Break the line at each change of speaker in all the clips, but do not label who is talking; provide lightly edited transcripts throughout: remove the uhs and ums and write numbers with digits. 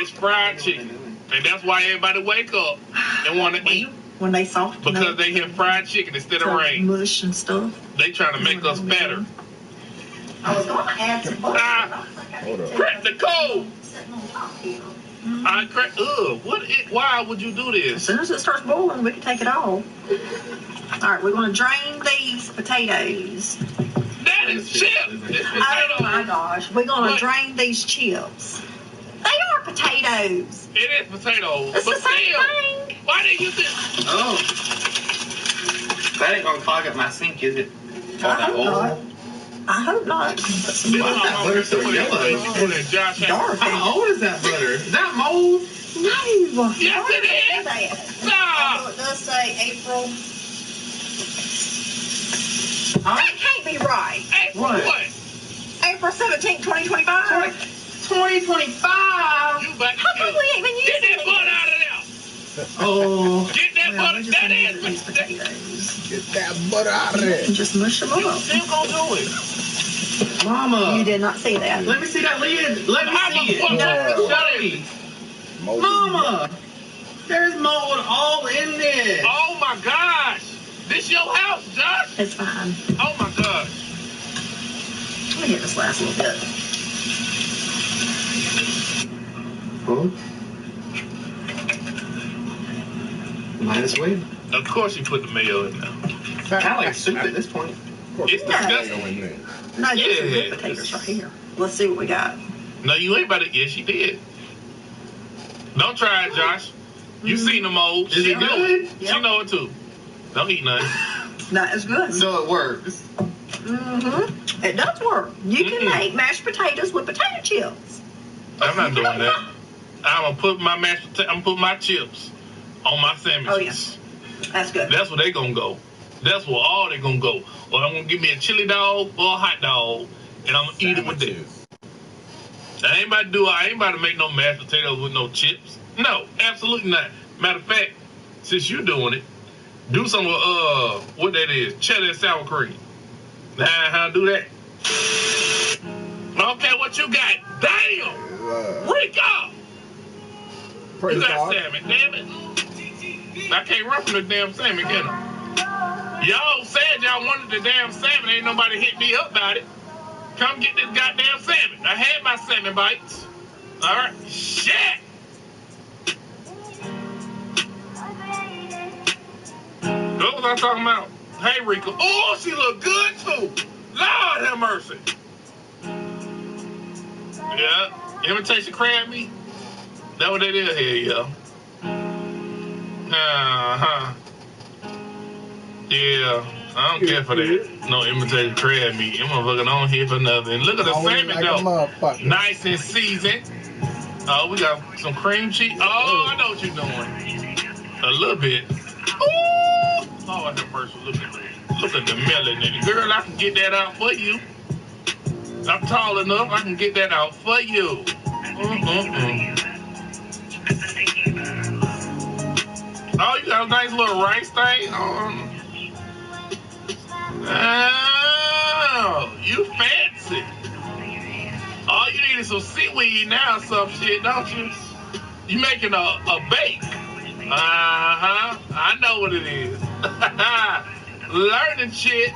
It's fried chicken. And that's why everybody wake up and want to eat.
When they soft
because they hear fried chicken instead of rain.
Mush and stuff.
They trying to make us fatter.
I was going to add some butter.
Crack the code. I crack. Why would you do this?
As soon as it starts boiling, we can take it off. All right, we're going to drain these potatoes.
That is chips.
Oh my gosh, we're going to drain these chips. They are potatoes.
It is potatoes.
It's the same thing.
Why did you think?
Oh. That ain't gonna clog up my sink, is it?
I hope not. I hope not.
That butter's so yellow.
Dark.
How old is that butter? Is that mold?
No.
Yes, it is.
Stop. It does say April. That can't be right.
April what?
April 17th, 2025.
2025?
You back.
How come we ain't been using
Get that butter out of there.
Oh.
Get that butter. That is
potatoes.
Get that butter out of there.
And just mush them up.
You still gonna do it.
Mama.
You did not see that.
Let me see that lid. Let me see it.
No.
Show me. Mama. There's mold all in this.
Oh my gosh. This your house, Josh?
It's fine.
Oh my gosh.
Let me get this last little bit.
Huh? Minus weight.
Of course you put the mayo in there.
Kind of like soup at this point.
It's disgusting.
No, these are good potatoes right here. Let's see what we got.
No, you ain't about to. Yes, she did. Don't try it, Josh. You seen the mold.
Is it good?
Yep. She know it too. Don't eat nothing.
That is good.
So it works.
Mm-hmm. It does work. You can make mashed potatoes with potato chips.
I'm not doing that. I'm gonna put my I'm gonna put my chips on my sandwiches.
Oh yes, that's good.
That's where they gonna go. That's where all they gonna go. Or I'm gonna give me a chili dog or a hot dog, and I'm gonna eat it with this. I ain't about to make no mashed potatoes with no chips. No, absolutely not. Matter of fact, since you're doing it, do some what that is, cheddar and sour cream. Do that. Okay, what you got? Damn! Wake up! You got salmon, damn it. I can't run from the damn salmon, can I? Y'all said y'all wanted the damn salmon. Ain't nobody hit me up about it. Come get this goddamn salmon. I had my salmon bites. All right. Shit! What was I talking about? Hey, Rika. Oh, she look good, too. Lord have mercy. Yeah. Imitation crab meat? That what it is here, yo. Uh-huh. Yeah. I don't care for that. No imitation crab meat. Them motherfuckers on here for nothing. Look at the salmon, though. Nice and seasoned. Oh, we got some cream cheese. Oh, I know what you're doing. A little bit. Ooh! Lord have mercy. Look at that. Look at the melon in it. Girl, I can get that out for you. I'm tall enough. I can get that out for you. Oh, you got a nice little rice thing. Oh, you fancy. All you need is some seaweed now, some shit, don't you? You making a bake. I know what it is. Learning shit.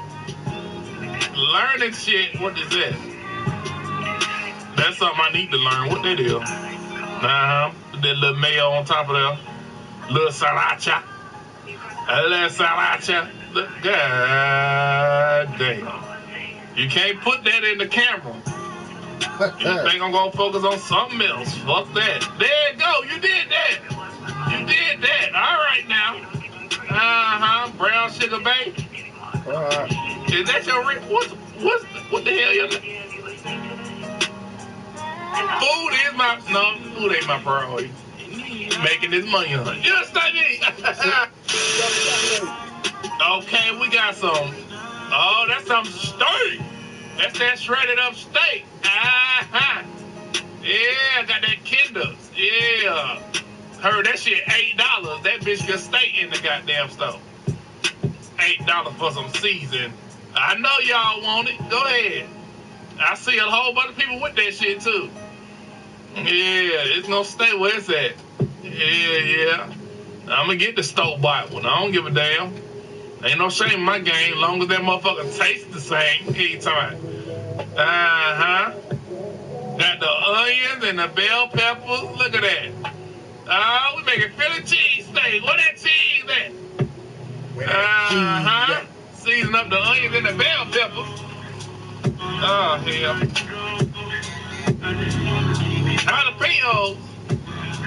What is that? That's something I need to learn. What that is? Put that little mayo on top of there. Little sriracha. A little sriracha. God damn. You can't put that in the camera. You think I'm gonna focus on something else? Fuck that. There you go. You did that. All right now. Brown sugar bake. Is that your what the hell you? Food ain't my priority. Making this money on it. You understand me? Okay, we got some. Oh, that's some steak. That's that shredded up steak. Yeah, got that Kinder. Yeah. Heard that shit $8. That bitch can stay in the goddamn store. $8 for some season. I know y'all want it. Go ahead. I see a whole bunch of people with that shit too. Yeah, it's gonna stay where it's at. Yeah. I'm gonna get the store-bought one. I don't give a damn. Ain't no shame in my game, long as that motherfucker tastes the same every time. Got the onions and the bell peppers. Look at that. Oh, we making Philly cheesesteak. Where that cheese at? Season up the onions and the bell peppers. Oh, hell. Jalapenos.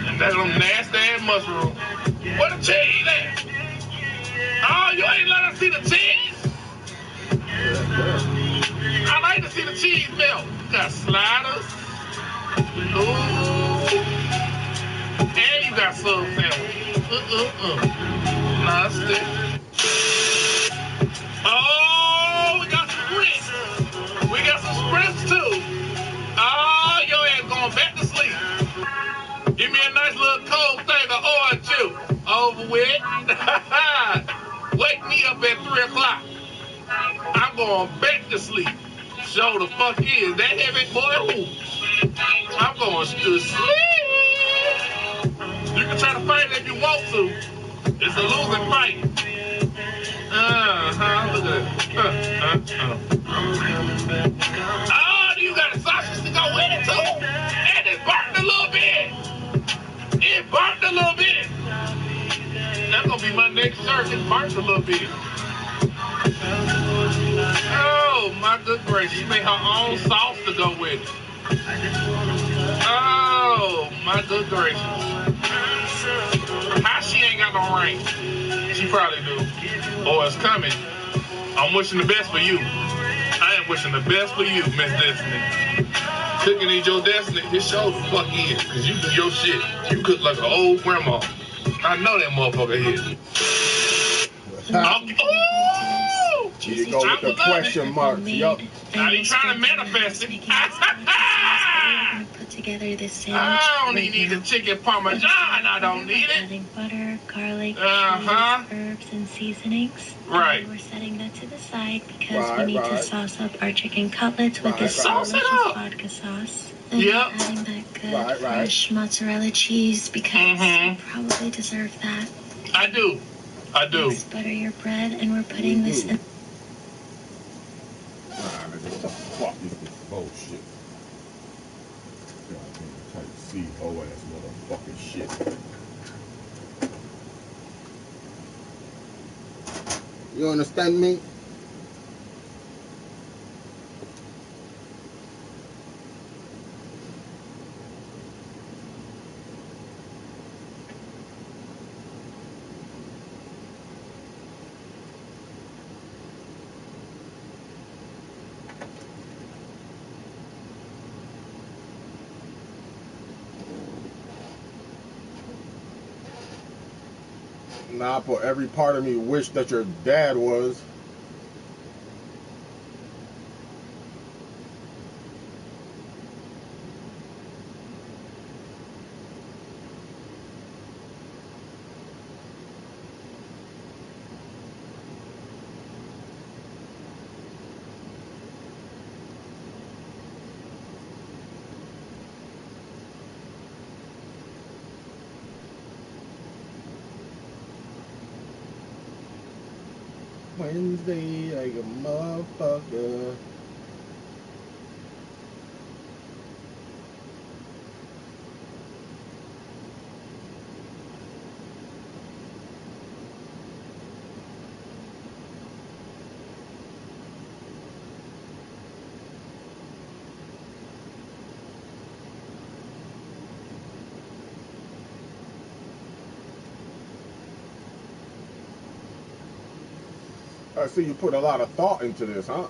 And that's them nasty ass mushrooms. Where the cheese at? Oh, you ain't let us see the cheese? I like to see the cheese melt. You got sliders. Ooh. And you got sub sandwich. Nasty. Oh, we got some grits. We got some sprints too. Oh, your ass going back to sleep. Give me a nice little cold thing of orange juice. Over with. Wake me up at 3 o'clock. I'm going back to sleep. Show the fuck is. That heavy boy who? I'm going to sleep. You can try to fight it if you want to. It's a losing fight. Look at that. Oh, you got a sausage to go with it too? And it burnt a little bit. It burnt a little bit. That's gonna be my next shirt. It burnt a little bit. Oh my good gracious. She made her own sauce to go with it. Oh my good gracious. How she ain't got no ring? She probably do. Or it's coming. I'm wishing the best for you. I am wishing the best for you, Miss Destiny. Cooking is your destiny. This show the fuck is. Cause you do your shit. You cook like an old grandma. I know that motherfucker here. Oh!
You go with the question marks. Yup.
Now you trying to manifest it.
Put together this sandwich.
I don't need the chicken parmesan. I don't need it.
Adding butter, garlic, cheese, herbs, and seasonings.
Right.
And we're setting that to the side because we need to sauce up our chicken cutlets with this delicious vodka sauce. And adding that good fresh mozzarella cheese because you probably deserve that.
I do.
Next, butter your bread, and we're putting this in.
Fuck this bullshit. Goddamn type C-O ass motherfucking shit. You understand me? Nah, but every part of me wished that your dad was. Wednesday like a motherfucker. I see you put a lot of thought into this, huh? Oh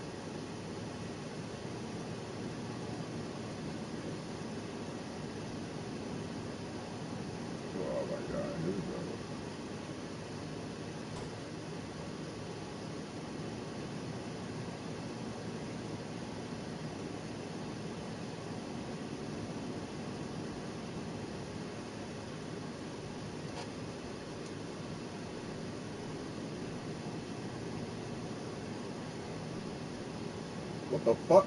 my God, here we go. What the fuck?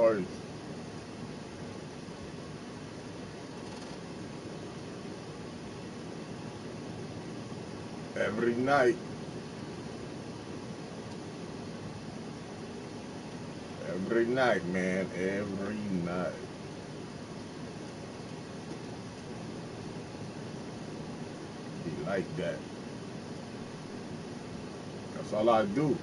course. Every night. Every night, man. Every night. Be like that. That's all I do.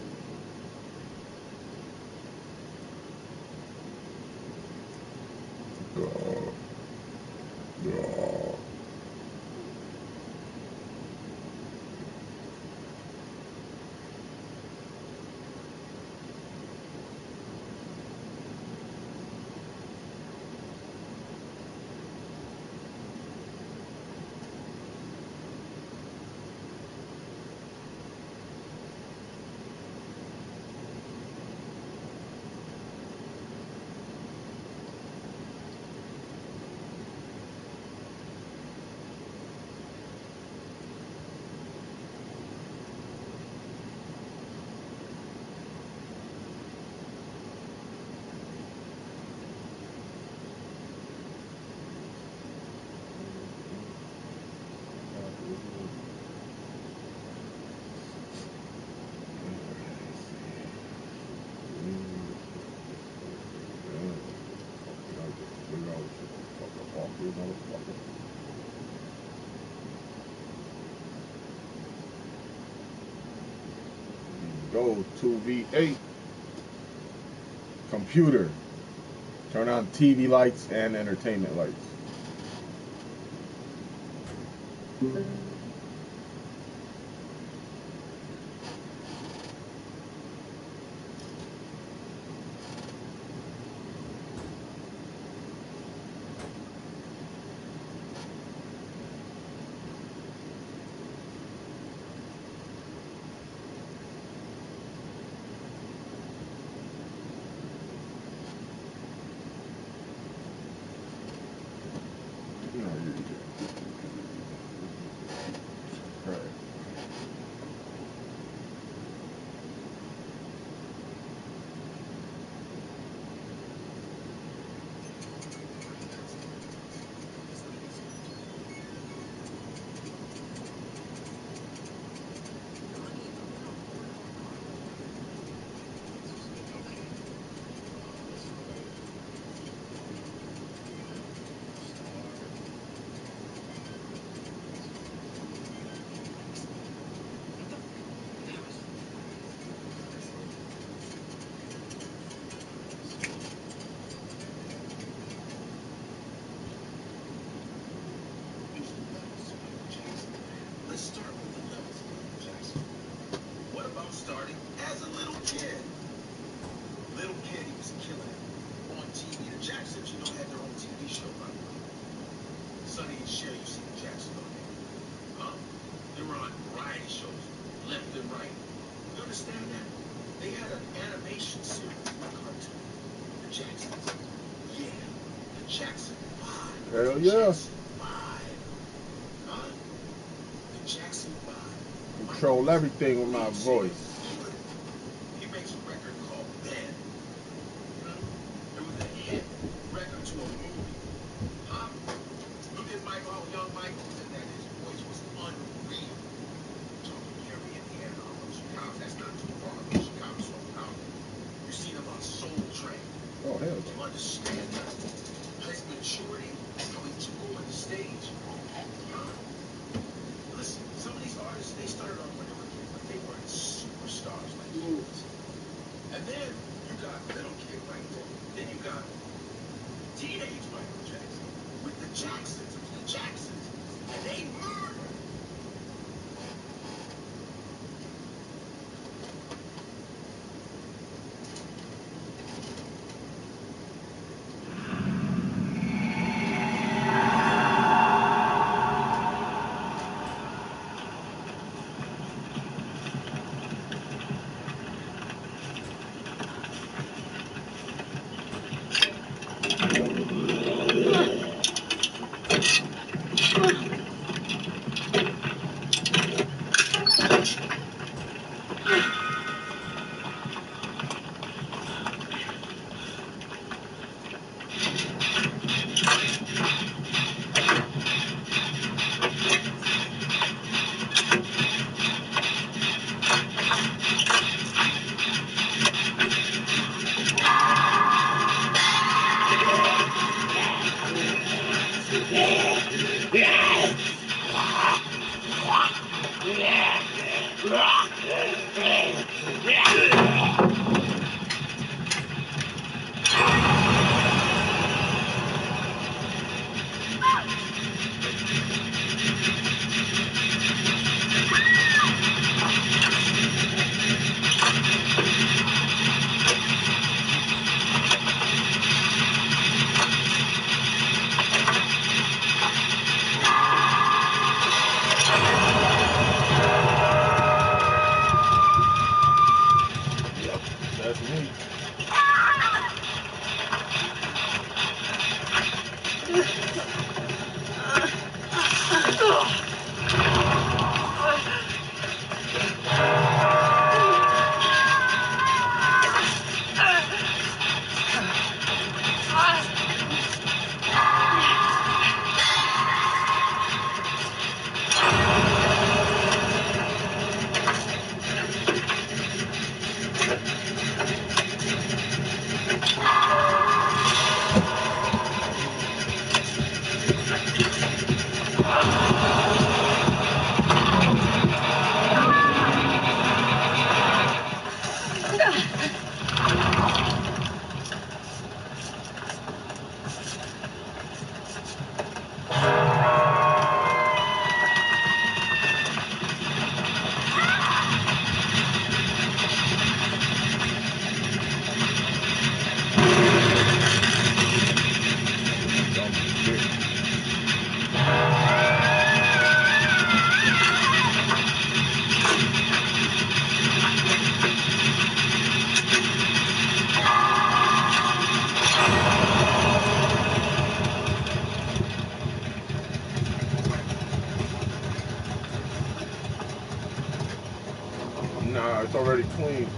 Go 2v8. Computer. Turn on TV lights and entertainment lights. Hell yeah. Control everything with my voice.
He makes a record called Ben. It was a hit record to a movie. Huh? Look at Michael, young Michael was in that. His voice was unreal. Talking Gary, Indiana, Chicago. That's not too far. Chicago, so powerful. You see him on Soul Train.
Oh, hell.
Do you understand that? His maturity, how he took over the stage. Huh? Listen, some of these artists, they started off when they were kids, but they weren't superstars like he was. And then you got little kid like that. Then you got teenage Michael Jackson with the Jacksons. It was the Jacksons. And they murdered.
That's me. Nah, it's already clean.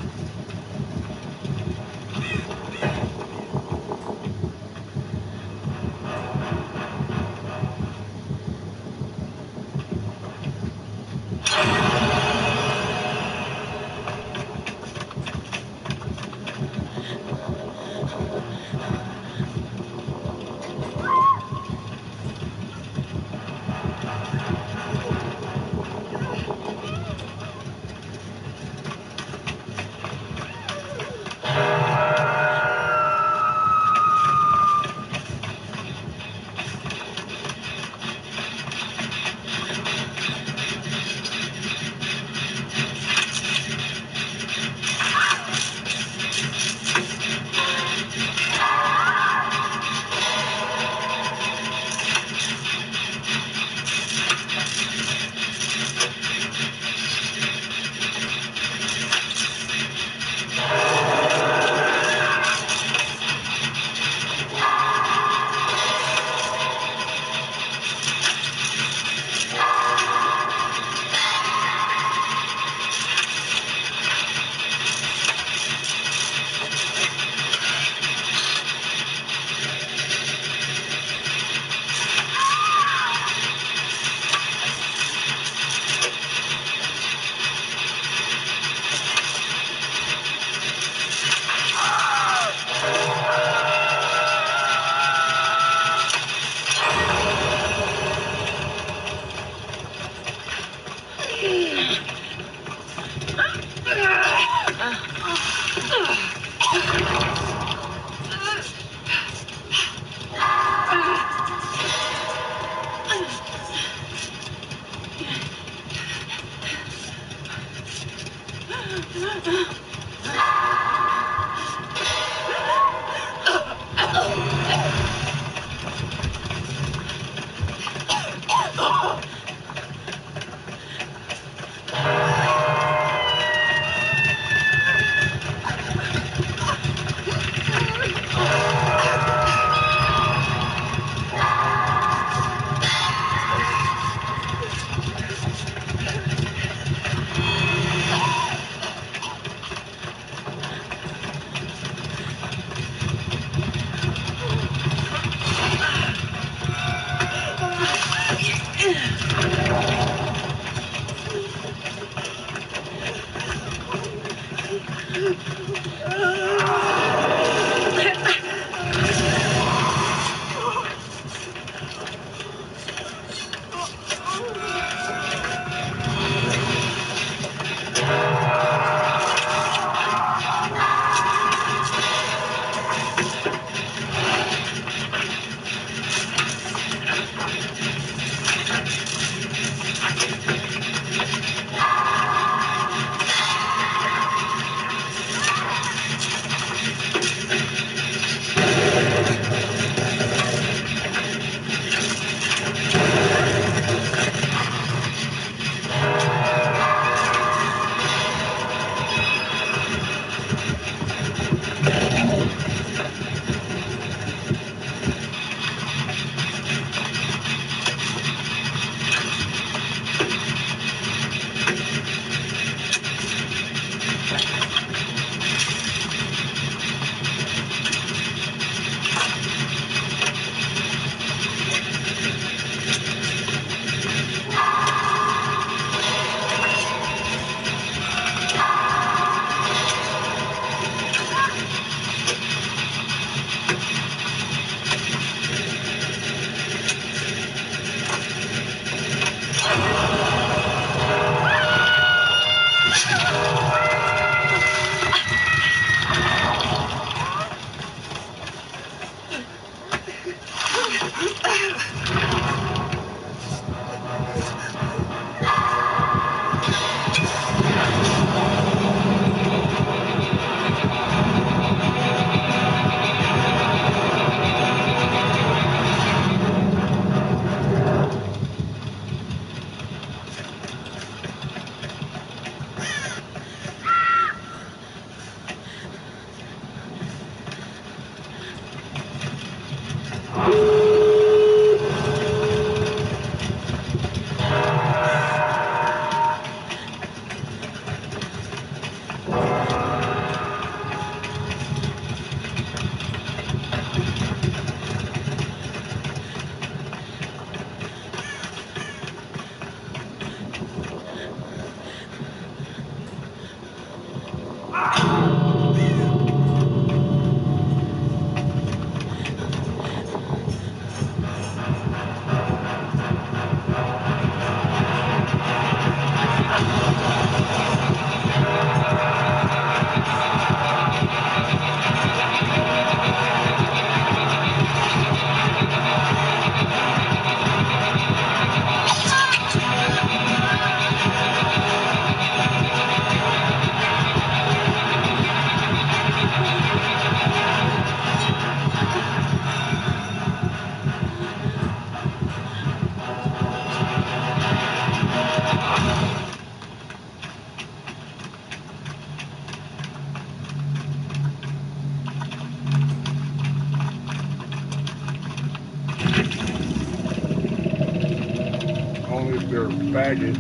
Only if they're a faggot.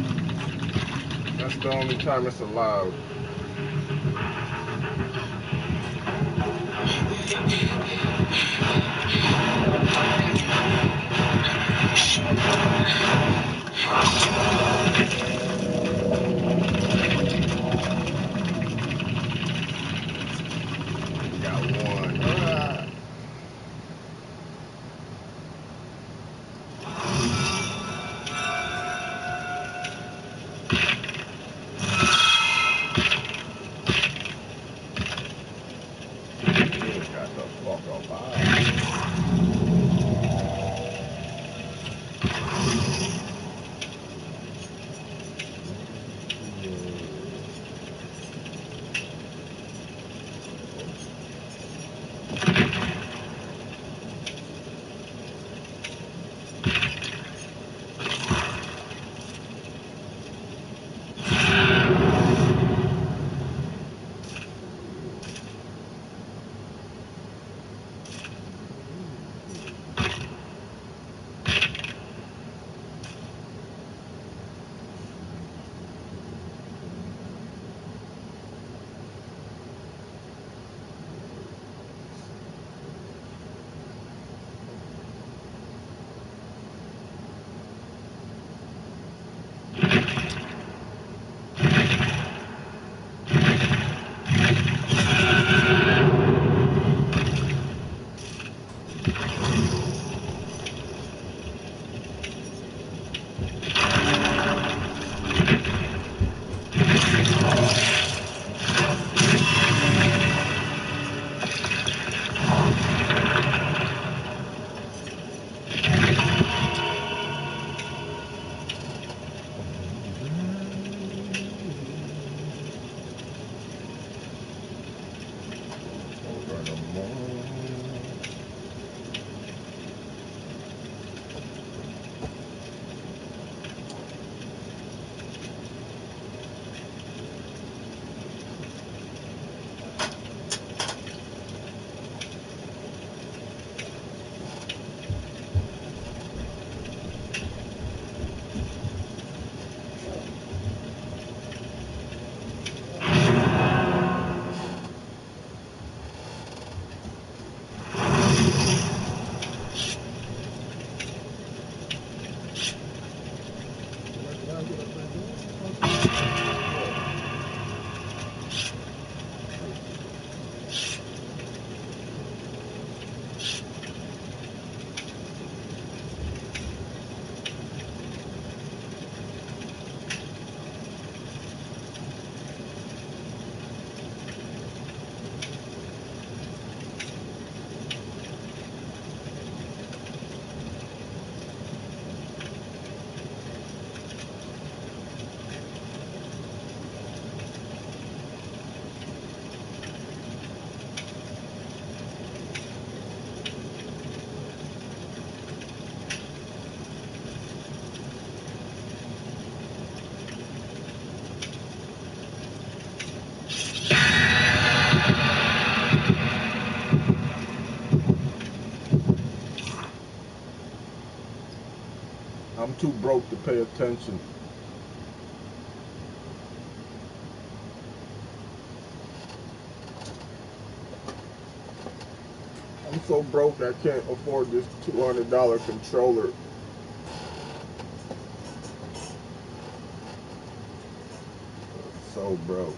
That's the only time it's allowed. Got one. Got the fuck up too broke to pay attention. I'm so broke I can't afford this $200 controller. So broke.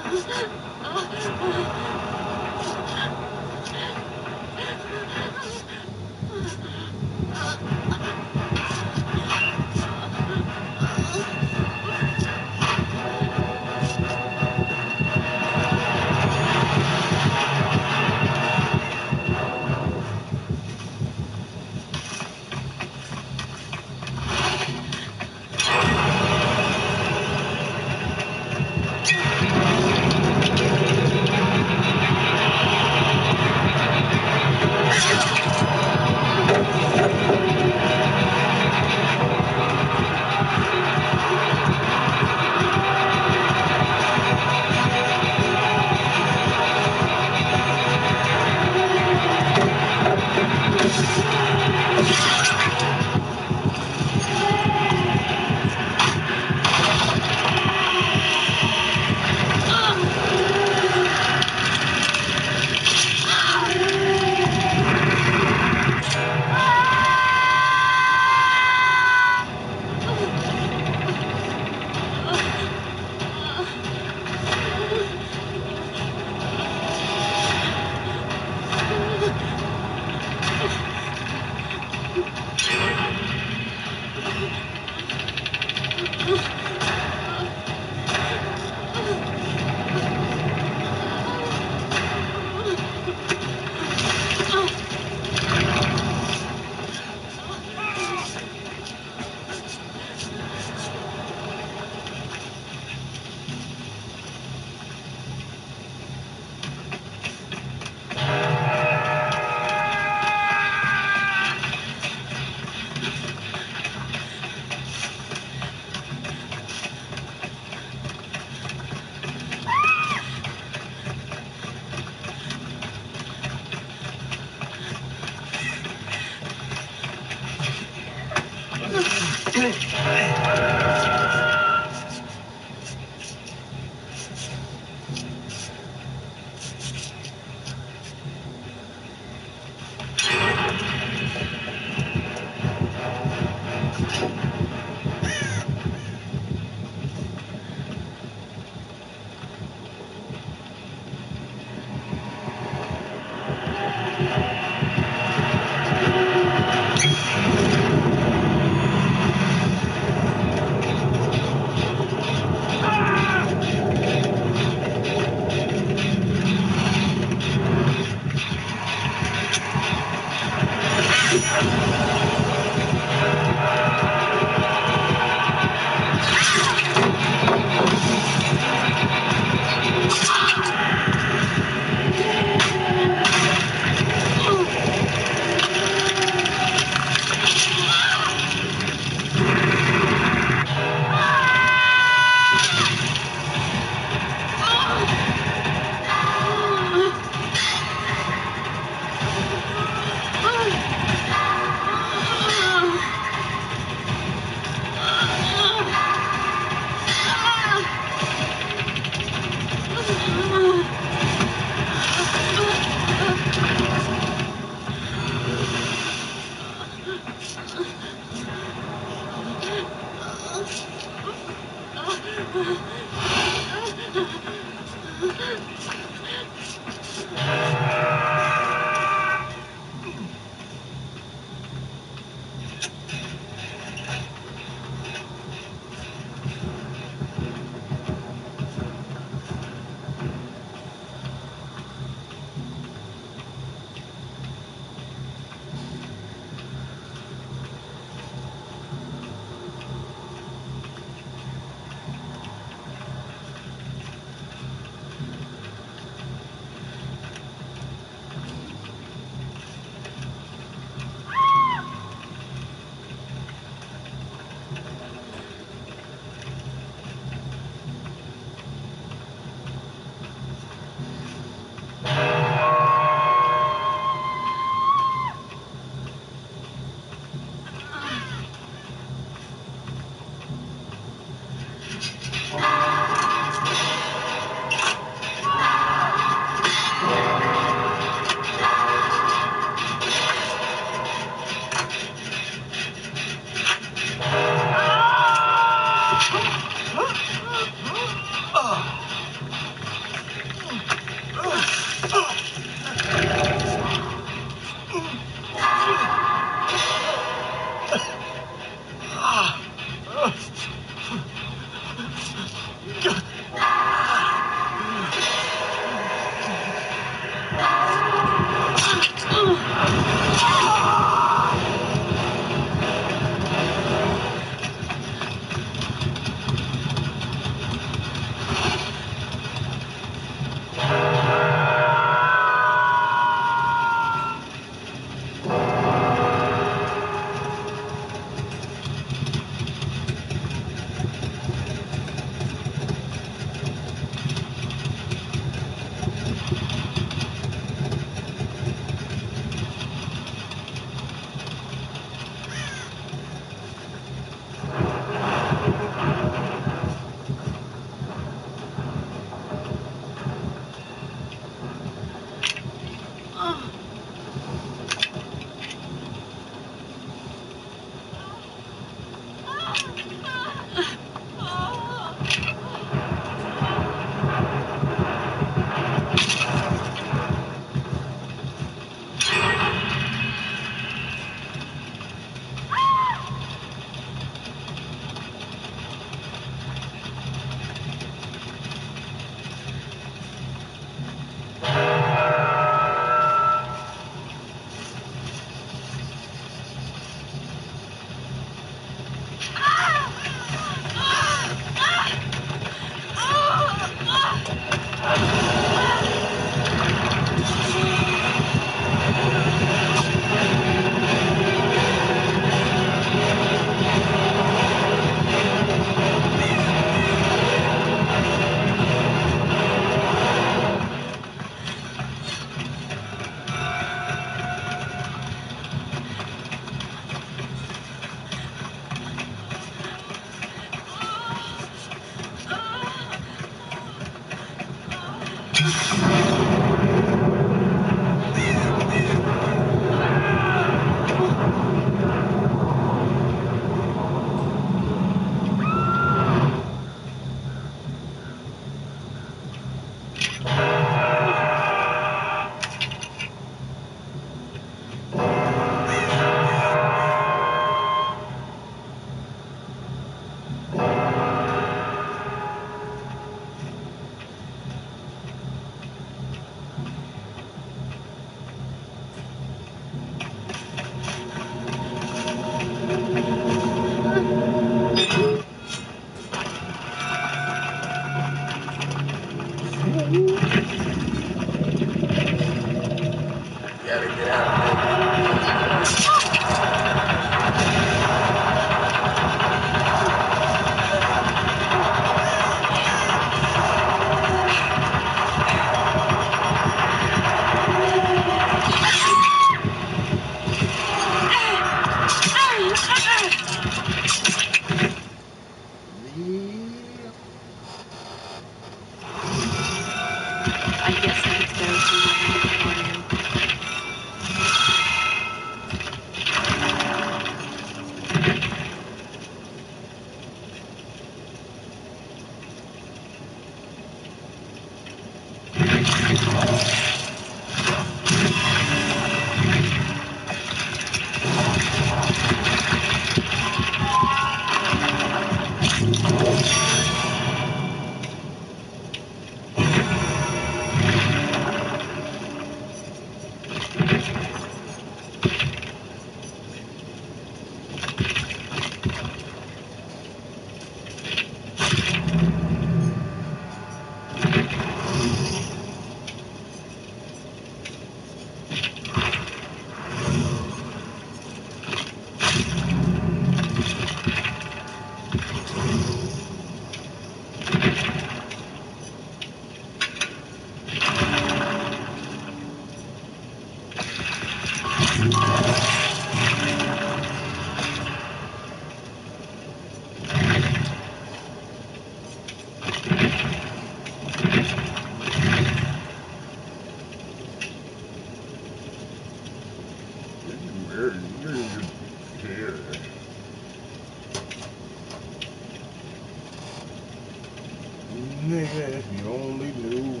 Nigga, if you only knew.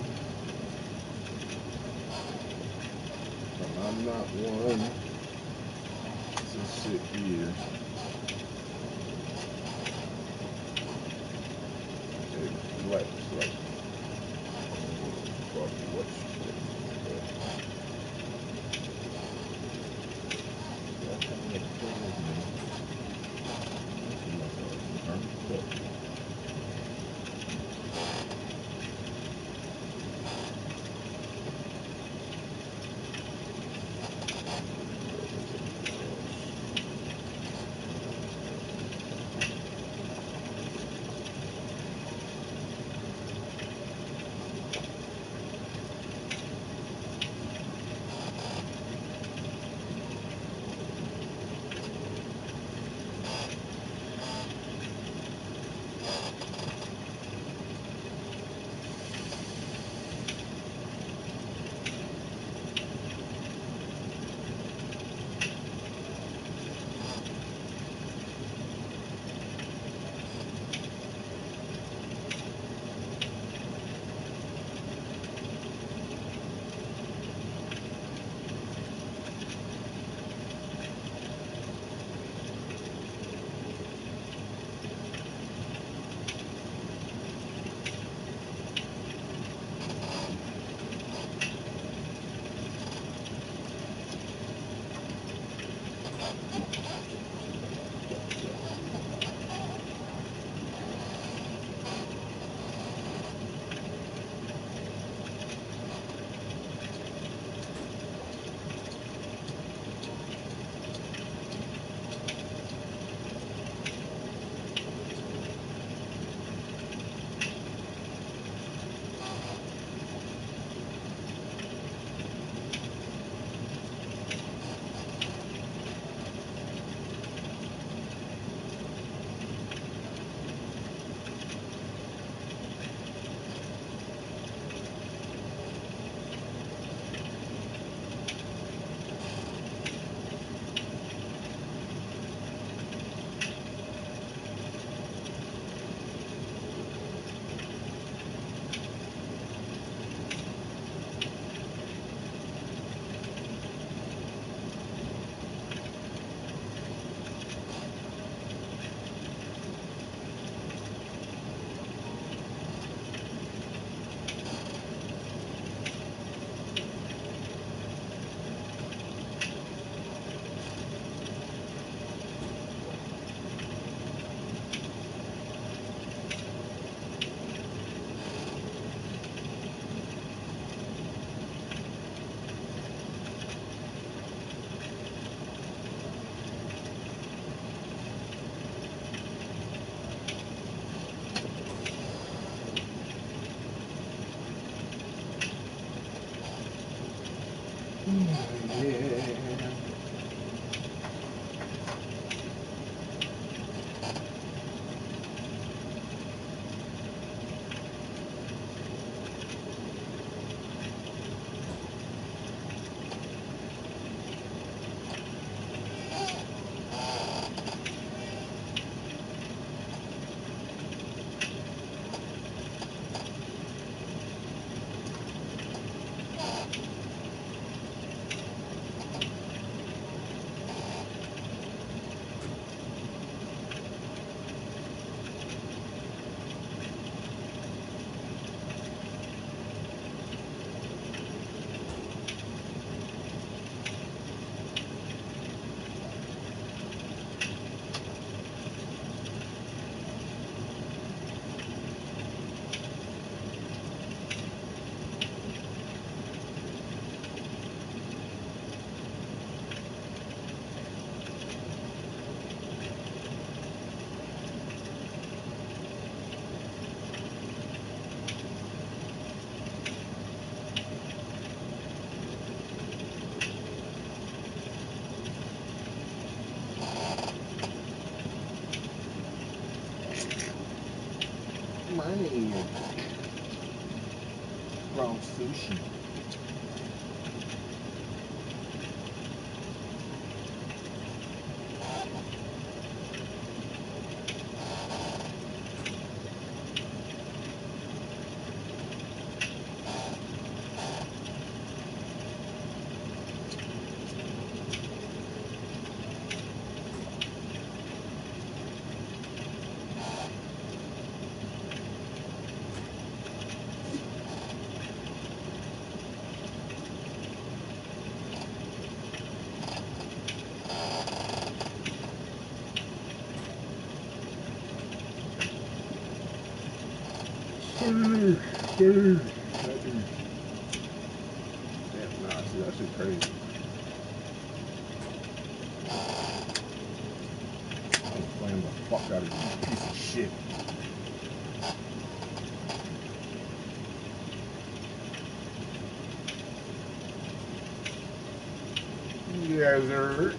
But I'm not one to sit here. And flex like fuck what you think. money. Raw sushi. Dude. Damn, nah, see, that shit crazy. I'm playing the fuck out of you, piece of shit. Yes, sir.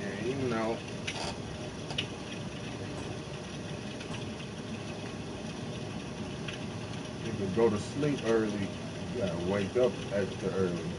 Yeah, you know. You can go to sleep early. You gotta wake up extra early.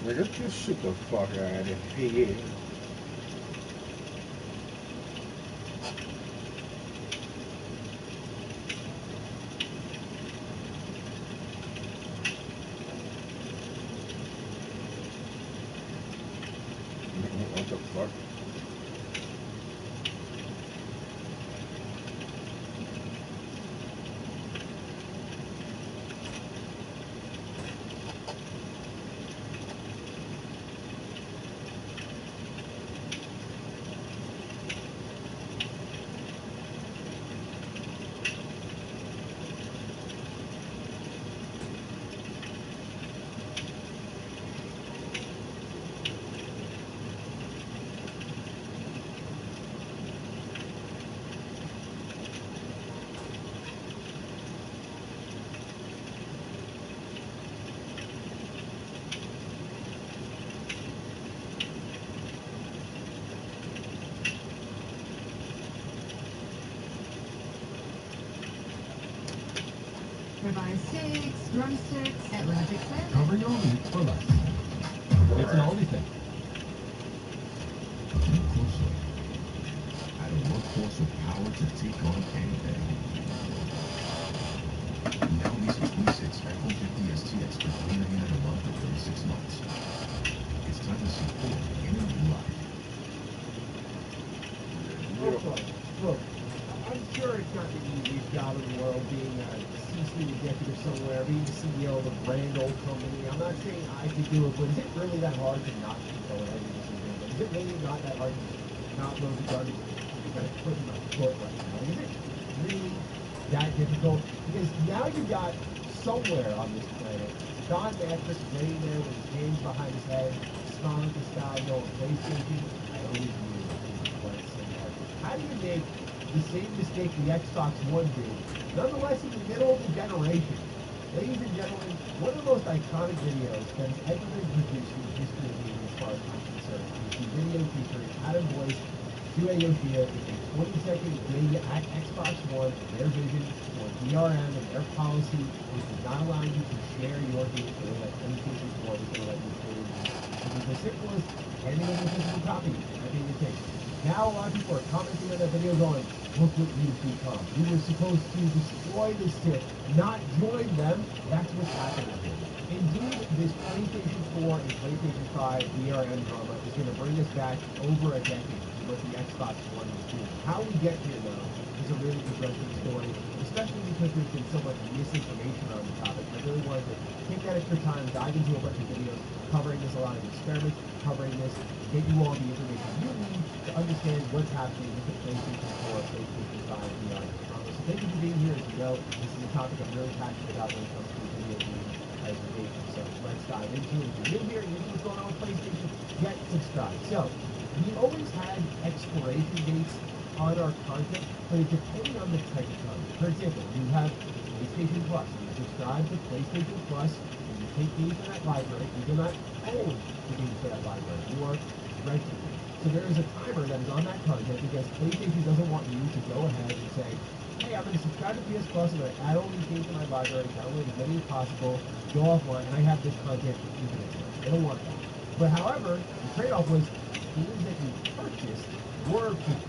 Nigga, just shut the fuck out of here. What the fuck?
Ribeye steaks, drumsticks, Atlantic salmon.
Cover your meat for less. It's an only thing. Think closely. Add a workforce with power to take on anything. Now lease a 26 F-150 STX for $399 a month for 36 months. It's time to see Ford in a new life.
Look, I'm sure it's not the easiest job in the world being a C-suite executive somewhere, being the CEO of a grand old company. I'm not saying I could do it, but is it really that hard to not control every decision? Is it really not that hard to not blow the gun? I'm kind of putting my foot right now. Is it really that difficult? Because now you got somewhere on this planet Don Matrix laying there with his hands behind his head, smiling at the sky, going, PlayStation, I always knew it was so hard. How do you make the same mistake the Xbox One did, nonetheless in the middle of the generation? Ladies and gentlemen, one of the most iconic videos that has ever been produced in the history of gaming as far as I'm concerned is the video featuring Adam Boyce, Shuei Yoshida, with a 20-second dig at Xbox One and their vision for DRM and their policy, which does not allow you to share your game the way that PlayStation 4 was going to let you share your game. It is as simple as handing over a physical copy at the end of the day. Now a lot of people are commenting on that video going, look what you've become. You were supposed to destroy the Sith, not join them. That's what's happening here. Indeed, this PlayStation 4 and PlayStation 5 DRM drama is going to bring us back over a decade to what the Xbox One was doing. How we get here, though, is a really interesting story, especially because there's been so much misinformation on the topic. I really wanted to take that extra time, dive into a bunch of videos, covering this, a lot of experiments, covering this, get you all the information you need to understand what's happening with the PlayStation 4, PlayStation 5 VR drama. So thank you for being here. As you know, this is a topic I'm really passionate about when it comes to video games presentation. So let's dive into it. If you're new here and you know what's going on with PlayStation, get subscribed. So we always had expiration dates on our content, but it depended on the type of content. For example, you have PlayStation Plus. You subscribe to PlayStation Plus, and you take games from that library. You do not own the games for that library. You are renting them. So there is a timer that is on that content because PlayStation doesn't want you to go ahead and say, hey, I'm going to subscribe to PS Plus, I'm going to add all these games to my library, download as many as possible, go offline, and I have this content infinitely. They don't want that. But however, the trade-off was games that you purchased were free.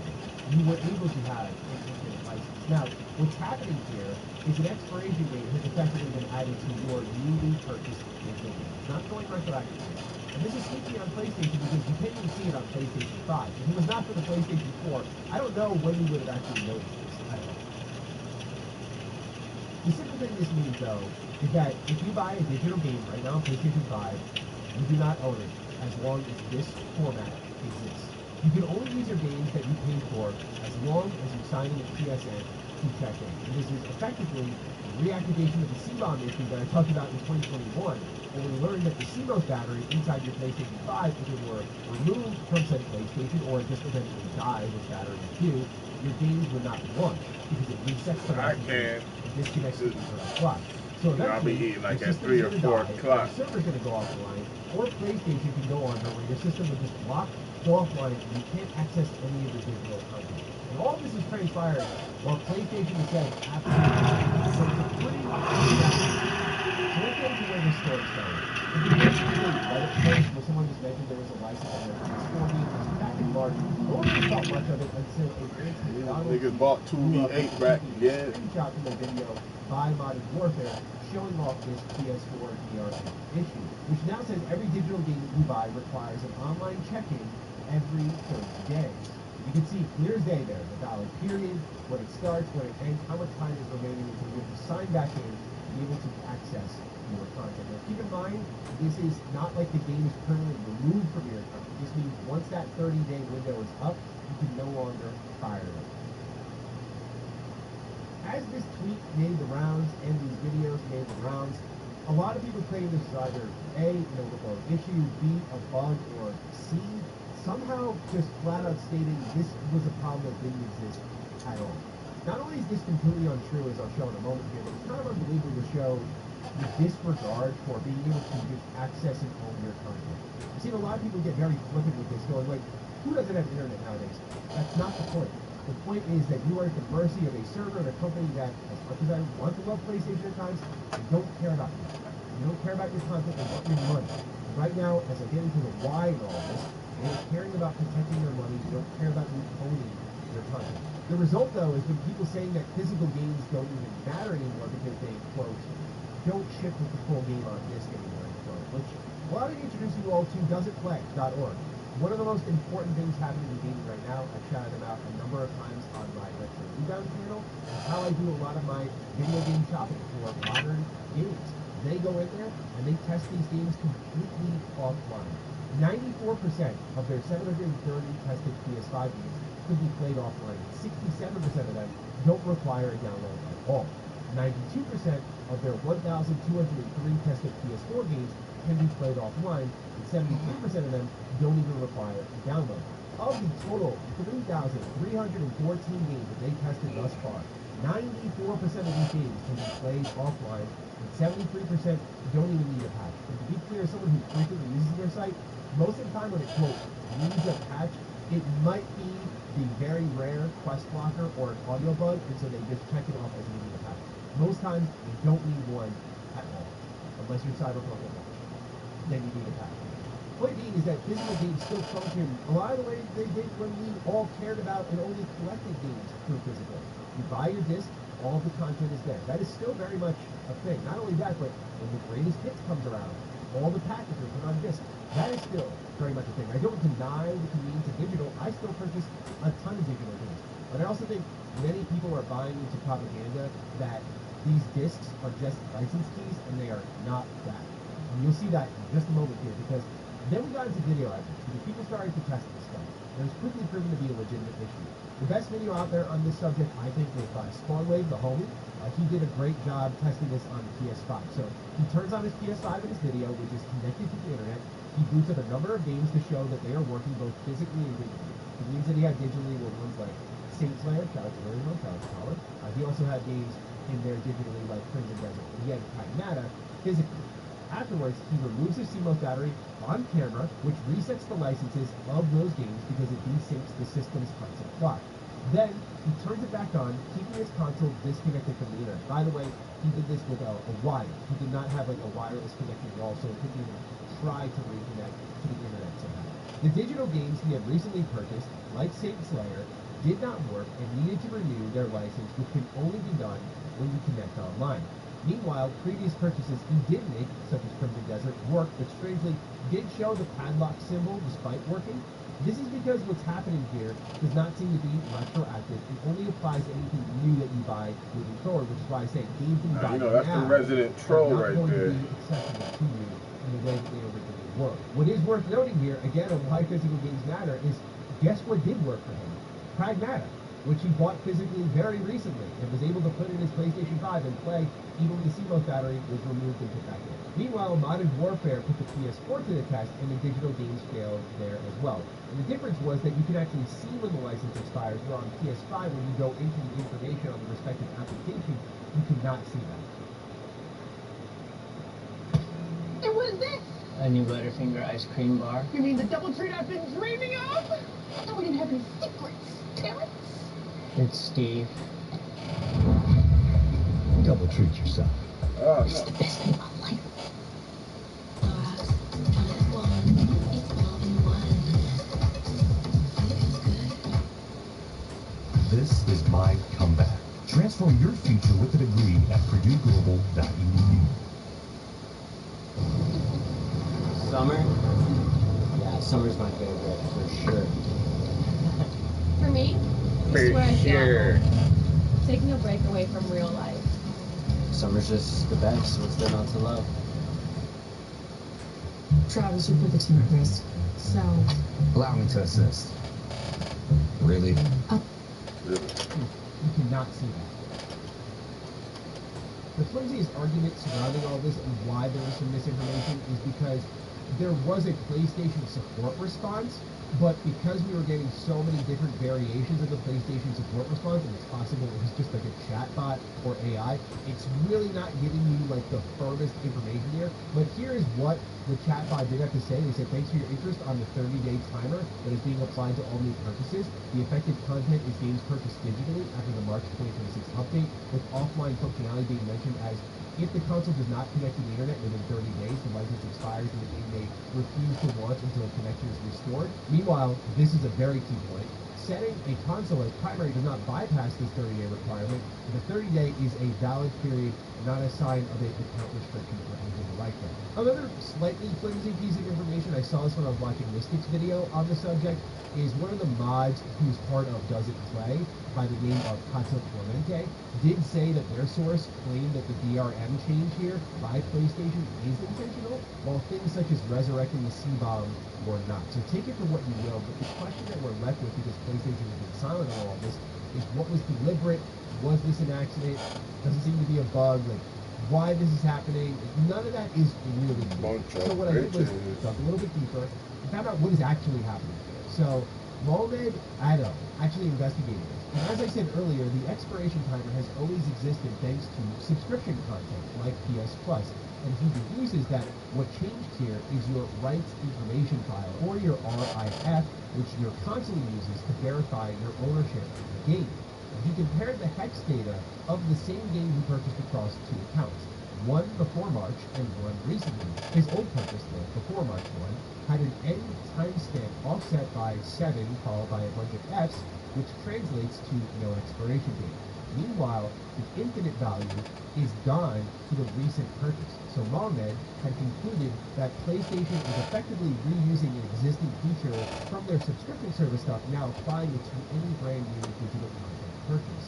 You were able to have an infinite license. Now, what's happening here is an expiration date has effectively been added to your newly purchased digital game. It's not going retroactively. And this is sneaky on PlayStation because you can't even see it on PlayStation 5. If it was not for the PlayStation 4, I don't know when you would have actually noticed this. I don't know. The simple thing this means, though, is that if you buy a digital game right now on PlayStation 5, you do not own it as long as this format exists. You can only use your games that you paid for as long as you're signing a PSN to check in. And this is effectively a reactivation of the CMOS issue that I talked about in 2021, when we learned that the CMOS battery inside your PlayStation 5, if it were removed from said PlayStation or just eventually died, which batteries do, your games would not launch because it resets the battery and disconnects the Ethernet clock. So eventually,
I'll be eating like
your
at 3 or 4 o'clock.
The server's going to go offline, or PlayStation can go under where your system will just lock, go offline, and you can't access any of the digital content. And all this is transpiring while PlayStation is saying absolutely. So it's a pretty so let's get into where this story started. It began really right at first where someone just mentioned there was a license on their PS4 game back in March. No one really thought much of it until a
niggas bought 2v8 back again.
Screenshot from the video by Modern Warfare showing off this PS4 VR issue, which now says every digital game that you buy requires an online check-in every 30 days. You can see clear as day there, the valid period, when it starts, when it ends, how much time is remaining until you have to sign back in to be able to access your content. Now keep in mind, this is not like the game is permanently removed from your account. This means once that 30-day window is up, you can no longer fire it. As this tweet made the rounds and these videos made the rounds, a lot of people claim this is either A, an overblown issue, B, a bug, or C, somehow just flat out stating this was a problem that didn't exist at all. Not only is this completely untrue, as I'll show in a moment here, but it's kind of unbelievable to show the disregard for being able to just access and own your content. I've seen a lot of people get very flippant with this, going like, who doesn't have internet nowadays? That's not the point. The point is that you are at the mercy of a server and a company that, as much as I want to love PlayStation at times, they don't care about you. They don't care about your content, they want your money. And right now, as I get into the why in all this, they are caring about protecting their money, they don't care about you owning your content. The result, though, is when people saying that physical games don't even matter anymore because they, quote, don't ship with the full game on disc anymore, quote, which a lot of you introduce you all to doesitplay.org. One of the most important things happening in gaming right now, I've shouted them out a number of times on my Retro Rebound channel, is how I do a lot of my video game shopping for modern games. They go in there and they test these games completely offline. 94% of their 730 tested PS5 games could be played offline. 67% of them don't require a download at all. 92% of their 1,203 tested PS4 games can be played offline, and 73% of them don't even require a download. Of the total 3,314 games that they tested thus far, 94% of these games can be played offline, and 73% don't even need a patch. And to be clear, someone who frequently uses their site, most of the time when it, quote, needs a patch, it might be the very rare quest blocker or an audio bug, and so they just check it off as needing a patch. Most times, you don't need one at all, unless you're Cyberpunk. Then you need a patch. point being is that physical games still function a lot of the way they did when we all cared about and only collected games through physical. You buy your disc, all of the content is there. That is still very much a thing. Not only that, but when the greatest hits comes around, all the packages are on disc. That is still very much a thing. I don't deny the convenience of digital. I still purchase a ton of digital games. But I also think many people are buying into propaganda that these discs are just license keys, and they are not that. And you'll see that in just a moment here, because then we got into video evidence, because people started to test this stuff. And it was quickly proven to be a legitimate issue. The best video out there on this subject, I think, was by Spawnwave, the homie. He did a great job testing this on the PS5. So he turns on his PS5 in his video, which is connected to the internet. He boots up a number of games to show that they are working both physically and digitally. The games that he had digitally were ones like Saints Lair, shout out to William, shout out to Colin. He also had games in there digitally like Crimson Desert. And he had Pragmata physically. Afterwards, he removes his CMOS battery on camera, which resets the licenses of those games because it desyncs the system's console clock. Then, he turns it back on, keeping his console disconnected from the internet. By the way, he did this with a wire. He did not have like a wireless connection at all, so it couldn't even try to reconnect to the internet somehow. The digital games he had recently purchased, like Saints Lair, did not work and needed to renew their license, which can only be done when you connect online. Meanwhile, previous purchases he did make, such as Crimson Desert, worked, but strangely did show the padlock symbol despite working. This is because what's happening here does not seem to be retroactive. It only applies to anything new that you buy moving forward, which is why I say games that you buy
that's
now
the resident troll
are not
right
going
there.
to be accessible to you in the way that they originally were. What is worth noting here, again, on why physical games matter, is guess what did work for him? Pragmata, which he bought physically very recently and was able to put in his PlayStation 5 and play even when the CMOS battery was removed and put back in. Meanwhile, Modern Warfare put the PS4 to the test, and the digital games failed there as well. And the difference was that you can actually see when the license expires, where on PS5, when you go into the information on the respective application, you cannot see that.
And what is this?
A new Butterfinger ice cream bar.
You mean the double treat I've been dreaming of? I thought we didn't have any secrets, Terrence.
It's Steve.
Double treat yourself.
Oh,
It's the best thing about life.
This is my comeback. Transform your future with a degree at PurdueGlobal.edu.
Summer? Yeah, summer's my favorite, for sure.
For me, this is where I feel at home. Taking a break away from real life.
Summer's just the best. What's there not to love?
Travis, you put the team at risk. So,
allow me to assist. Really?
You cannot see that. The flimsiest argument surrounding all this and why there was some misinformation is because there was a PlayStation support response, but because we were getting so many different variations of the PlayStation support response, and it's possible it was just like a chatbot or AI, it's really not giving you like the firmest information here. But here is what the chatbot did have to say. They said, thanks for your interest on the 30-day timer that is being applied to all new purchases. The affected content is games purchased digitally after the March 2026 update, with offline functionality being mentioned as if the console does not connect to the internet within 30 days, the license expires and the game may refuse to launch until a connection is restored. Meanwhile, this is a very key point. Setting a console as primary does not bypass this 30-day requirement. The 30-day is a valid period, not a sign of an account restriction or anything like that. Another slightly flimsy piece of information, I saw this when I was watching Mystic's video on the subject, is one of the mods who's part of Does It Play, by the name of Pato Clemente, did say that their source claimed that the DRM change here by PlayStation is intentional, while things such as resurrecting the C-bomb were not. So take it for what you will, but the question that we're left with, because PlayStation has been silent on all of this, is what was deliberate? Was this an accident? Does it seem to be a bug? Like, why this is happening? None of that is really clear. So what I did was dug a little bit deeper and found out what is actually happening here. So Mohamed Addo actually investigated this. And as I said earlier, the expiration timer has always existed thanks to subscription content like PS Plus. And he deduces that what changed here is your rights information file, or your RIF, which your console uses to verify your ownership of the game. He compared the hex data of the same game he purchased across two accounts. one before March and one recently. His old purchase, the before March one, had an end timestamp offset by 7 followed by a bunch of Fs, which translates to no expiration date. Meanwhile, the infinite value is gone to the recent purchase. So Mohamed had concluded that PlayStation is effectively reusing an existing feature from their subscription service stuff, now applying it to any brand new digital content purchase.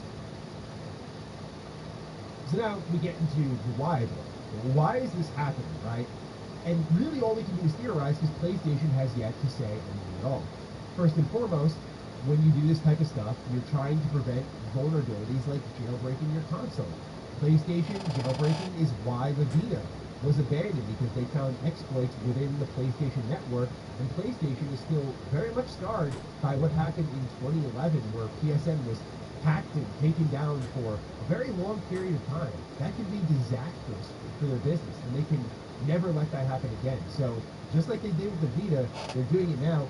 So now we get into the why of it. Why is this happening, right? And really all we can do is theorize because PlayStation has yet to say anything at all. First and foremost, when you do this type of stuff, you're trying to prevent vulnerabilities like jailbreaking your console. PlayStation jailbreaking is why the Vita was abandoned, because they found exploits within the PlayStation network, and PlayStation is still very much scarred by what happened in 2011, where PSN was hacked and taken down for a very long period of time. That can be disastrous for their business, and they can never let that happen again. So just like they did with the Vita, they're doing it now.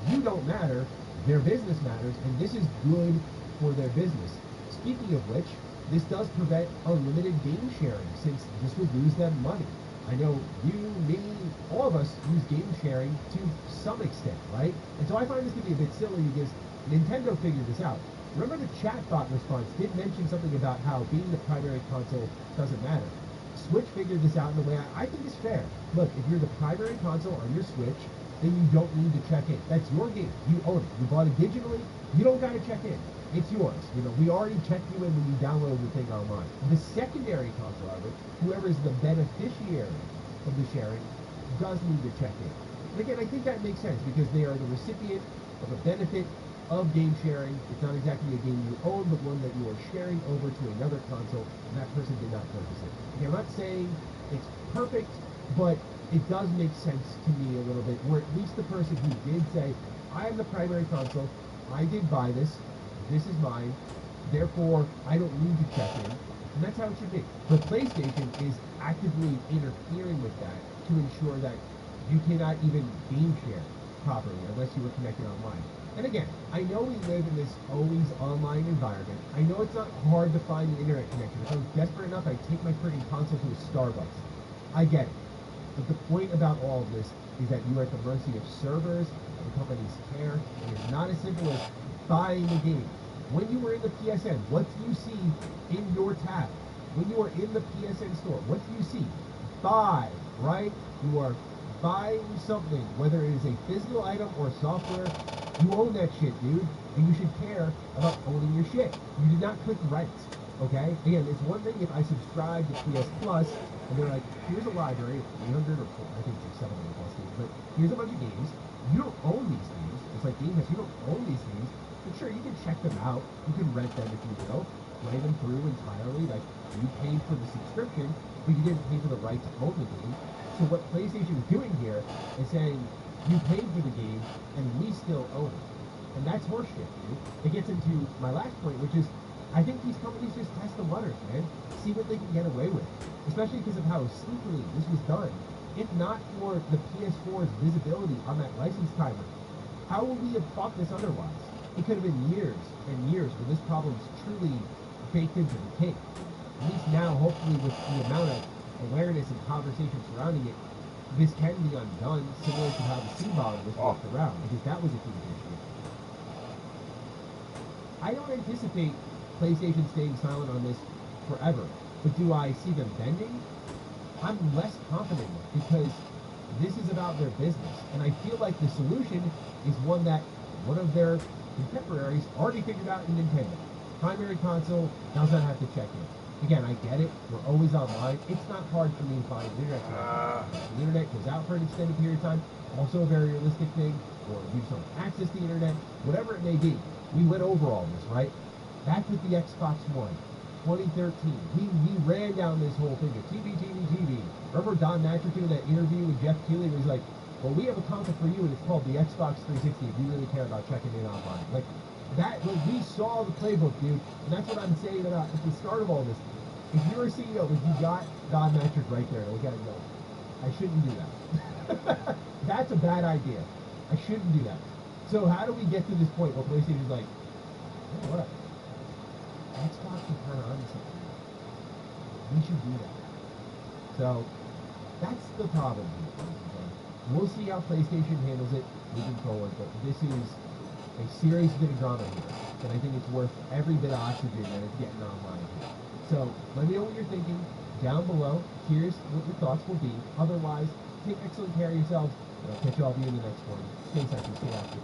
You don't matter, their business matters, and this is good for their business. Speaking of which, this does prevent unlimited game sharing, since this would lose them money. I know you, me, all of us use game sharing to some extent, right? And so I find this to be a bit silly because Nintendo figured this out. Remember the chatbot response did mention something about how being the primary console doesn't matter. Switch figured this out in a way I think is fair. Look, if you're the primary console on your Switch, then you don't need to check in. That's your game. You own it. You bought it digitally. You don't got to check in. It's yours. You know, we already checked you in when you download the thing online. The secondary console, however, whoever is the beneficiary of the sharing, does need to check in. And again, I think that makes sense because they are the recipient of a benefit of game sharing. It's not exactly a game you own, but one that you are sharing over to another console, and that person did not purchase it. Again, I'm not saying it's perfect, but it does make sense to me a little bit, where at least the person who did say, I am the primary console, I did buy this, this is mine, therefore I don't need to check in, and that's how it should be. But PlayStation is actively interfering with that to ensure that you cannot even game share properly unless you were connected online. And again, I know we live in this always online environment. I know it's not hard to find an internet connection. If I was desperate enough, I'd take my freaking console to a Starbucks. I get it. But the point about all of this is that you are at the mercy of servers, of the company's care, and it's not as simple as buying the game. When you were in the PSN, what do you see in your tab? When you are in the PSN store, what do you see? Buy, right? You are buying something, whether it is a physical item or software. You own that shit, dude, and you should care about owning your shit. You did not click right, okay? Again, it's one thing if I subscribe to PS Plus, and they're like, here's a library of 300 or 4, I think it's like 700 plus games, but here's a bunch of games. You don't own these games. It's like Game Pass, you don't own these games. But sure, you can check them out. You can rent them if you will. Play them through entirely. Like, you paid for the subscription, but you didn't pay for the right to own the game. So what PlayStation is doing here is saying, you paid for the game, and we still own it. And that's horseshit, dude. It gets into my last point, which is, I think these companies just test the waters, man. See what they can get away with. Especially because of how sneakily this was done. If not for the PS4's visibility on that license timer, how would we have fought this otherwise? It could have been years and years where this problem is truly baked into the cake. At least now, hopefully, with the amount of awareness and conversation surrounding it, this can be undone, similar to how the C-bomb was walked around, because that was a huge issue. I don't anticipate PlayStation staying silent on this forever, but do I see them bending? I'm less confident because this is about their business, and I feel like the solution is one that one of their contemporaries already figured out in Nintendo. Primary console does not have to check in. Again, I get it. We're always online. It's not hard for me to find an internet connection. The internet goes out for an extended period of time. Also a very realistic thing. Or you just don't access the internet. Whatever it may be. We went over all this, right? Back with the Xbox One, 2013. We ran down this whole thing of TV. Remember Don Mattrick doing that interview with Jeff Keighley where he's like, well, we have a console for you and it's called the Xbox 360 if you really care about checking in online. Like, that, like, we saw the playbook, dude. And that's what I'm saying about at the start of all this. If you're a CEO, if you got Don Mattrick right there, look at it and go, I shouldn't do that. That's a bad idea. I shouldn't do that. So how do we get to this point where PlayStation's like, oh, what? Xbox is kind of on something. We should do that. So that's the problem. We'll see how PlayStation handles it moving forward, but this is a serious bit of drama here, and I think it's worth every bit of oxygen that it's getting online here. So let me know what you're thinking down below. Here's what your thoughts will be. Otherwise, take excellent care of yourselves, and I'll catch all of you in the next one. Stay safe and stay active.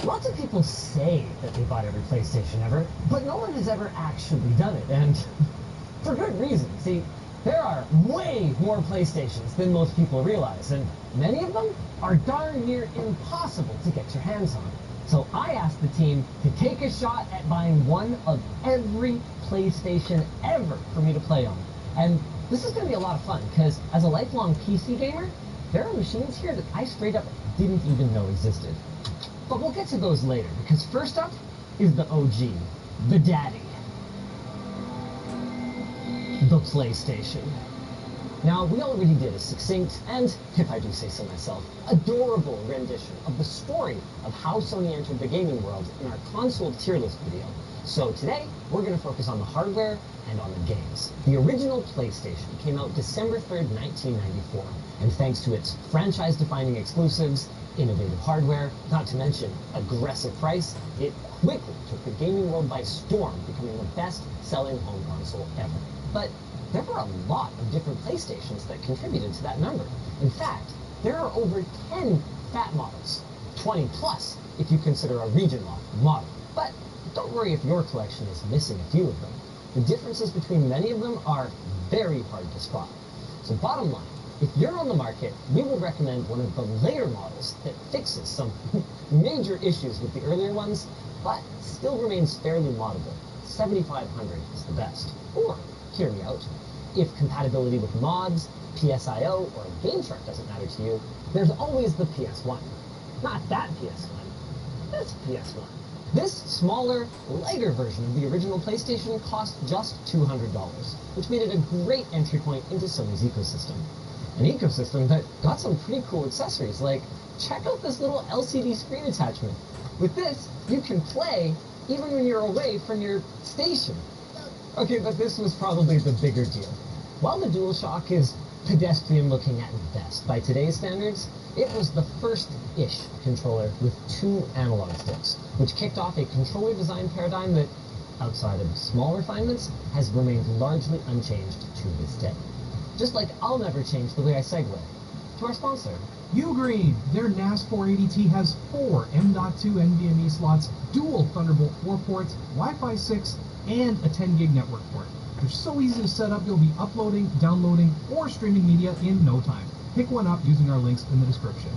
Lots of people say that they bought every PlayStation ever, but no one has ever actually done it, and for good reason. See, there are way more PlayStations than most people realize, and many of them are darn near impossible to get your hands on. So I asked the team to take a shot at buying one of every PlayStation ever for me to play on. And this is going to be a lot of fun, because as a lifelong PC gamer, there are machines here that I straight up didn't even know existed. But we'll get to those later, because first up is the OG, the daddy, the PlayStation. Now, we already did a succinct, and, if I do say so myself, adorable rendition of the story of how Sony entered the gaming world in our console tier list video. So today, we're going to focus on the hardware and on the games. The original PlayStation came out December 3rd, 1994, and thanks to its franchise-defining exclusives, innovative hardware, not to mention aggressive price, it quickly took the gaming world by storm, becoming the best-selling home console ever. But there were a lot of different PlayStations that contributed to that number. In fact, there are over 10 fat models, 20 plus if you consider a region model. But don't worry if your collection is missing a few of them. The differences between many of them are very hard to spot. So bottom line, if you're on the market, we would recommend one of the later models that fixes some major issues with the earlier ones, but still remains fairly moddable. 7500 is the best. Or, hear me out, if compatibility with mods, PSIO, or Game Chart doesn't matter to you, there's always the PS1. Not that PS1, this PS1. This smaller, lighter version of the original PlayStation cost just $200, which made it a great entry point into Sony's ecosystem. An ecosystem that got some pretty cool accessories, like, check out this little LCD screen attachment. With this, you can play even when you're away from your station. Okay, but this was probably the bigger deal. While the DualShock is pedestrian looking at best by today's standards, it was the first-ish controller with 2 analog sticks, which kicked off a controller design paradigm that, outside of small refinements, has remained largely unchanged to this day. Just like I'll never change the way I segue. To our sponsor.
Ugreen, their NAS 480T has 4 M.2 NVMe slots, dual Thunderbolt 4 ports, Wi-Fi 6, and a 10 gig network port. They're so easy to set up, you'll be uploading, downloading, or streaming media in no time. Pick one up using our links in the description.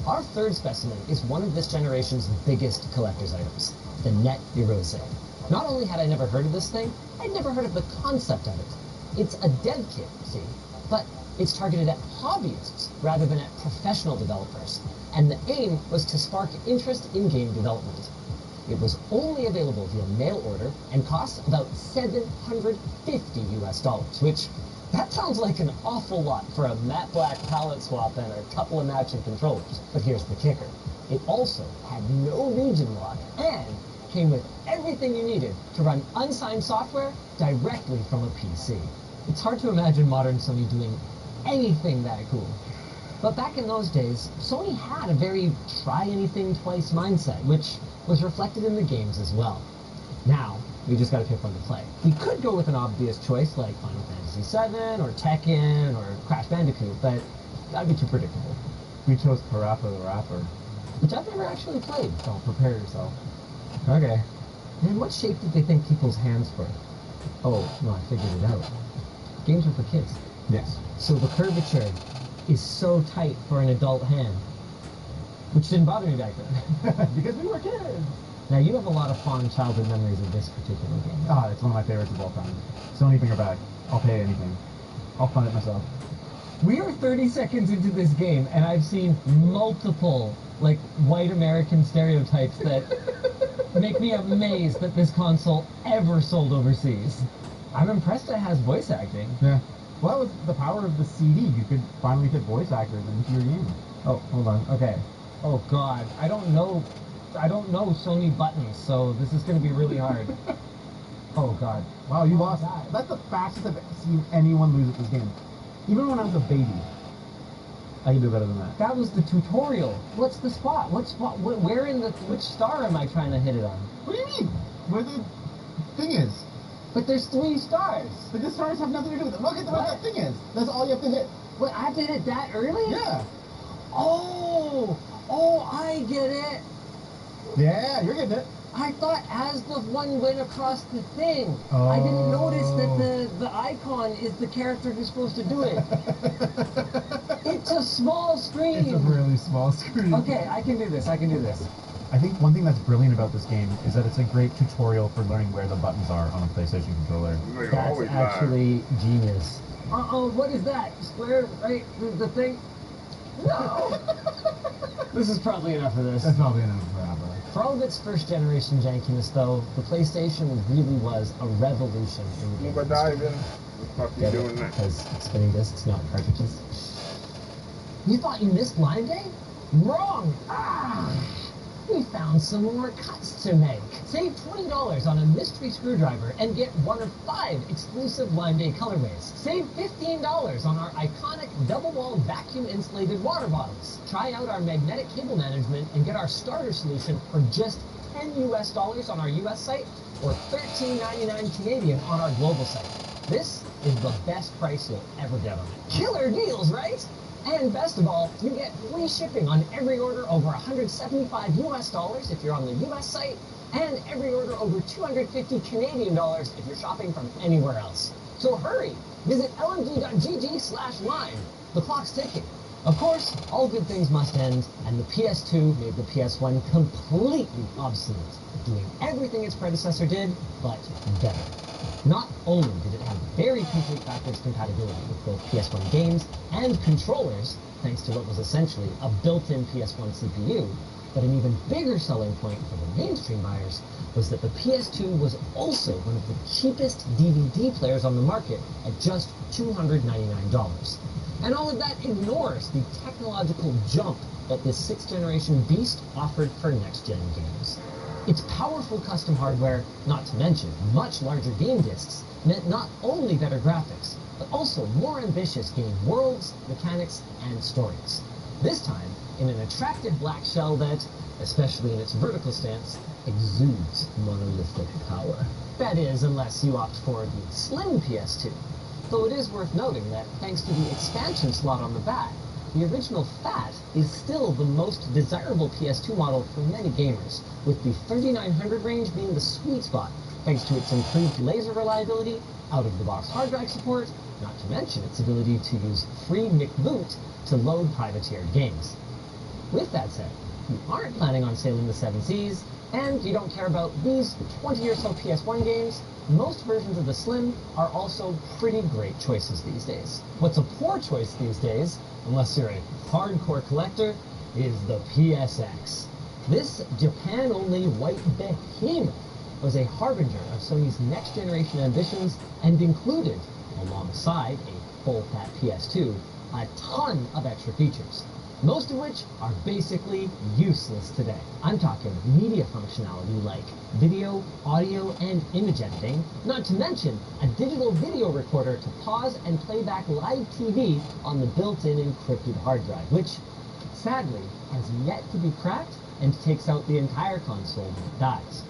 Our third specimen is one of this generation's biggest collector's items, the Net Heroes. Not only had I never heard of this thing, I'd never heard of the concept of it. It's a dev kit, see, but it's targeted at hobbyists rather than at professional developers, and the aim was to spark interest in game development. It was only available via mail order and costs about $750 US, which that sounds like an awful lot for a matte black palette swap and a couple of matching controllers. But here's the kicker. It also had no region lock and came with everything you needed to run unsigned software directly from a PC. It's hard to imagine modern Sony doing anything that cool. But back in those days, Sony had a very try-anything-twice mindset, which was reflected in the games as well. Now, We just gotta pick one to play. We could go with an obvious choice like Final Fantasy VII, or Tekken, or Crash Bandicoot, but that'd be too predictable.
We chose Parappa the Rapper.
Which I've never actually played.
So prepare yourself.
Okay. Man, what shape did they think people's hands were? Oh, no, I figured it out. Games are for kids.
Yes.
So the curvature is so tight for an adult hand, which didn't bother me back then.
Because we were kids.
Now, you have a lot of fond childhood memories of this particular game.
Ah, it's one of my favorites of all time. Sony, bring her back. I'll pay anything. I'll fund it myself.
We are 30 seconds into this game, and I've seen multiple, like, white American stereotypes that make me amazed that this console ever sold overseas. I'm impressed it has voice acting.
Yeah. Well, with the power of the CD, you could finally fit voice actors into your game.
Oh, hold on. Okay. Oh, God. I don't know Sony buttons, so this is going to be really hard. Oh, God.
Wow, you lost. That's the fastest I've seen anyone lose at this game. Even when I was a baby, I can do better than that.
That was the tutorial. What's the spot? What spot? Where in the... Which star am I trying to hit it on?
What do you mean? Where the thing is?
But there's 3 stars.
But the stars have nothing to do with it. Look at where that thing is. That's all you have to hit.
What, I have to hit that early?
Yeah.
Oh, I get it.
Yeah, you're getting it.
I thought as the one went across the thing. Oh. I didn't notice that the icon is the character who's supposed to do it. It's a small screen.
It's a really small screen.
Okay, I can do this.
I think one thing that's brilliant about this game is that it's a great tutorial for learning where the buttons are on a PlayStation controller.
That's actually genius. Uh-oh, what is that? Square, right? The thing? No! This is probably enough of this.
That's probably enough for Apple.
For all of its first-generation jankiness, though, the PlayStation really was a revolution in the game industry.
What the fuck are you doing that?
Because it's spinning discs, not cartridges. You thought you missed Line Day? Wrong! We found some more cuts to make. Save $20 on a mystery screwdriver and get 1 of 5 exclusive Line Day colorways. Save $15 on our iconic double-walled vacuum-insulated water bottles. Try out our magnetic cable management and get our starter solution for just $10 US on our US site or $13.99 Canadian on our global site. This is the best price you'll ever get on it. Killer deals, right? And best of all, you get free shipping on every order over $175 US if you're on the US site, and every order over $250 Canadian if you're shopping from anywhere else. So hurry! Visit lmg.gg/line. The clock's ticking. Of course, all good things must end, and the PS2 made the PS1 completely obsolete, doing everything its predecessor did, but better. Not only did it have very complete backwards compatibility with both PS1 games and controllers, thanks to what was essentially a built-in PS1 CPU, but an even bigger selling point for the mainstream buyers was that the PS2 was also one of the cheapest DVD players on the market at just $299. And all of that ignores the technological jump that this 6th generation beast offered for next-gen games. Its powerful custom hardware, not to mention much larger game discs, meant not only better graphics, but also more ambitious game worlds, mechanics, and stories. This time, in an attractive black shell that, especially in its vertical stance, exudes monolithic power. That is, unless you opt for the slim PS2. Though it is worth noting that, thanks to the expansion slot on the back, the original Fat is still the most desirable PS2 model for many gamers, with the 3900 range being the sweet spot, thanks to its improved laser reliability, out-of-the-box hard drive support, not to mention its ability to use free McBoot to load privateered games. With that said, if you aren't planning on sailing the 7 seas, and you don't care about these 20 or so PS1 games, most versions of the Slim are also pretty great choices these days. What's a poor choice these days, unless you're a hardcore collector, is the PSX. This Japan-only white behemoth was a harbinger of Sony's next-generation ambitions and included, alongside a full-fat PS2, a ton of extra features, most of which are basically useless today. I'm talking media functionality like video, audio, and image editing, not to mention a digital video recorder to pause and play back live TV on the built-in encrypted hard drive, which, sadly, has yet to be cracked and takes out the entire console when it dies.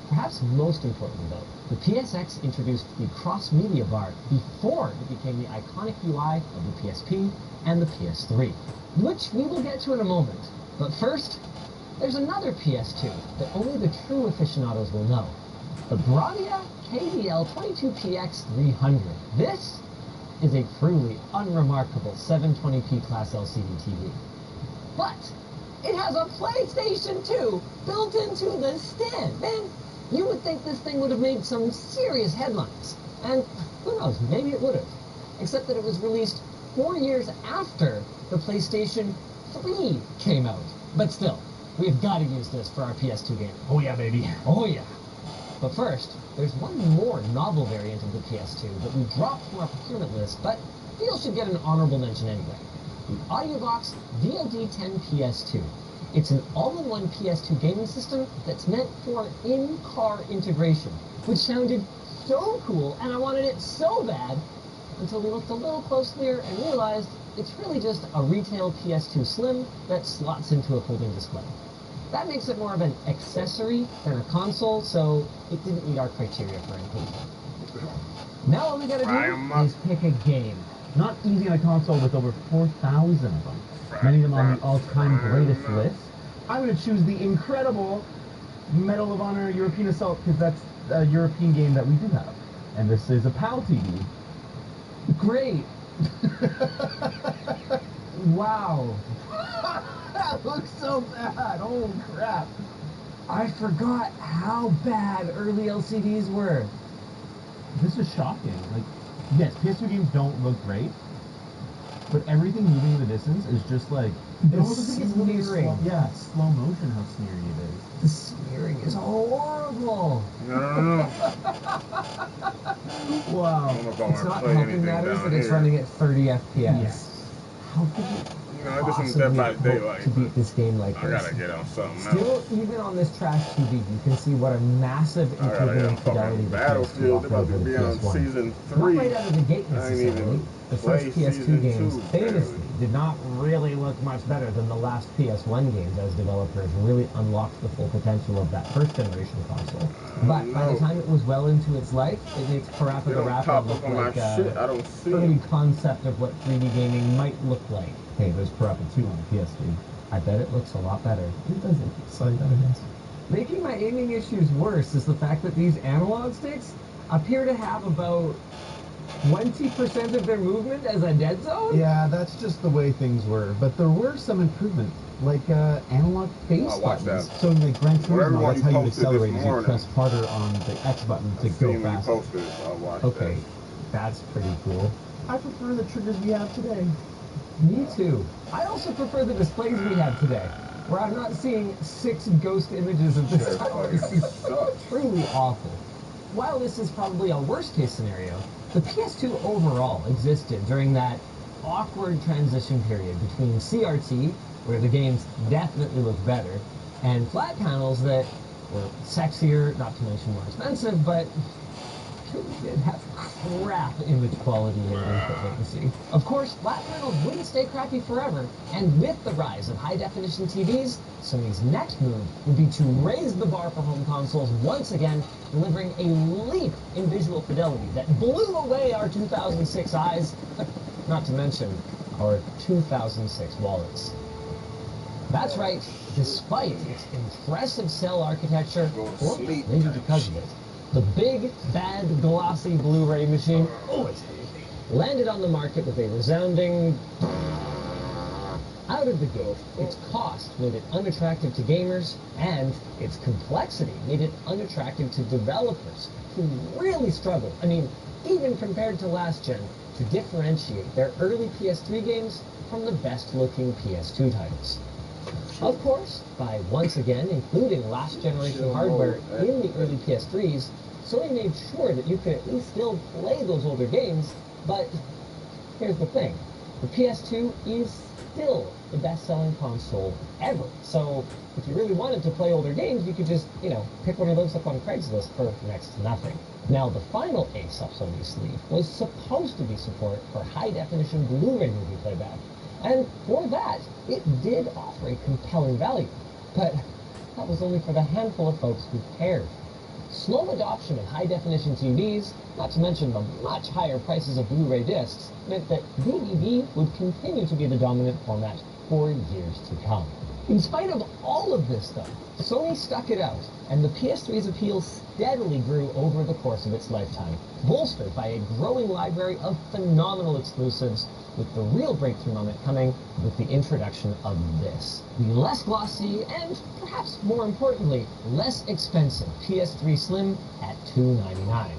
Perhaps most importantly, though, the PSX introduced the cross-media bar before it became the iconic UI of the PSP and the PS3, which we will get to in a moment. But first, there's another PS2 that only the true aficionados will know. The Bravia KDL22PX300. This is a truly unremarkable 720p class LCD TV. But it has a PlayStation 2 built into the stand. Man, you would think this thing would have made some serious headlines. And who knows, maybe it would have. Except that it was released 4 years after the PlayStation 3 came out. But still, we've got to use this for our PS2 game.
Oh yeah, baby.
Oh yeah. But first, there's one more novel variant of the PS2 that we dropped from our procurement list, but feel should get an honorable mention anyway. The AudioBox VOD10 PS2. It's an all-in-one PS2 gaming system that's meant for in-car integration, which sounded so cool, and I wanted it so bad, until we looked a little closer and realized it's really just a retail PS2 Slim that slots into a folding display. That makes it more of an accessory than a console, so it didn't meet our criteria for inclusion. Now all we gotta do is pick a game. Not easy on a console with over 4,000 of them. Many of them on the all-time greatest list. I'm gonna choose the incredible Medal of Honor European Assault, because that's a European game that we do have. And this is a PAL TV. Great! Wow. That looks so bad. Holy crap. I forgot how bad early LCDs were. This is shocking. Like, yes, PS2 games don't look great, but everything moving in the distance is just like, it almost looks like it's moving slow. Yeah, slow motion how smeary it is. The smearing is horrible.
No.
Wow. It's not helping matters that it's running at 30 FPS. Yes. How could you possibly hope to beat this game like this?
I gotta get on something
Still, even on this trash TV, you can see what a massive improvement in fidelity the PS2 offered over the PS1.
Season 3.
Not right out of the gate necessarily. The first PS2 games famously did not really look much better than the last PS1 games, as developers really unlocked the full potential of that first generation console. But by the time it was well into its life, it makes Parappa the Rapper look like early concept of what 3D gaming might look like. Hey, there's Parappa 2 on the PS3. I bet it looks a lot better. It does look slightly better, yes. Making my aiming issues worse is the fact that these analog sticks appear to have about 20% of their movement as a dead zone?
Yeah, that's just the way things were. But there were some improvements, like analog face buttons. So in the Gran Turismo, that's how you accelerate, is you press harder on the X button to go faster. Okay, that's pretty cool. I prefer the triggers we have today. Me too. I also prefer the displays we have today, where I'm not seeing 6 ghost images of this tower. This is truly awful. While this is probably a worst-case scenario, the PS2 overall existed during that awkward transition period between CRT, where the games definitely look better, and flat panels that were sexier, not to mention more expensive, but did have crap image quality and input latency. Of course, flat panels wouldn't stay crappy forever, and with the rise of high-definition TVs, Sony's next move would be to raise the bar for home consoles once again, delivering a leap in visual fidelity that blew away our 2006 eyes, not to mention our 2006 wallets. That's right, despite its impressive cell architecture, or maybe because of it, the big, bad, glossy Blu-ray machine, landed on the market with a resounding... Out of the gate, its cost made it unattractive to gamers, and its complexity made it unattractive to developers, who really struggled, I mean, even compared to last gen, to differentiate their early PS3 games from the best-looking PS2 titles. Of course, by once again including last-generation hardware in the early PS3s, Sony made sure that you could at least still play those older games, but here's the thing. The PS2 is still the best-selling console ever, so if you really wanted to play older games, you could just, pick one of those up on Craigslist for next to nothing. Now, the final ace up Sony's sleeve was supposed to be support for high-definition Blu-ray movie playback. And for that, it did offer a compelling value. But that was only for the handful of folks who cared.
Slow adoption of high-definition TVs, not to mention the much higher prices of Blu-ray discs, meant that DVD would continue to be the dominant format for years to come. In spite of all of this, though, Sony stuck it out, and the PS3's appeal steadily grew over the course of its lifetime, bolstered by a growing library of phenomenal exclusives, with the real breakthrough moment coming with the introduction of this. The less glossy and, perhaps more importantly, less expensive PS3 Slim at $299. I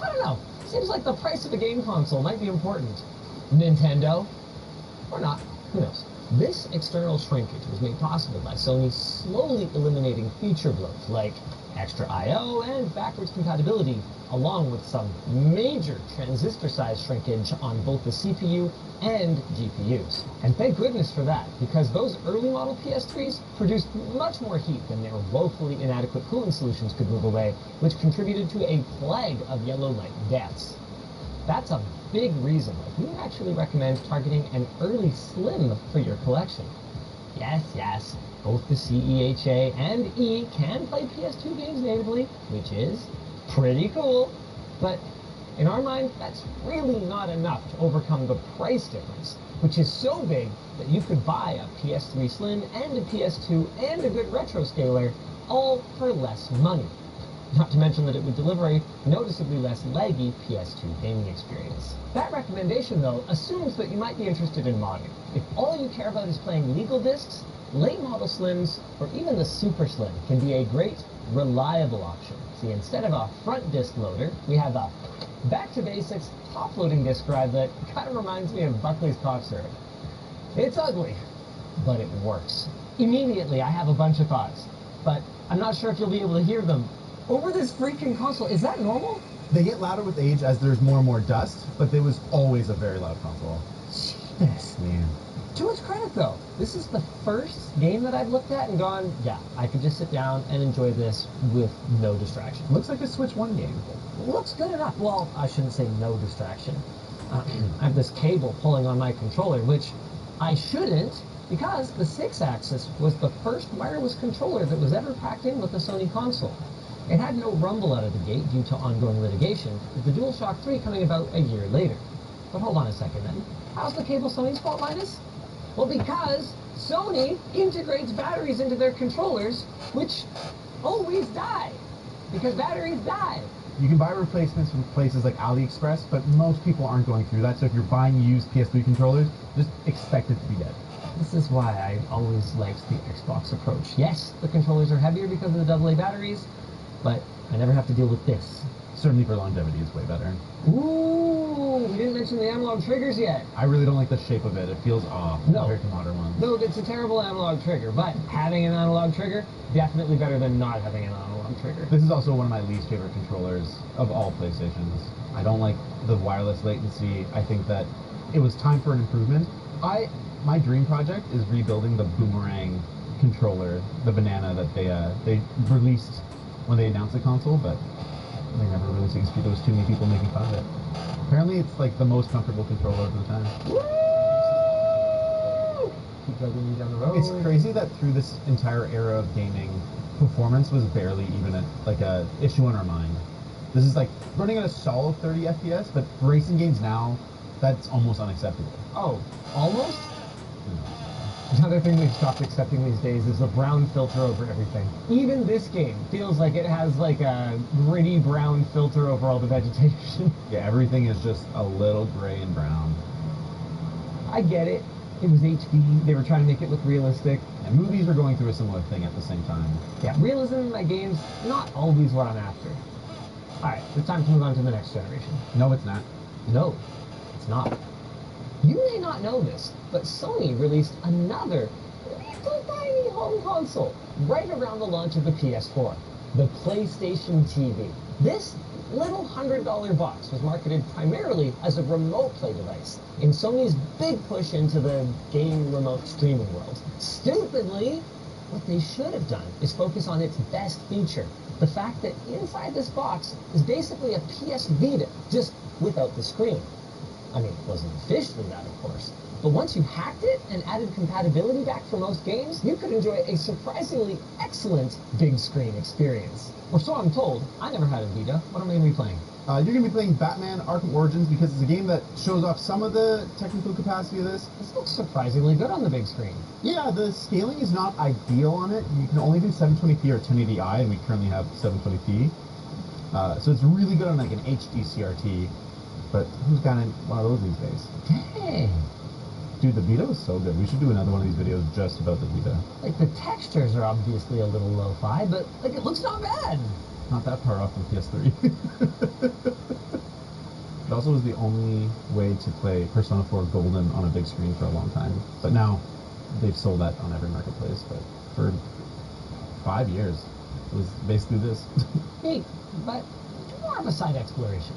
don't know, seems like the price of a game console might be important. Nintendo? Or not, who knows? This external shrinkage was made possible by Sony slowly eliminating feature bloat like extra I/O and backwards compatibility, along with some major transistor size shrinkage on both the CPU and GPUs. And thank goodness for that, because those early model PS3s produced much more heat than their woefully inadequate cooling solutions could move away, which contributed to a plague of yellow light deaths. That's a big reason why we actually recommend targeting an early Slim for your collection. Yes, both the CEHA and E can play PS2 games natively, which is pretty cool, but in our mind, that's really not enough to overcome the price difference, which is so big that you could buy a PS3 Slim and a PS2 and a good retro scaler, all for less money. Not to mention that it would deliver a noticeably less laggy PS2 gaming experience. That recommendation, though, assumes that you might be interested in modding. If all you care about is playing legal discs, late model Slims, or even the Super Slim can be a great, reliable option. See, instead of a front disc loader, we have a back-to-basics top-loading disc drive that kind of reminds me of Buckley's cough syrup. It's ugly, but it works. Immediately, I have a bunch of thoughts, but I'm not sure if you'll be able to hear them over this freaking console. Is that normal?
They get louder with age as there's more and more dust, but it was always a very loud console.
Jeez, man. To its credit, though, this is the first game that I've looked at and gone, yeah, I could just sit down and enjoy this with no distraction.
Looks like a Switch 1 game.
Looks good enough. Well, I shouldn't say no distraction. I have this cable pulling on my controller, which I shouldn't, because the 6-axis was the first wireless controller that was ever packed in with a Sony console. It had no rumble out of the gate due to ongoing litigation, with the DualShock 3 coming about a year later. But hold on a second then. How's the cable Sony's fault, Linus? Well, because Sony integrates batteries into their controllers, which always die. Because batteries die.
You can buy replacements from places like AliExpress, but most people aren't going through that, so if you're buying used PS3 controllers, just expect it to be dead.
This is why I always liked the Xbox approach. Yes, the controllers are heavier because of the AA batteries, but I never have to deal with this.
Certainly for longevity, it's way better.
Ooh, we didn't mention the analog triggers yet.
I really don't like the shape of it. It feels off compared to modern ones.
No, it's a terrible analog trigger, but having an analog trigger, definitely better than not having an analog trigger.
This is also one of my least favorite controllers of all PlayStations. I don't like the wireless latency. I think that it was time for an improvement. My dream project is rebuilding the Boomerang controller, the banana that they released when they announced the console, but they never released it because there was too many people making fun of it. Apparently it's like the most comfortable controller of the time.
Woo! Keep dragging me down the road.
It's crazy that through this entire era of gaming, performance was barely even a issue in our mind. This is like running at a solid 30 FPS, but for racing games now, that's almost unacceptable.
Oh, almost? Another thing we've stopped accepting these days is the brown filter over everything. Even this game feels like it has like a gritty brown filter over all the vegetation.
Yeah, everything is just a little gray and brown.
I get it. It was HD. They were trying to make it look realistic.
And movies are going through a similar thing at the same time.
Yeah, realism in my games, not always what I'm after. Alright, it's time to move on to the next generation.
No, it's not.
No, it's not. You may not know this, but Sony released another little tiny home console right around the launch of the PS4, the PlayStation TV. This little $100 box was marketed primarily as a remote play device in Sony's big push into the game remote streaming world. Stupidly, what they should have done is focus on its best feature, the fact that inside this box is basically a PS Vita, just without the screen. I mean, it wasn't officially that, of course. But once you hacked it and added compatibility back for most games, you could enjoy a surprisingly excellent big screen experience. Or so I'm told. I never had a Vita. What am I going to be playing?
You're going to be playing Batman Arkham Origins because it's a game that shows off some of the technical capacity of this.
This looks surprisingly good on the big screen.
Yeah, the scaling is not ideal on it. You can only do 720p or 1080i, and we currently have 720p. So it's really good on like an HD CRT, but who's got one of those these days?
Dang!
Dude, the Vita was so good. We should do another one of these videos just about the Vita.
Like, the textures are obviously a little lo-fi, but, like, it looks not bad.
Not that far off from PS3. It also was the only way to play Persona 4 Golden on a big screen for a long time. But now, they've sold that on every marketplace. But for 5 years, it was basically this.
Neat, but more of a side exploration.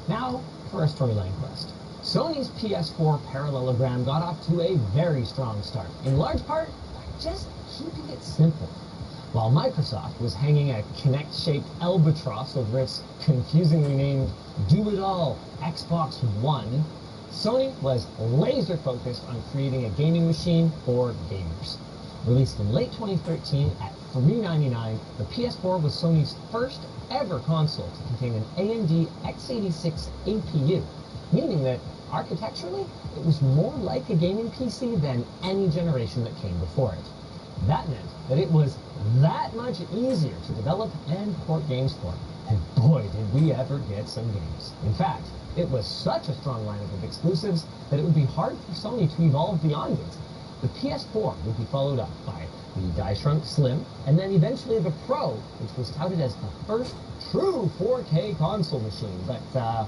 Now, for a storyline quest. Sony's PS4 parallelogram got off to a very strong start, in large part by just keeping it simple. While Microsoft was hanging a Kinect-shaped albatross over its confusingly named do-it-all Xbox One, Sony was laser-focused on creating a gaming machine for gamers. Released in late 2013 at $399, the PS4 was Sony's first ever console to contain an AMD x86 APU, meaning that architecturally, it was more like a gaming PC than any generation that came before it. That meant that it was that much easier to develop and port games for. And boy, did we ever get some games. In fact, it was such a strong lineup of exclusives that it would be hard for Sony to evolve beyond it. The PS4 would be followed up by the die-shrunk Slim, and then eventually the Pro, which was touted as the first true 4K console machine. But,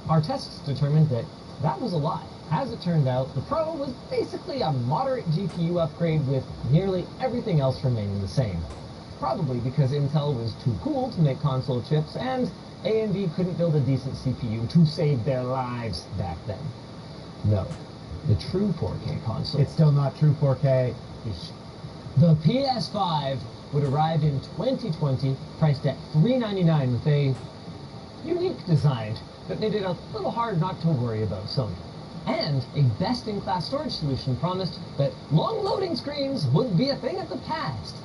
our tests determined that that was a lie. As it turned out, the Pro was basically a moderate GPU upgrade with nearly everything else remaining the same. Probably because Intel was too cool to make console chips, and AMD couldn't build a decent CPU to save their lives back then. No, the true 4K console...
It's still not true 4K.
The PS5 would arrive in 2020, priced at $399 with a unique design that made it a little hard not to worry about Sony. And a best-in-class storage solution promised that long loading screens wouldn't be a thing of the past.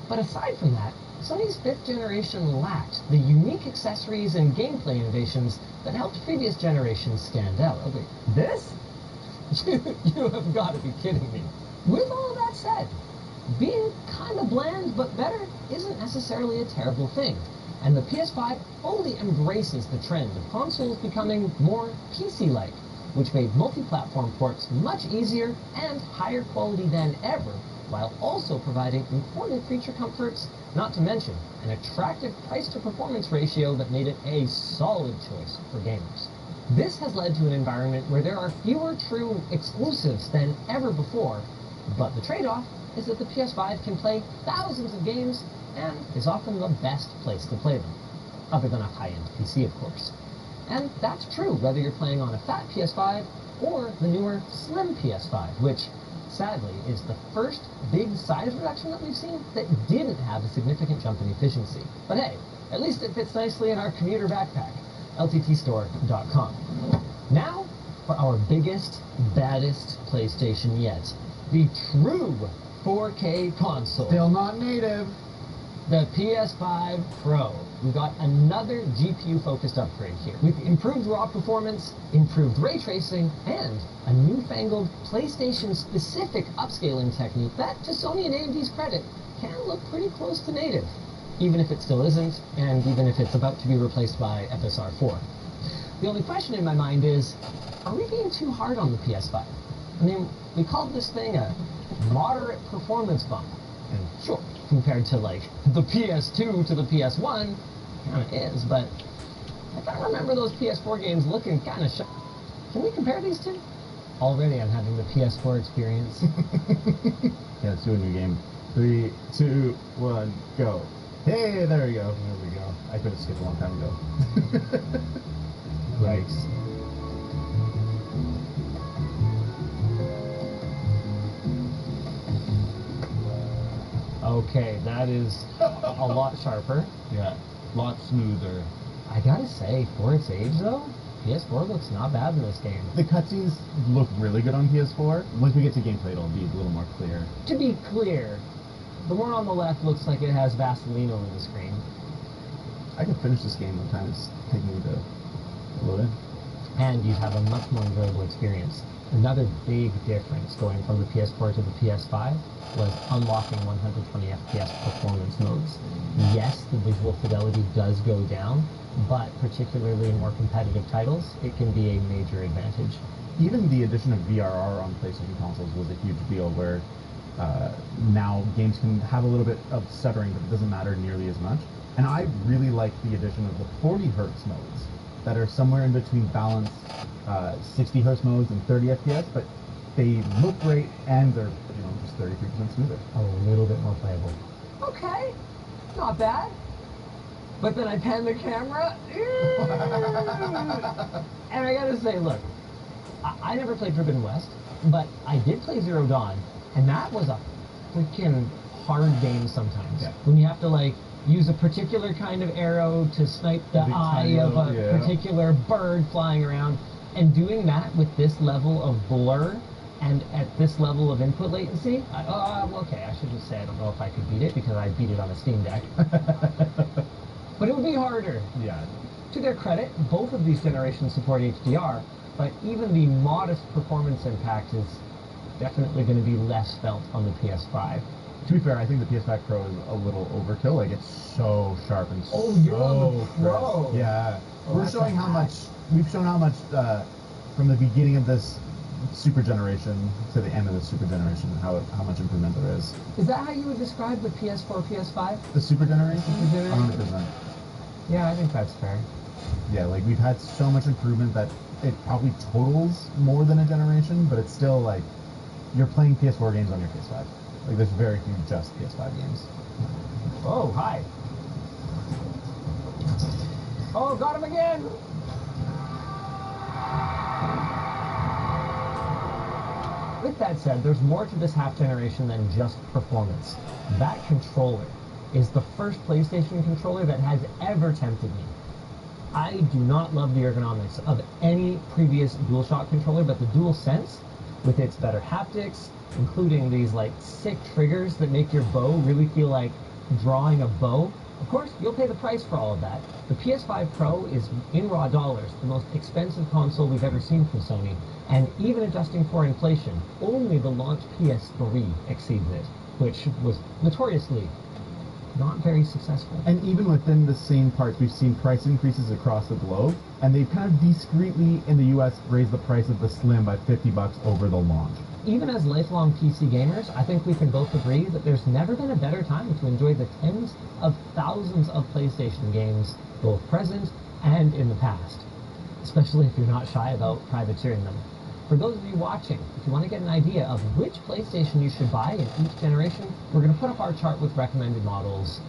But aside from that, Sony's 5th generation lacked the unique accessories and gameplay innovations that helped previous generations stand out. Okay, this? You have got to be kidding me. With all that said, being kind of bland but better isn't necessarily a terrible thing. And the PS5 only embraces the trend of consoles becoming more PC-like, which made multi-platform ports much easier and higher quality than ever, while also providing important feature comforts, not to mention an attractive price-to-performance ratio that made it a solid choice for gamers. This has led to an environment where there are fewer true exclusives than ever before, but the trade-off is that the PS5 can play thousands of games and is often the best place to play them, other than a high-end PC, of course. And that's true whether you're playing on a fat PS5 or the newer slim PS5, which, sadly, is the first big size reduction that we've seen that didn't have a significant jump in efficiency. But hey, at least it fits nicely in our commuter backpack, lttstore.com. Now, for our biggest, baddest PlayStation yet, the true 4K console.
Still not native.
The PS5 Pro. We got another GPU-focused upgrade here, with improved raw performance, improved ray tracing, and a newfangled PlayStation-specific upscaling technique that, to Sony and AMD's credit, can look pretty close to native, even if it still isn't, and even if it's about to be replaced by FSR 4. The only question in my mind is, are we being too hard on the PS5? I mean, we called this thing a moderate performance bump, and sure, compared to, like, the PS2 to the PS1, kind of is, but I can't remember those PS4 games looking kind of Can we compare these two? Already I'm having the PS4 experience.
Yeah, let's do a new game. 3, 2, 1, go. Hey, there we go. There we go. I could have skipped a long time ago. Right.
Okay, that is a lot sharper.
Yeah, a lot smoother.
I gotta say, for its age though, PS4 looks not bad in this game.
The cutscenes look really good on PS4. Once we get to gameplay, it'll be a little more clear.
To be clear, the one on the left looks like it has Vaseline over the screen.
I could finish this game in time it's taking me to load in.
And you'd have a much more enjoyable experience. Another big difference going from the PS4 to the PS5 was unlocking 120 FPS performance modes. Yes, the visual fidelity does go down, but particularly in more competitive titles, it can be a major advantage.
Even the addition of VRR on PlayStation consoles was a huge deal, where now games can have a little bit of stuttering, but it doesn't matter nearly as much. And I really like the addition of the 40 Hz modes that are somewhere in between balanced 60 Hz modes and 30 FPS, but they look great and they're just 33% smoother.
A little bit more playable. Okay, not bad. But then I pan the camera, and I gotta say, look, I never played Forbidden West, but I did play Zero Dawn, and that was a freaking hard game sometimes. Yeah. When you have to, like, use a particular kind of arrow to snipe the eye of a particular bird flying around, and doing that with this level of blur and at this level of input latency, okay, I should just say I don't know if I could beat it because I beat it on a Steam Deck. But it would be harder.
Yeah.
To their credit, both of these generations support HDR, but even the modest performance impact is definitely going to be less felt on the PS5.
To be fair, I think the PS5 Pro is a little overkill. Like, it's so sharp and
you're on the Pro.
Crisp. Yeah. We've shown how much from the beginning of this Super Generation to the end of the Super Generation, how much improvement there is.
Is that how you would describe the PS4, PS5?
The Super Generation? 100%.
Yeah, I think that's fair.
Yeah, like, we've had so much improvement that it probably totals more than a generation, but it's still, like, you're playing PS4 games on your PS5. Like, there's very few just PS5 games.
Oh, hi. Oh, got him again! With that said, there's more to this half generation than just performance. That controller is the first PlayStation controller that has ever tempted me. I do not love the ergonomics of any previous DualShock controller, but the DualSense, with its better haptics, including these like sick triggers that make your bow really feel like drawing a bow. Of course, you'll pay the price for all of that. The PS5 Pro is, in raw dollars, the most expensive console we've ever seen from Sony, and even adjusting for inflation, only the launch PS3 exceeds it, which was notoriously not very successful.
And even within the same parts, we've seen price increases across the globe, and they've kind of discreetly, in the US, raised the price of the Slim by $50 over the launch.
Even as lifelong PC gamers, I think we can both agree that there's never been a better time to enjoy the tens of thousands of PlayStation games, both present and in the past, especially if you're not shy about privateering them. For those of you watching, if you want to get an idea of which PlayStation you should buy in each generation, we're going to put up our chart with recommended models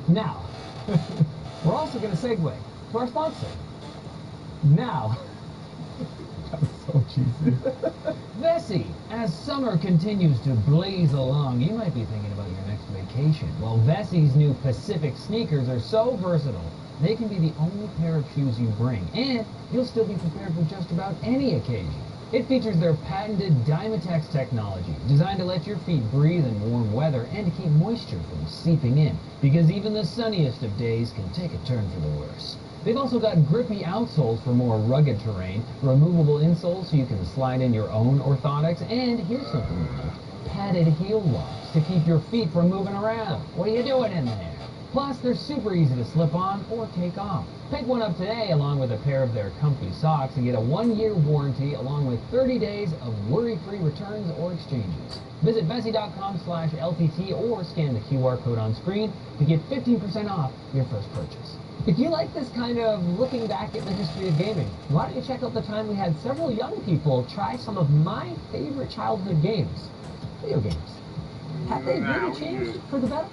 now. We're also going to segue to our sponsor. Now.
That was so cheesy.
Vessi, as summer continues to blaze along, you might be thinking about your next vacation. Well, Vessi's new Pacific sneakers are so versatile, they can be the only pair of shoes you bring, and you'll still be prepared for just about any occasion. It features their patented Dymatex technology, designed to let your feet breathe in warm weather and to keep moisture from seeping in, because even the sunniest of days can take a turn for the worse. They've also got grippy outsoles for more rugged terrain, removable insoles so you can slide in your own orthotics, and here's something new, padded heel locks to keep your feet from moving around. What are you doing in there? Plus, they're super easy to slip on or take off. Pick one up today along with a pair of their comfy socks and get a 1-year warranty along with 30 days of worry-free returns or exchanges. Visit Vessi.com/LTT or scan the QR code on screen to get 15% off your first purchase. If you like this kind of looking back at the history of gaming, why don't you check out the time we had several young people try some of my favorite childhood games, video games. Have they really changed for the better?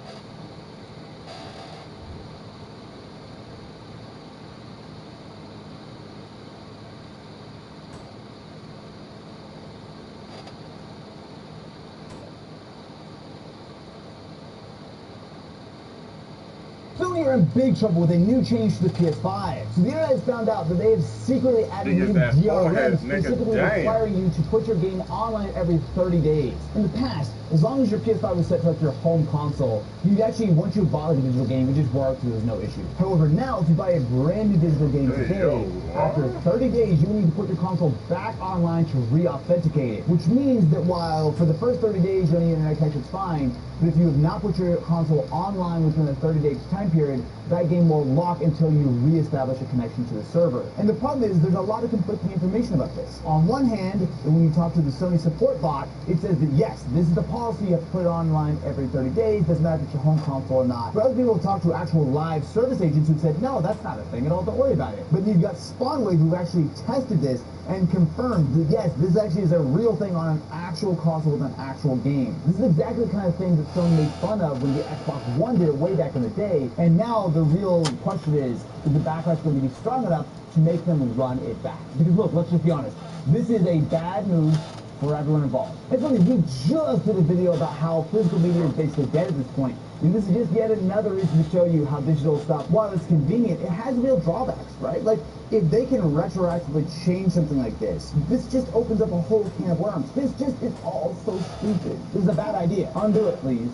Sony are in big trouble with a new change to the PS5. So the internet has found out that they have secretly added new DRM, specifically requiring you to put your game online every 30 days. In the past, as long as your PS5 was set to like your home console, you'd actually, once you bought a digital game, you just worked, so there's no issue. However, now if you buy a brand new digital game today, after 30 days, you need to put your console back online to re-authenticate it, which means that while for the first 30 days your internet connection's fine, but if you have not put your console online within a 30-day time period, that game will lock until you re-establish a connection to the server. And the problem is there's a lot of conflicting information about this. On one hand, when you talk to the Sony support bot, it says that yes, this is the policy, you have to put it online every 30 days, doesn't matter if it's your home console or not. But other people have talked to actual live service agents who said, no, that's not a thing at all, don't worry about it. But you've got Spawnwave who've actually tested this and confirmed that yes, this actually is a real thing on an actual console with an actual game. This is exactly the kind of thing that Sony made fun of when the Xbox One did it way back in the day, and now the real question is the backlash going to be strong enough to make them run it back? Because look, let's just be honest, this is a bad move for everyone involved. It's funny, we just did a video about how physical media is basically dead at this point, and this is just yet another reason to show you how digital stuff, while it's convenient, it has real drawbacks, right? Like, if they can retroactively change something like this, this just opens up a whole can of worms. This just is all so stupid. This is a bad idea. Undo it, please.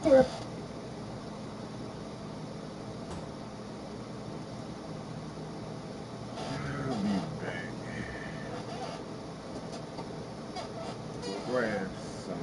Here.
Grab some.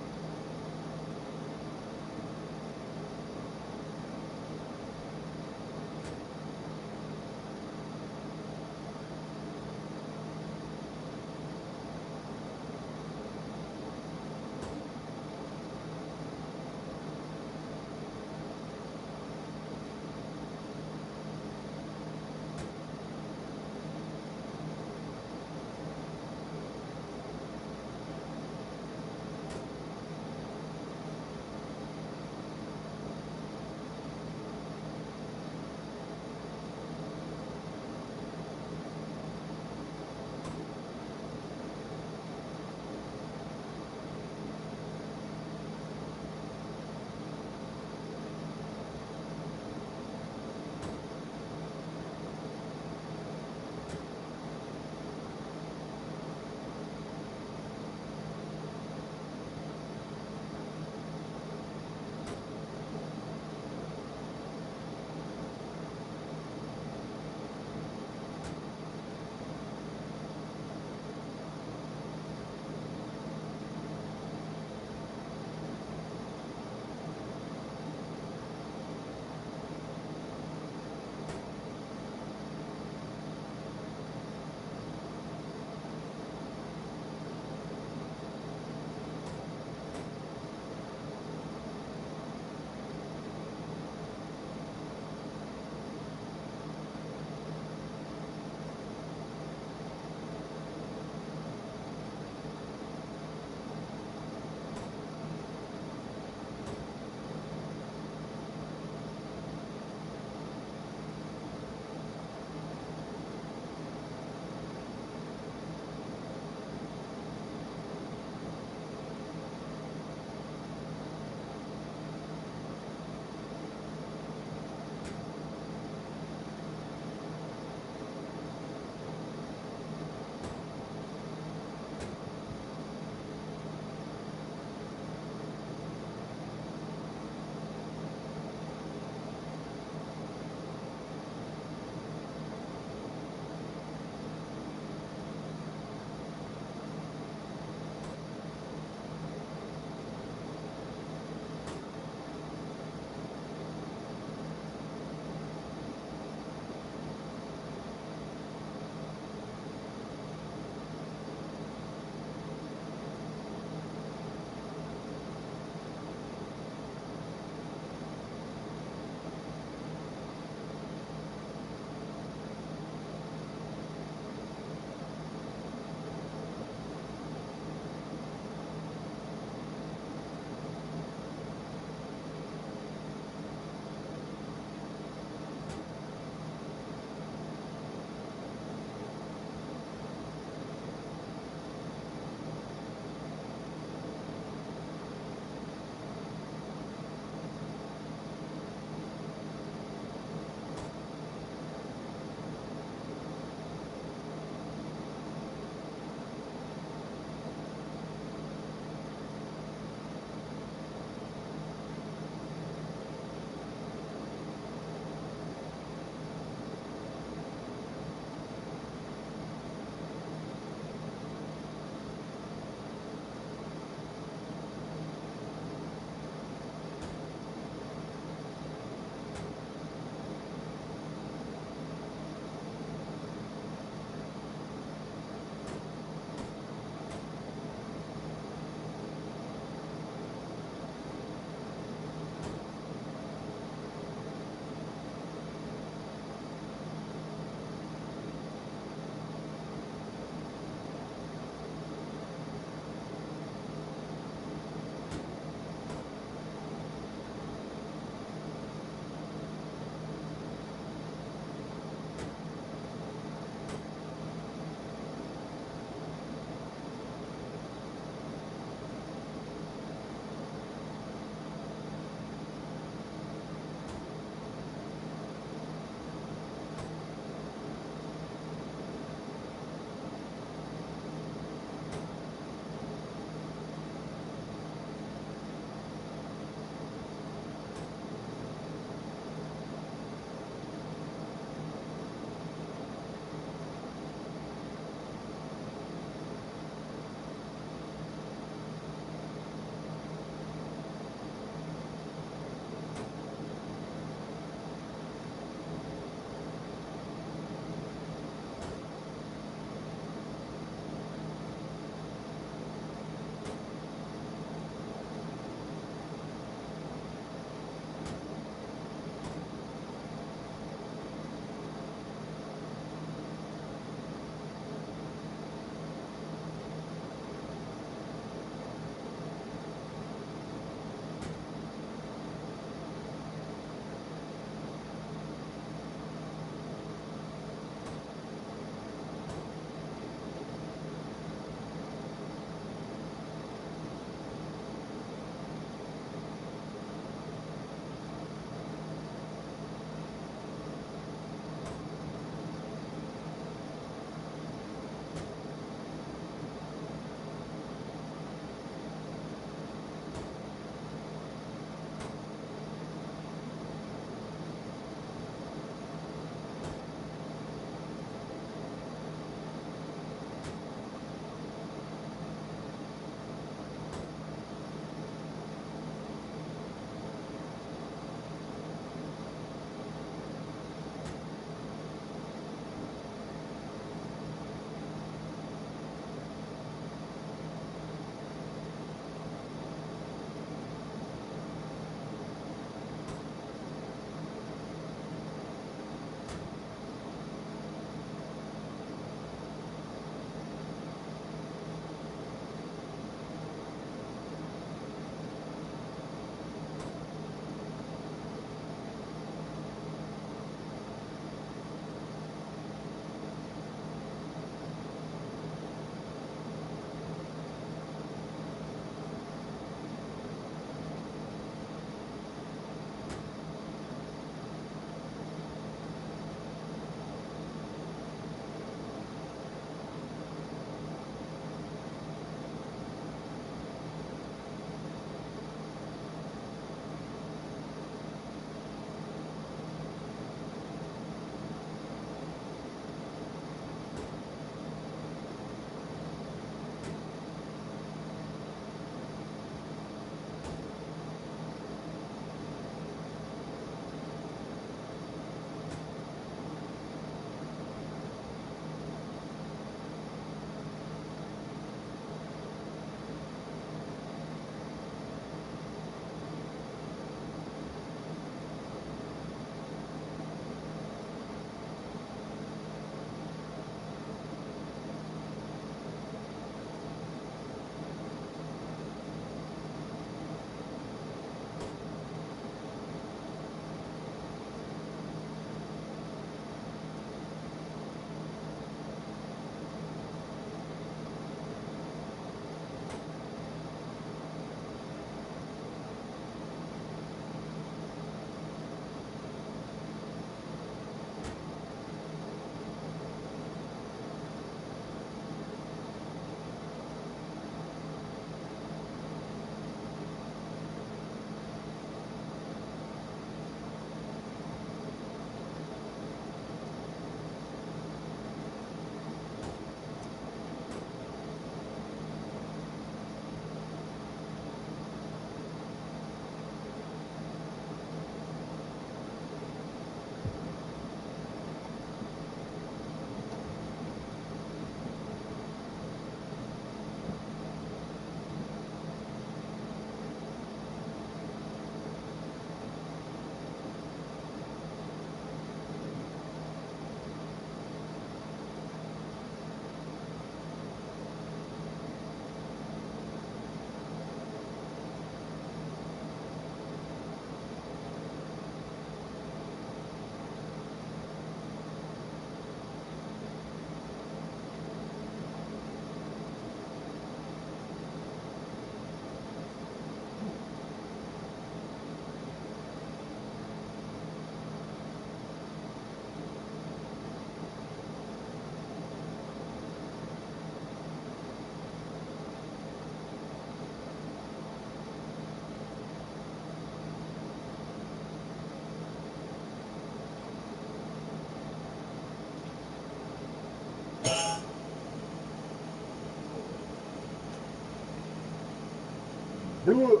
You know.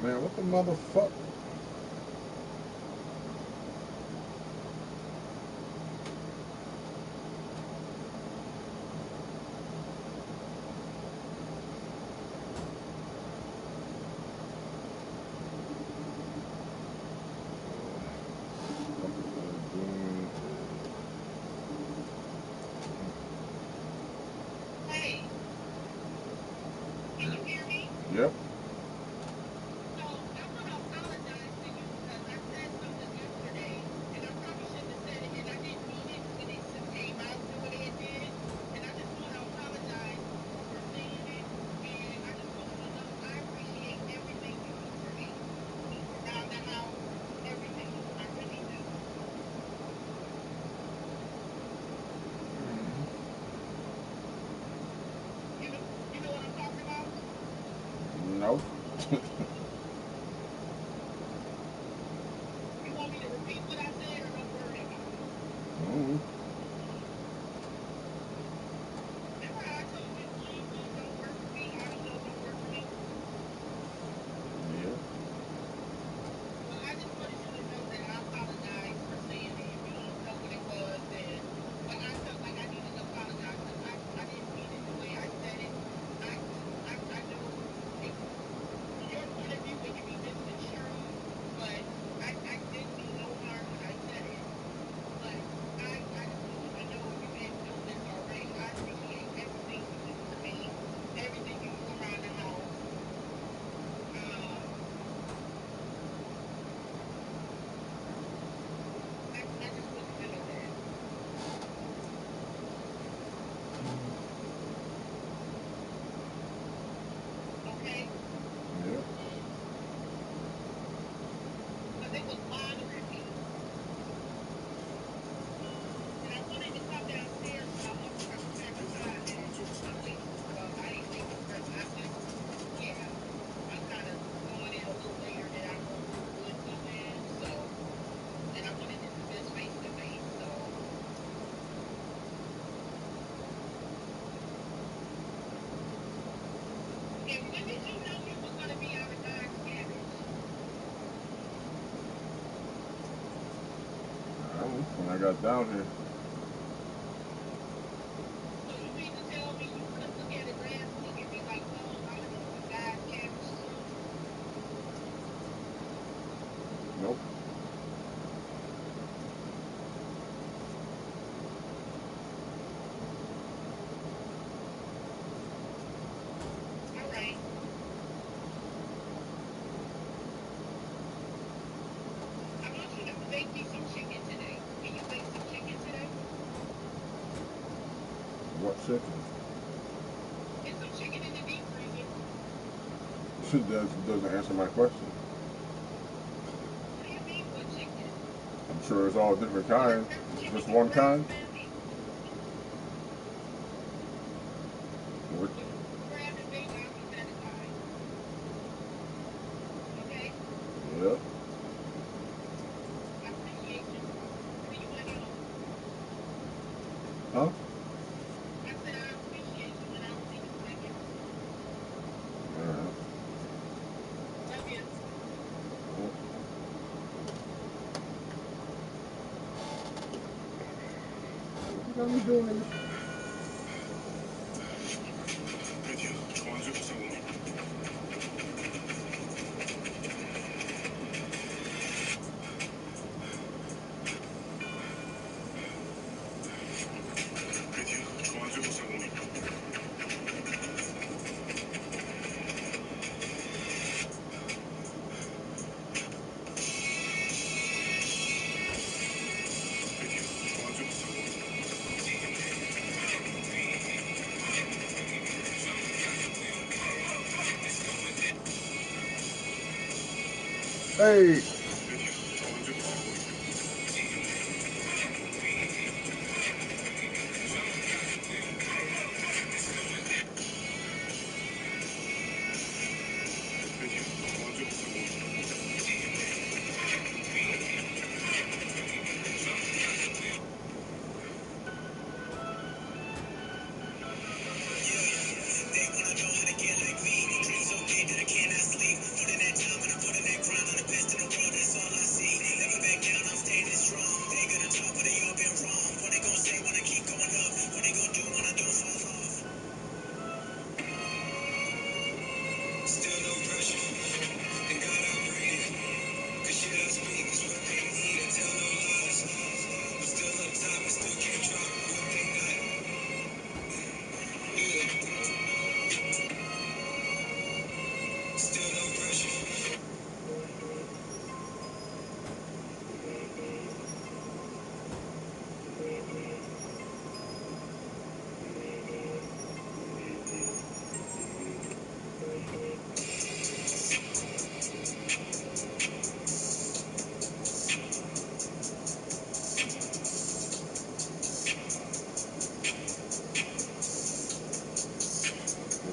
Man, what the motherfucker?
Hey, can you hear me?
Yep.
So I want to apologize to you because I said something yesterday, and I probably shouldn't have said it, and I didn't mean it when it came out the way it did. And I just want to apologize for saying it, and I just want you to know I appreciate everything you do for me. Around the house, everything. I really do. You know what I'm talking about?
No.
You want me to repeat what I said or don't worry about it?
Mm-hmm.
Remember how I told you don't work for me? I don't know, don't work for me?
Yeah.
Well, I just wanted you to know that I apologize for saying it. You don't know what it was, but I felt like I needed to apologize because I didn't mean it the way I said it. I know it, your point of view, it can be misconstrued, but I didn't mean no harm when I said it. But I just want you to know, if you didn't know this already, I appreciate everything you do for me, everything you do around the house. I just want you to know that. Okay?
Yep.
Because it was bothering me. And I wanted to come downstairs, but I lost track of time, and I'm waiting. Well, I ain't waiting for them. I just, yeah, I'm kind of going in a little later than I normally would go in, so, and I wanted to do this face to face, so. And when did you know you was going to be out of God's cabbage?
When I got down here.
So you mean to tell me you couldn't look at it last week and be like, well, I'm going to do some God's cabbage too?
Nope.
All right. I want you to bake me some chicken today. Can you bake some chicken today?
What chicken?
Get some chicken in the deep freezer.
Doesn't answer my question.
What do you mean, what chicken?
I'm sure it's all different kinds. Just one kind? What?
Grab and bake, I'll be satisfied. Okay?
Yep.
I appreciate you. See you when I'm.
Huh?
I said I appreciate you and I'll see you second.
Alright.
Love you.
What are we doing? Hey.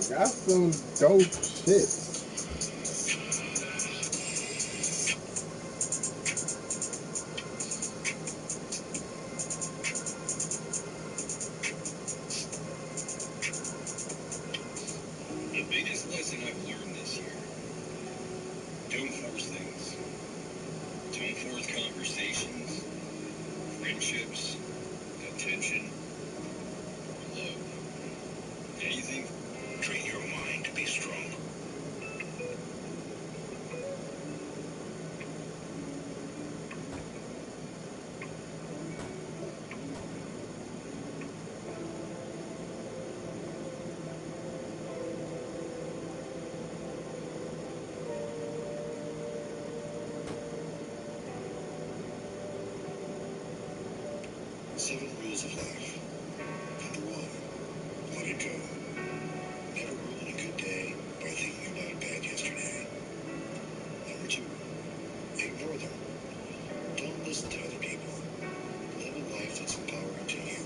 Got some dope shit.
The biggest lesson I've learned this year: don't force things. Don't force conversations, friendships, attention, or love. Anything. Train your mind to be strong. Seven rules of life. Number one, let it go. Never ruin a good day by thinking about bad yesterday. Number two, ignore them. Don't listen to other people. Live a life that's empowering to you.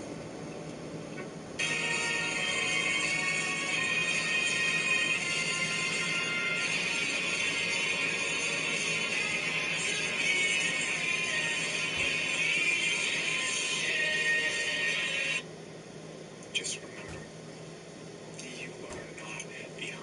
Just remember, you are not behind.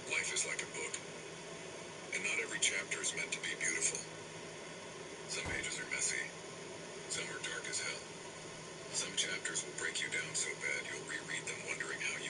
Life is like a book, and not every chapter is meant to be beautiful. Some pages are messy, some are dark as hell. Some chapters will break you down so bad you'll reread them wondering how you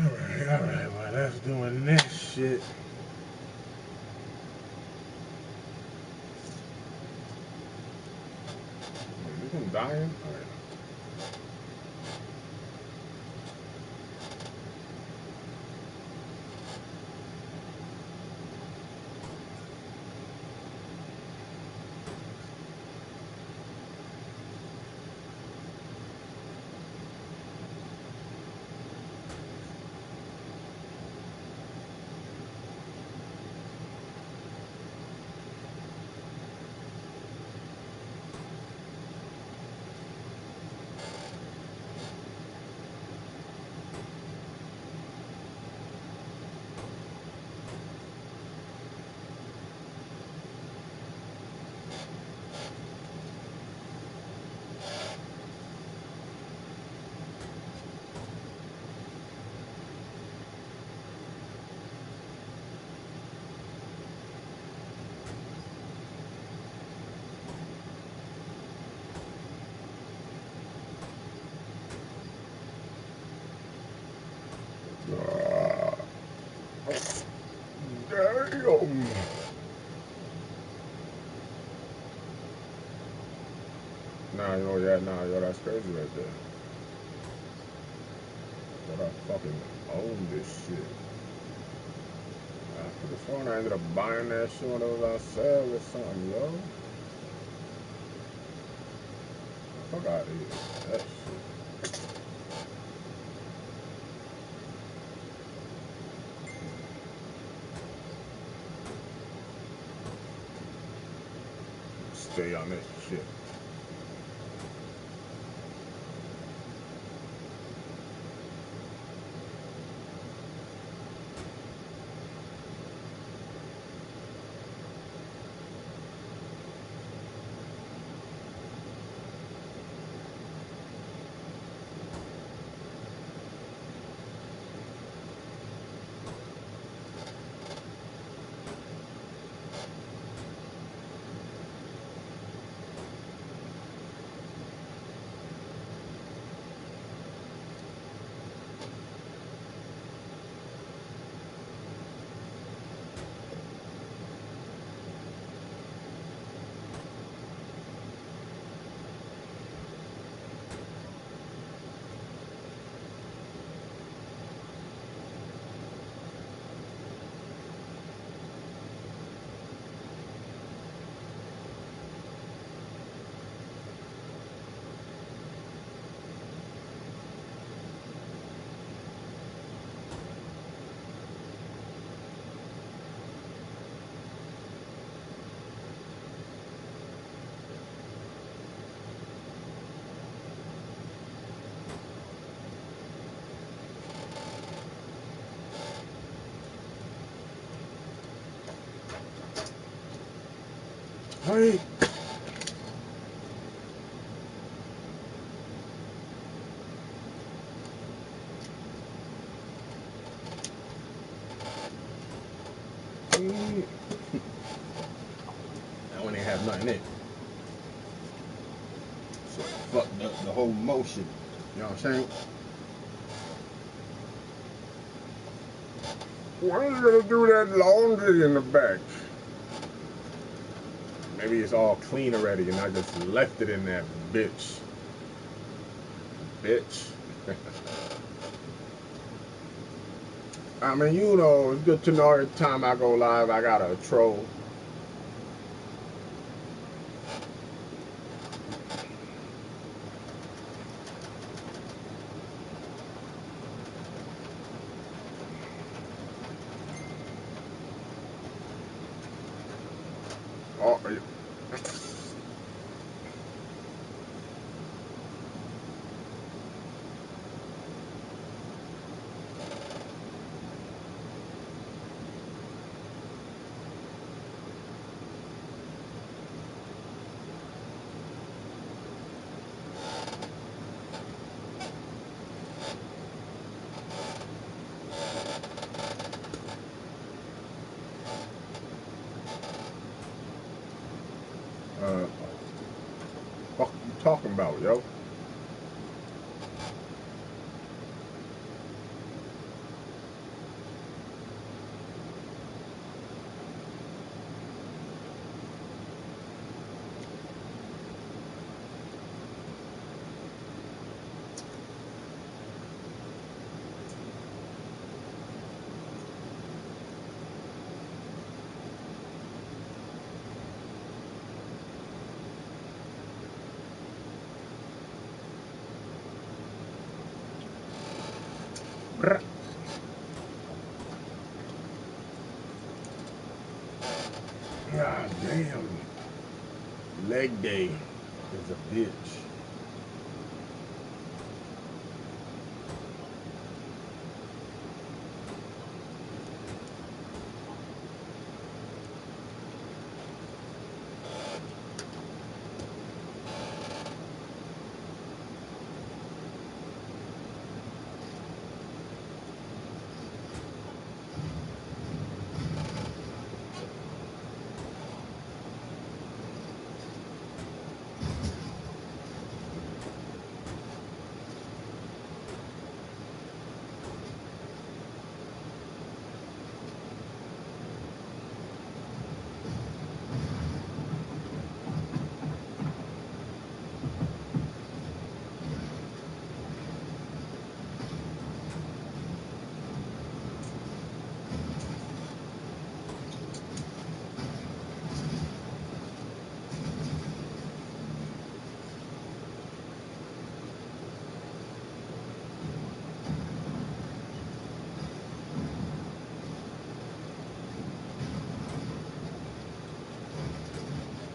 Alright, well, that's doing this shit. You can die in? Alright. Damn. Nah, you know that. Nah, yo, that's crazy right there. But I fucking own this shit. I could have sworn I ended up buying that shit when it was on sale or something, yo. Fuck out of here. That shit. Stay on this shit. Hey. That one ain't have nothing in it. So fucked up the whole motion. You know what I'm saying? Why are you gonna do that laundry in the back? Maybe it's all clean already and I just left it in that bitch. Bitch. I mean, you know, it's good to know every time I go live I got a troll. Oh, yeah. What you talking about, yo? God damn. Leg day is a bitch.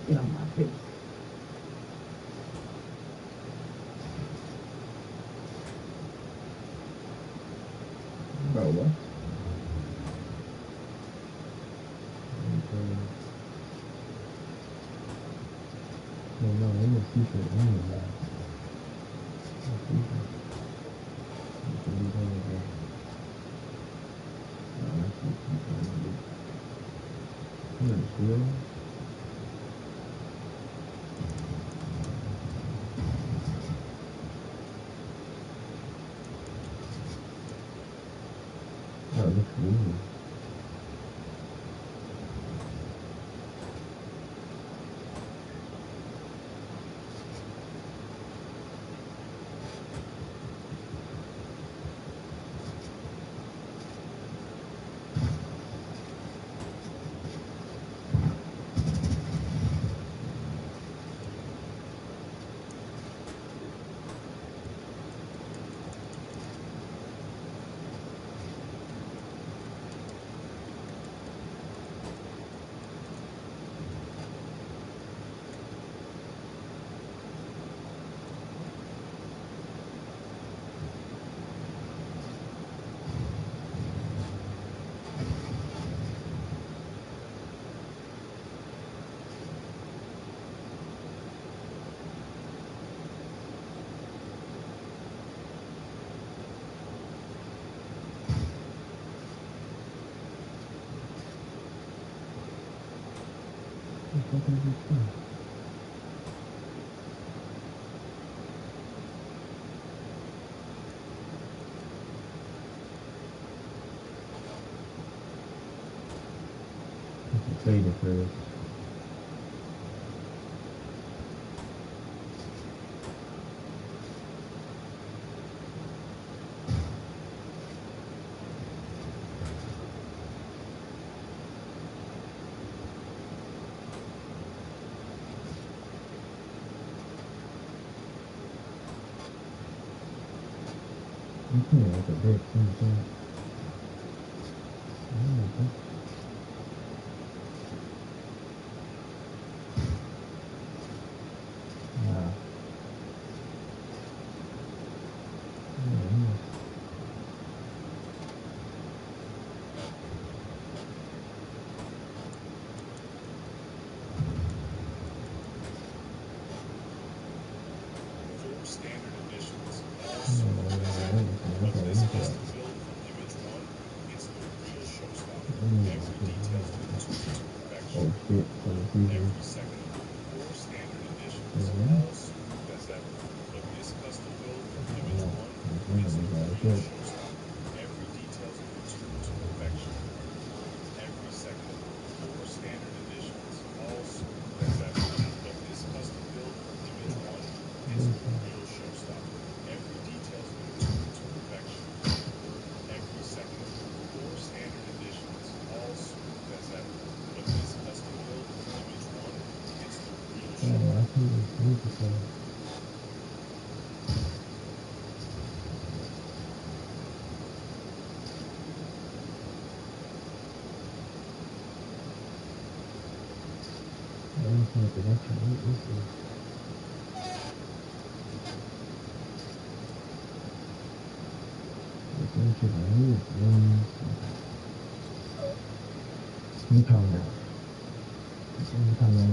Get on my face. Bro, what? No, I'm a secret anyway. Oh, it looks weird. Trade it first. Okay, that's a big thing.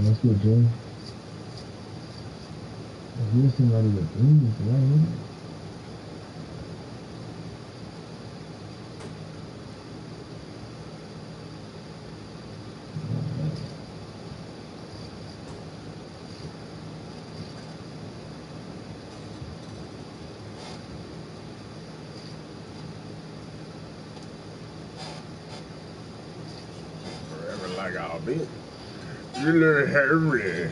Let's go, Jay. If you're somebody with dreams, right?
Forever like I'll be. You little hairy.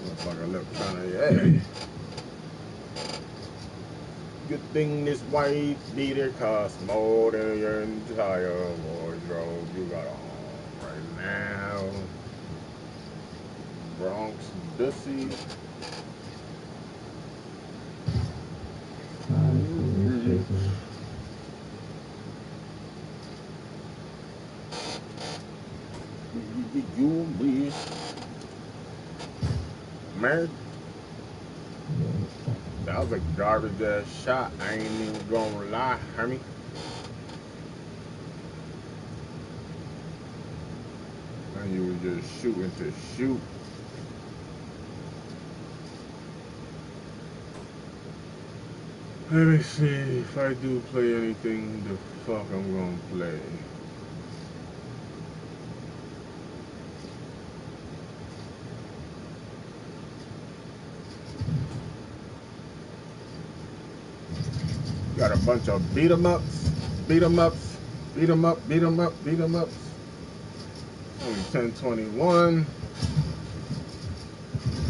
Looks like a little kind of, yeah. Good thing this white beater costs more than your entire wardrobe you got on right now. Bronx Bussy. You be man. That was a garbage ass shot. I ain't even gonna lie, homie. And you were just shooting to shoot. Let me see if I do play anything the fuck I'm gonna play. Got a bunch of beat 'em ups, beat 'em ups, beat 'em up, beat 'em up, beat 'em ups. Only 10:21.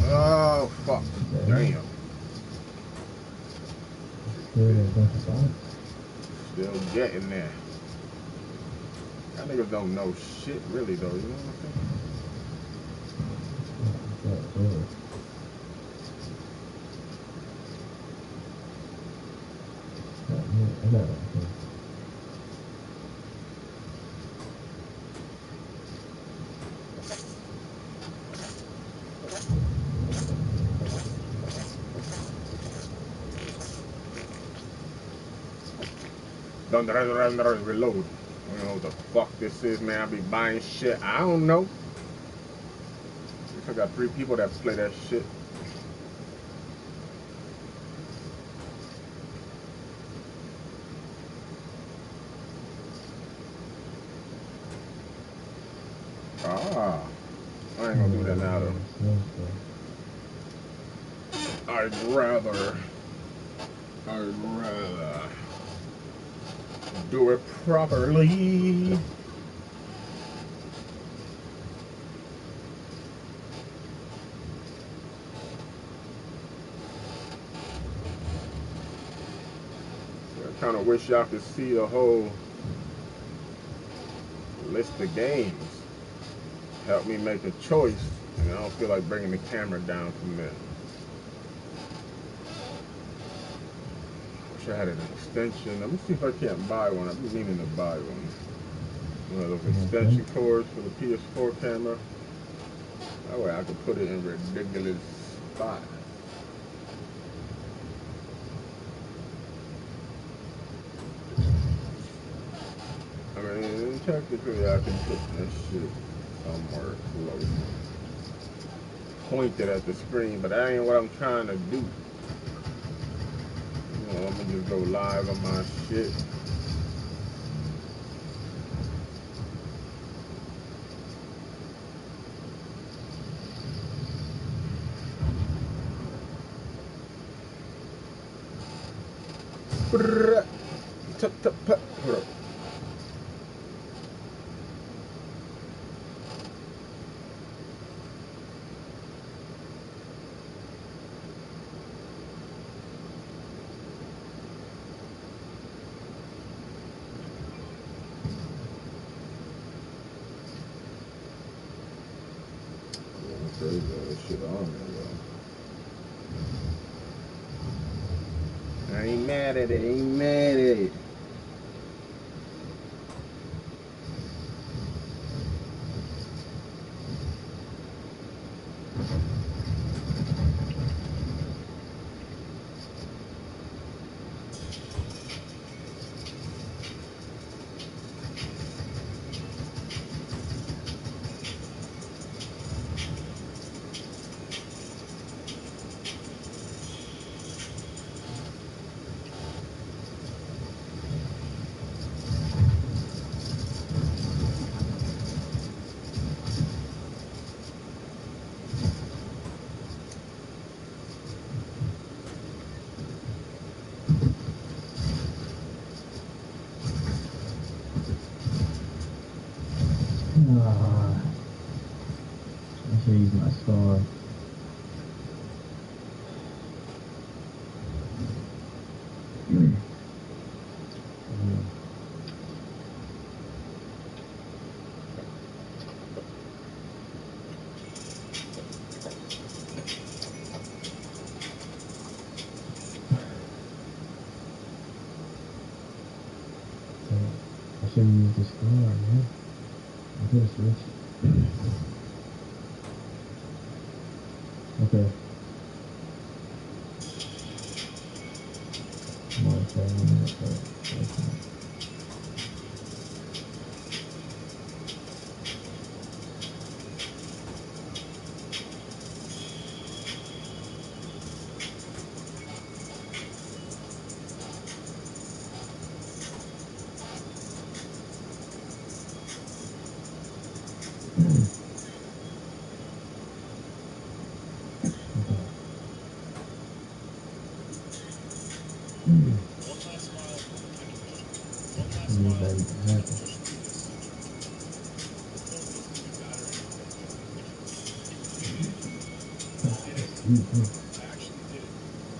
Oh fuck! Damn. Still getting there. Y'all niggas don't know shit really though. You know what I'm saying? Reload. I don't know what the fuck this is, man. I be buying shit. I don't know. I got 3 people that play that shit. Ah, I ain't gonna do that now though. I'd rather do it properly. I kind of wish y'all could see a whole list of games. Help me make a choice, and I don't feel like bringing the camera down from there. Wish I had an extension. Let me see if I can't buy one. I've been meaning to buy one. One of those extension cords for the PS4 camera. That way I could put it in ridiculous spots. I mean, technically I can put that shit somewhere close. Point it at the screen, but that ain't what I'm trying to do. You know, I'm gonna just go live on my shit. Shit on there, I ain't mad at it, ain't mad at it.
I should use my star. I should use the star, man. I could have switched. Okay. Come on, 7 minutes.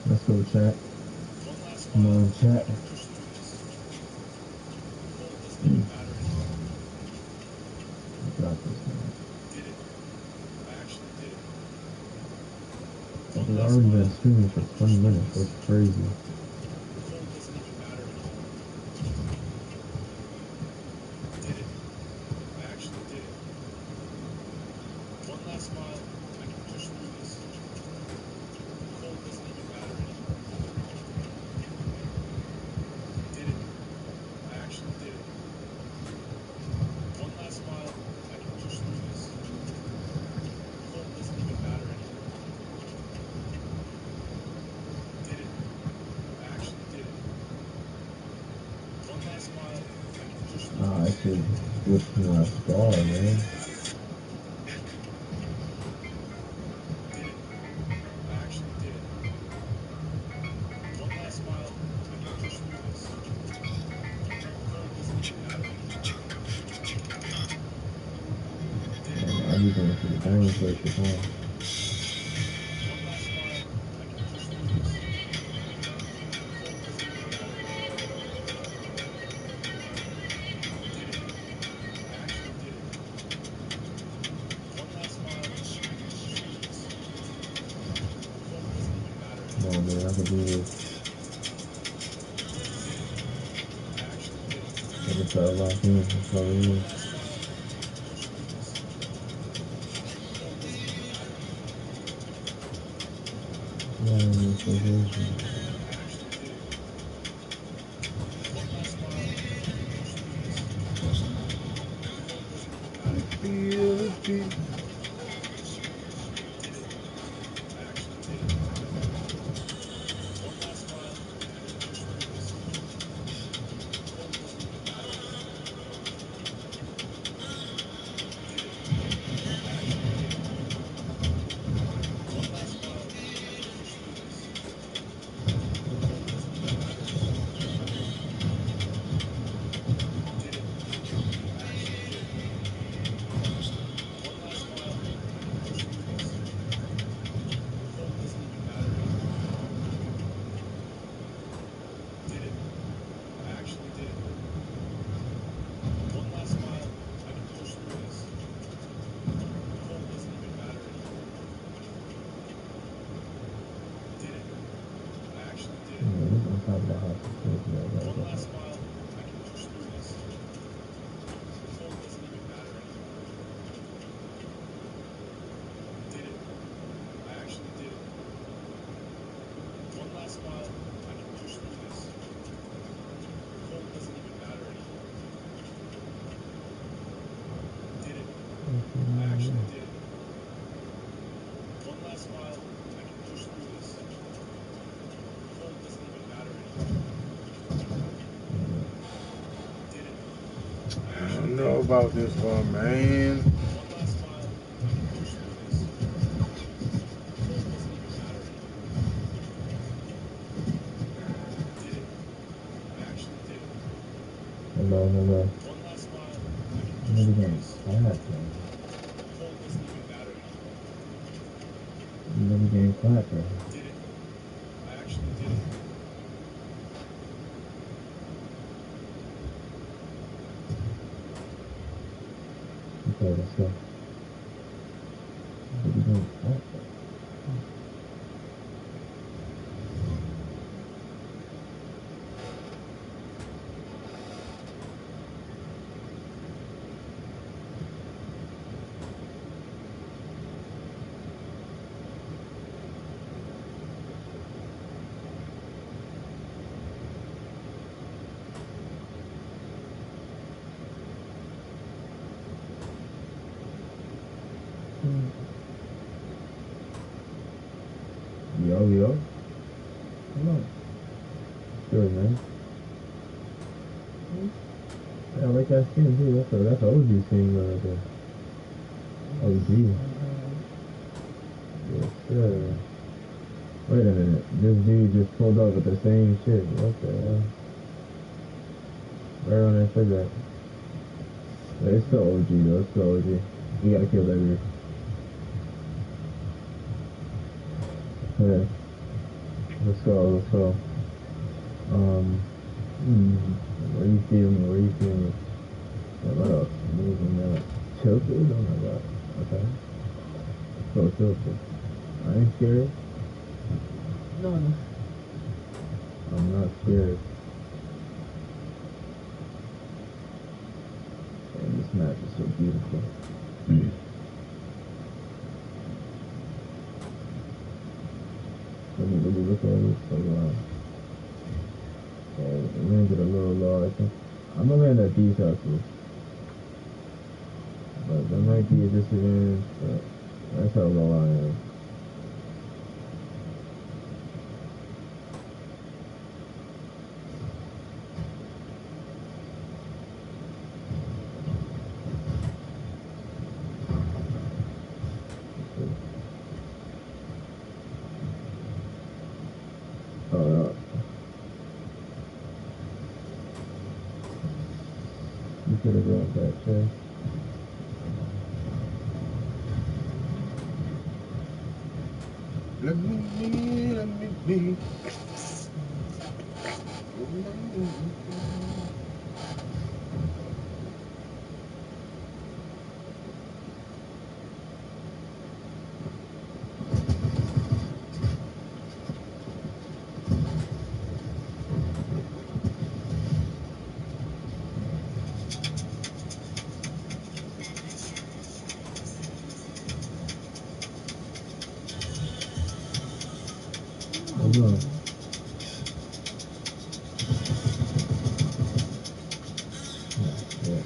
Let's go, chat. Come on, chat. I got this, man. I've already been streaming for 20 minutes. That's crazy. I should switch to my star, man. I just want to see the diamond plate this time. Come on, man, I can do this. I can try to lock in. That's all it is.
I don't know about this one, man.
Hello. Another game clap, man. Another game clap, man. Okay, let's go. Another game clap, man. Yo. Come on. Good, man. Yeah, I like that skin too. That's an OG skin right there. OG. Yes, sir. Wait a minute. This dude just pulled up with the same shit. What the hell? Right on that cigarette. Yeah, it's still OG though. It's still OG. You gotta kill that dude. Yeah. Let's go. Where you feeling? Yeah, what else? Moving that. Tilted? Oh my god. Okay. So tilted. I ain't scared. No. I'm not scared. And this map is so beautiful. Let me look at it. So, we landed a little low, I think. I'm gonna land at these houses. But that might be a disadvantage, but that's how low I am. You could have grabbed that chest.
Let me.
Hold on. Yeah.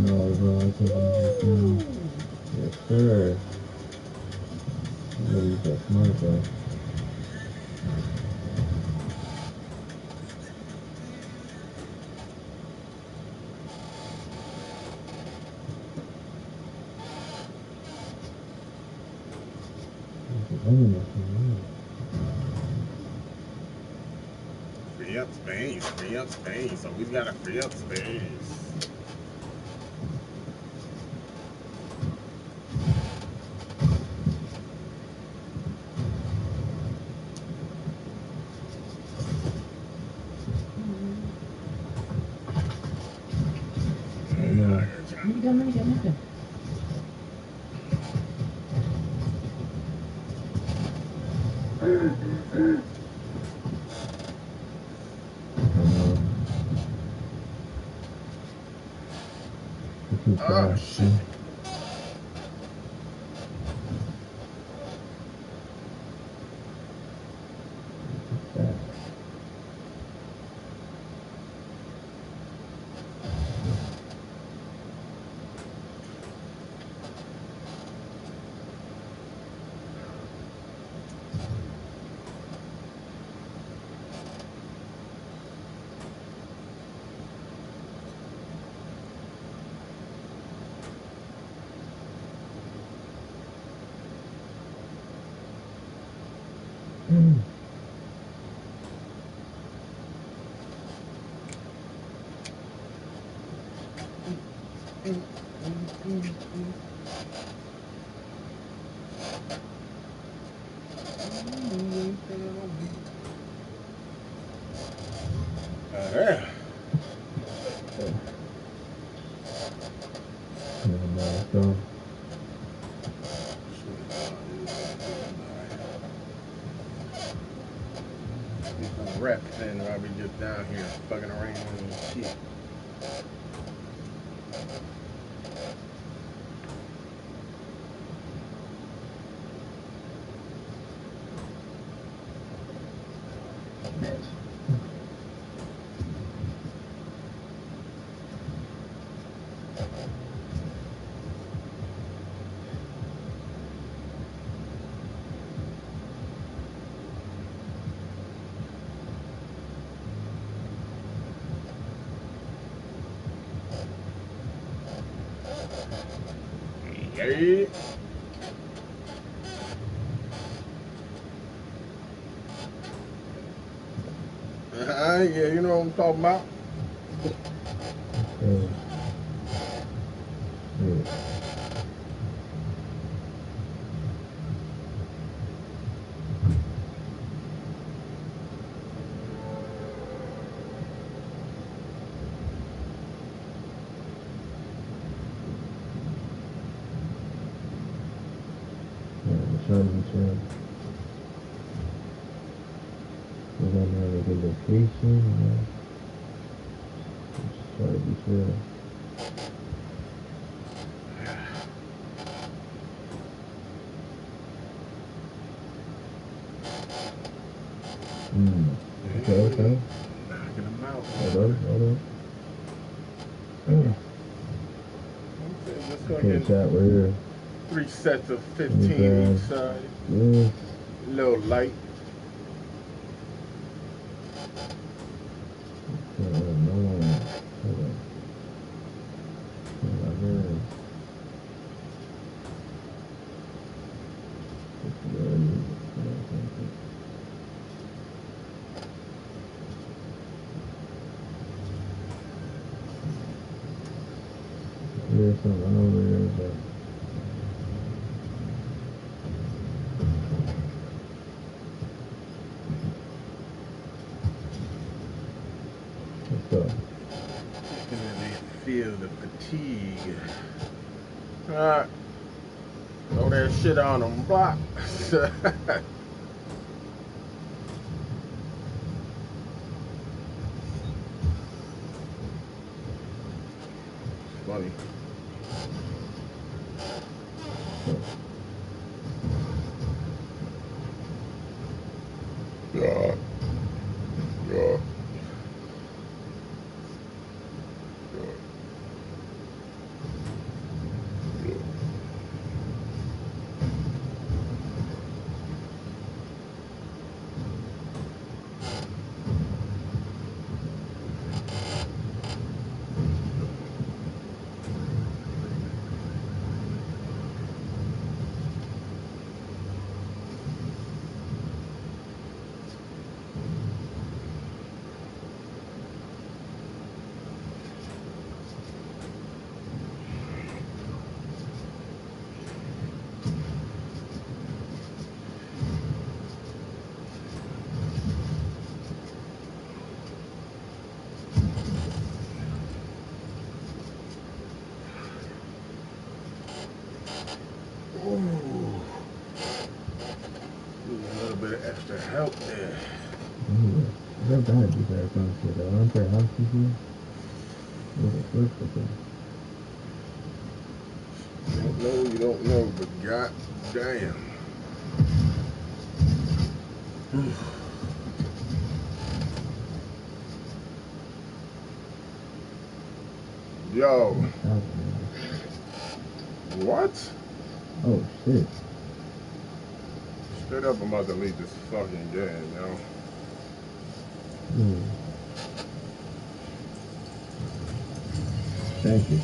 No, bro, I think I'm just down. Yes, sir. Really that smart, though.
Free up space. Always gotta free up space.
got money, got nothing.
Oh, shit. Reps and I'll be just down here fucking around and shit. Yeah. Yeah, you know what I'm talking about. Trying to be sure we're gonna have a good location, you know. Just try to be sure. Okay.
Knocking them out.
Hold on. Okay, chat, we're here.
3 sets of 15 each side.
Yeah.
A little light.
No. Hold on. There's something over here, but what's up?
Definitely feel the fatigue. Alright. Throw that shit on them blocks. Funny. Yeah.
They're bad these are some shit though. Aren't there houses here?
You don't know, but god damn. Yo. What?
Oh shit.
Straight up, I'm about to leave this fucking game, yo.
Thank you.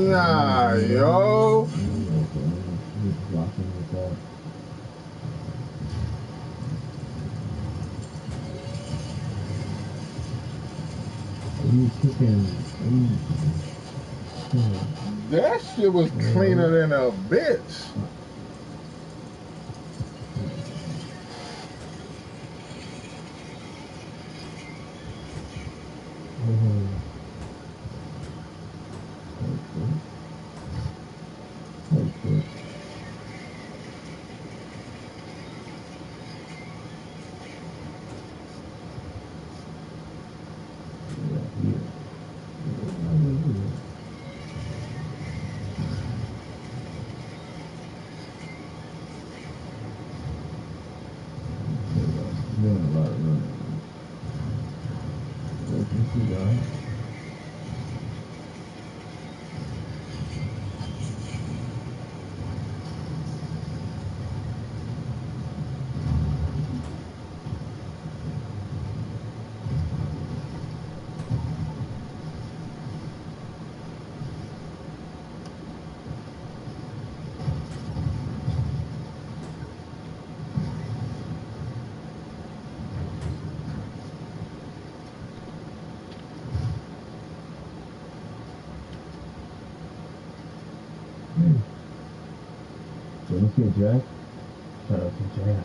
Nah, yo. That shit was cleaner than a bitch.
Let's get Jack. Shout out to Jack.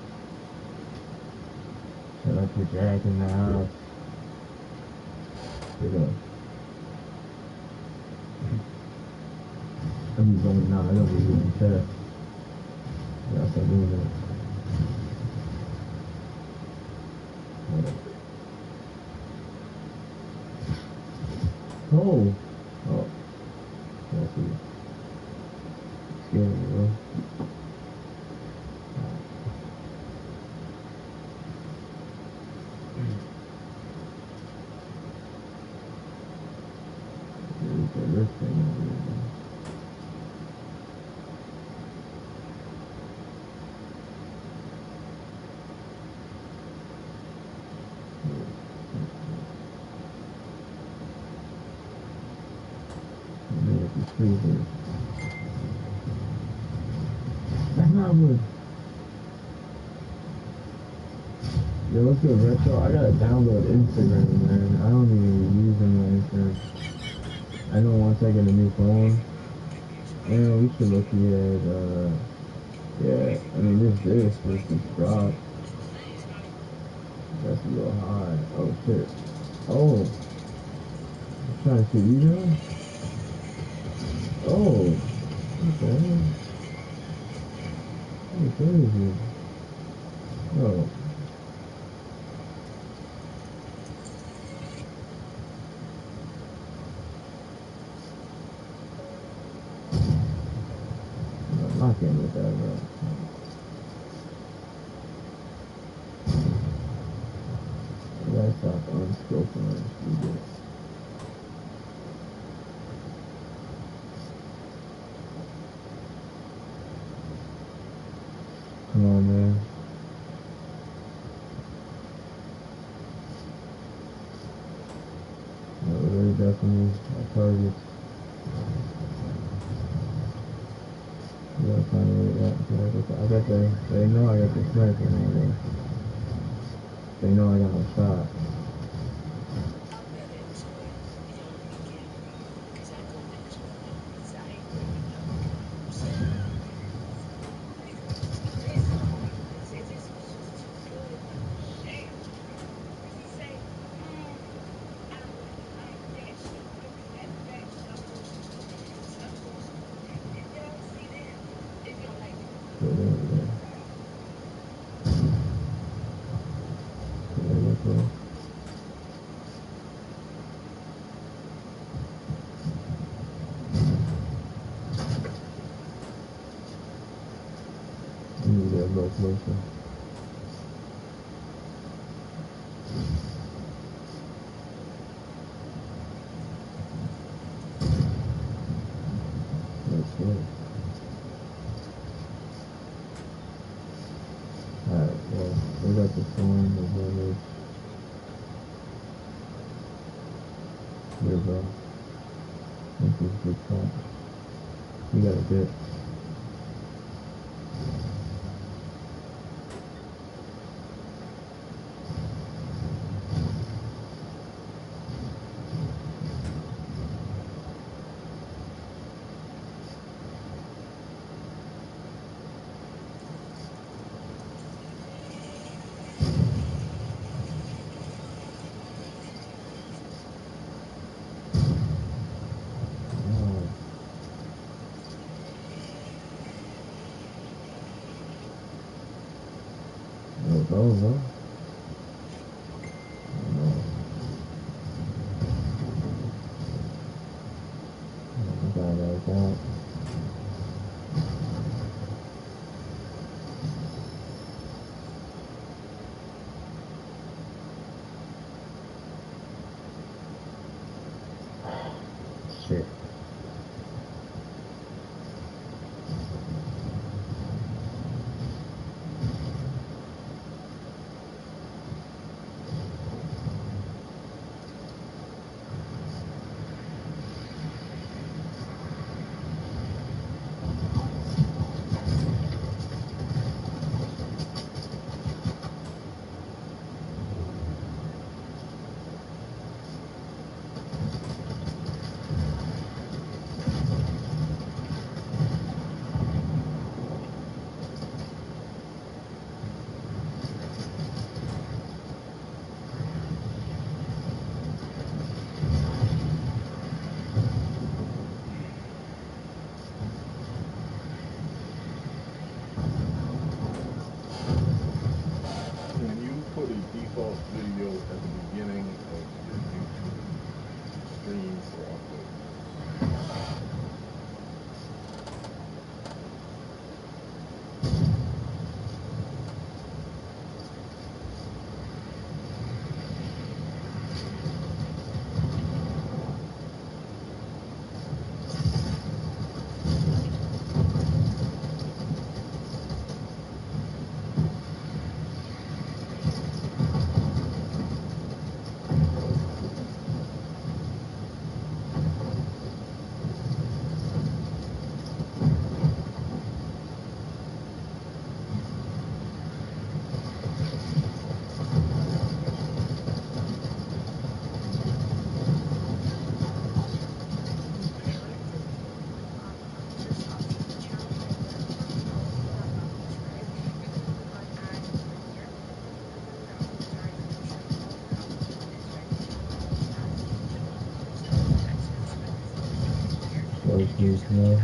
Shout out to Jack in the house. Good up. I'm going now. I don't be doing chat. Yeah, start doing that. Oh. Oh. That's it. Scared me, bro. This thing over here, man. That's not wood. Yo, what's good, Retro? I gotta download Instagram, man. I don't even use my Instagram. I know once I get a new phone, man, we should look at, yeah, I mean, this just dropped. That's a little high. Oh, shit. Oh. I'm trying to see you doing? Oh. Okay. That's crazy. Oh. I'm not getting with that, bro. I gotta stop unscoping this. Come on, man. No, really, definitely our targets. You gotta find a way to I got they know I got the sniper now, though. They know I got no shot. closer. That's good. Alright, well, we got the storm, the village. Here, bro. This is good talk. You got a bit. It's over. Like that. Shit.
Put a default video at the beginning of your YouTube stream for upload. No.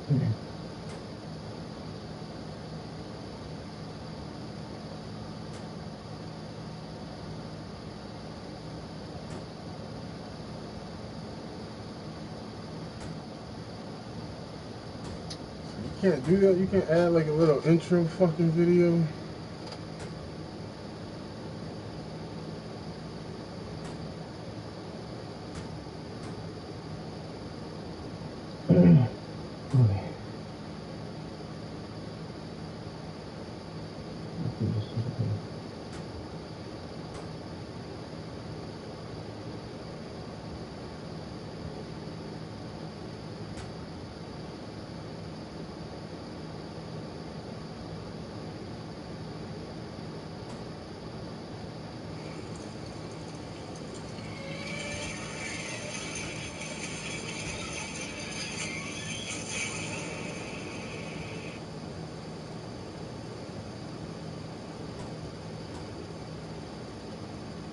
You can't do that. You can add like a little intro fucking video.
Okay.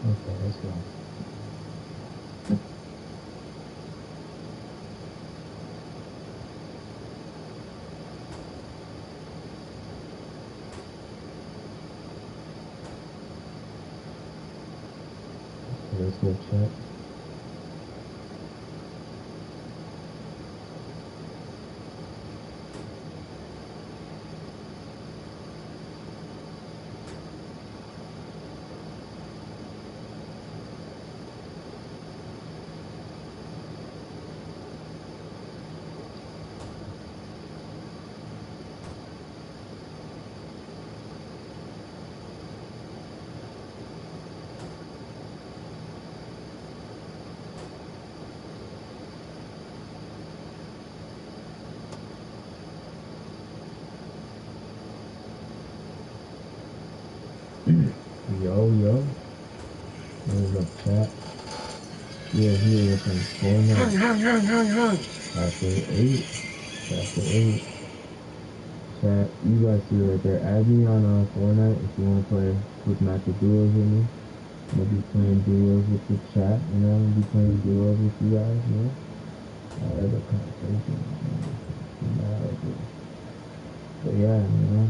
Okay, let's go. Okay, let's go chat. Yo. What's up, chat? Yeah, here from Fortnite.
Hang.
Chapter 8. Chat, you guys see right there. Add me on Fortnite if you want to play quick match of duos with me. I'm going to be playing duos with the chat, you know? I'm going to be playing duos with you guys, you know? That's a conversation. But yeah, you know?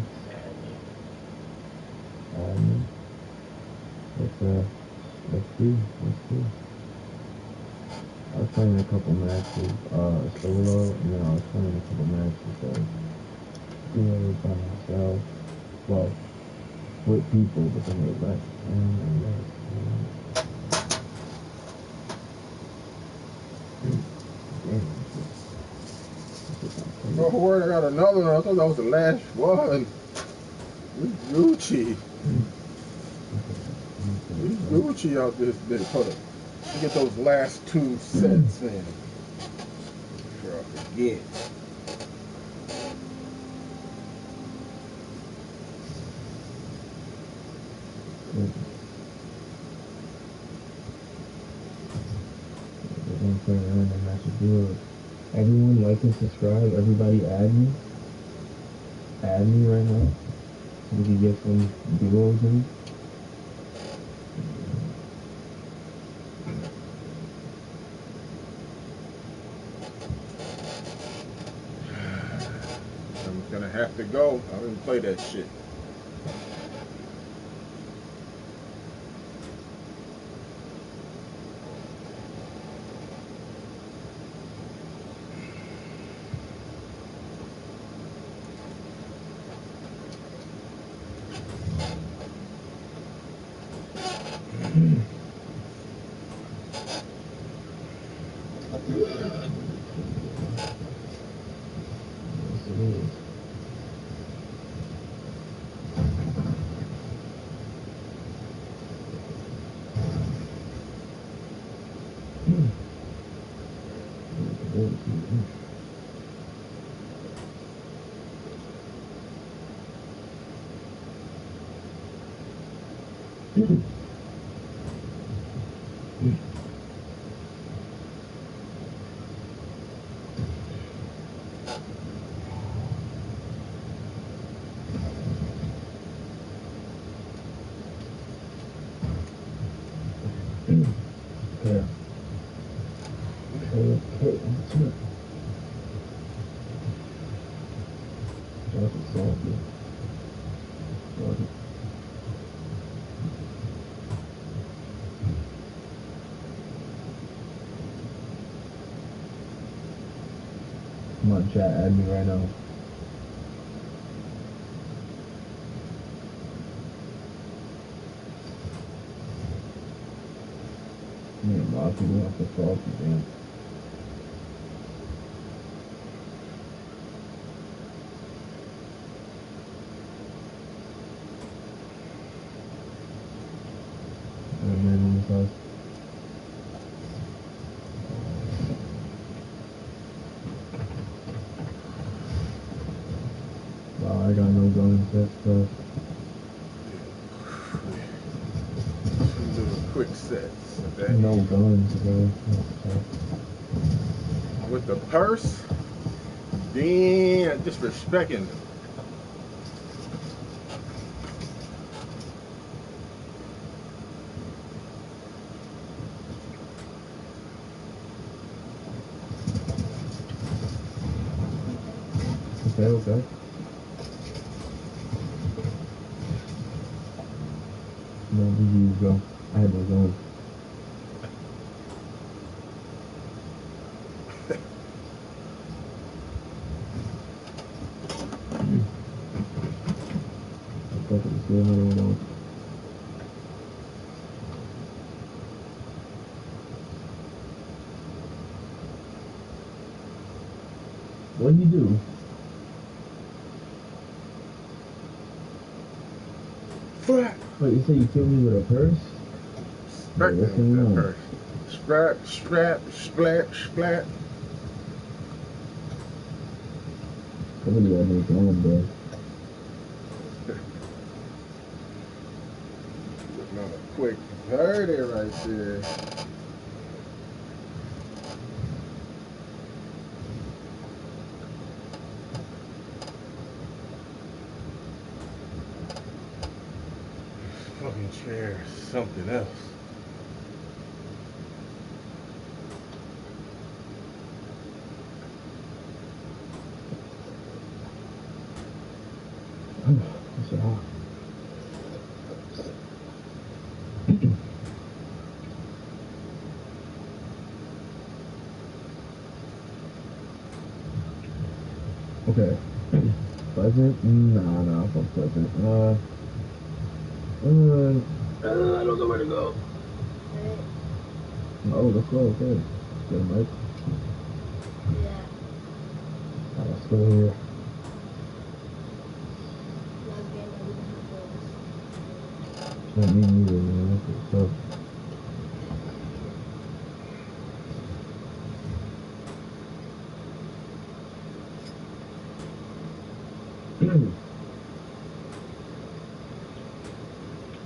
Let's see. I was playing a couple matches, solo, and then I was playing a couple matches, duos by myself. Well, with people, but then they left.
Oh, word, I got another one. I thought that was the last one. Gucci. Gucci out this bitch. Hold up. Look at those last 2 sets, man. Before I forget.
Everyone like and subscribe. Everybody add me. Add me right now. So we can get some duos in.
I'm gonna have to go. I didn't play that shit.
That's a salty. Salty. Come on, chat, add me right now. Yeah, a lot of people want the salty, man. Wow, I got no guns, that's tough.
Two little quick sets.
No guns, bro.
With the purse? Damn, disrespecting them.
Okay. No, you go. I had no guns. I'm fucking see another one else. What'd you do? Wait, you say you killed me with a purse?
What's going on? Purse. Strap, splat.
Somebody got me going, bro.
Another quick 30 right there. Fucking chair, something else.
That's hot. Okay. Pleasant? Nah, fuck Pleasant. I don't know where to go. Oh, let's go, okay. Get a mic. Yeah. Alright, let's go here. Not me neither, man. That's what's up.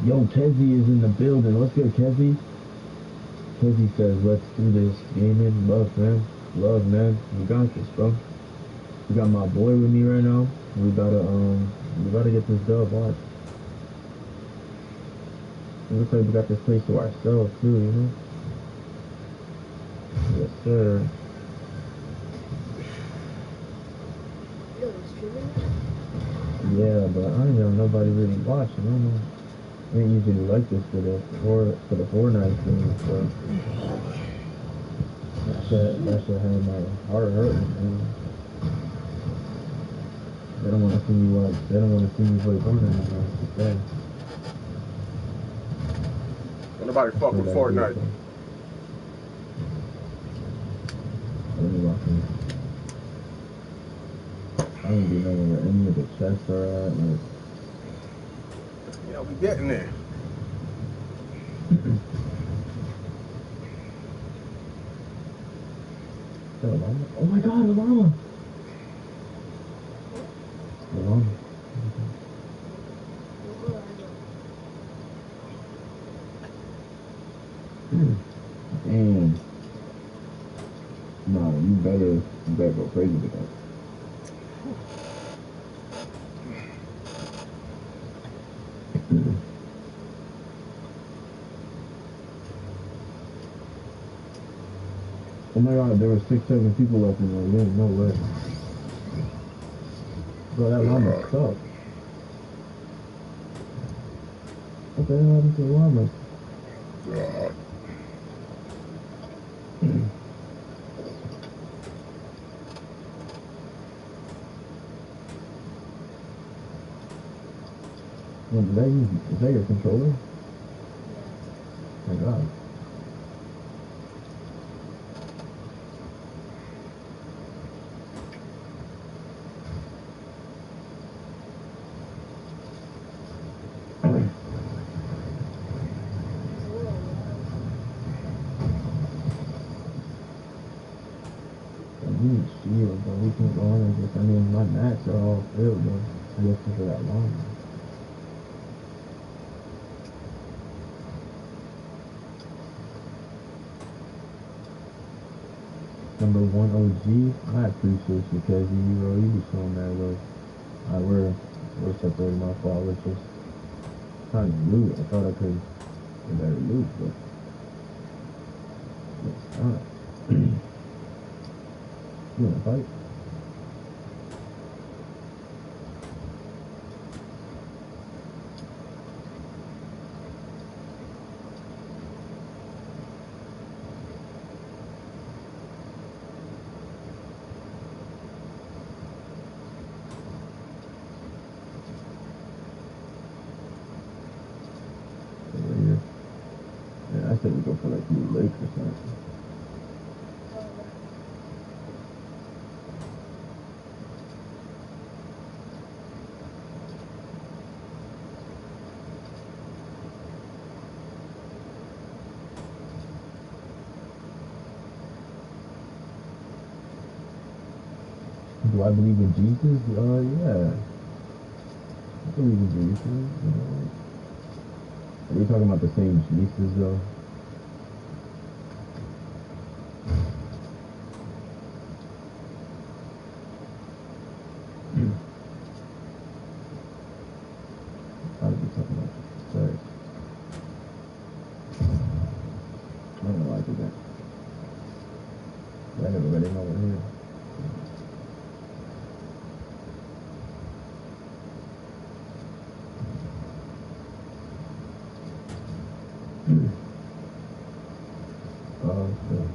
Yo, Kezi is in the building. What's good, Kezi? Kezi says, let's do this. Gaming, love, man. Love, man. We got this, bro. We got my boy with me right now. We gotta get this dub, watch. It looks like we got this place to ourselves, too, you know? Yes, sir. Yeah, but I don't know, nobody really watching, I don't know. I ain't usually like this for the Fortnite thing, so that shit had my heart hurting, man. They don't want to see me play Fortnite, man.
Nobody fuck with Fortnite.
I don't even know where any of the chests are at, like.
Yeah, we getting there.
Oh my god, a llama! A llama. Damn. No, you better go crazy with that. Oh my god, there were 6-7 people left in there. Yeah, no way. Bro, that llama sucks. What the hell happened to the llama? Is that your controller? Oh my god. Shield, but we can't go on and just, I mean, my mats are all filled, though. I guess for that long. Number 1 OG, I appreciate you, because you be showing that love. We're separating my fault. We're just trying to loot. I thought I could get better loot, but it's not. You wanna fight? Yeah, I said we go for like Blue Lake or something. Do I believe in Jesus? Yeah. I believe in Jesus. You know. Are we talking about the same Jesus, though? I'll be talking about Jesus. Sorry. I don't know why I did that. I never read it over here. Oh, shit.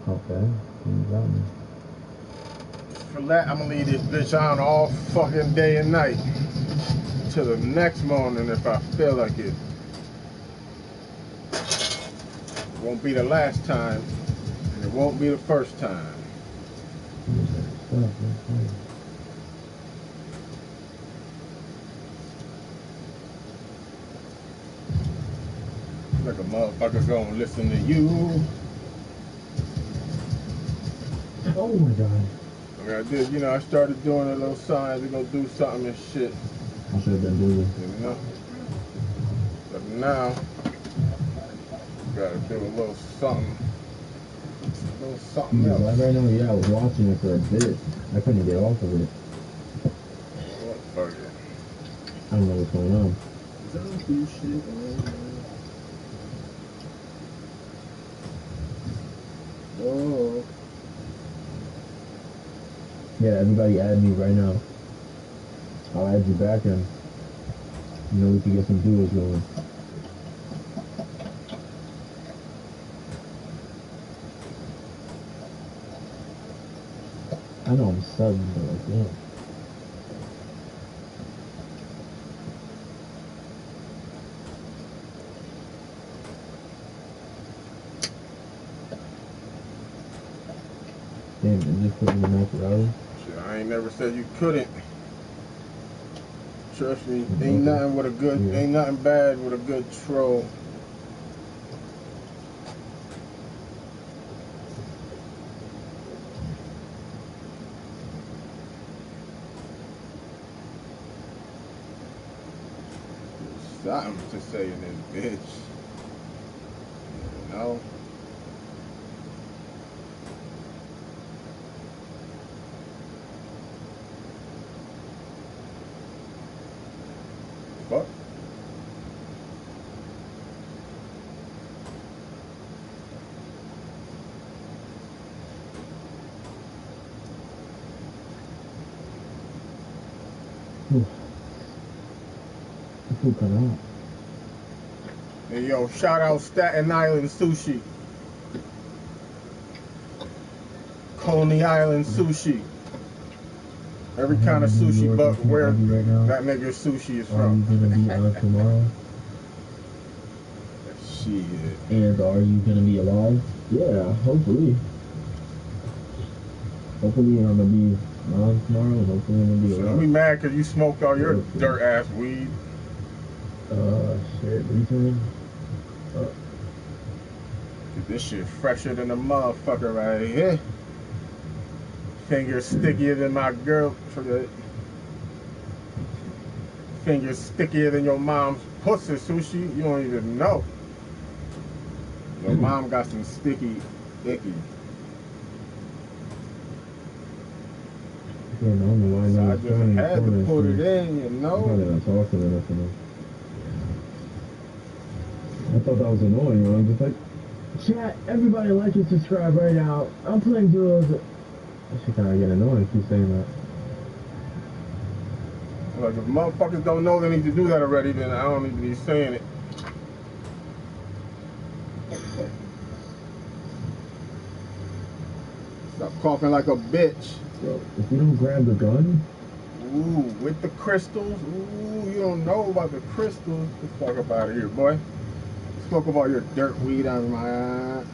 Okay, you got me.
For that, I'm gonna leave this bitch on all fucking day and night. Till the next morning if I feel like it. It won't be the last time, and it won't be the first time. Like a motherfucker gonna listen to you.
Oh my god.
Like I did, I started doing a little signs to go do something and shit.
I should have been doing it.
You know? But now, gotta do a little something. A little something else.
Like right now, yeah, I was watching it for a bit. I couldn't get off of it.
What fuck it?
I don't know what's going on.
Oh.
Yeah, everybody add me right now. I'll add you back and we can get some duos going. I know I'm subbing, but like, yeah. Damn, it just put me in that rally.
Shit, I ain't never said you couldn't. Trust me, ain't nothing with a good, ain't nothing bad with a good troll. There's something to say in this bitch. You know? Fuck.
The food coming out.
Hey, yo, shout out Staten Island Sushi. Coney Island Sushi. Every kind of sushi, but where that nigga sushi is from.
Are you gonna be out tomorrow?
Shit.
And are you gonna be alive? Yeah, hopefully. Hopefully I'm gonna be alive tomorrow. Hopefully I'm gonna be alive.
Don't be mad because you smoked all your dirt ass weed.
Shit, recently.
This shit fresher than a motherfucker right here. Fingers stickier than my girl. Fingers stickier than your mom's pussy, Sushi. You don't even know. Your mom got some sticky, icky.
Yeah, no, why
So
not?
I just had to put it in, you know.
I'm probably not talking enough to know. I thought that was annoying, man. I'm just like, chat, everybody like and subscribe right now. I'm playing duos. That shit kind of get annoying if you saying that.
Like, if motherfuckers don't know they need to do that already, then I don't need to be saying it. Stop coughing like a bitch.
Bro, if you don't grab the gun.
Ooh, with the crystals. Ooh, you don't know about the crystals. Get the fuck up out of here, boy. Spoke about your dirt weed on my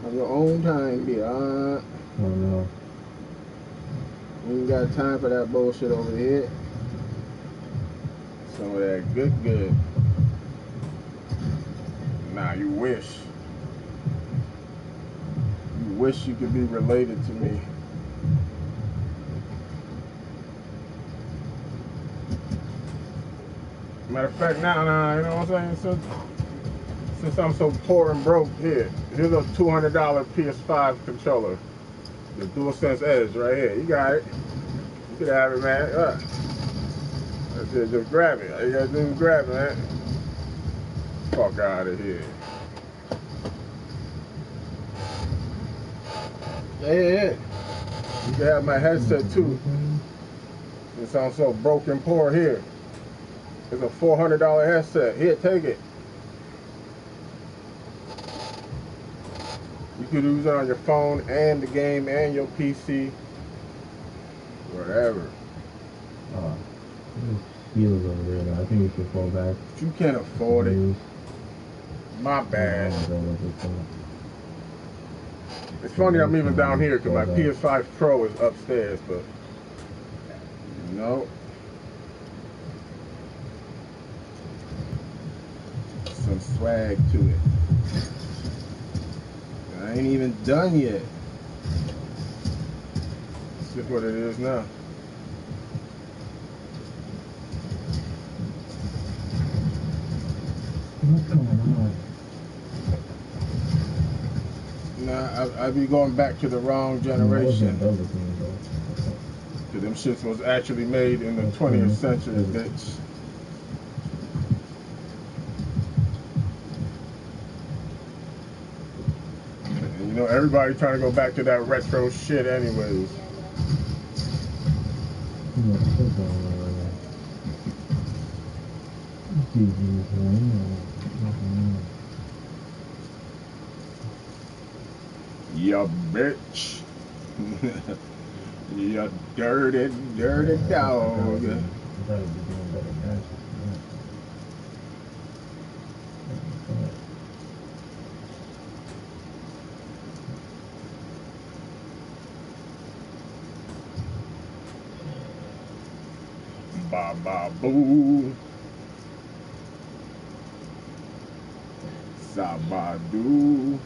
on your own time, be
Oh no.
We ain't got time for that bullshit over here. Some of that good. Nah, you wish. You wish you could be related to me. Matter of fact, now, you know what I'm saying? Since I'm so poor and broke, here's a $200 PS5 controller. The DualSense Edge right here. You got it. You can have it, man. That's it. Just grab it. All you gotta do is grab it, man. Fuck out of here. Yeah. You can have my headset too. Since I'm so broke and poor here. It's a $400 headset. Here, take it. You could use it on your phone and the game and your PC. Whatever.
Feels over there. I think we should fall back.
But you can't afford it. My bad. It's funny I'm even down here because my PS5 Pro is upstairs, but no. Some swag to it. I ain't even done yet. This is what it is now.
What's going on?
Nah, I be going back to the wrong generation. Cause them shits was actually made in the 20th century, bitch. And you know, everybody trying to go back to that retro shit anyways. Ya bitch. Ya dirty dog. Ba ba boo. Sabadoo.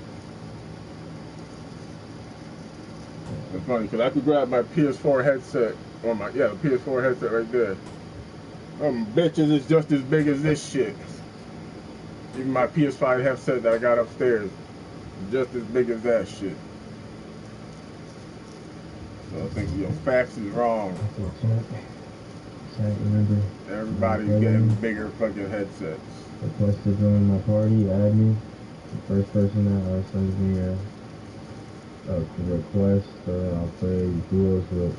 It's funny because I could grab my PS4 headset, or the PS4 headset right there. Bitches is just as big as this shit. Even my PS5 headset that I got upstairs, just as big as that shit. So I think facts is wrong.
Remember.
Everybody's getting bigger fucking headsets.
Request to join my party, add me. The first person that sends me a request, I'll play duos with,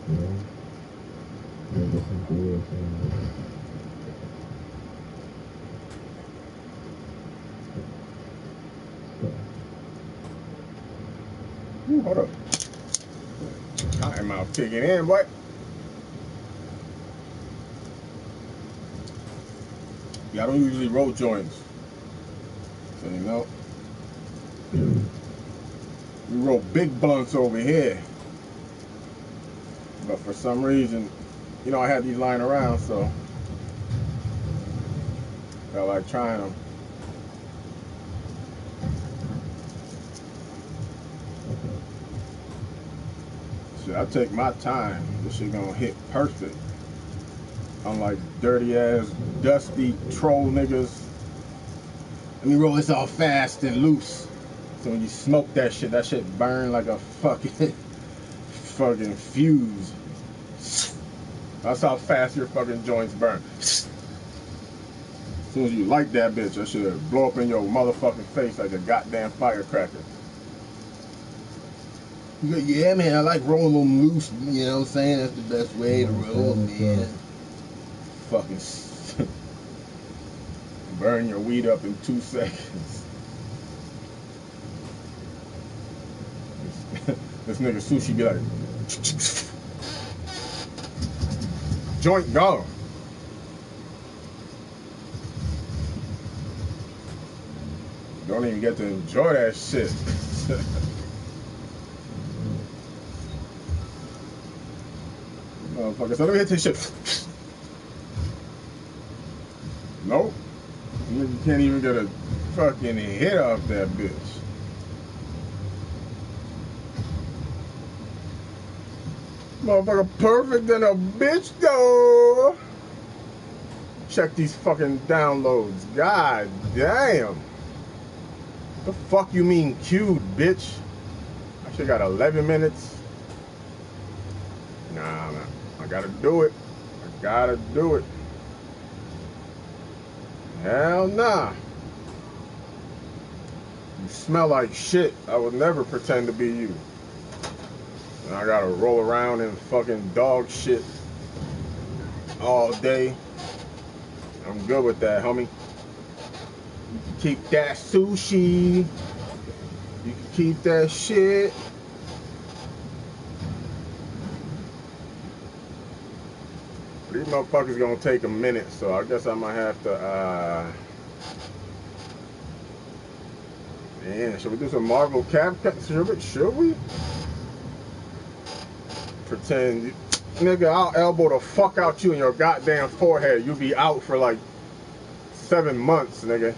Hold up. Time out kicking in, boy. Yeah, I don't usually roll joints. So, you know. We roll big blunts over here. But for some reason, you know, I had these lying around, so I like trying them. Shit, I take my time. This shit gonna hit perfect. Unlike dirty ass, dusty troll niggas. Let me roll this all fast and loose. So when you smoke that shit burn like a fucking fuse. That's how fast your fucking joints burn. As soon as you light that bitch, that shit blow up in your motherfucking face like a goddamn firecracker. Yeah, man, I like rolling them loose. You know what I'm saying? That's the best way to roll, man. Fucking burn your weed up in 2 seconds. This nigga Sushi be like, joint gone. Don't even get to enjoy that shit. Motherfucker, so let me hit this shit. Nope. You can't even get a fucking hit off that bitch. Motherfucker perfect than a bitch though. Check these fucking downloads. God damn. The fuck you mean queued, bitch? I shit got 11 minutes. Nah. I gotta do it. I gotta do it. Hell nah. You smell like shit. I would never pretend to be you. And I gotta roll around in fucking dog shit all day. I'm good with that, homie. You can keep that sushi. You can keep that shit. These motherfuckers gonna take a minute, so I guess I might have to, man, should we do some Marvel Capcom? Should we? Pretend, nigga, I'll elbow the fuck out you in your goddamn forehead. You'll be out for like 7 months, nigga.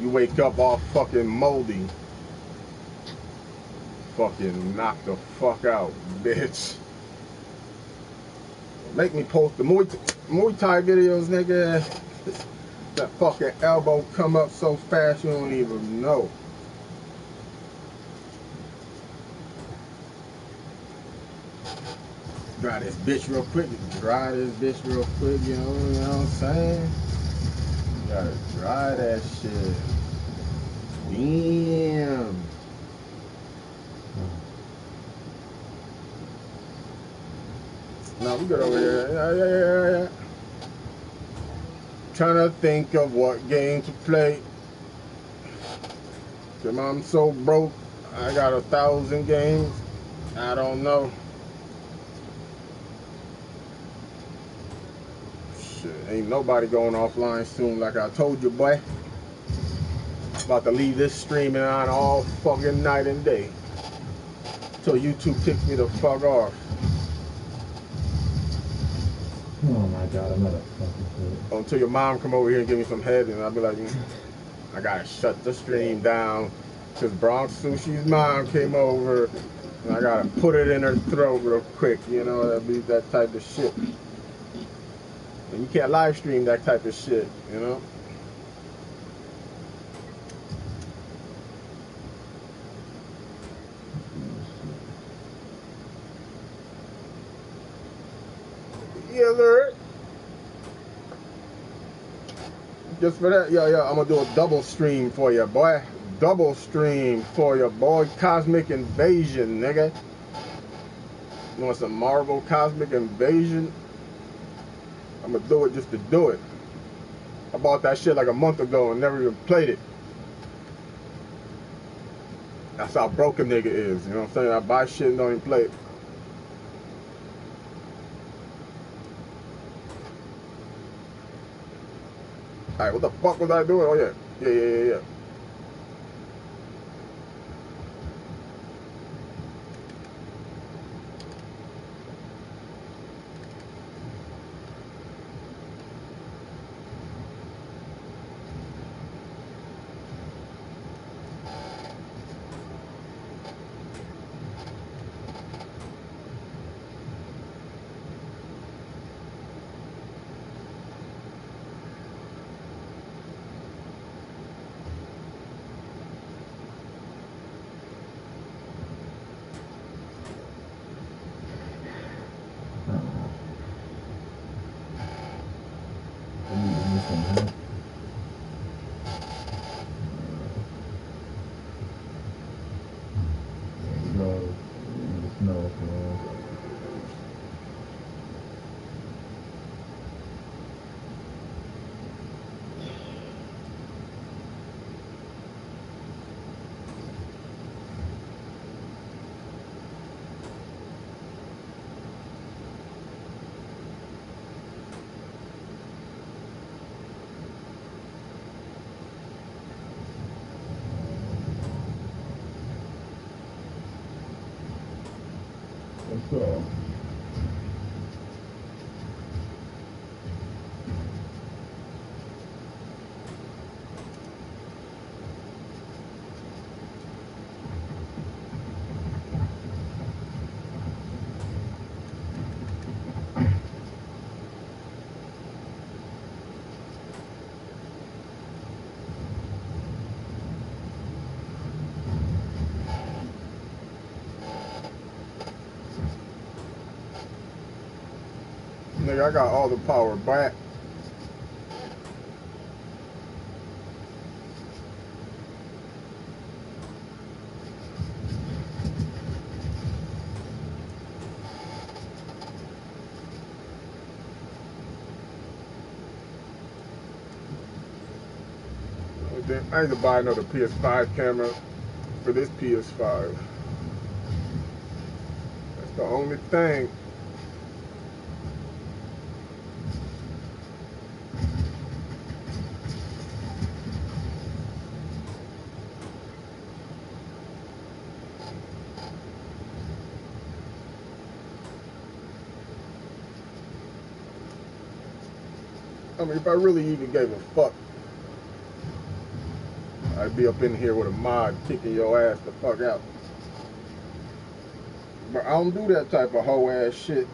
You wake up all fucking moldy. Fucking knock the fuck out, bitch. Make me post the Muay Thai videos, nigga. That fucking elbow come up so fast you don't even know. Dry this bitch real quick. Dry this bitch real quick, you know what I'm saying? You gotta dry that shit. Damn. No, we good over here. Yeah. Trying to think of what game to play. Cause I'm so broke. I got 1,000 games. I don't know. Shit, ain't nobody going offline soon like I told you, boy. About to leave this streaming on all fucking night and day. Till YouTube kicks me the fuck off.
Oh my god, I'm not a fucking fool.
Until your mom come over here and give me some head, and I'll be like, I gotta shut the stream down. Cause Bronx Sushi's mom came over, and I gotta put it in her throat real quick. You know, that'd be that type of shit. And you can't live stream that type of shit, you know? Yeah, alert. Just for that, yeah, I'm gonna do a double stream for you, boy. Double stream for you, boy. Cosmic Invasion, nigga. You want some Marvel Cosmic Invasion? I'm gonna do it just to do it. I bought that shit like a month ago and never even played it. That's how broke a nigga is, you know what I'm saying? I buy shit and don't even play it. Alright, what the fuck was I doing? Oh yeah. Yeah.
So,
Nigga, I got all the power back. I need to buy another PS5 camera for this PS5. That's the only thing. I mean, if I really even gave a fuck, I'd be up in here with a mod kicking your ass the fuck out. But I don't do that type of hoe ass shit.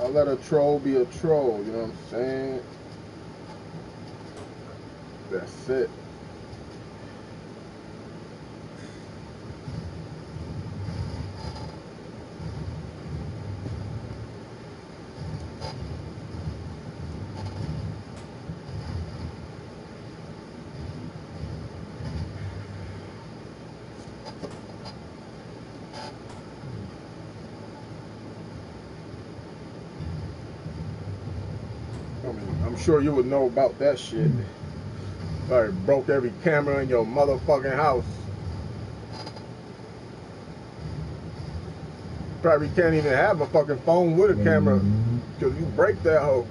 I let a troll be a troll, you know what I'm saying? That's it. I mean, I'm sure you would know about that shit. Probably broke every camera in your motherfucking house. Probably can't even have a fucking phone with a camera because you break that hoe.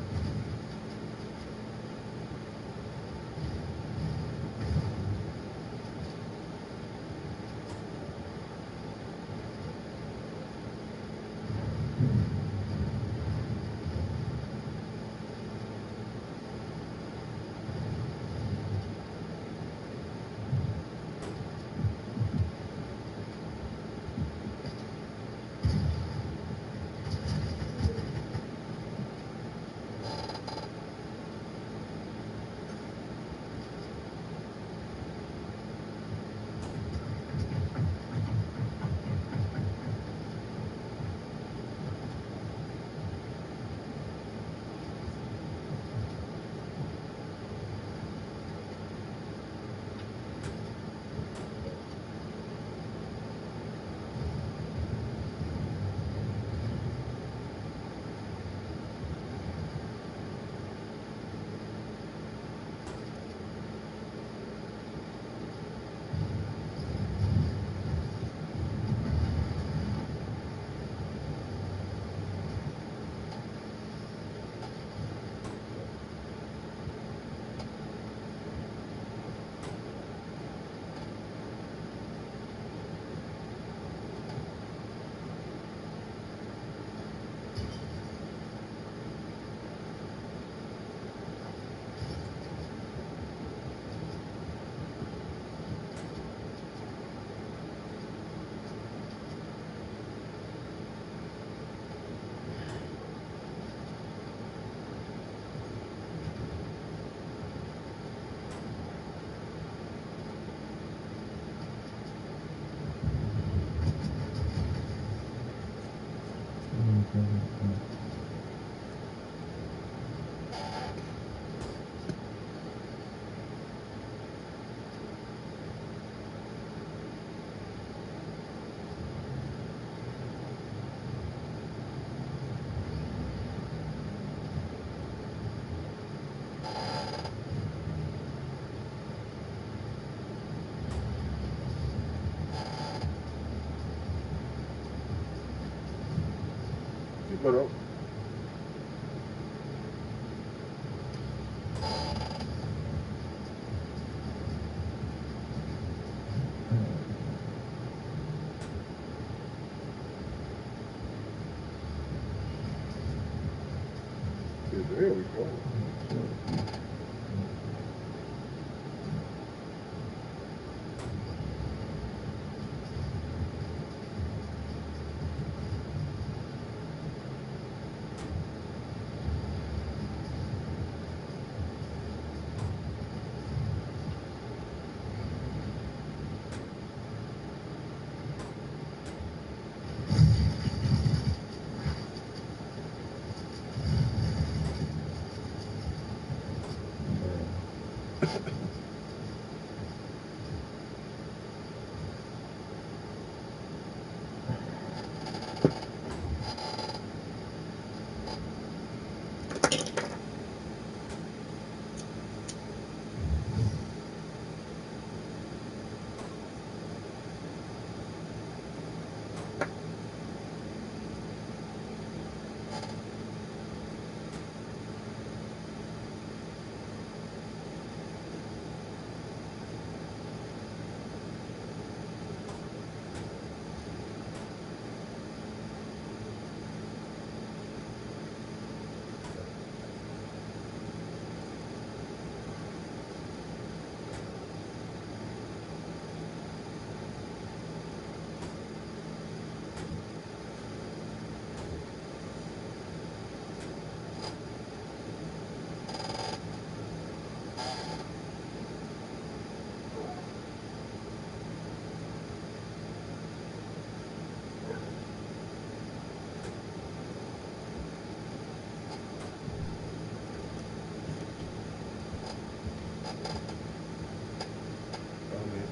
Pero there we go.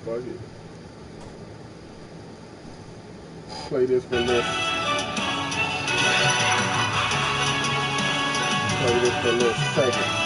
Fuck it. Play this for less. Play this for less seconds.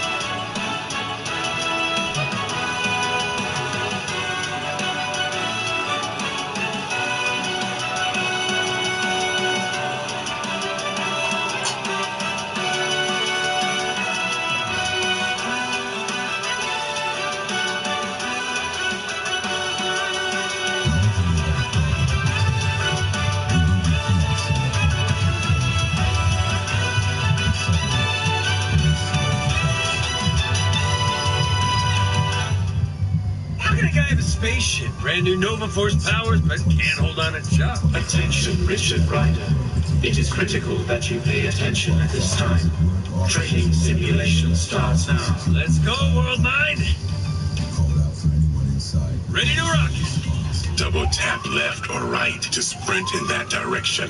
Spaceship, brand new Nova Force powers, but can't hold on a job.
Attention, Richard Ryder. It is critical that you pay attention at this time. Training simulation starts now.
Let's go, World 9.
Called out for anyone inside.
Ready to rock.
Double tap left or right to sprint in that direction.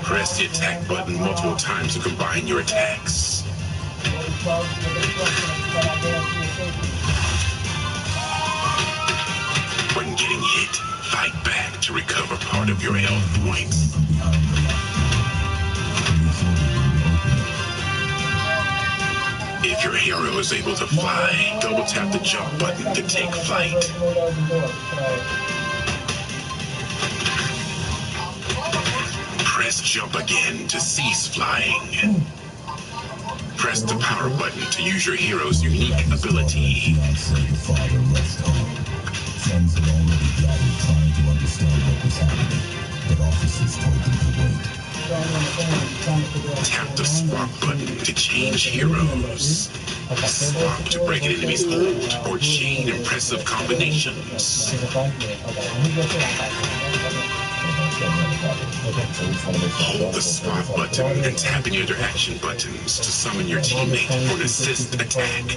Press the attack button multiple times to combine your attacks. When getting hit, fight back to recover part of your health points. If your hero is able to fly, double tap the jump button to take flight. Press jump again to cease flying. Press the power button to use your hero's unique ability.
Friends had already gathered trying to understand what was happening, but officers told them to wait.
Tap the swap button to change heroes. Swap to break an enemy's hold or chain impressive combinations. Hold the swap button and tap any other action buttons to summon your teammate for an assist attack.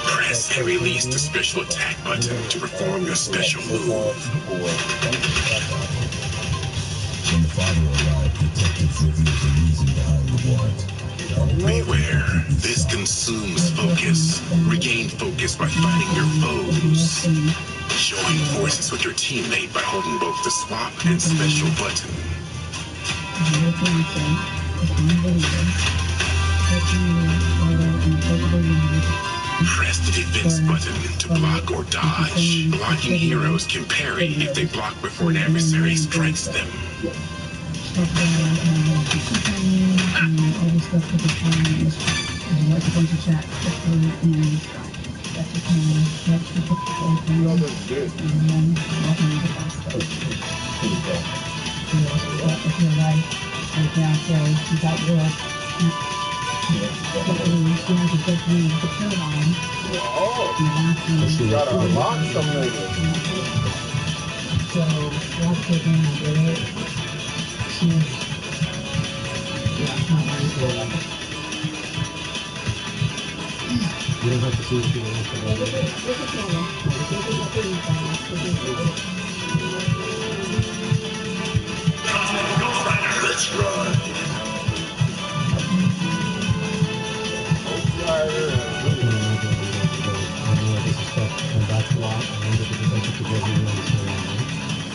Press and release the special attack button to perform your special move.
When the father arrived, detectives revealed the reason behind the warrant.
Beware, this consumes focus. Regain focus by fighting your foes. Join forces with your teammate by holding both the swap and special button. Press the defense button to block or dodge. Blocking heroes can parry if they block before an adversary strikes them.
You gotta unlock some niggas.
So, let's take in the bullet. Yeah, not very good.
You don't have to see if you want to go.
Let's run.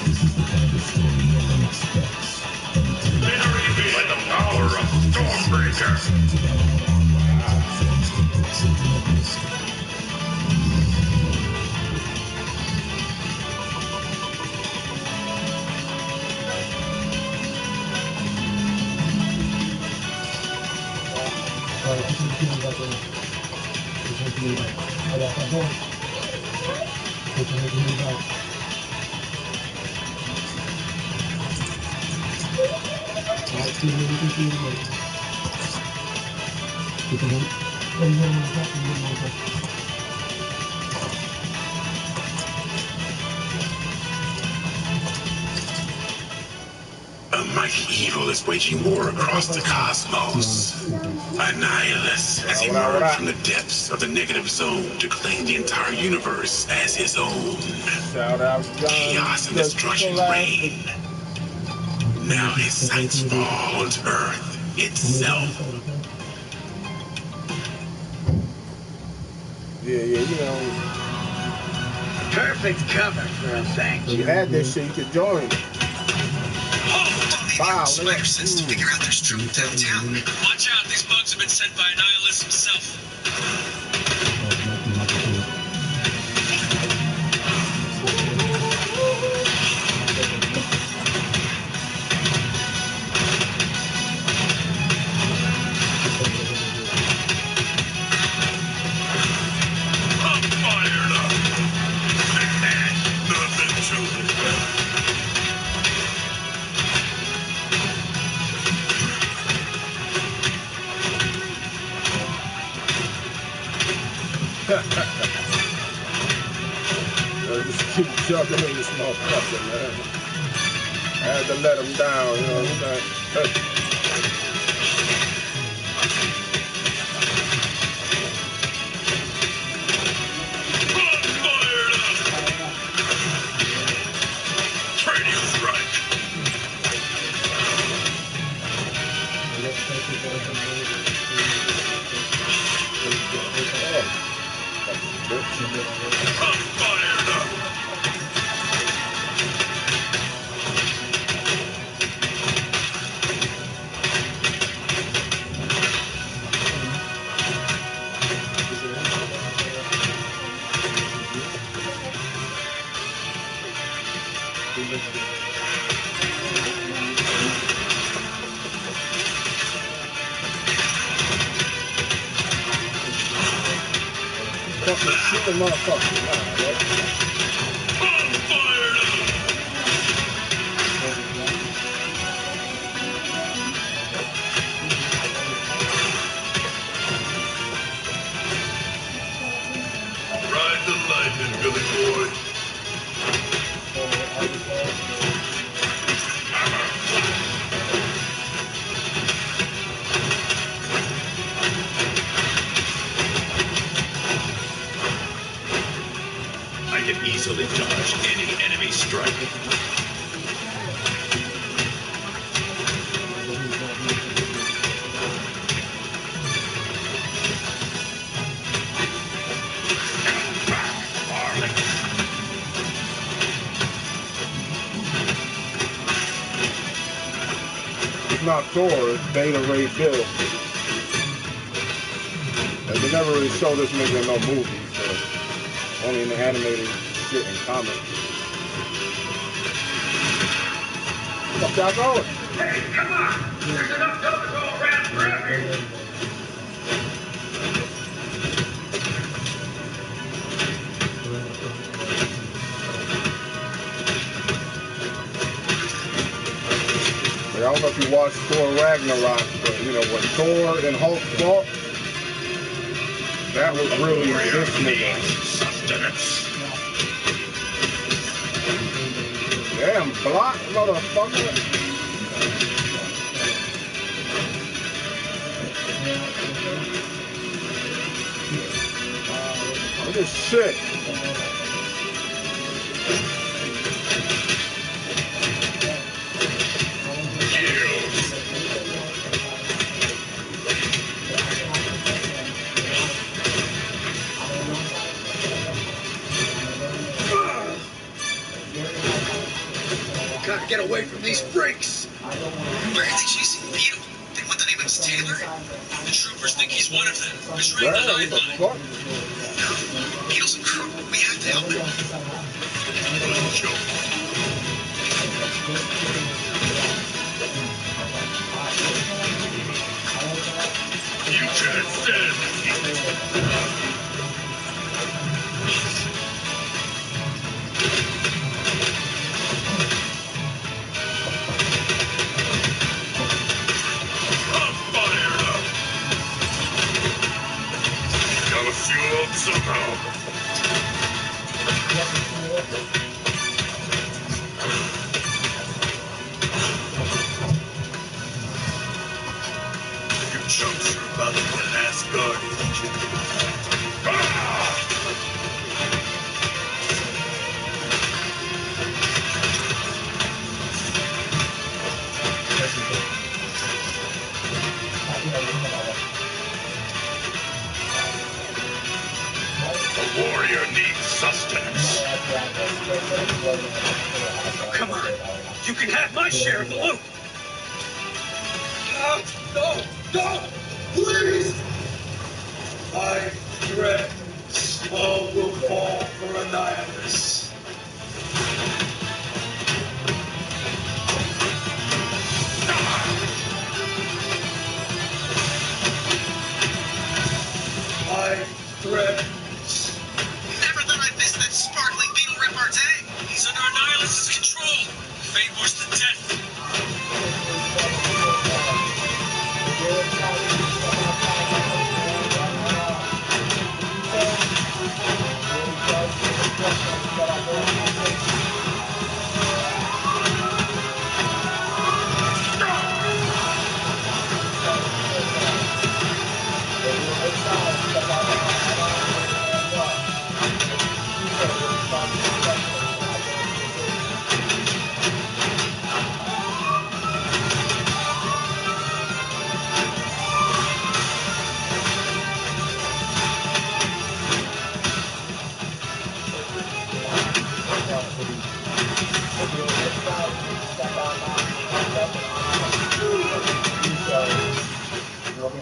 This is the kind of story no one expects.
By the power of Stormbreaker.
Concerns about how online platforms can put children at risk.
A mighty evil is waging war across the cosmos. Annihilus has emerged from the depths of the negative zone to claim the entire universe as his own. Chaos and destruction reign. Now his sights fall onto Earth itself.
Yeah, you know.
Perfect cover for a thing.
You had this shit, you could join.
Wow, spider sense to figure out there's trouble downtown. Watch out, these bugs have been sent by Annihilus himself.
I'm fired up. Nothing to it.
Just keep jumping in this motherfucker, man. I had to let him down, you know what I'm saying?
Radio strike. I'm fired up.
Fucking shoot the motherfucker.
I'm fired up. Ride the lightning, Billy boy. I can easily dodge any enemy strike.
It's not Thor, it's Beta Ray Bill. They never really show this nigga in no movie, so only in the animated shit and comics. Fuck y'all going?
Hey, come on! There's enough dough to go around for everyone.
Like, I don't know if you watched Thor Ragnarok, but you know when Thor and Hulk fought, that was really this nigga. Damn, block, motherfucker. Look at this shit.
Gotta get away from these freaks. Where are they chasing Beetle? They want the name of Taylor? The troopers think he's one of them. Betraying the Nine Line. No, Beetle's a crew. We have to help him. You can't stand Gotta fuel up somehow. You chumps are about to get an ass guarded. A warrior needs sustenance. Come on, you can have my share of the loot. No, please! I dread all will fall for Annihilus. I dread. Never thought I'd miss that sparkling beetle repartee. He's under Annihilus's control. Fate worse than death.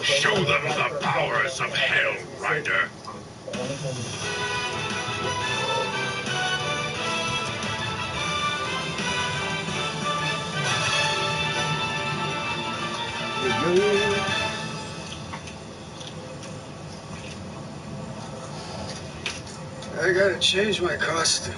Show them the powers of Hell, Rider. I gotta change my costume.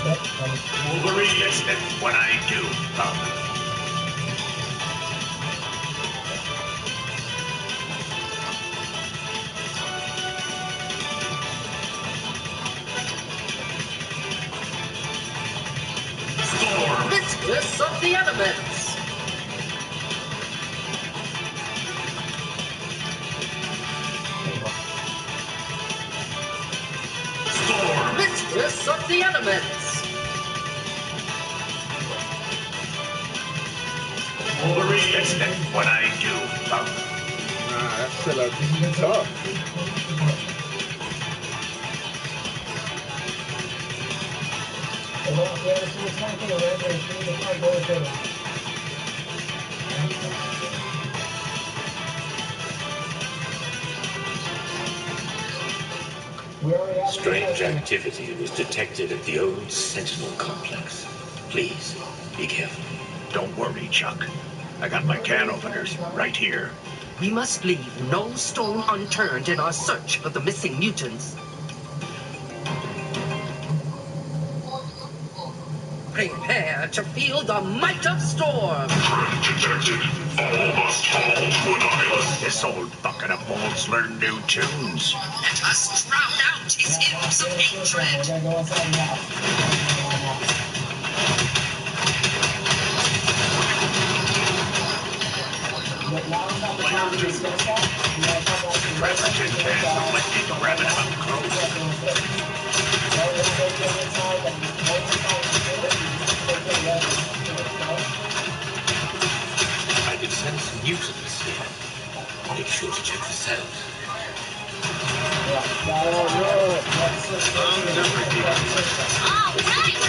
Wolverine, that's what I do, pal.
Mistress of the elements.
Storm.
Mistress of the elements.
Wolverine, that's what I do, pal.
Nah, that's still a tough.
Strange activity was detected at the old Sentinel complex. Please, be careful.
Don't worry, Chuck. I got my can openers right here.
We must leave no stone unturned in our search for the missing mutants. Prepare to feel the might of Storm.
Threat detected. All must haul to Annihilus.
This old bucket of balls learned new tunes.
Let us drown out his hymns of hatred.
Grab a tin can, but let me grab it up close.
I can sense mutants here. Make sure to check this out.
All right!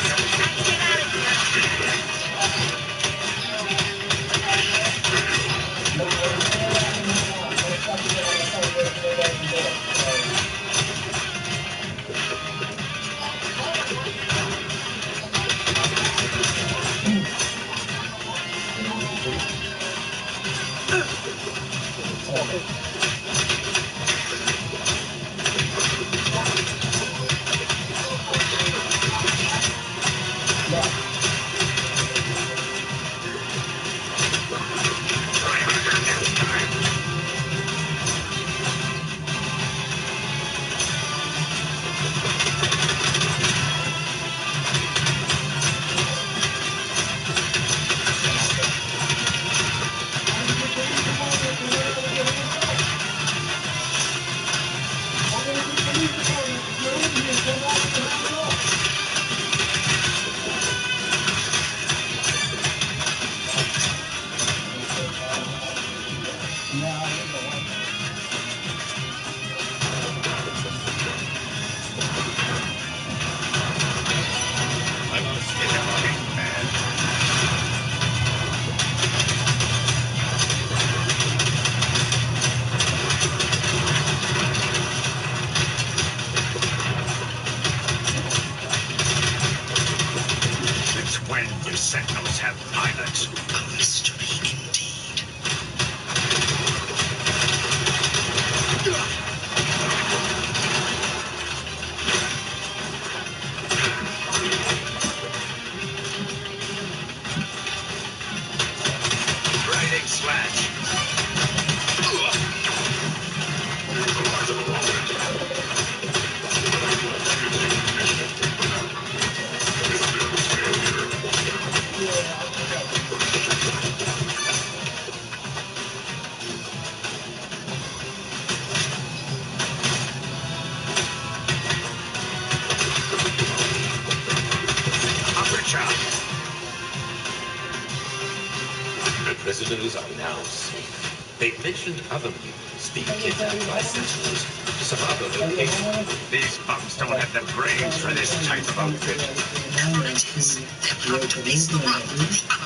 Let's get out of here.
Since when do Sentinels have pilots?
A mystery indeed.
Riding slash.
The prisoners are now safe. They've mentioned other mutants being kidnapped by Sentinels to some other location.
These bums don't have the brains for this type of outfit.
Whatever it is, they'll have to face the wrath of the others.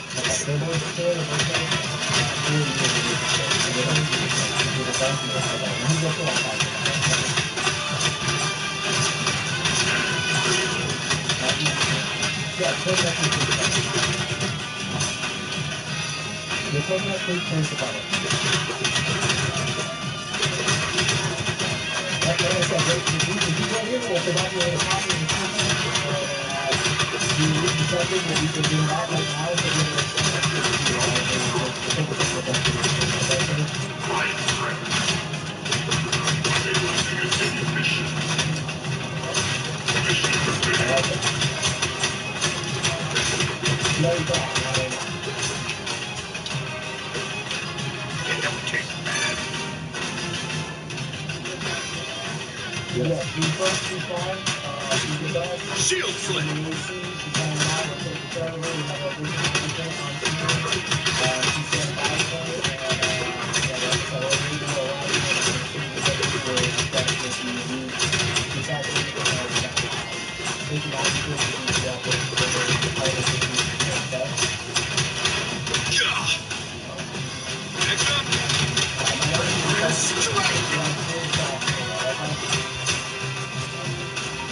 Shield flip.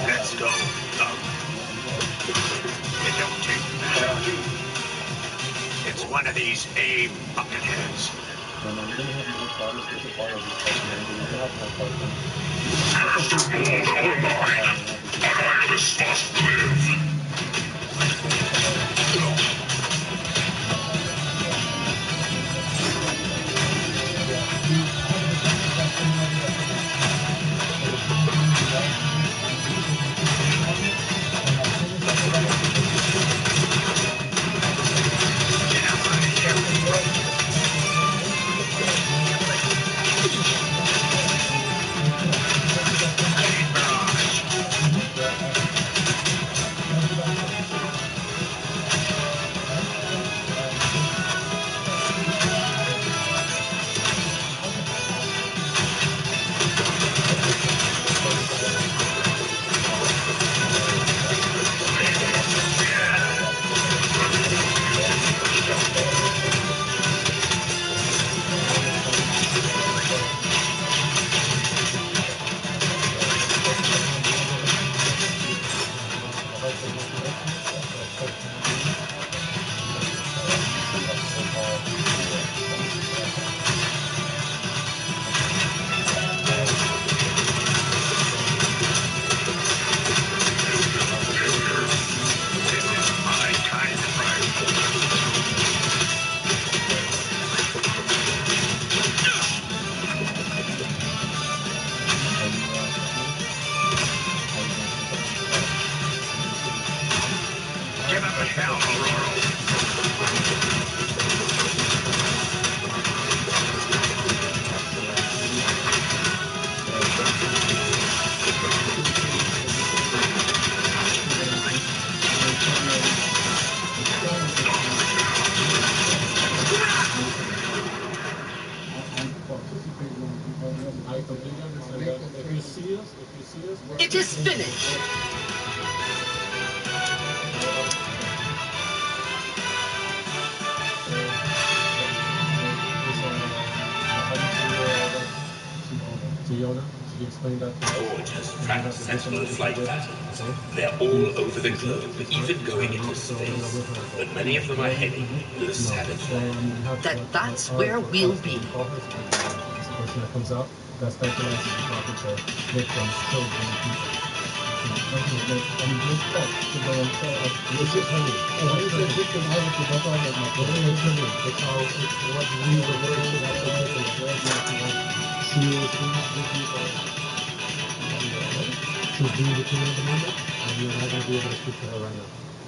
Let's go. It don't take that. It's one of these aim bucketheads. After all our mine, Annihilus must live.
It is finished.
Gorgeous, transcendental flight patterns. They're all over the globe, even going into space. But many of them are heading to the savage land.
That's where we'll be.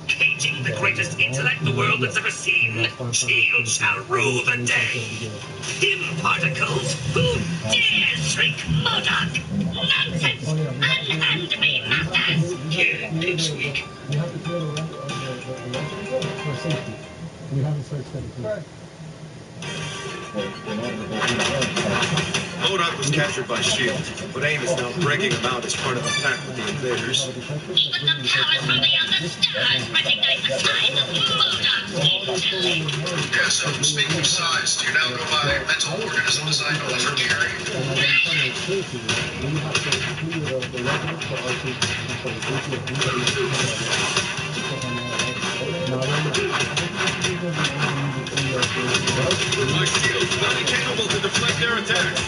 Caging the greatest intellect the world has ever seen. Shield shall rule the day. Him particles, who dares shrink Modoc? Nonsense! Unhand me, masters! Here, pipsqueak.
Modoc was captured by S.H.I.E.L.D., but AIM is now breaking him out as part of a pact with the invaders.
Even the powers from beyond the stars recognize the size of Modoc's capability.
Yeah, so speaking of size, do you now go by mental organism design only for carry?
My shield's not incapable to deflect their attacks.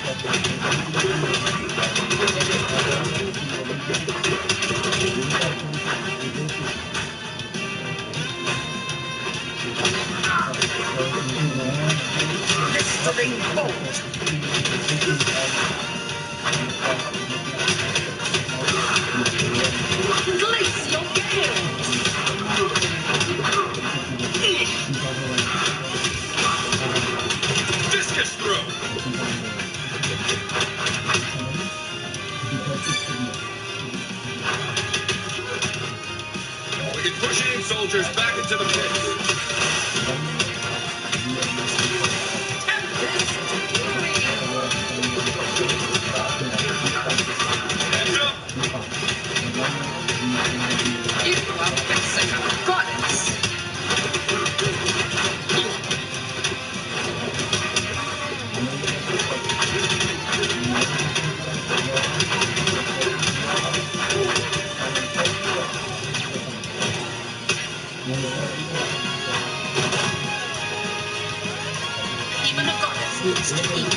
Searing bolt. Glacial gale.
Discus throw. We can push in soldiers back into the pits.
Tempest fury.
Heads up.
You are facing a goddess. Even a goddess needs to eat.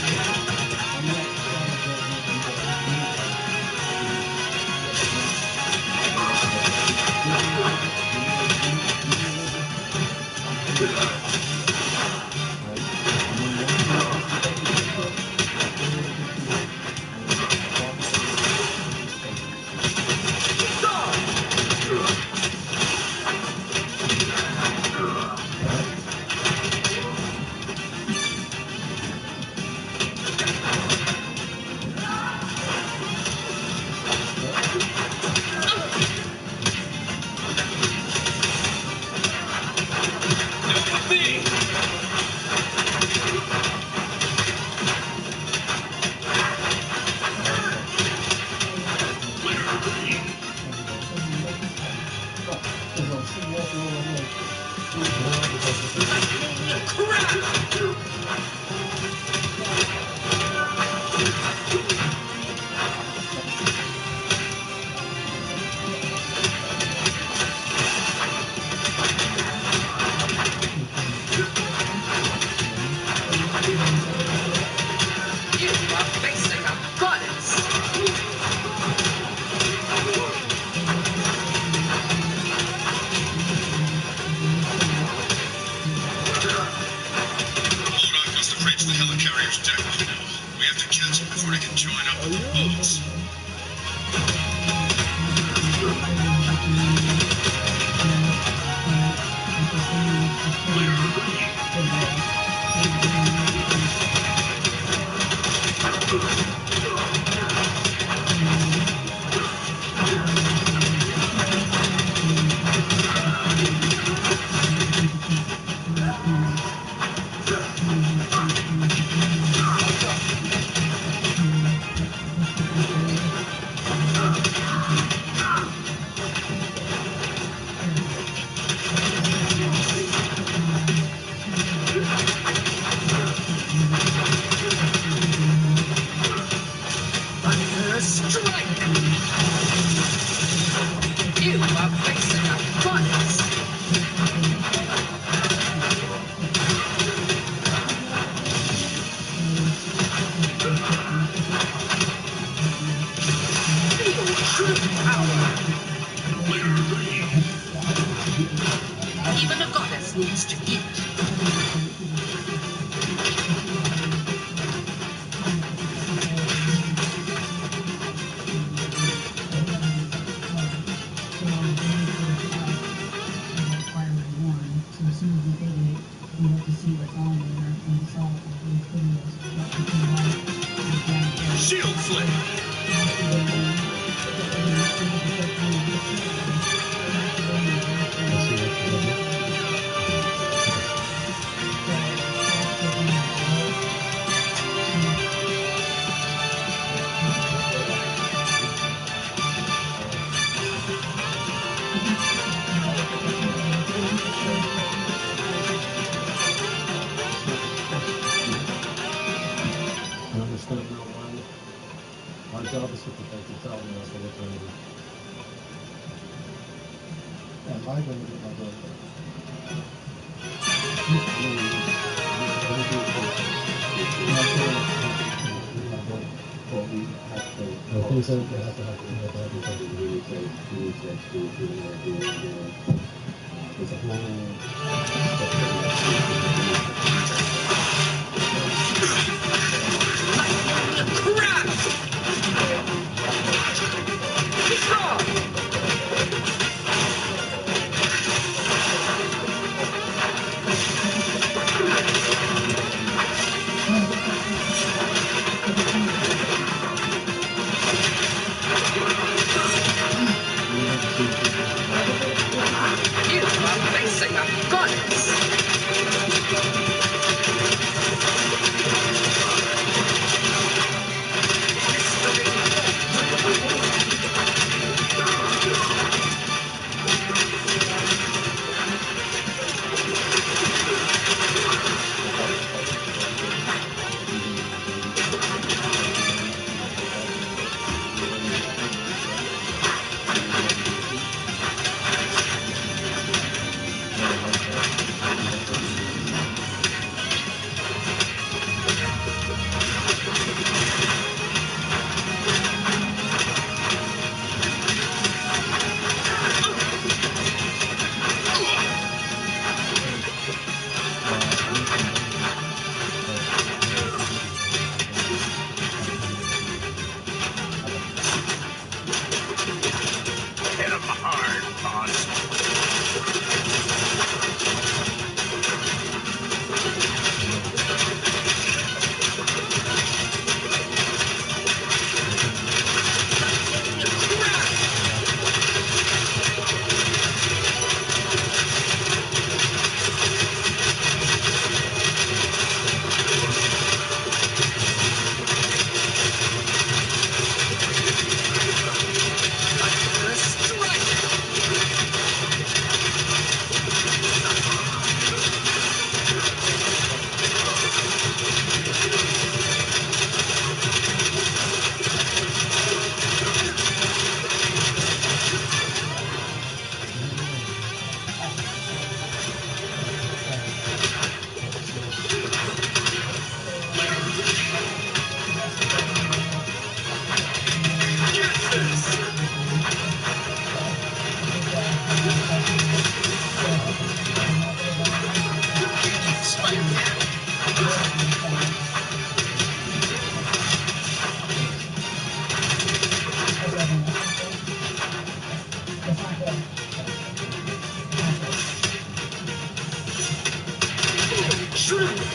You are facing a goddess.
Loadout must have reached the helicarrier's deck by now. We have to catch them before they can join up with the boats.
Thunder strike. You are facing a goddess. Feel true power. Even a goddess needs to eat.
Shield flip.
You understand real mind? Our job is to protect the town, and that's what we're trying to do. Yeah, am I going to get my girlfriend? It's a whole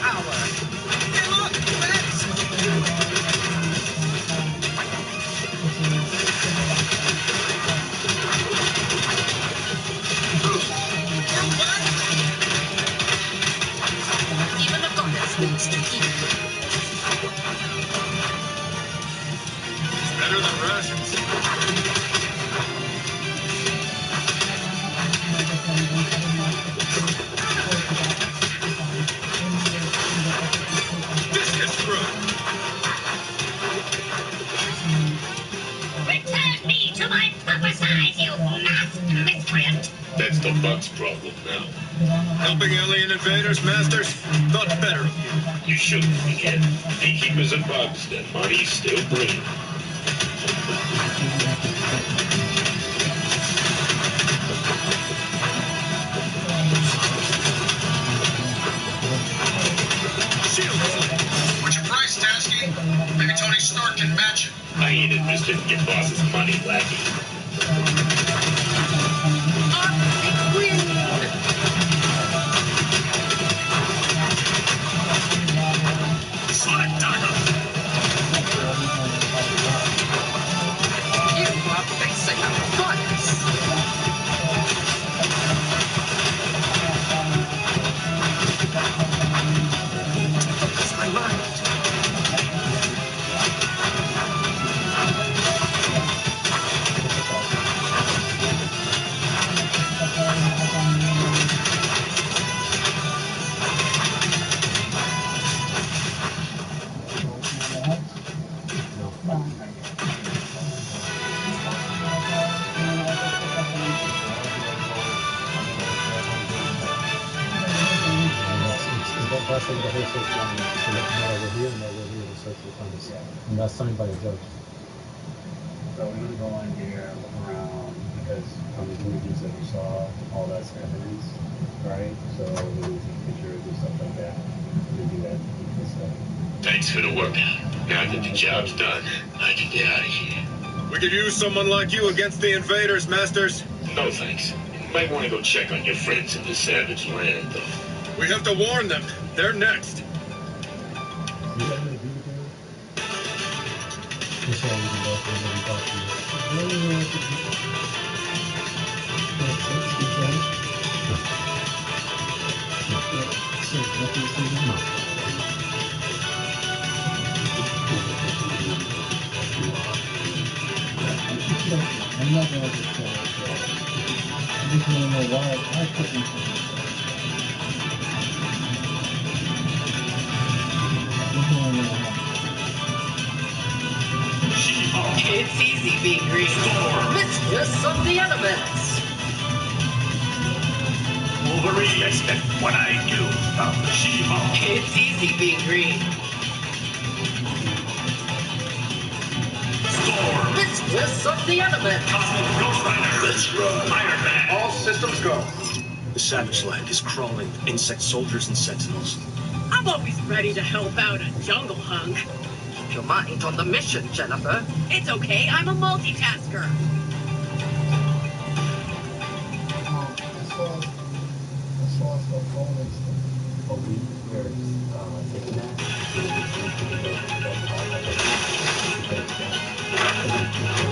power. Hey, look, Max! Even the goddess needs to eat.
It's better than rations. This is true.
Return me to my proper size, you masked miscreant!
That's the bug's problem now.
Helping alien invaders, Masters? Thought better of you.
You shouldn't forget. Beekeepers and bugs, their money's still green.
What's your price, Tasky? Maybe Tony Stark can match it.
I ain't interested in your boss's money, lackey.
Sonic Dagger!
You are facing a goddess. Focus my mind.
That's like the whole search line. So not over here, and over here, the search will find us. And that's signed by a judge.
So we're going to go in here, look around, because from the movies that we saw, all that's evidence, right? So we're going to take pictures and stuff like that. We're going to do that.
Thanks for the work. Now that the job's done, I can get out of here.
We could use someone like you against the invaders, Masters.
No thanks. You might want to go check on your friends in the savage land, though.
We have to warn them. They're next.
I'm not going to just I just want to know why I couldn't.
It's easy being green. Mistress of the elements.
Wolverine, expect what I do.
It's easy being green.
Storm.
Mistress of the elements.
Cosmic Ghost Rider. Let's run. Iron Man.
All systems go.
The Savage Land is crawling with insect soldiers and sentinels.
I'm always ready to help out a jungle hunk. Keep your mind on the mission, Jennifer. It's okay, I'm a multitasker.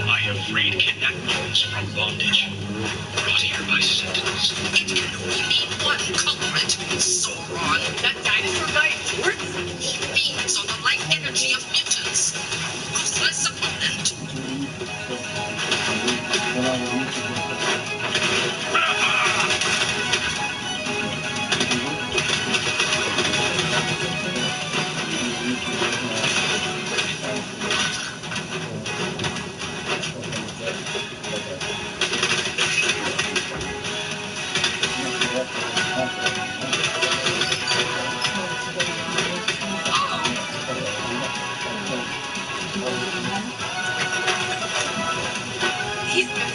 I have freed kidnapped mutants from bondage. Brought here by sentinels.
It can only be one culprit. Sauron. That dinosaur guy in shorts? He feeds on the life energy of mutants. Ruthless opponent. He's been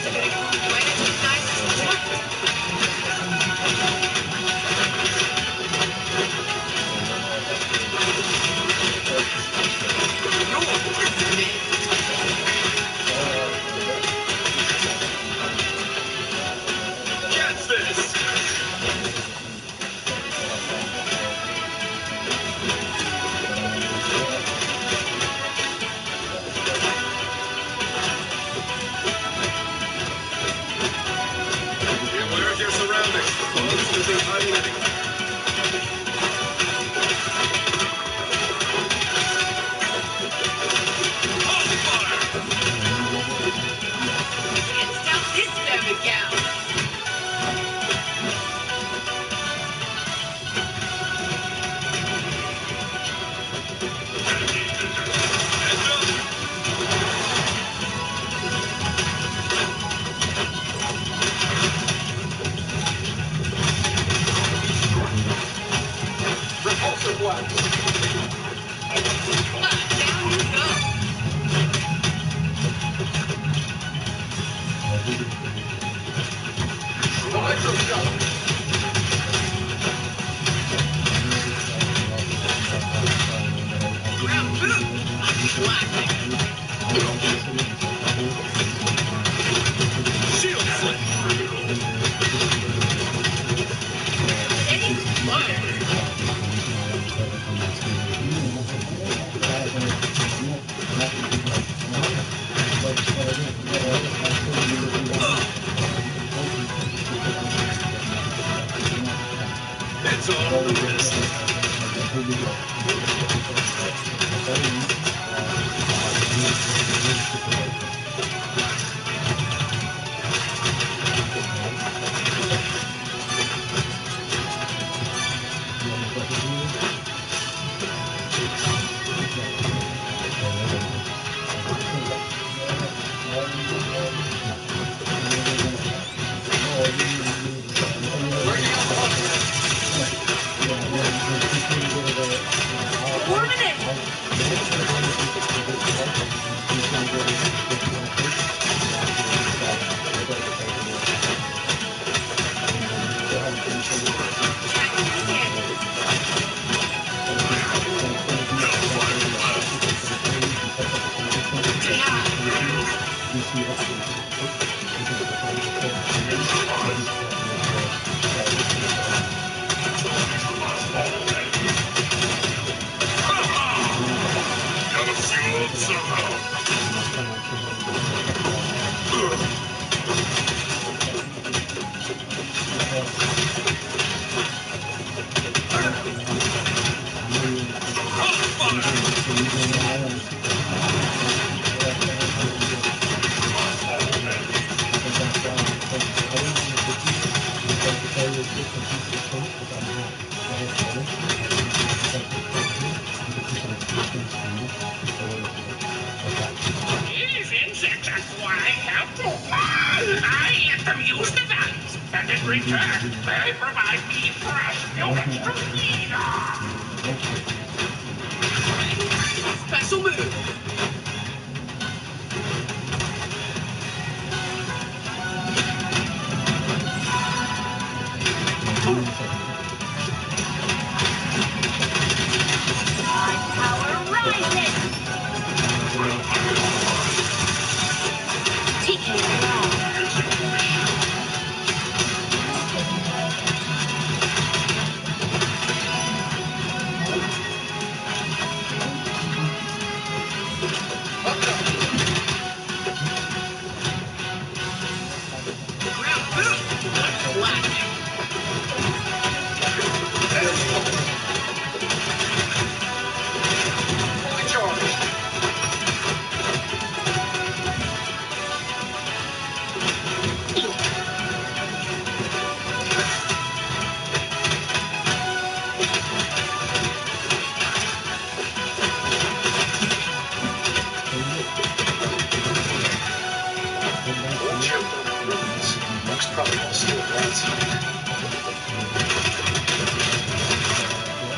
These insects are quite helpful. I let them use the valleys, and in return, they provide me fresh new extra feed. Special move.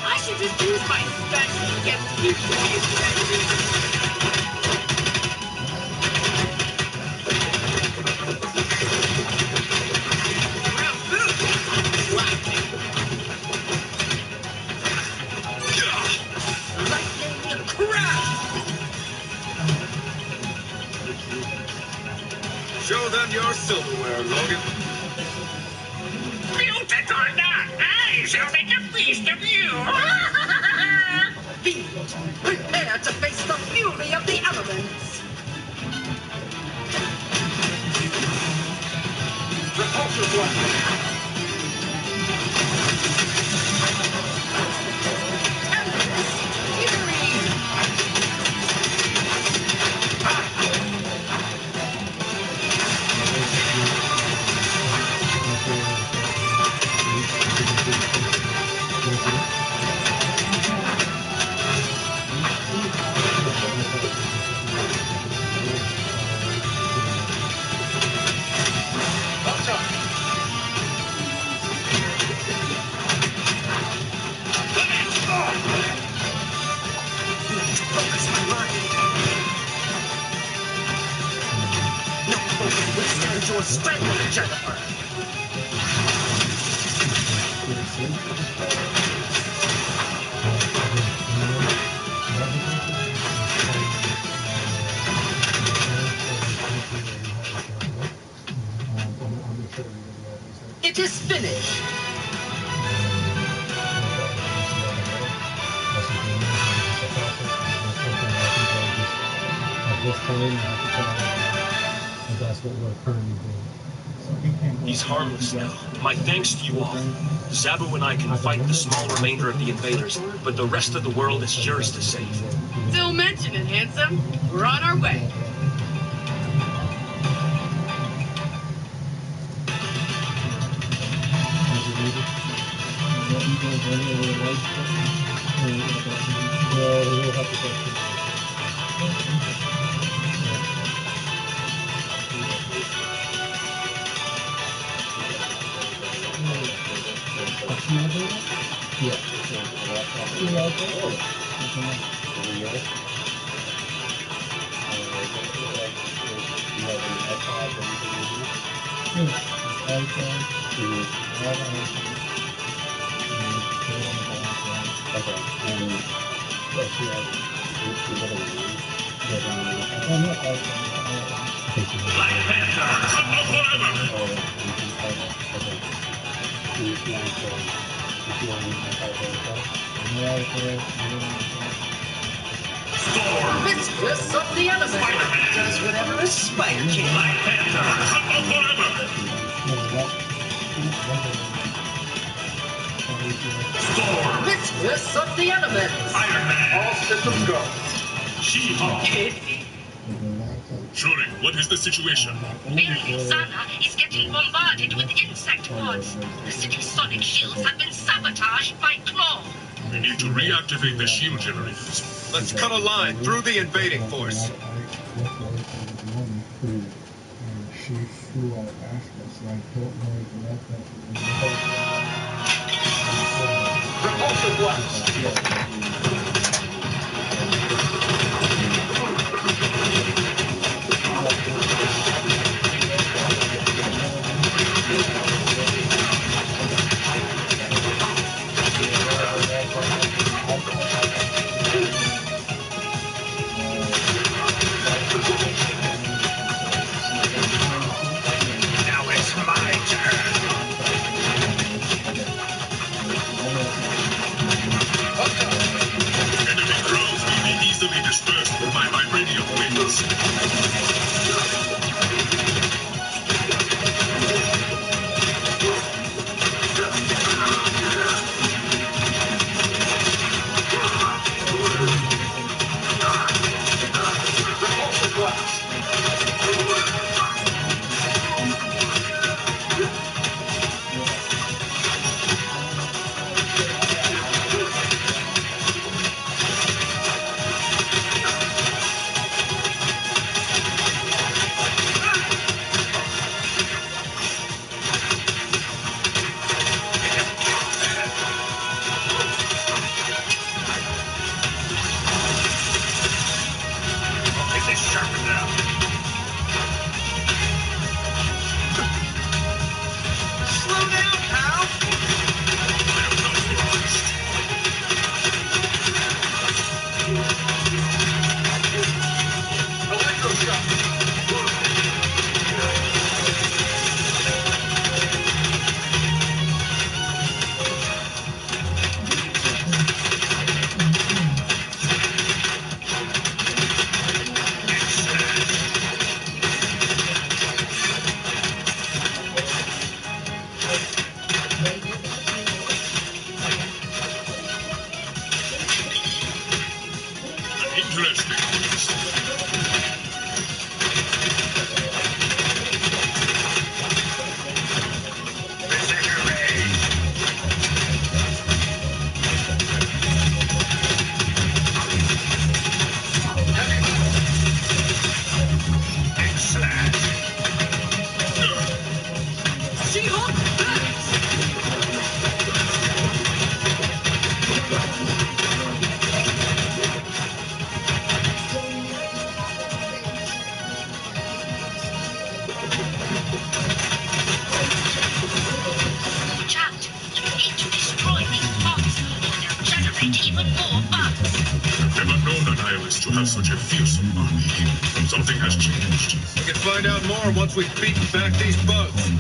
I should just use my special against these
Show them your silverware, Logan.
Mutant or not, I shall make a feast of you!
Fiend, prepare to face the fury of the elements!
Repulsor blast!
actual strength of the Jennifer. It is finished.
At this time, I have to tell you, that's what we're currently doing.
He's harmless now. My thanks to you all. Zabu and I can fight the small remainder of the invaders, but the rest of the world is yours to save.
Don't mention it, handsome. We're on our way. Mistress of the element does whatever a spider can. Black Panther, Storm. Mistress of the element.
Iron Man.
All systems go.
She-Hulk. Shuri, what is the situation?
Building Sana is getting bombarded with insect pods. The city's sonic shields have been sabotaged by Claw.
We need to reactivate the shield generators.
Let's cut a line through the invading force. Repulsive blast.
Now it's my turn. have such a fearsome army. Something has changed.
We can find out more once we've beaten back these bugs. We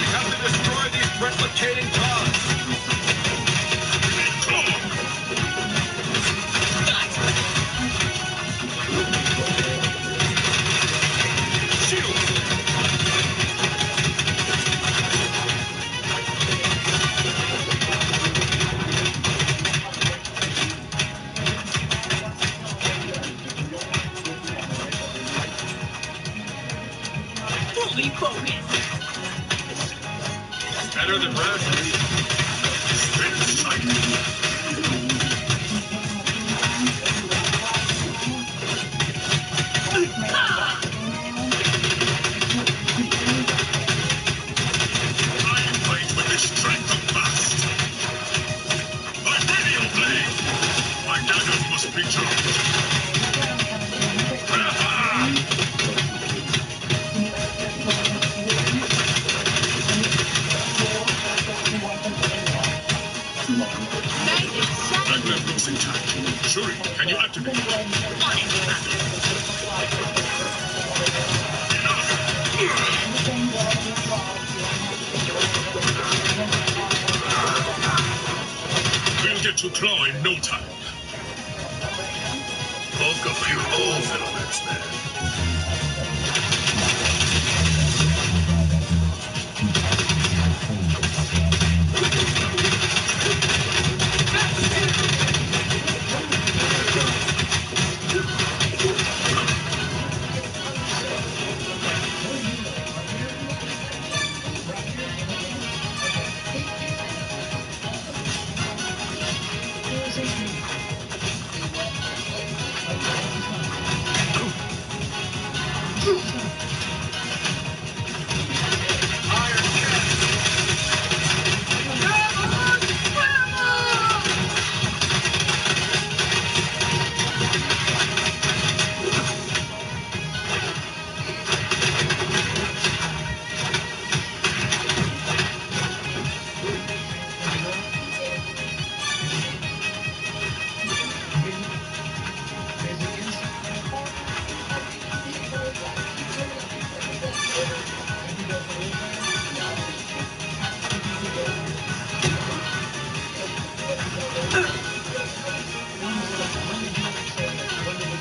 have to destroy these replicating pods.
Fully focused.
Better than rations.
Spin strike. Shuri, can you activate it? We'll get to Claw in no time. Poke a few holes in elements there.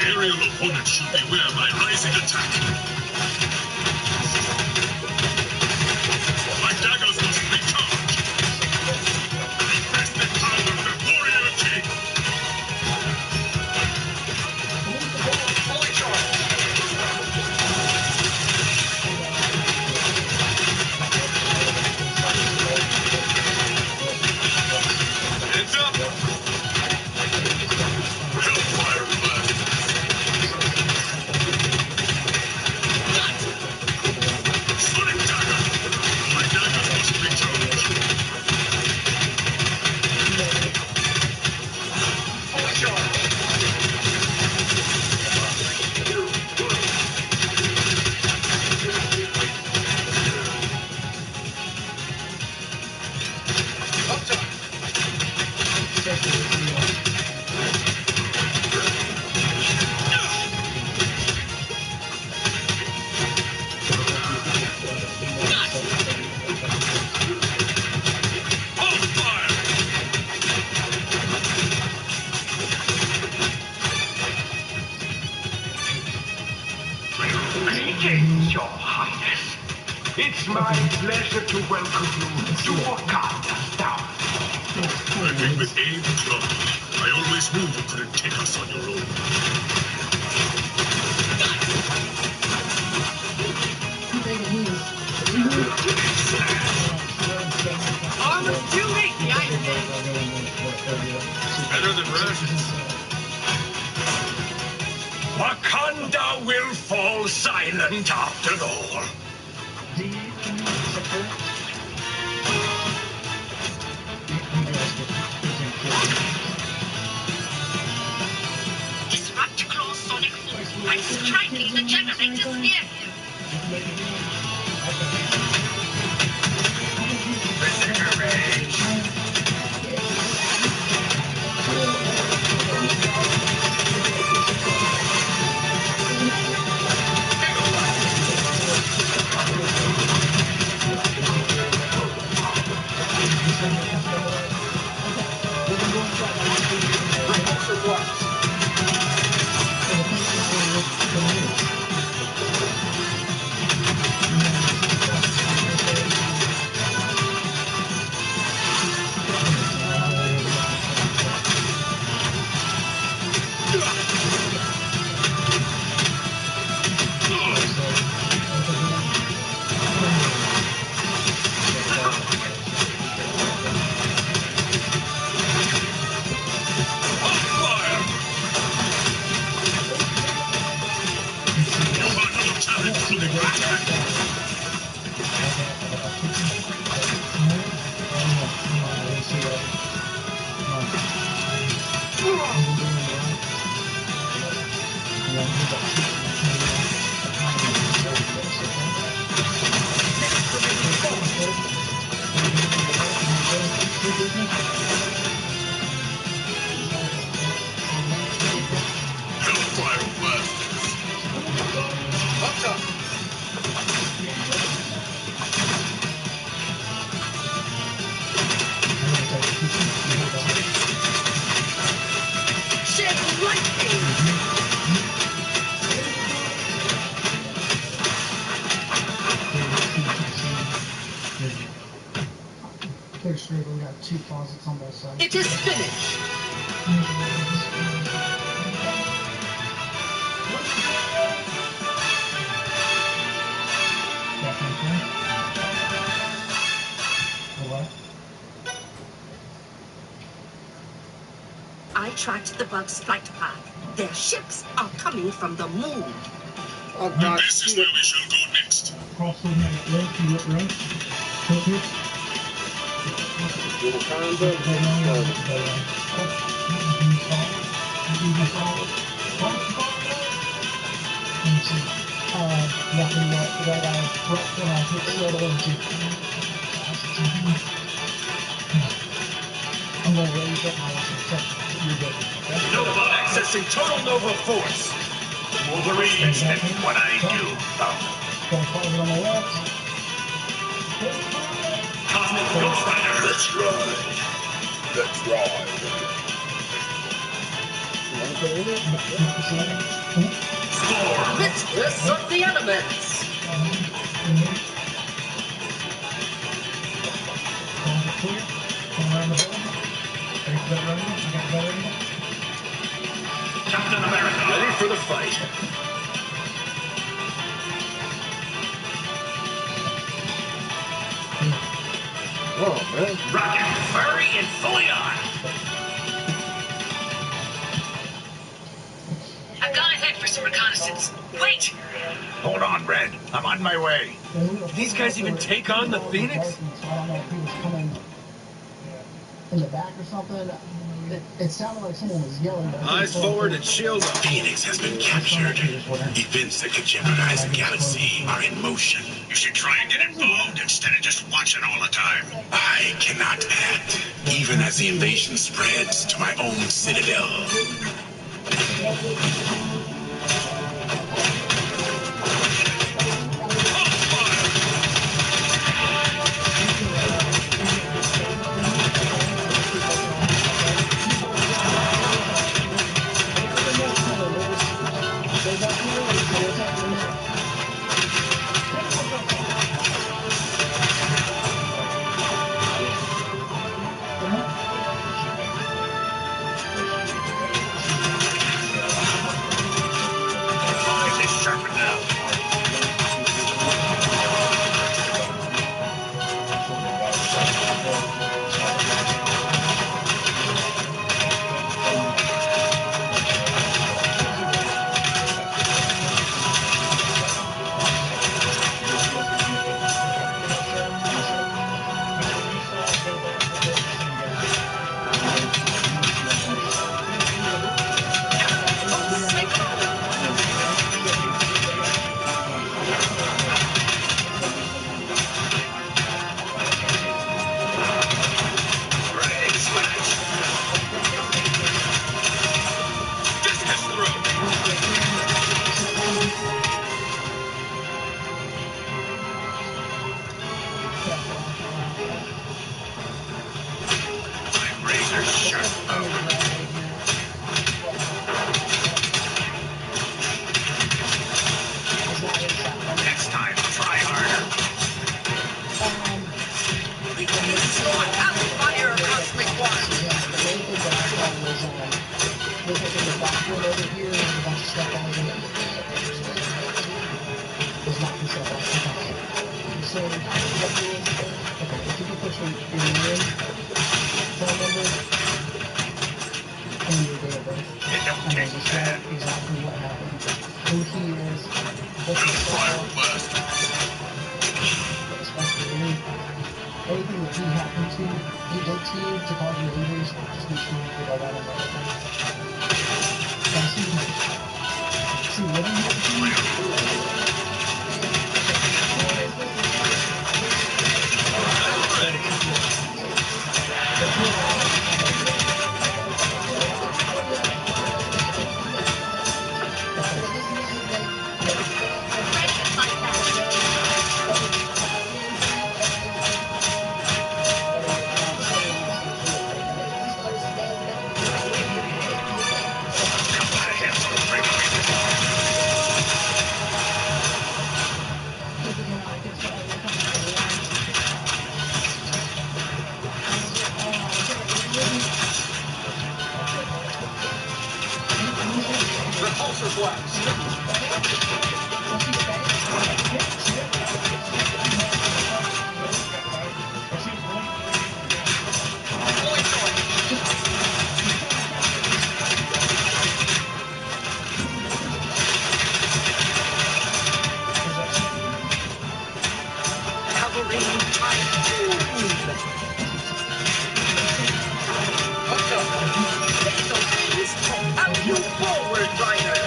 Aerial opponents should beware my rising attack. My daggers must recharge. Manifest the power of the warrior king.
Fully charged.
Heads up.
Hellfire blast. Sonic dagger. My daggers must recharge.
Fully charged.
Greetings, Your Highness. It's my pleasure to welcome you to Wakanda's town.
Working with Abe Claw, I always knew you couldn't take us on your own.
Almost too late, I think.
Better than rations.
Wakanda will fall silent after all.
Disrupt Claw's sonic force by striking
Clear straight, we got 2 closets on both sides.
It is finished. I tracked the bug's flight path. Their ships are coming from the moon.
Oh God! This is where we shall go next.
Cross over that left, you look right. Look here. Nothing yet. That I brought when I hit the other one too. I'm gonna raise up my weapon. You're good.
Nova accessing total Nova force. Wolverine extending what I do.
Don't close it on the left.
Cosmic Ghost Rider.
Let's ride. Let's ride.
Score Mistress of the Elements.
Clear. Come around the building. Take that right. I got that right.
Captain America. Ready for the fight.
Oh, man.
Rocket, furry, and fully on.
I've gone ahead for some reconnaissance. Wait!
Hold on, Red. I'm on my way.
These guys even take on the Phoenix?
I don't know if he was coming in the back or something. It sounded like someone was yelling.
Eyes forward and shield up.
Phoenix has been captured. Events that could jeopardize the galaxy are in motion.
You should try and get involved instead of just watching all the time.
I cannot act, even as the invasion spreads to my own citadel. laser sharp power. Next time, try harder.
Fire cosmic one.
The main thing that I saw was there's like in the background over here, there's a bunch of stuff all over it. Is knocking stuff off. Okay. So what you is, okay, if you can put your name, phone number, and your date of birth.
It don't
And then
take
just
that.
write exactly what happened, who he is, what you saw, especially anything that he happened to, he did to you to cause your injuries, just make sure you put all that in there, okay? And see what he happened to you.
Repulsor blast. Cavalry Typhoon. What's up? Take those things. Out you forward, Rider.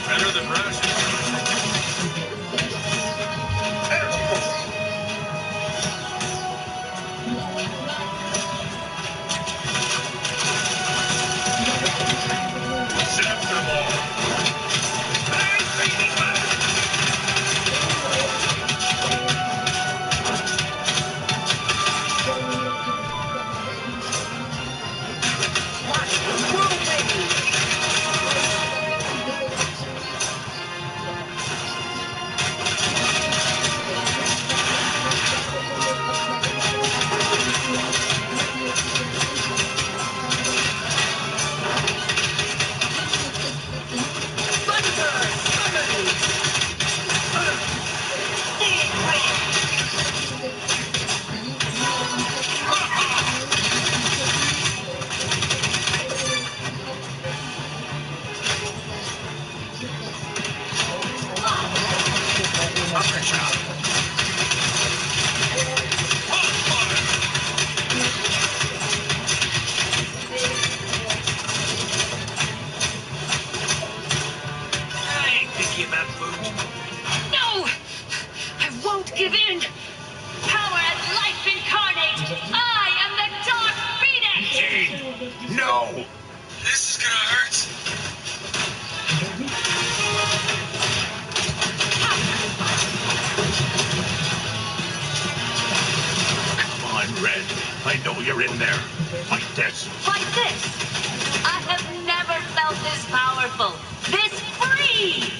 Better than rations.
Energy force.
Zap them all. Bang, baby, bang.
No! I won't give in! Power and life incarnate! I am the Dark Phoenix!
Gene, no! This is gonna hurt. Come on, Red. I know you're in there. Fight this.
Fight this! I have never felt this powerful, this free!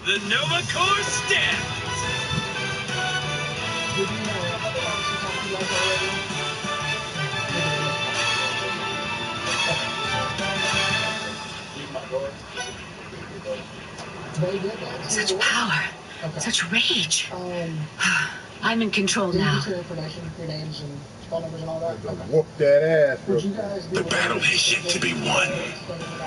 The Nova Corps stands!
Did you know other artists you talked to like already? They did that.
Such power.
Okay.
Such rage. I'm in control now.
Did you your information, your names and phone numbers and all that? Okay.
Whoop that ass.
Would you guys be
The battle has yet to be won,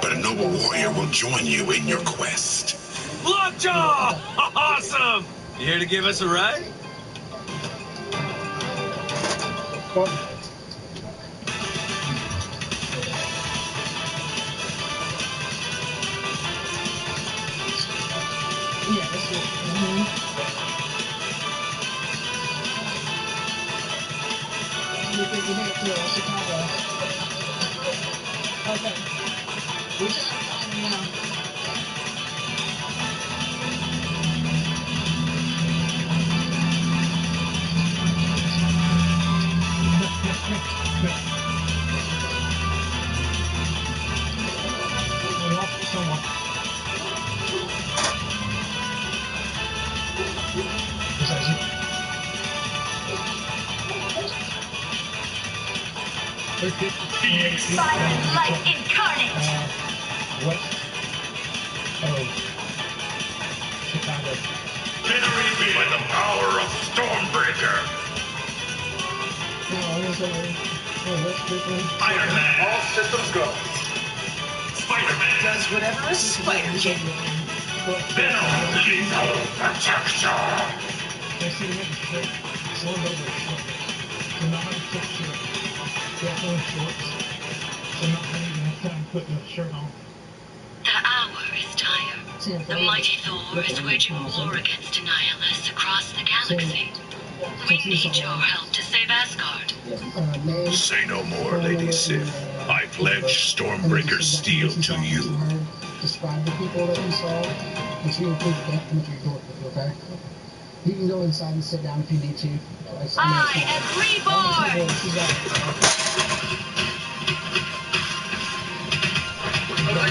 but a noble warrior will join you in your quest.
Lockjaw! Awesome! You here to give us a ride?
Yeah, that's it. You think you need to Chicago? Okay. We should have time now.
Fire light incarnate.
West of Chicago.
Generate me by the power of Stormbreaker.
No, I'm gonna say West Brooklyn.
Iron Man. All systems go. Spider-Man.
Does whatever a spider can.
Venom. Lethal protection.
They see the nigga straight. Slow over short. So not on quick shirt. Definitely shorts. So not even have time putting a shirt on.
The hour is dire. The mighty Thor is waging war against Annihilus across the galaxy. We need your help to save Asgard.
Say no more, Lady Sif. I pledge Stormbreaker's steel to you.
Describe the people that you saw, and she includes death and if you're okay? You can go inside and sit down if you need to.
I am reborn! My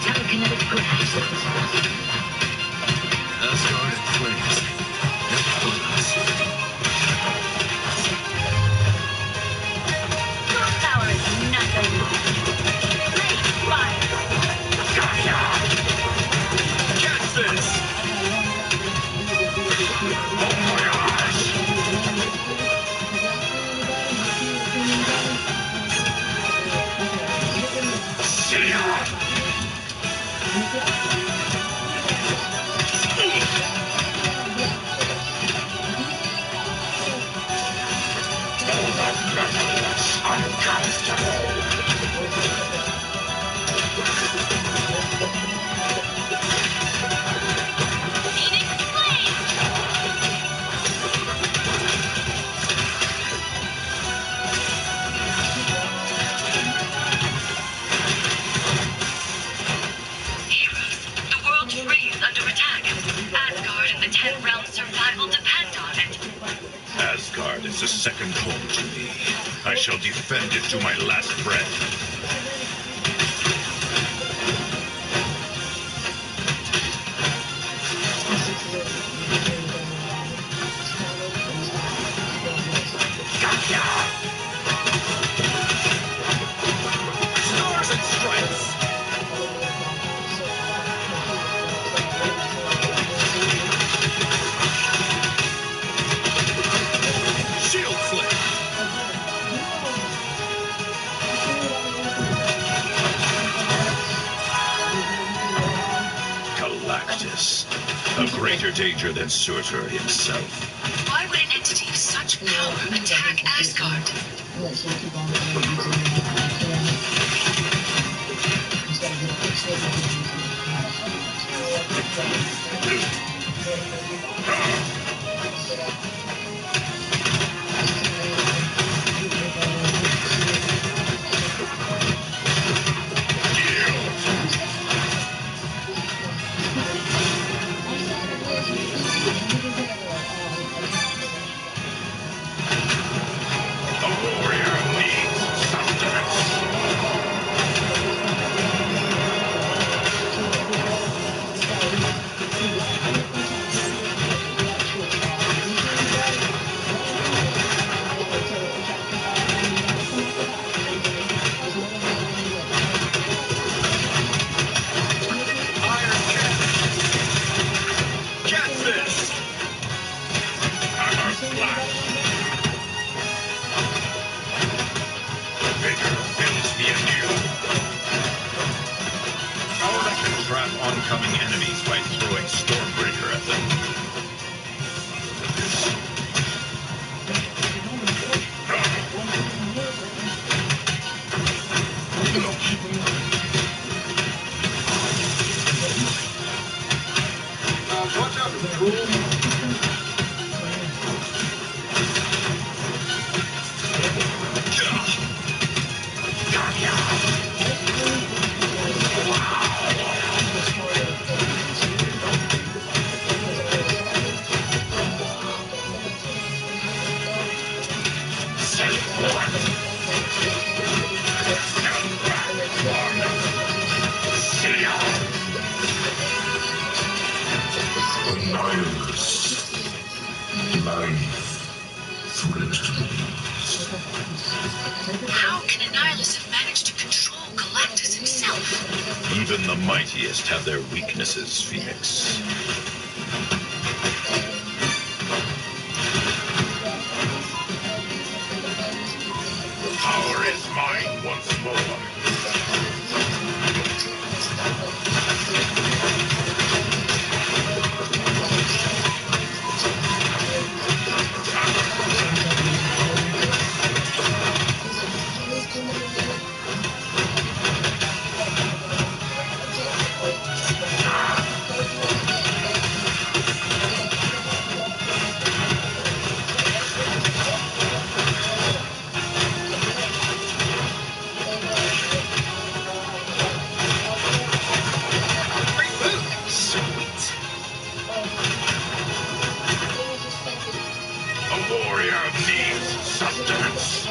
telekinetic grasp.
Asgard in flames. Never thought I'd see it.
Your power is nothing. Blade fire.
Catch this!
Asgard is a second home to me. I shall defend it to my last breath.
Stars and stripes! Shield flip!
Galactus, a greater danger than Surtur himself.
Why would an entity of such power attack Asgard?
A warrior needs some off oncoming enemies by throwing Stormbreaker at them.
Watch out, Patrol.
How can Annihilus have managed to control Galactus himself?
Even the mightiest have their weaknesses, Phoenix. The power is mine once more. A warrior needs sustenance.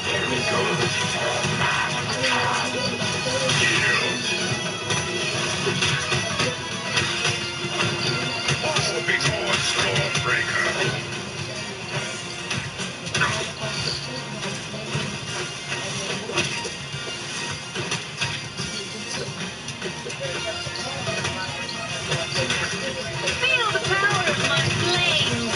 Here we go. All before Stormbreaker.
Feel the power of my flames!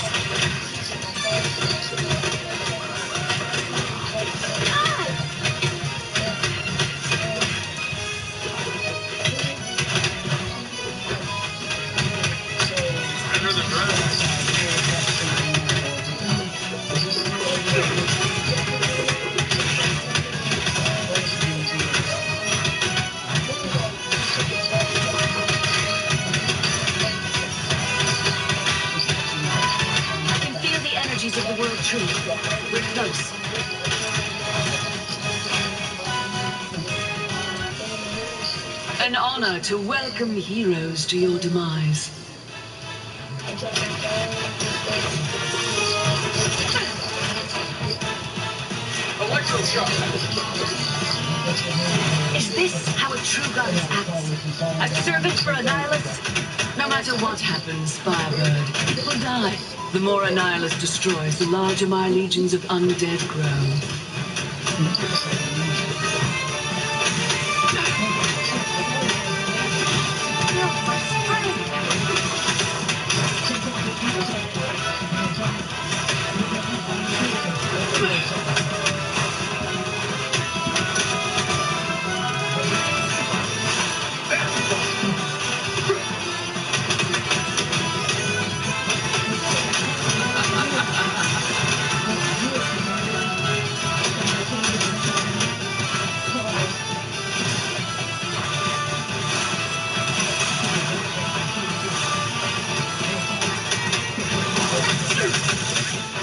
I can feel the energies of the World Tree. We're close. An honor to welcome heroes to your demise. Is this how a true goddess acts? A servant for Annihilus? No matter what happens, Firebird, it will die. The more Annihilus destroys, the larger my legions of undead grow.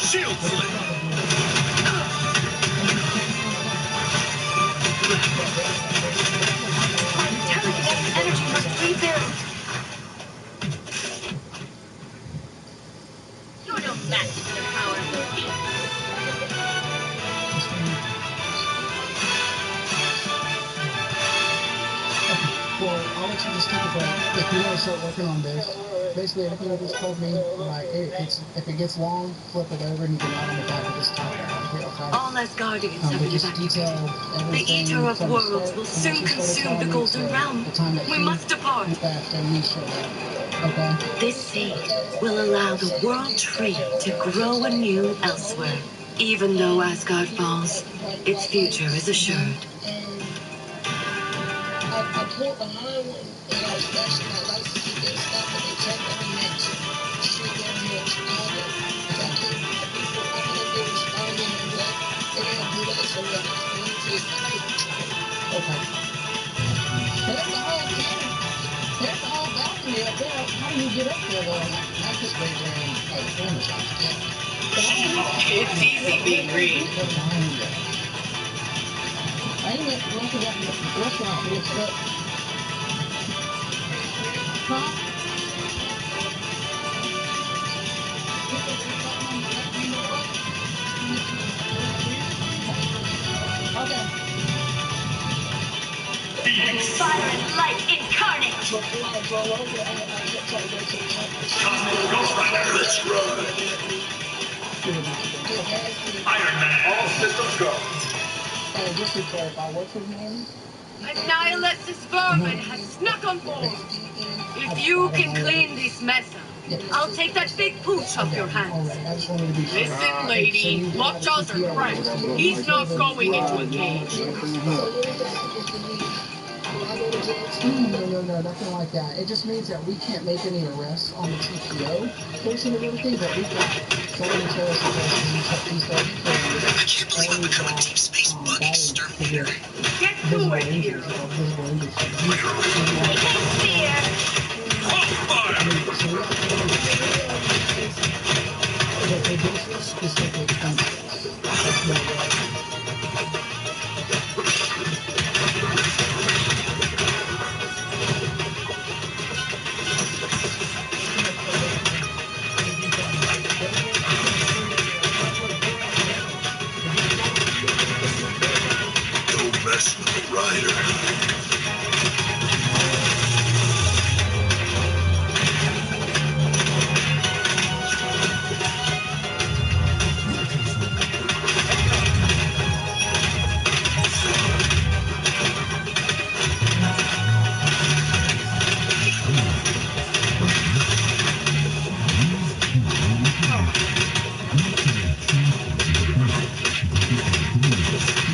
Shield slip!
Energy must rebuild. You're no match for the power of the beast.
Well, I'll let you just take a break. If you want to start working on this, basically everything you just told me, like, if it gets long, flip it over and you can add on the back of this top. Okay?
All Asgardians have been evacuated. The
The
Eater of Worlds will soon consume the Golden Realm. We must depart.
Okay?
This seed will allow the World Tree to grow anew elsewhere. Even though Asgard falls, its future is assured.
I pulled behind one, and I was flashing my lights to keep them stopped, but they checked every match. Straight down here in Chicago. So I couldn't, people, I don't know if they were responding or what. They didn't do that, so yeah, I went to okay. There's the whole thing. There's the whole balcony up there. How do you get up there, though? I just wait down by the corner shop.
It's easy being green.
I ain't met most of that restaurant, but it's up. Huh? Okay.
Fire and light incarnate.
Cosmic Ghost Rider. Let's run. Iron Man. All systems go.
Just to clarify, what's his name?
Annihilus' vermin has snuck on board. If you can clean this mess up, I'll take that big pooch off your hands. Listen, lady, lockjaws are cracked. He's not going into a cage.
No, nothing like that. It just means that we can't make any arrests on the TPO portion of everything, but we've got someone to tell us that we start
I can't believe I'm becoming Deep Space Bug Exterminator.
Get to it, hero.
Don't mess with the rider.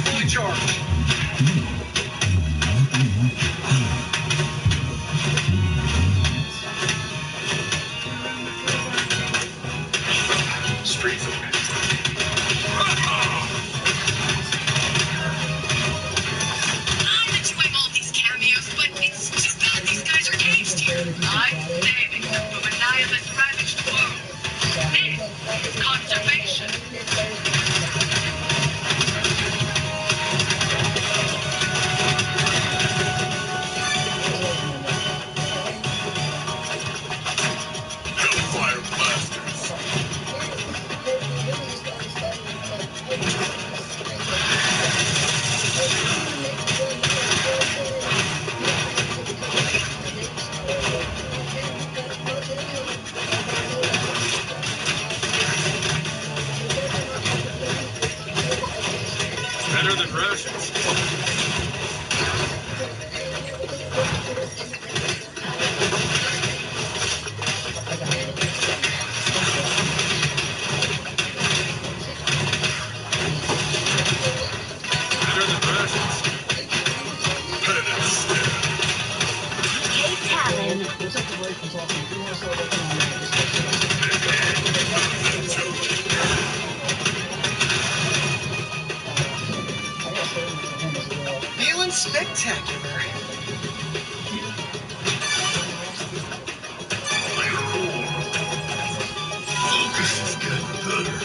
Fully charged.
Streets of
I'm enjoying all these cameos, but it's too bad these guys are caged here. I'm saving them from Annihilus' ravaged world. This is conservation.
Hellfire blasters.
Better than rations. Better than rations.
Hey, Talon.
Feeling spectacular.
Focus is getting better.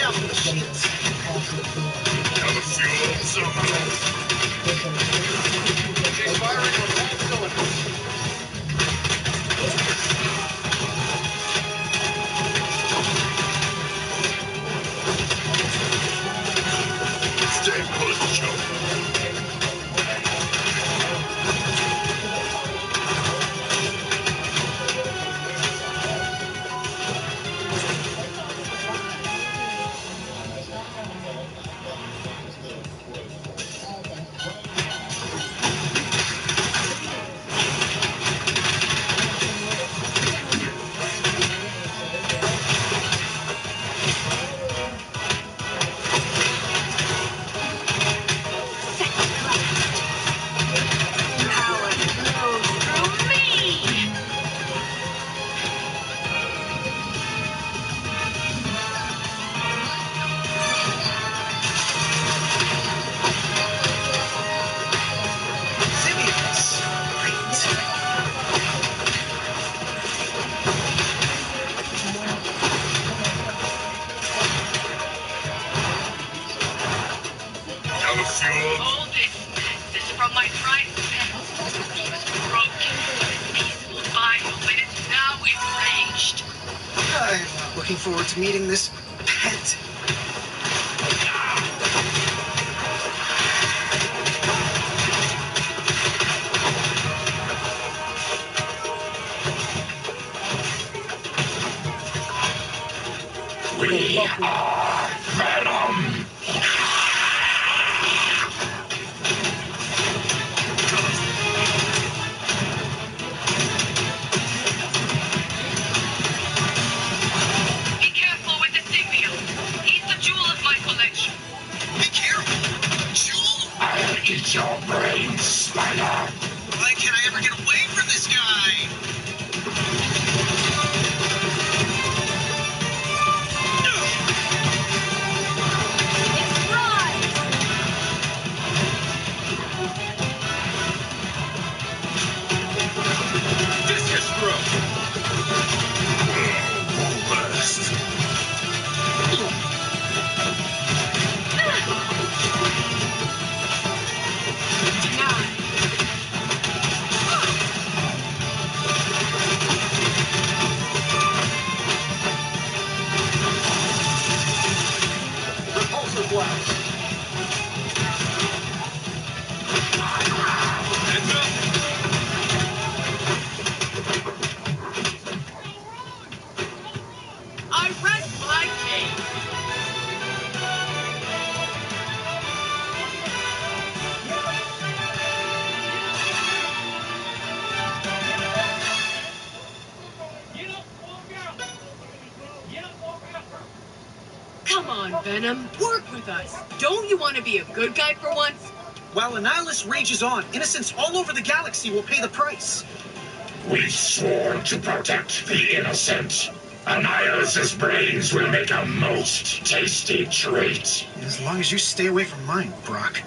out for the shits.
Gotta fuel up somehow.
She's firing on all cylinders.
Stay put, Joe.
Hold it. This is from my pride. Broken. Peaceful final, but it's now enraged.
I'm not looking forward to meeting this pet.
We are Venom.
Be careful with the symbiote. He's the jewel of my collection.
Be careful. Jewel?
I'll eat your brains, Spider.
Why can't I ever get away from this guy?
Discus throw. Burst.
Repulsor blast.
Heads up.
I rest my case. Come on, Venom. Work with us. Don't you want to be a good guy for once?
While Annihilus rages on, innocents all over the galaxy will pay the price.
We've sworn to protect the innocent. Annihilus's brains will make a most tasty treat.
As long as you stay away from mine, Brock.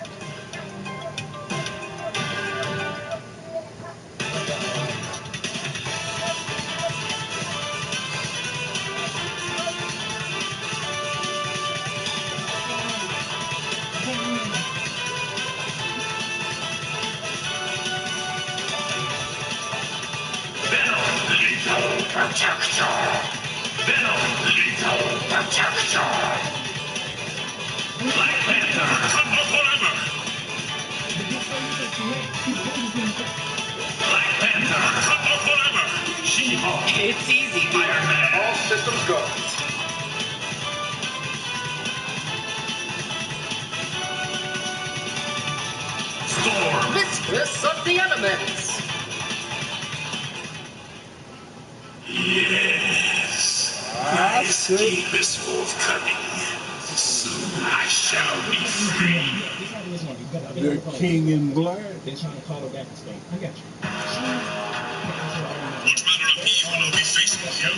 Venom Lethal Protector. Venom Lethal Protector. Black Panther, come up forever. Black Panther, come up forever. She-Hulk.
It's easy.
Iron Man.
All systems go.
Storm.
Mistress of the elements.
Yes. My escape is forthcoming. Soon I shall be free.
The King in Black.
They're trying to call her back and stay. I got you.
What manner of evil are we facing here?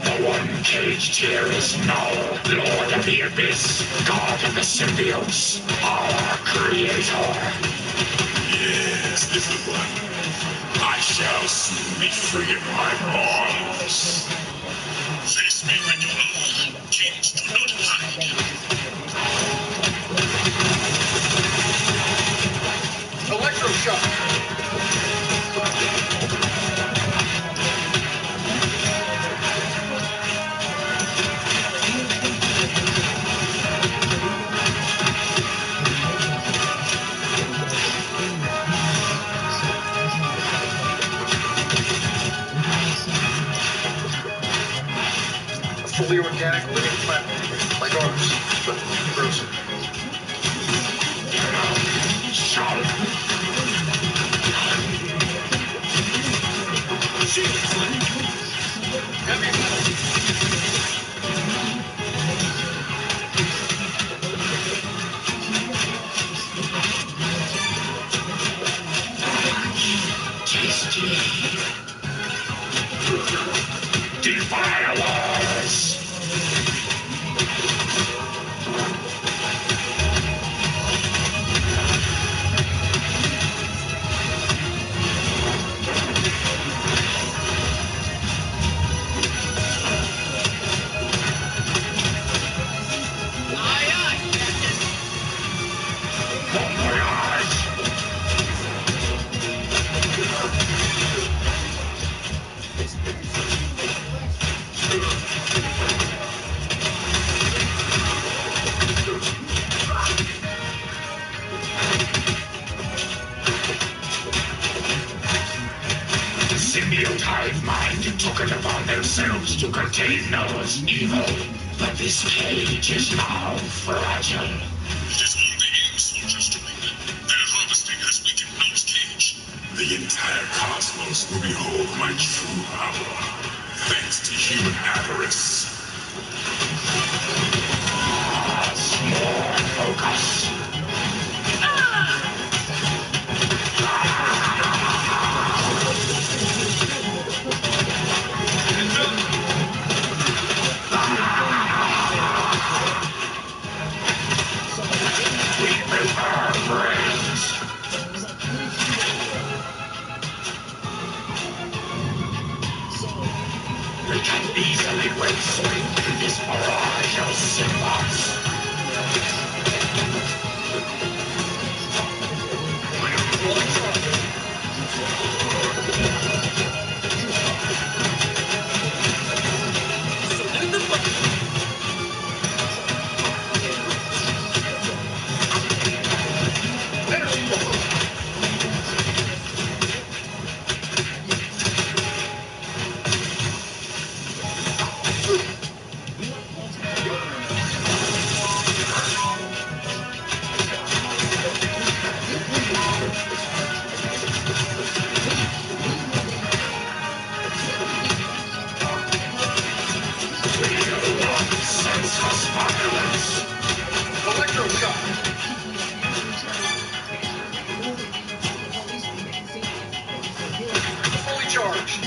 The one caged here is Null, Lord of the Abyss, God of the Symbiotes, our Creator. Yes, this is one. I shall soon be free of my bonds. This
spirit of kids do not hide.
Electroshock. Fully organic living planet, like ours, but grosser. Heavy metal.
Tasty. Defilers. Symbiote hive mind took it upon themselves to contain Noah's evil. But this cage is now fragile. It is all the aim soldiers doing. Their harvesting has weakened Noah's cage. The entire cosmos will behold my true power, thanks to human avarice. More focus. We can easily wade through this barrage of symbols. Senseless violence.
Electroshock. Fully charged.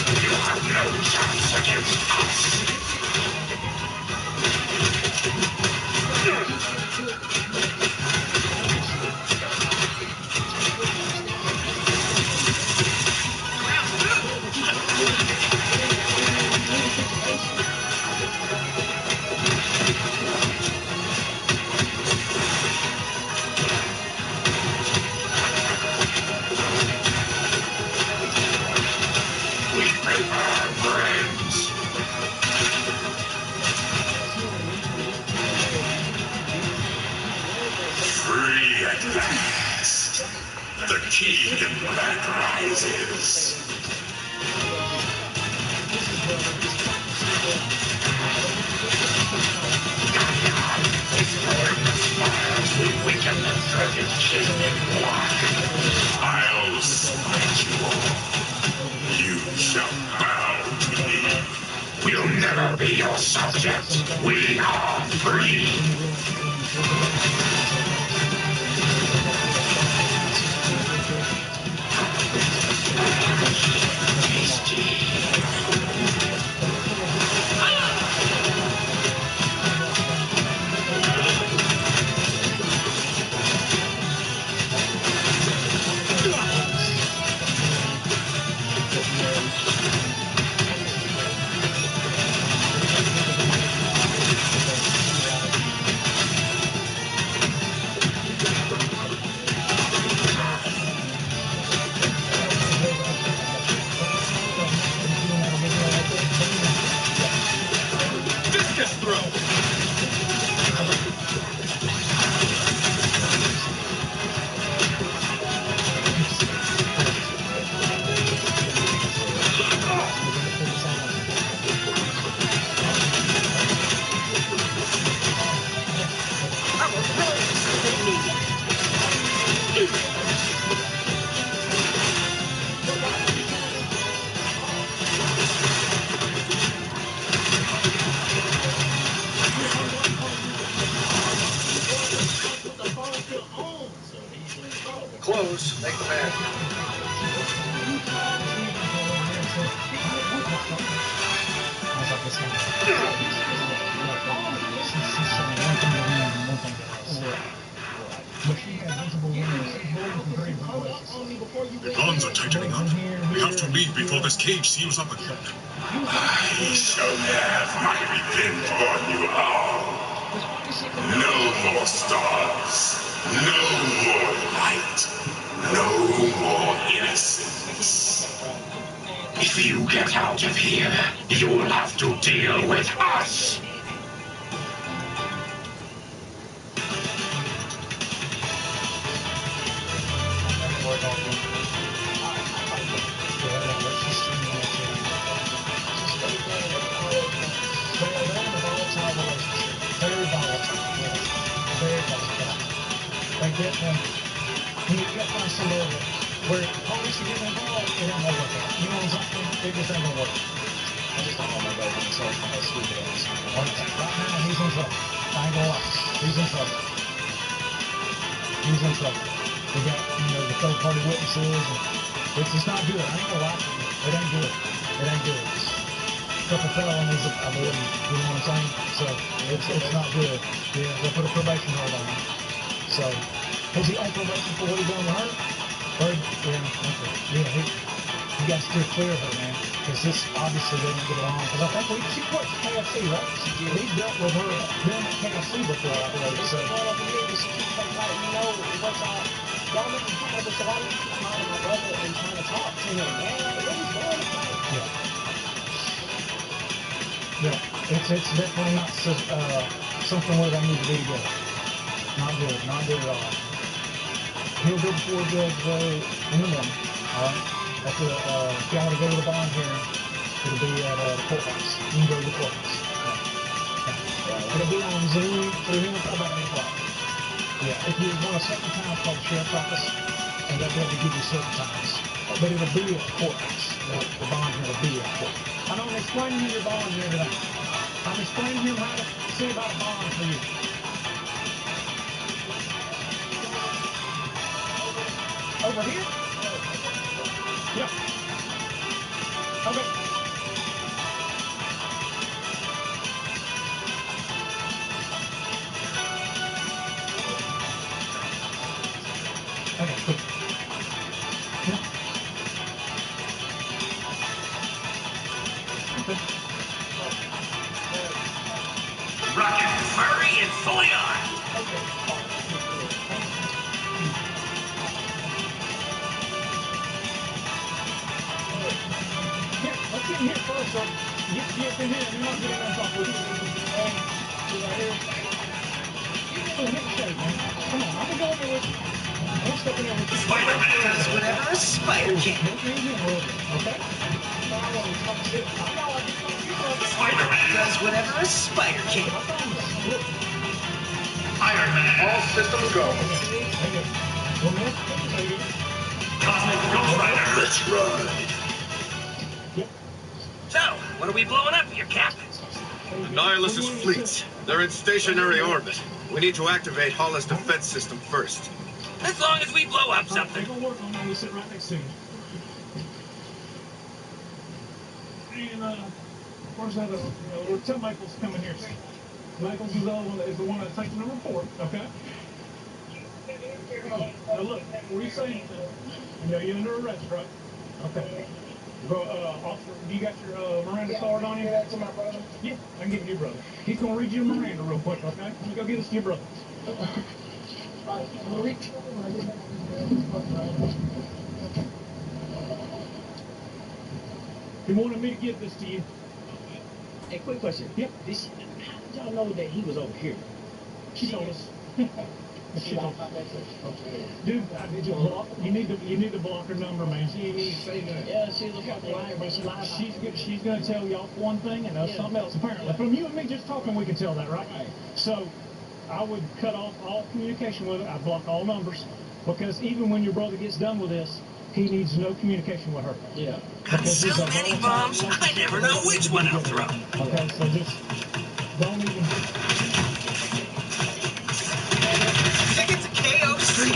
You have no chance against us. We prefer brains. Free at last. The Kingdom Black rises. Exploring the spires, we weaken the dreaded Kingdom Black. I'll smite you all. You shall bow to me. We'll never be your subject. We are free. Tasty.
close. Make the match.
The bonds are tightening up. We have to leave before this cage seals up again.
I shall have my revenge on you all. No more stars. No more light. No more innocence. If you get out of here, you'll have to deal with us.
When you get past a little bit, where police are getting involved, it ain't gonna work out. You know what I'm saying? It just ain't gonna work. I just don't want my dog to insult my stupid ass. Right now, he's in trouble. I ain't gonna lie. He's in trouble. He's in trouble. We got, the third-party witnesses, and it's just not good. I ain't gonna lie to you. It ain't good. It ain't good. A couple felonies, I believe, you know what I'm saying? So, it's not good. Yeah, they'll put a probation hold on him. So, is he on probation for what he done with her? Or, he got to steer clear of her, man. Because this, obviously, they don't get along. Because I think she quit KFC, right? He dealt with her then at KFC before, I believe. So,
Y'all let me kind of so why you keep calling my brother and trying to talk to him, man? Like, what is going on?
Yeah, it's definitely not something where they need to be together. Not good at all. He'll go before a judge in the morning, all right? If y'all want to go to the bond hearing, it'll be at the courthouse. You can go to the courthouse. It'll be on Zoom through him about 8 o'clock. Yeah, if you want a certain time, call the sheriff's office, and they'll be able to give you certain times. But it'll be at the courthouse. The bond hearing will be at the courthouse. I know I'm explaining to you your bond here today. I'm explaining to him how to see about a bond for you. Over here? Yeah. Okay. Okay, cool. Yeah. Okay.
Rocket, furry, and fully armed.
Yeah, let's get in here first, sir. Get in here, and then I'll get in there and talk with you. Right here. Give me a handshake, man. Come on, I'm gonna go in there with you. I'm step in there with you.
Spider-Man does whatever a spider can.
Okay?
Spider-Man does whatever a spider can. Iron Man.
All systems go.
Cosmic Ghost Rider.
Let's ride.
So, what are we blowing up here, Cap?
Nihilus' fleets. They're in stationary orbit. We need to activate Hollis' defense system first.
As long as we blow up something.
We'll work on that. We'll sit right next to you. And, where's that other? Tell Michael's coming here. Michael's is the one that's taking the report, okay? Now look, what are you saying? You're under arrest, right? Okay. Officer, you got your Miranda card on you? That to my brother? Yeah, I can give it to your brother. He's gonna read you a Miranda real quick, okay? Let me go get us to your brother. He wanted me to give this to you.
Hey, quick question.
Yep.
How did y'all know that he was over here?
She told us. Dude, did you block? You need to block her number, man.
She didn't even say that. Yeah, she was a fucking liar, but she lied.
She's gonna tell y'all one thing and something else. Apparently, from you and me just talking, we can tell that, right? So, I would cut off all communication with her. I'd block all numbers because even when your brother gets done with this, he needs no communication with her.
Yeah.
Got so many bombs, I never know which one I'll throw.
Okay, so just don't even.
Think it's a KO stream.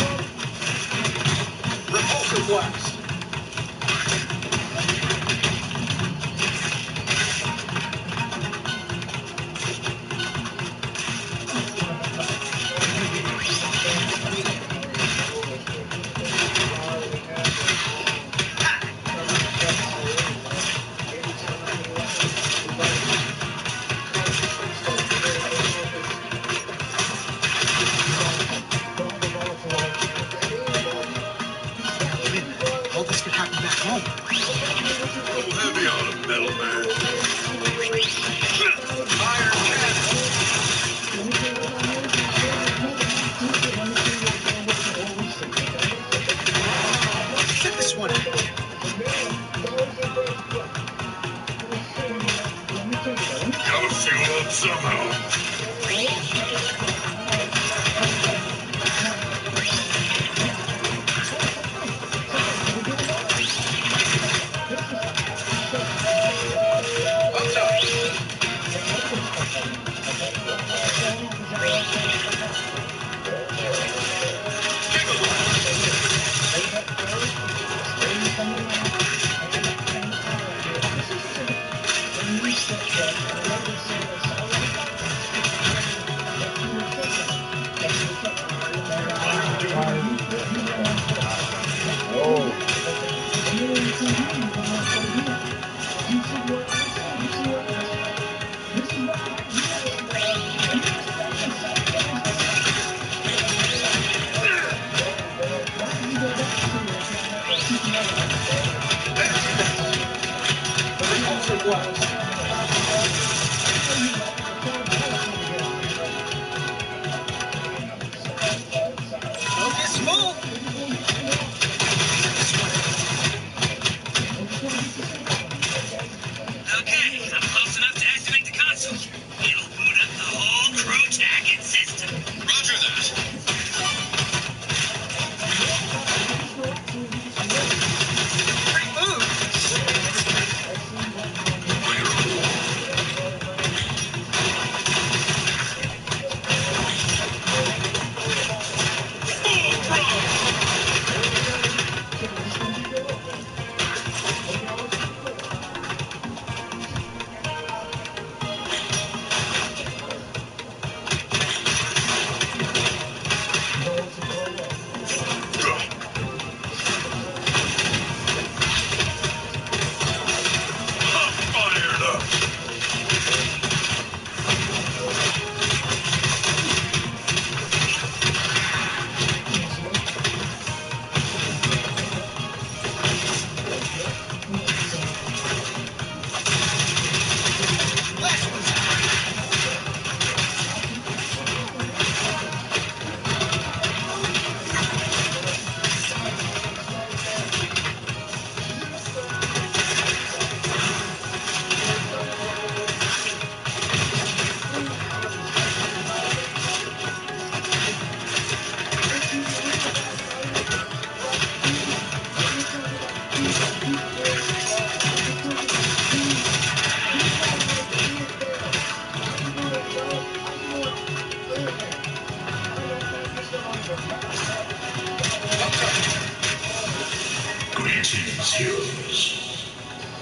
Greetings, heroes.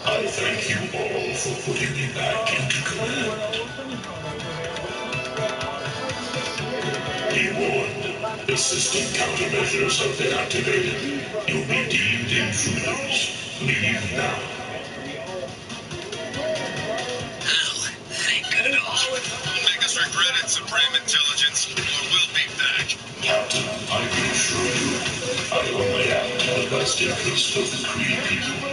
I thank you all for putting me back into command. Be warned, the system countermeasures have been activated. You'll be deemed intruders. Leave now.
Oh, that ain't good at all.
Make us regret it, Supreme Intelligence, or we'll be back.
Captain, I can assure you, I only act in the best interest of the Kree people.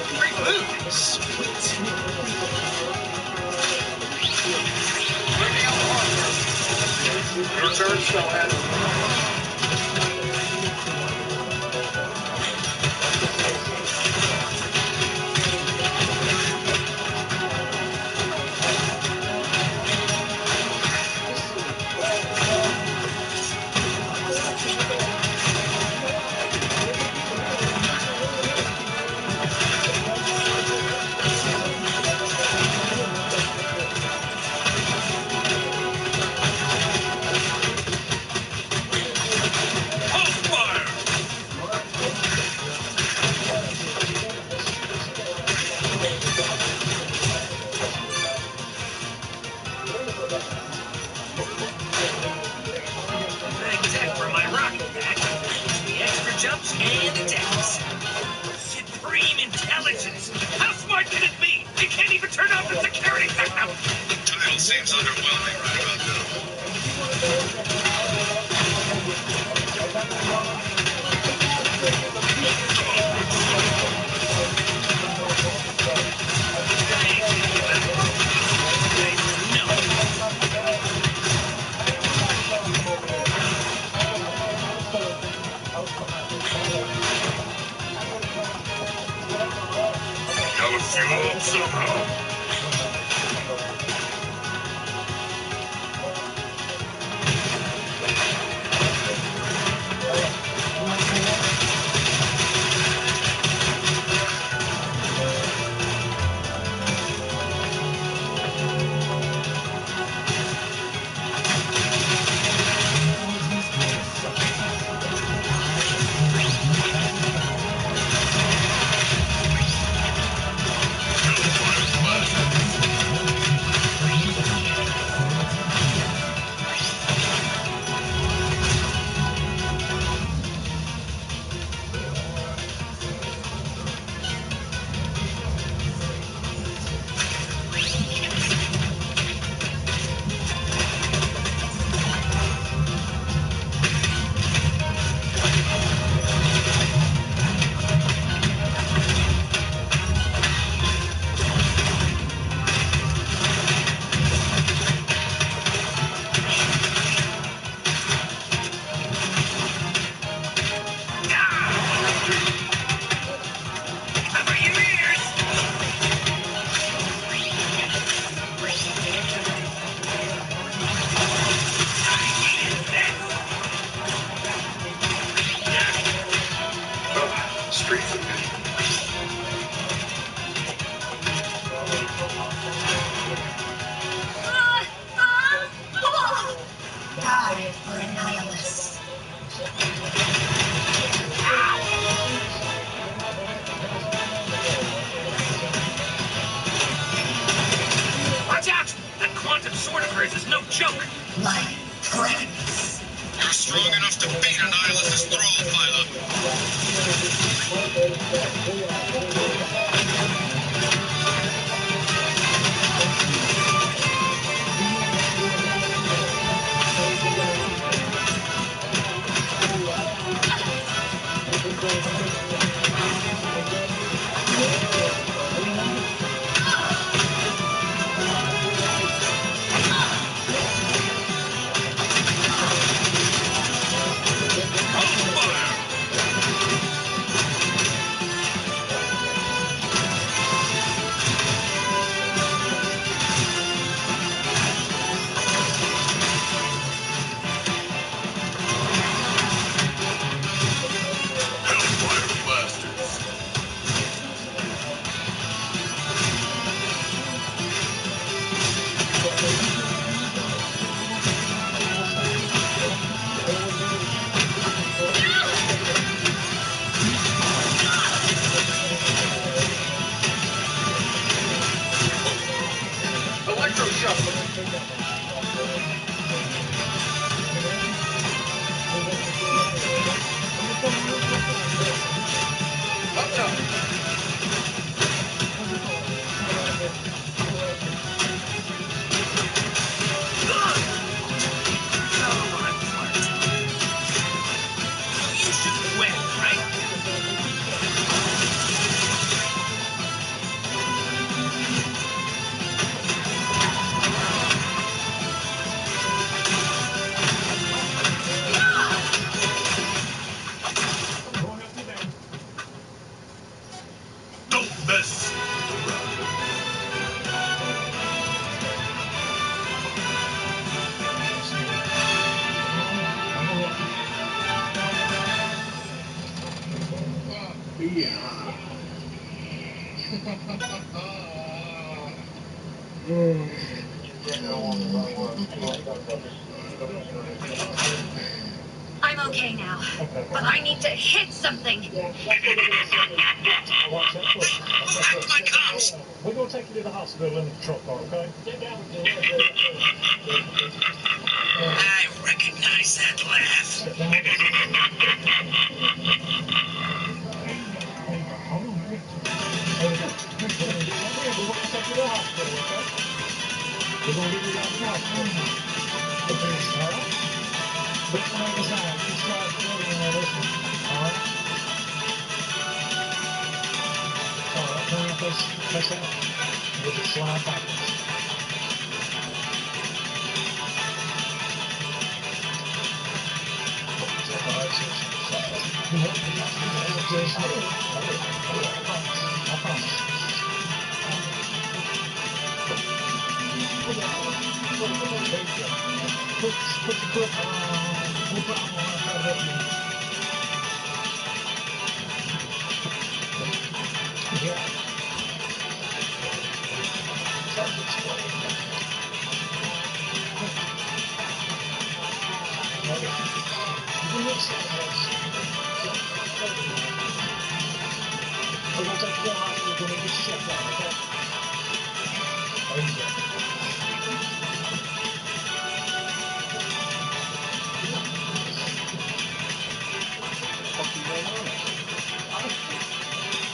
Free food. Sweet.
Your turn, Shellhead.
Tech for my rocket pack. The extra jumps and attacks. Supreme Intelligence. How smart can it be? They can't even turn off the security system.
Title seems underwhelming right about now.
Gotta fuel up somehow. Street food.
Die for a nihilist.
Watch out! That quantum sword of hers is no joke.
My friends.
You're strong enough to beat a nihilist's thrall, electroshock. Up top.
You shoot wet, right?
Don't mess.
I'm okay now, but I need to hit something.
Go back to my comms.
We're going to take you to the hospital in the truck car, okay?
I recognize that laugh.
We're going to get you down to the hospital. Okay, all right? This one on the side. You slide forward and listen. All right? All right, turn out this out. We'll just slide backwards. I promise. Put your foot on. We'll put them on our side of you. Yeah. We're going to take you to the hospital when we get you checked out, okay? There you go.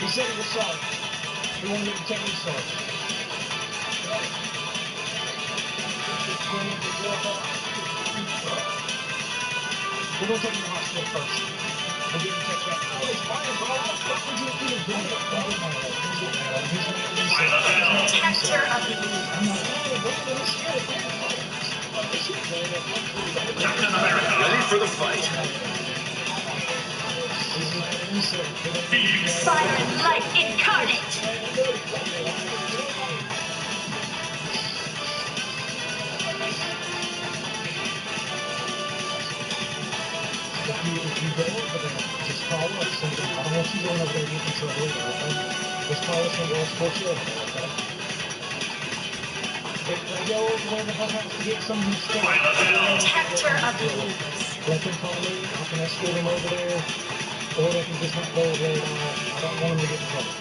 He said he was sorry. He wanted me to tell you sorry. We're going to take him to the hospital first. We'll get him checked out. Oh, it's fine, bro. What would you do?
Protector of the
Captain America.
Ready for the fight.
Fire and light incarnate.
If you go over there, just call us. I don't want you going over there getting in trouble either, okay? Just call us and we'll escort you over there, okay? If they go over there to her house to get some of these stuff,
Protector of the universe.
let them call me. I can escort them over there. Or they can just not go over there at all. I don't want them to get in trouble.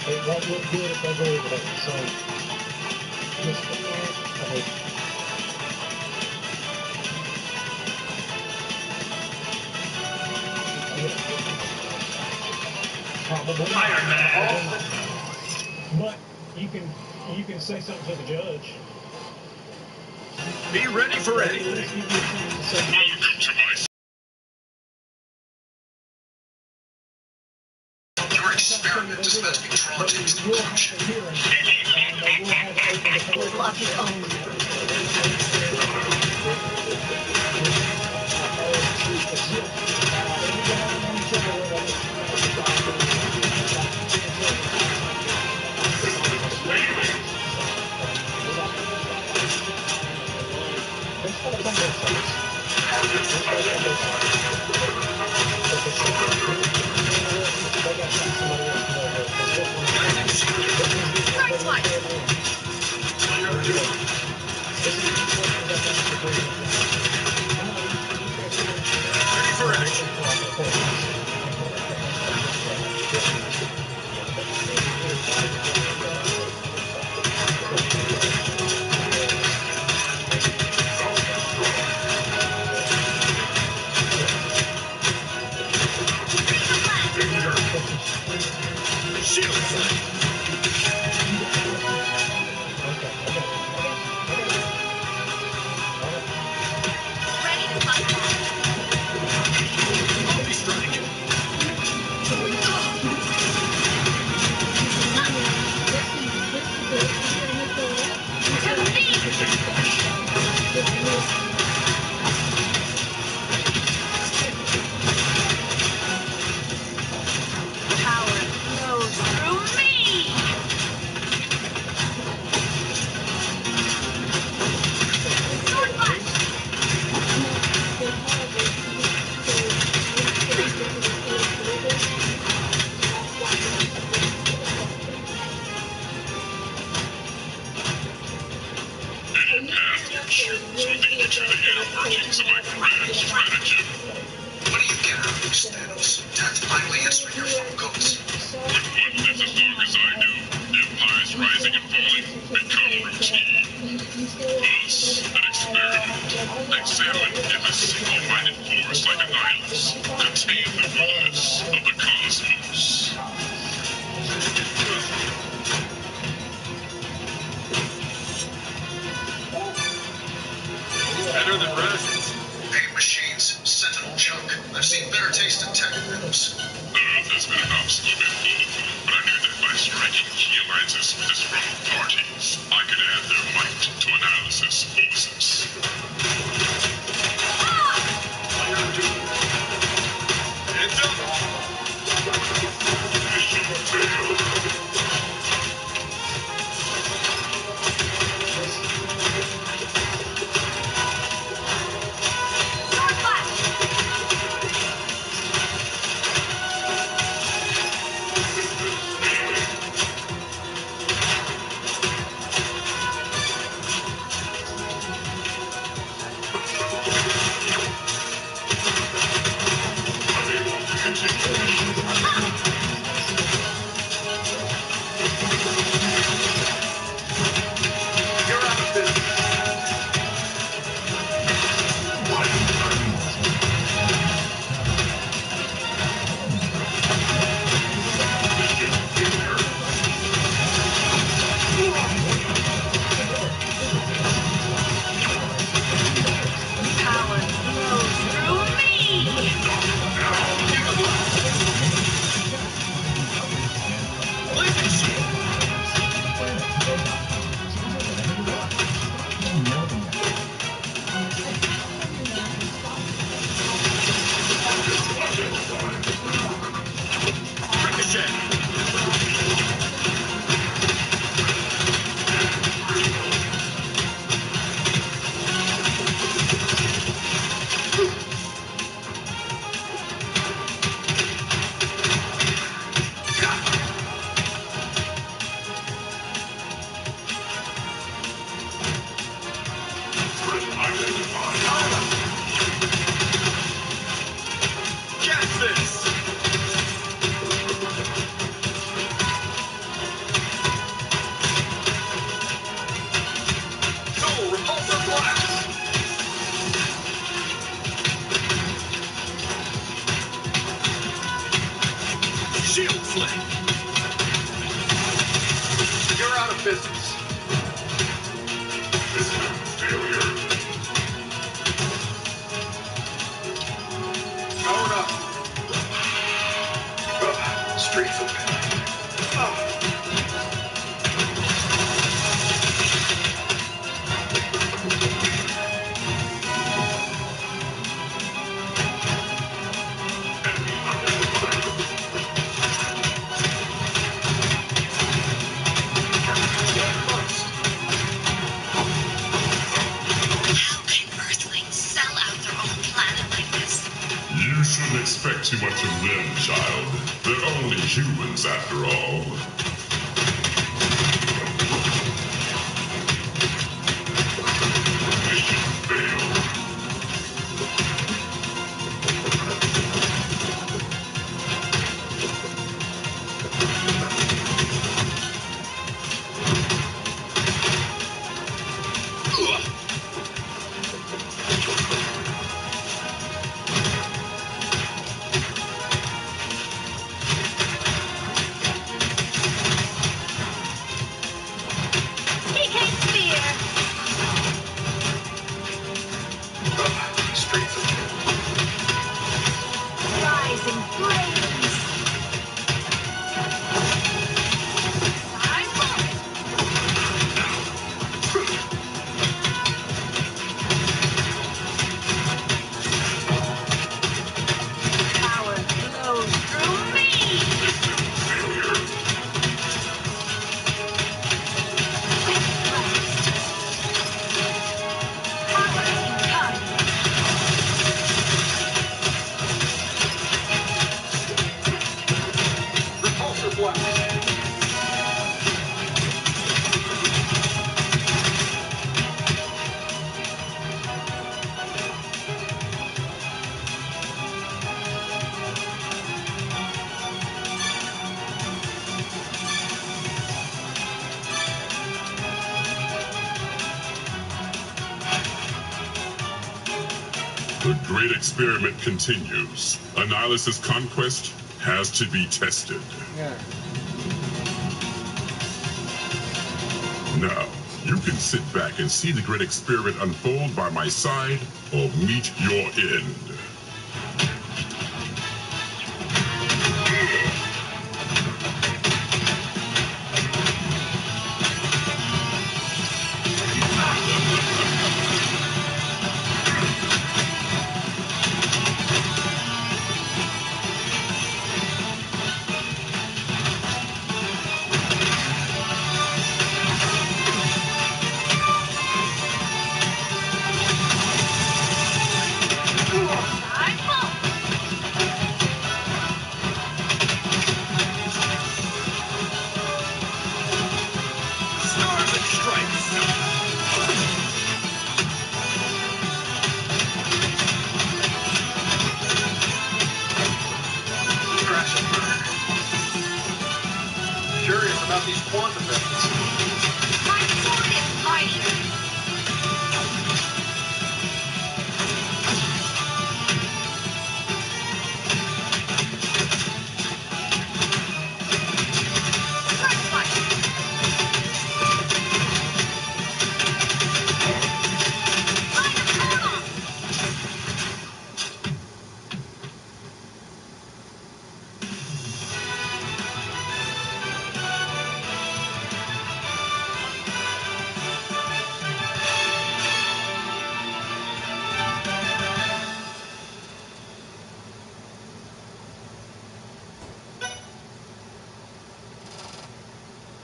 It won't look good if they go over there. So, just, okay. Probably.
Iron Man.
But you can say something to the judge.
Be ready for anything.
Welcome to my... Your experiment is about to be drawn to its conclusion.
Of his own. First one.
Ready for action.
Any path you choose will lead you to the inner workings of my grand stratagem.
What do you get out of this, Thanos? Time to finally answer your phone calls.
With what lives as long as I do, empires rising and falling become routine. Thus, an experiment. Examine if a single-minded force like a nihilus contain the fullness of the cosmos.
Better than rations.
Hey, machines, sentinel junk. I've seen better taste in tech than those.
Earth has been an obstacle before, but I knew that by striking key alliances with disgruntled parties, I could add their might to Annihilus' forces.
Heads up!
Mission failed.
Catch this! Go, repulsor blast! Shield sling! You're out of business.
Failure.
Powered up. Straight for the
How can Earthlings sell out their own planet like this?
You shouldn't expect too much of them, child. They're only humans after all. Mission failed. The great experiment continues. Annihilus' conquest has to be tested.
Yeah.
Now, you can sit back and see the great experiment unfold by my side or meet your end.
Stars and stripes. Crash and burn. Curious about these quantum methods.
My sword is mightier.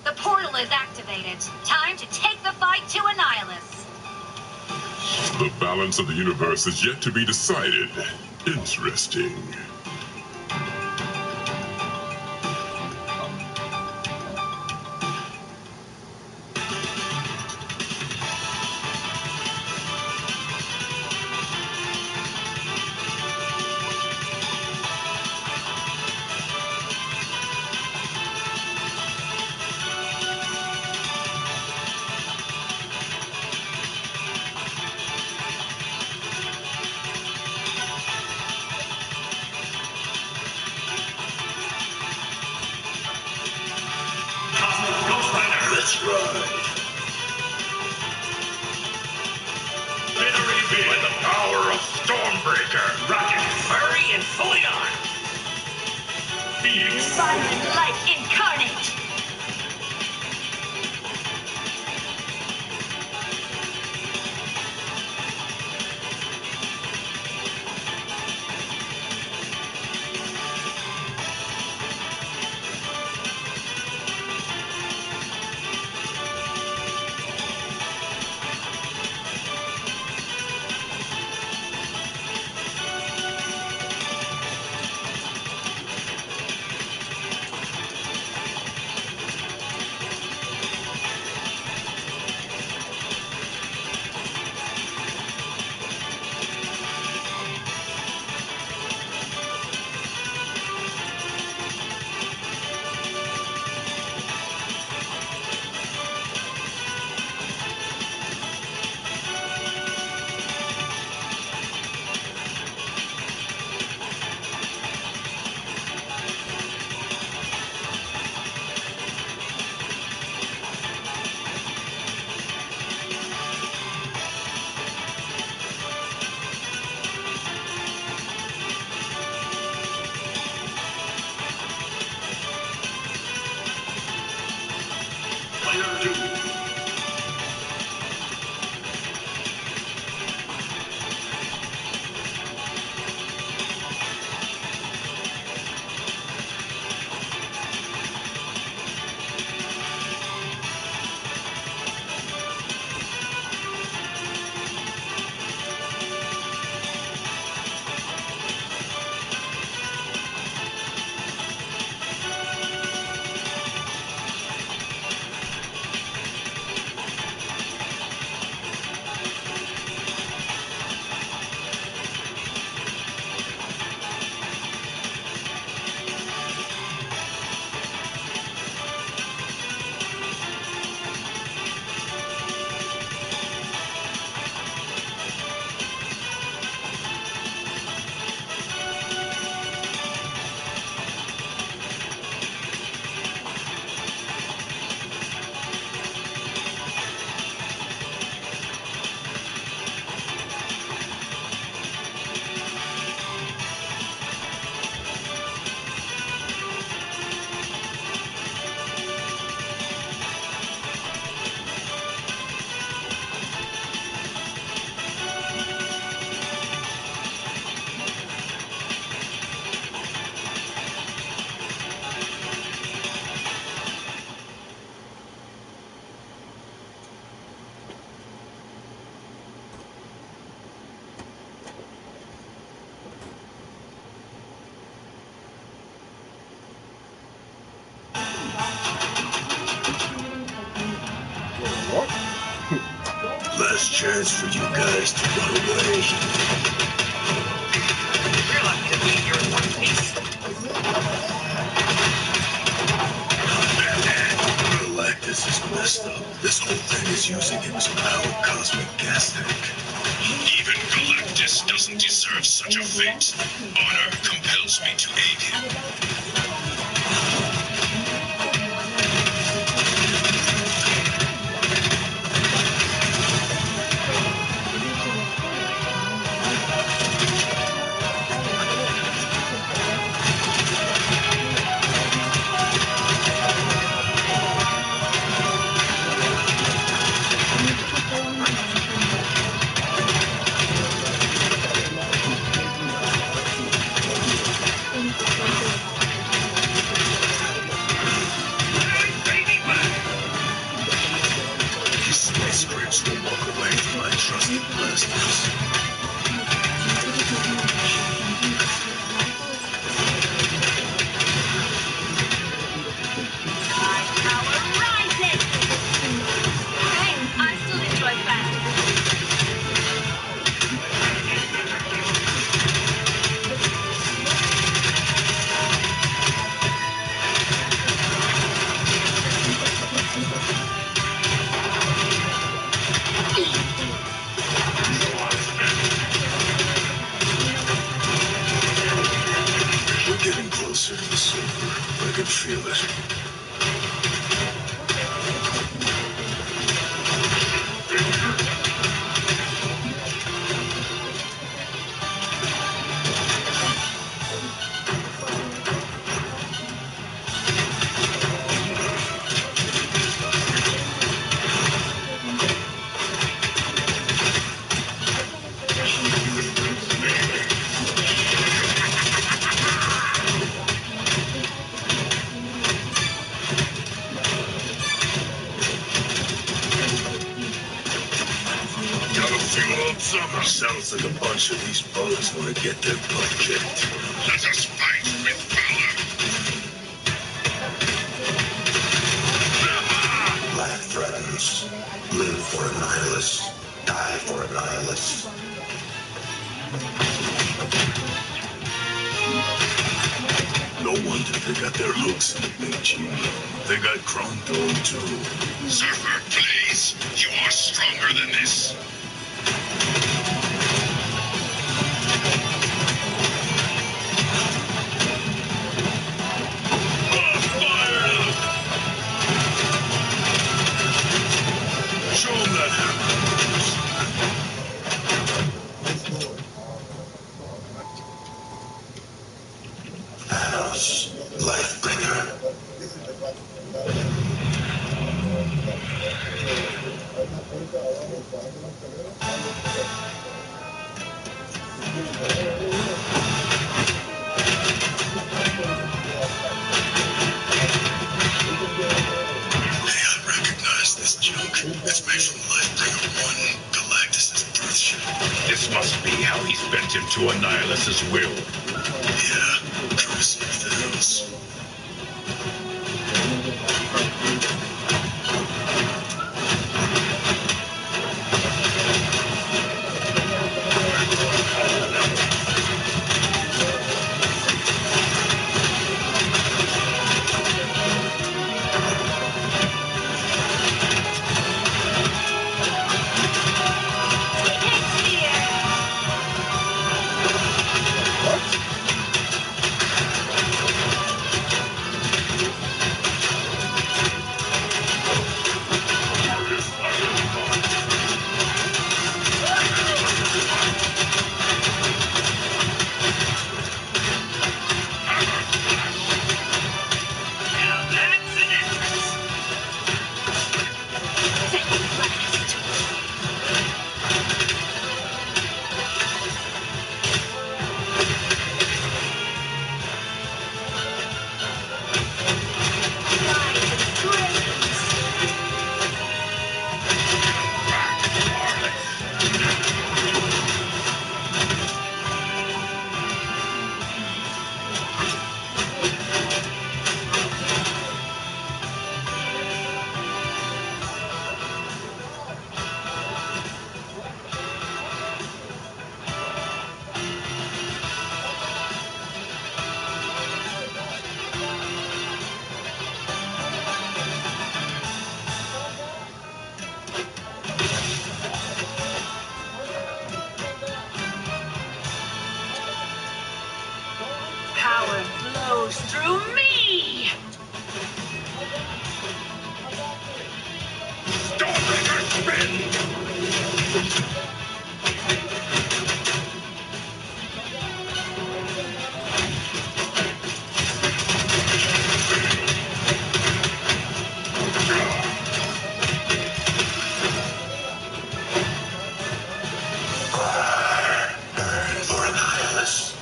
The portal is activated. Time to take the fight to Annihilus.
The balance of the universe is yet to be decided. Interesting.
Let's ride. Jittery bit by the power of Stormbreaker.
Rocket, furry, and fully armed.
Phoenix.
Violent light incarnate.
last chance for you guys to run away.
You're lucky to be here in one piece.
Galactus is messed up. This whole thing is using him as a powered cosmic gas tank. Even Galactus doesn't deserve such a fate. Honor compels me to aid him. These space grips will walk away from my trusted blasters.
I still enjoy fashion.
We're getting closer to the silver. I can feel it. Gotta fuel up summer. Sounds like a bunch of these bugs want to get their butt kicked. Let us fight with valor. Life threatens. Live for a nihilist. Die for a nihilist. No wonder they got their hooks in the big G. They got Chrome Dome too. Surfer, please. You are stronger than this. Show them that happens. Thanos, Lifebringer. Hey, I recognize this junk. It's made from Lifebringer 1, Galactus' birth ship.
This must be how he's bent him to Annihilus' will.
Yeah, courtesy of Thanos. For Annihilus.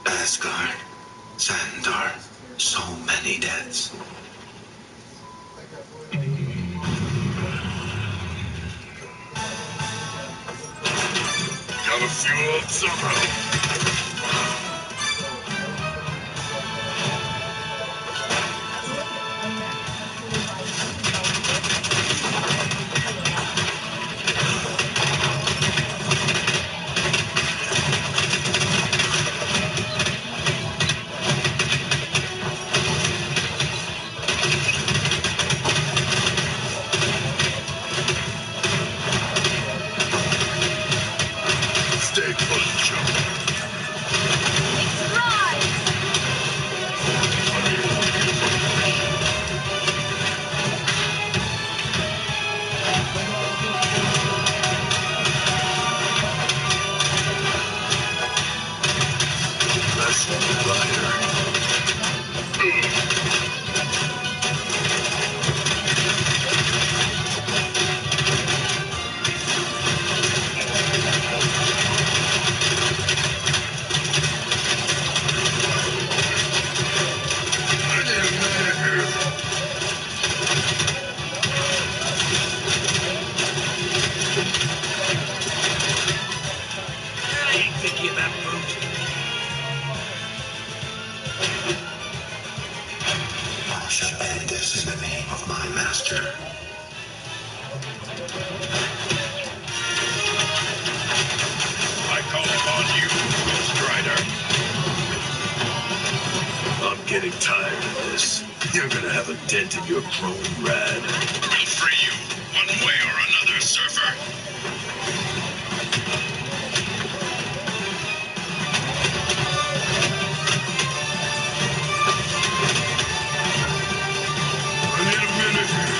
Asgard, Xandar, so many deaths.
Gotta fuel up somehow. Stay put, Joe.
I ain't thinking of that brute.
I shall end this in the name of my master.
I call upon you, Ghost Rider.
I'm getting tired of this. You're gonna have a dent in your chrome rad.
We'll free you, one way or another, Surfer. I need a minute here.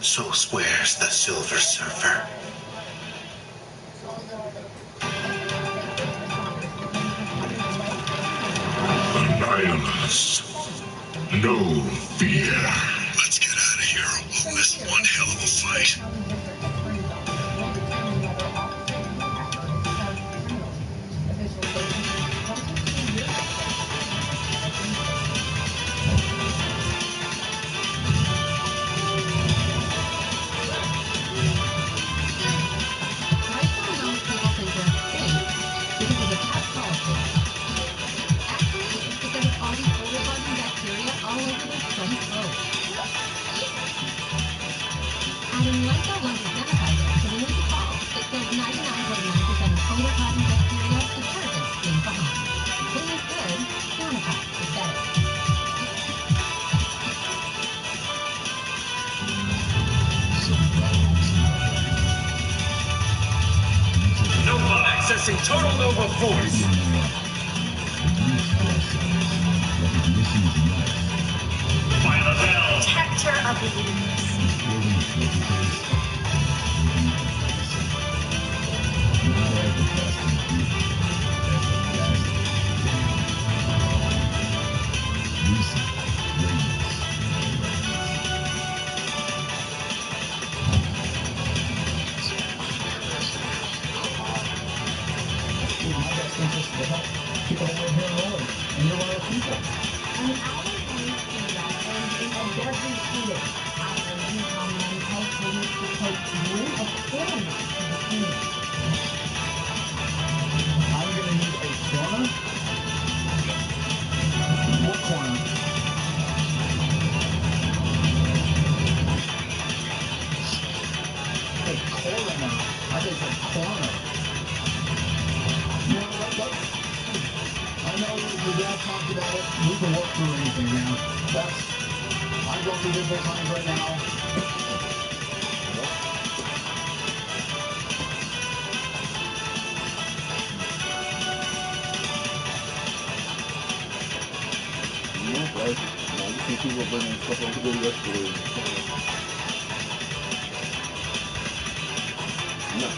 So swears the Silver Surfer. Annihilus. No fear. Let's get out of here or we'll miss one hell of a fight.
Adding Lyso once identified there to the naked ball, it kills 99.9% of odor causing bacteria, detergents leave behind. Clean is good, sanitize is better.
Nova accessing total Nova force. Final bell.
Protector of the universe.
People that live here in Orange, and you're one of the people.
And our police do that, and in a deadly shooting, after Utah man tells police to, quote, bring a coroner to the scene.
I'm gonna need a corner. What corner? A coroner. I think it's a corner. You know what? I know your dad talked about it. We can work through anything, man. I'm going through difficult times right now.
I see people bringing stuff over there yesterday. No.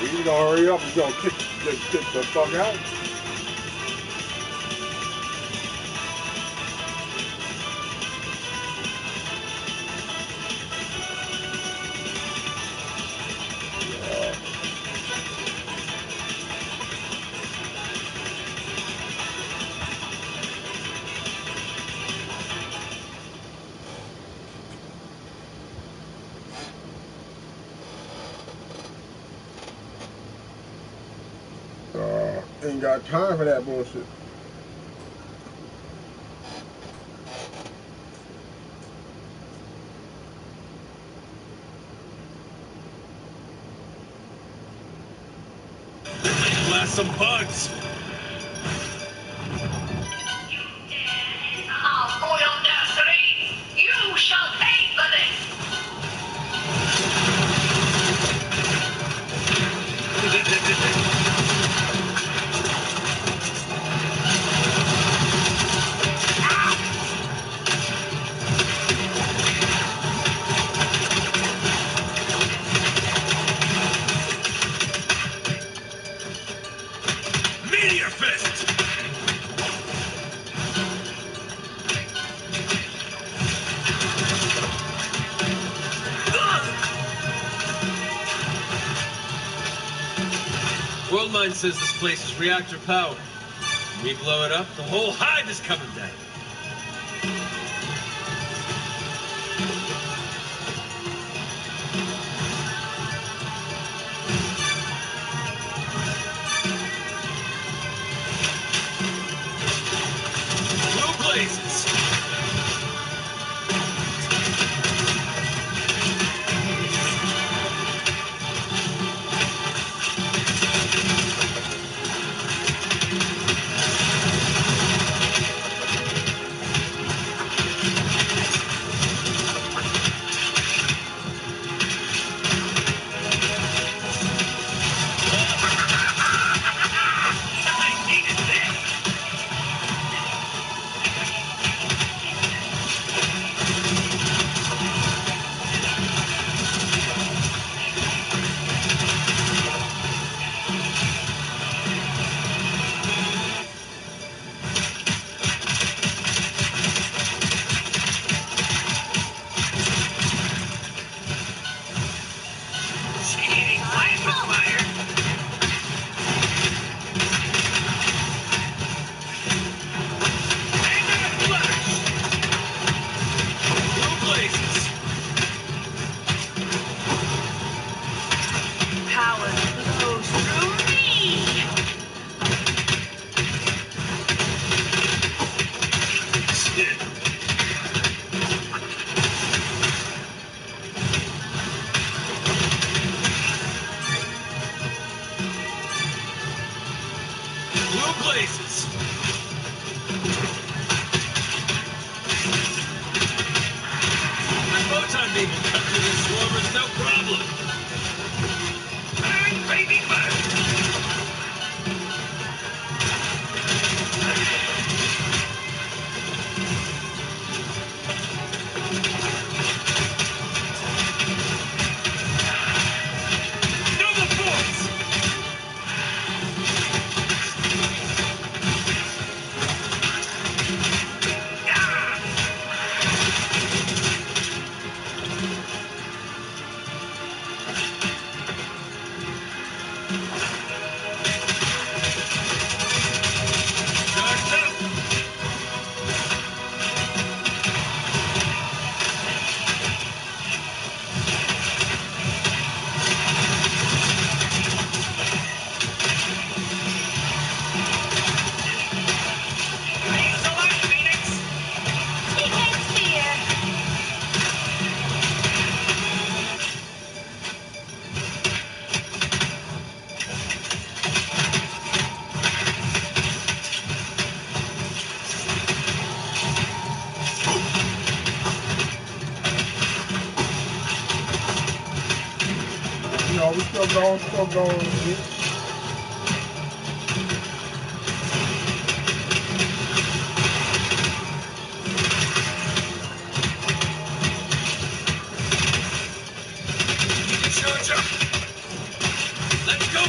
You gonna hurry up, you gonna kick the fuck out? Ain't got time for that bullshit.
Blast some bugs.
You shall pay for this!
Meteor fist. Worldmind says this place is reactor powered. When we blow it up, the whole hive is coming down. Blue blazes. Blue blazes. My photon beam will cut through these swarmers, no problem. Burn, baby, burn. Nova force.
We still going,
Charge up. Let's go.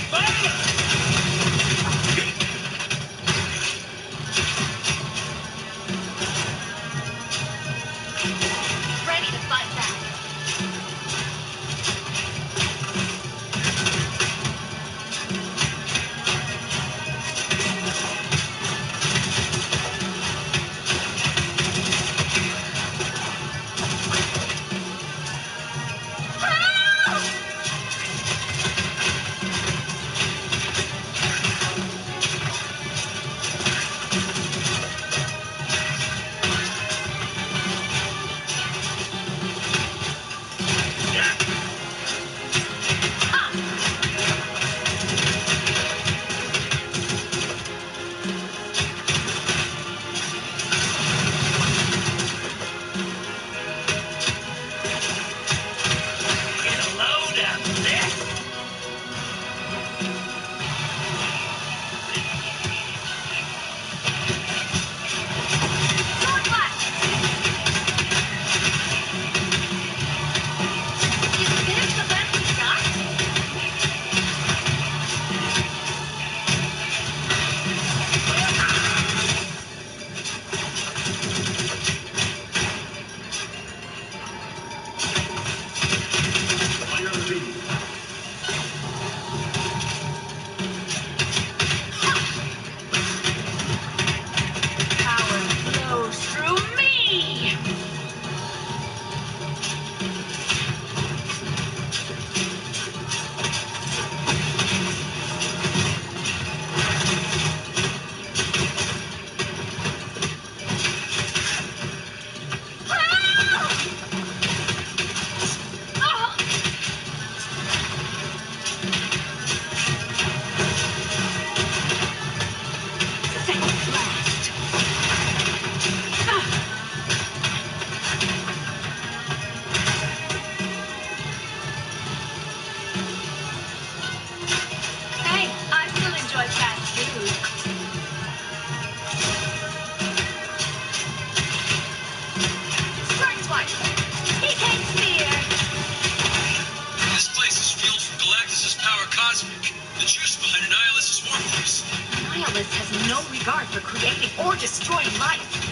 Annihilus has no regard for creating or destroying life.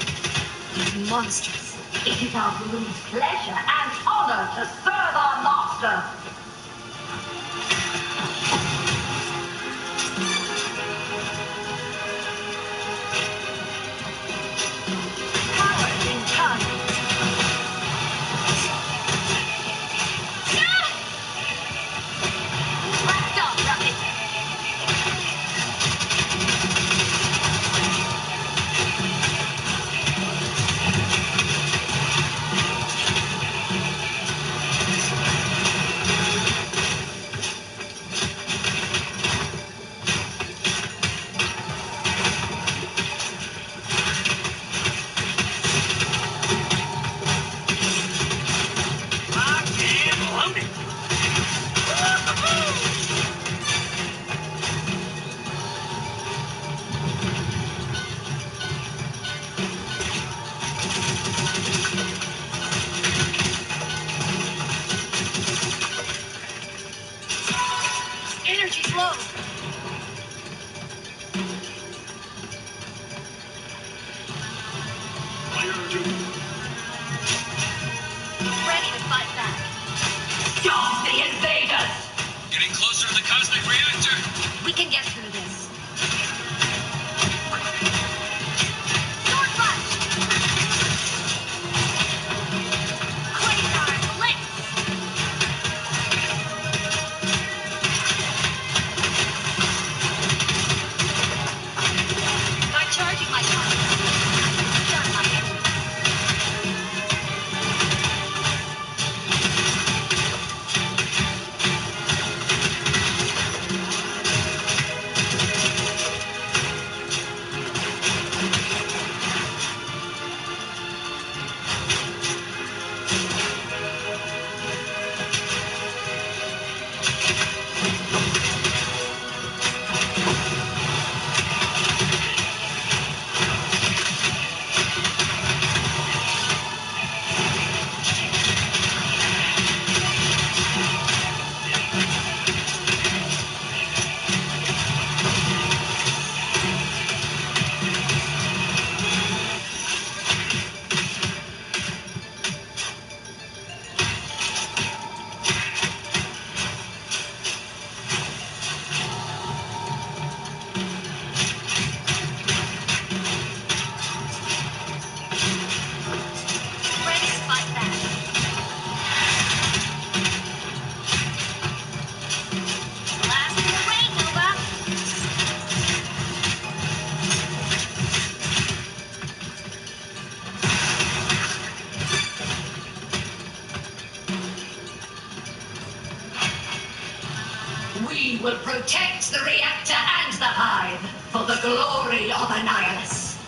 These monsters.
It is our Guru's pleasure and honor to serve our master.
Power incarnate. Blast off, Rocket.
Locked and loaded.
Energy's low. Ready to fight back.
Stop the invaders!
Getting closer to the cosmic reactor.
We can get through this. Sword punch! Quasar blitz! Start charging my gun. Done my enemy. Ready to fight back. Blasting away, Nova.
We will protect the reactor and the hive for the glory of Annihilus.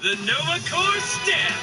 The Nova Core stands.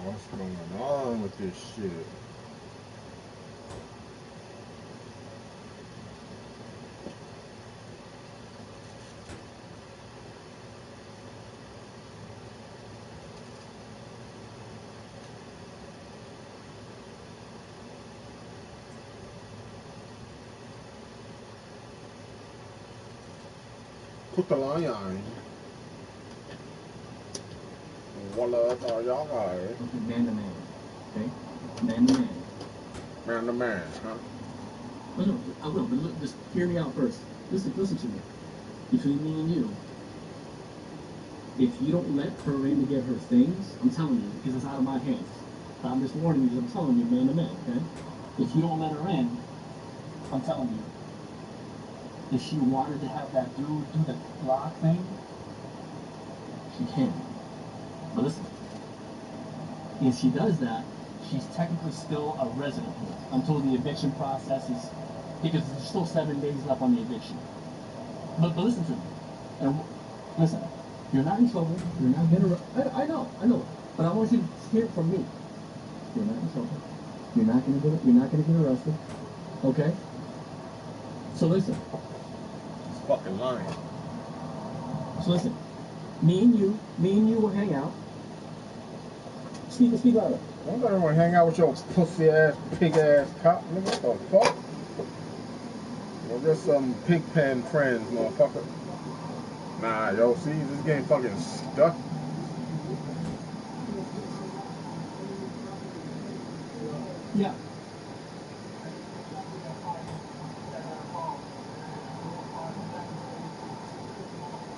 What's going on with this shit? Put the line on. Walla y'all guys.
Man to man. Okay? Man to man.
Man to man, huh?
Oh, no, I will, but look, just hear me out first. Listen to me. Between me and you, if you don't let her in to get her things, I'm telling you, because it's out of my hands. I'm just warning you, because I'm telling you, man to man, okay? If you don't let her in, I'm telling you, if she wanted to have that dude do the lock thing, she can. But listen, if she does that, she's technically still a resident here until the eviction process is, because there's still 7 days left on the eviction. But listen to me. And listen, you're not in trouble. You're not gonna. I know. But I want you to hear it from me. You're not in trouble. You're not gonna get arrested. Okay? So listen.
He's fucking lying.
So listen. Me and you will hang out. Speak louder.
I'm not gonna hang out with your pussy ass, pig ass cop, nigga. What the fuck? We're just some pig pen friends, motherfucker. Nah, yo, see, this game fucking stuck.
Yeah.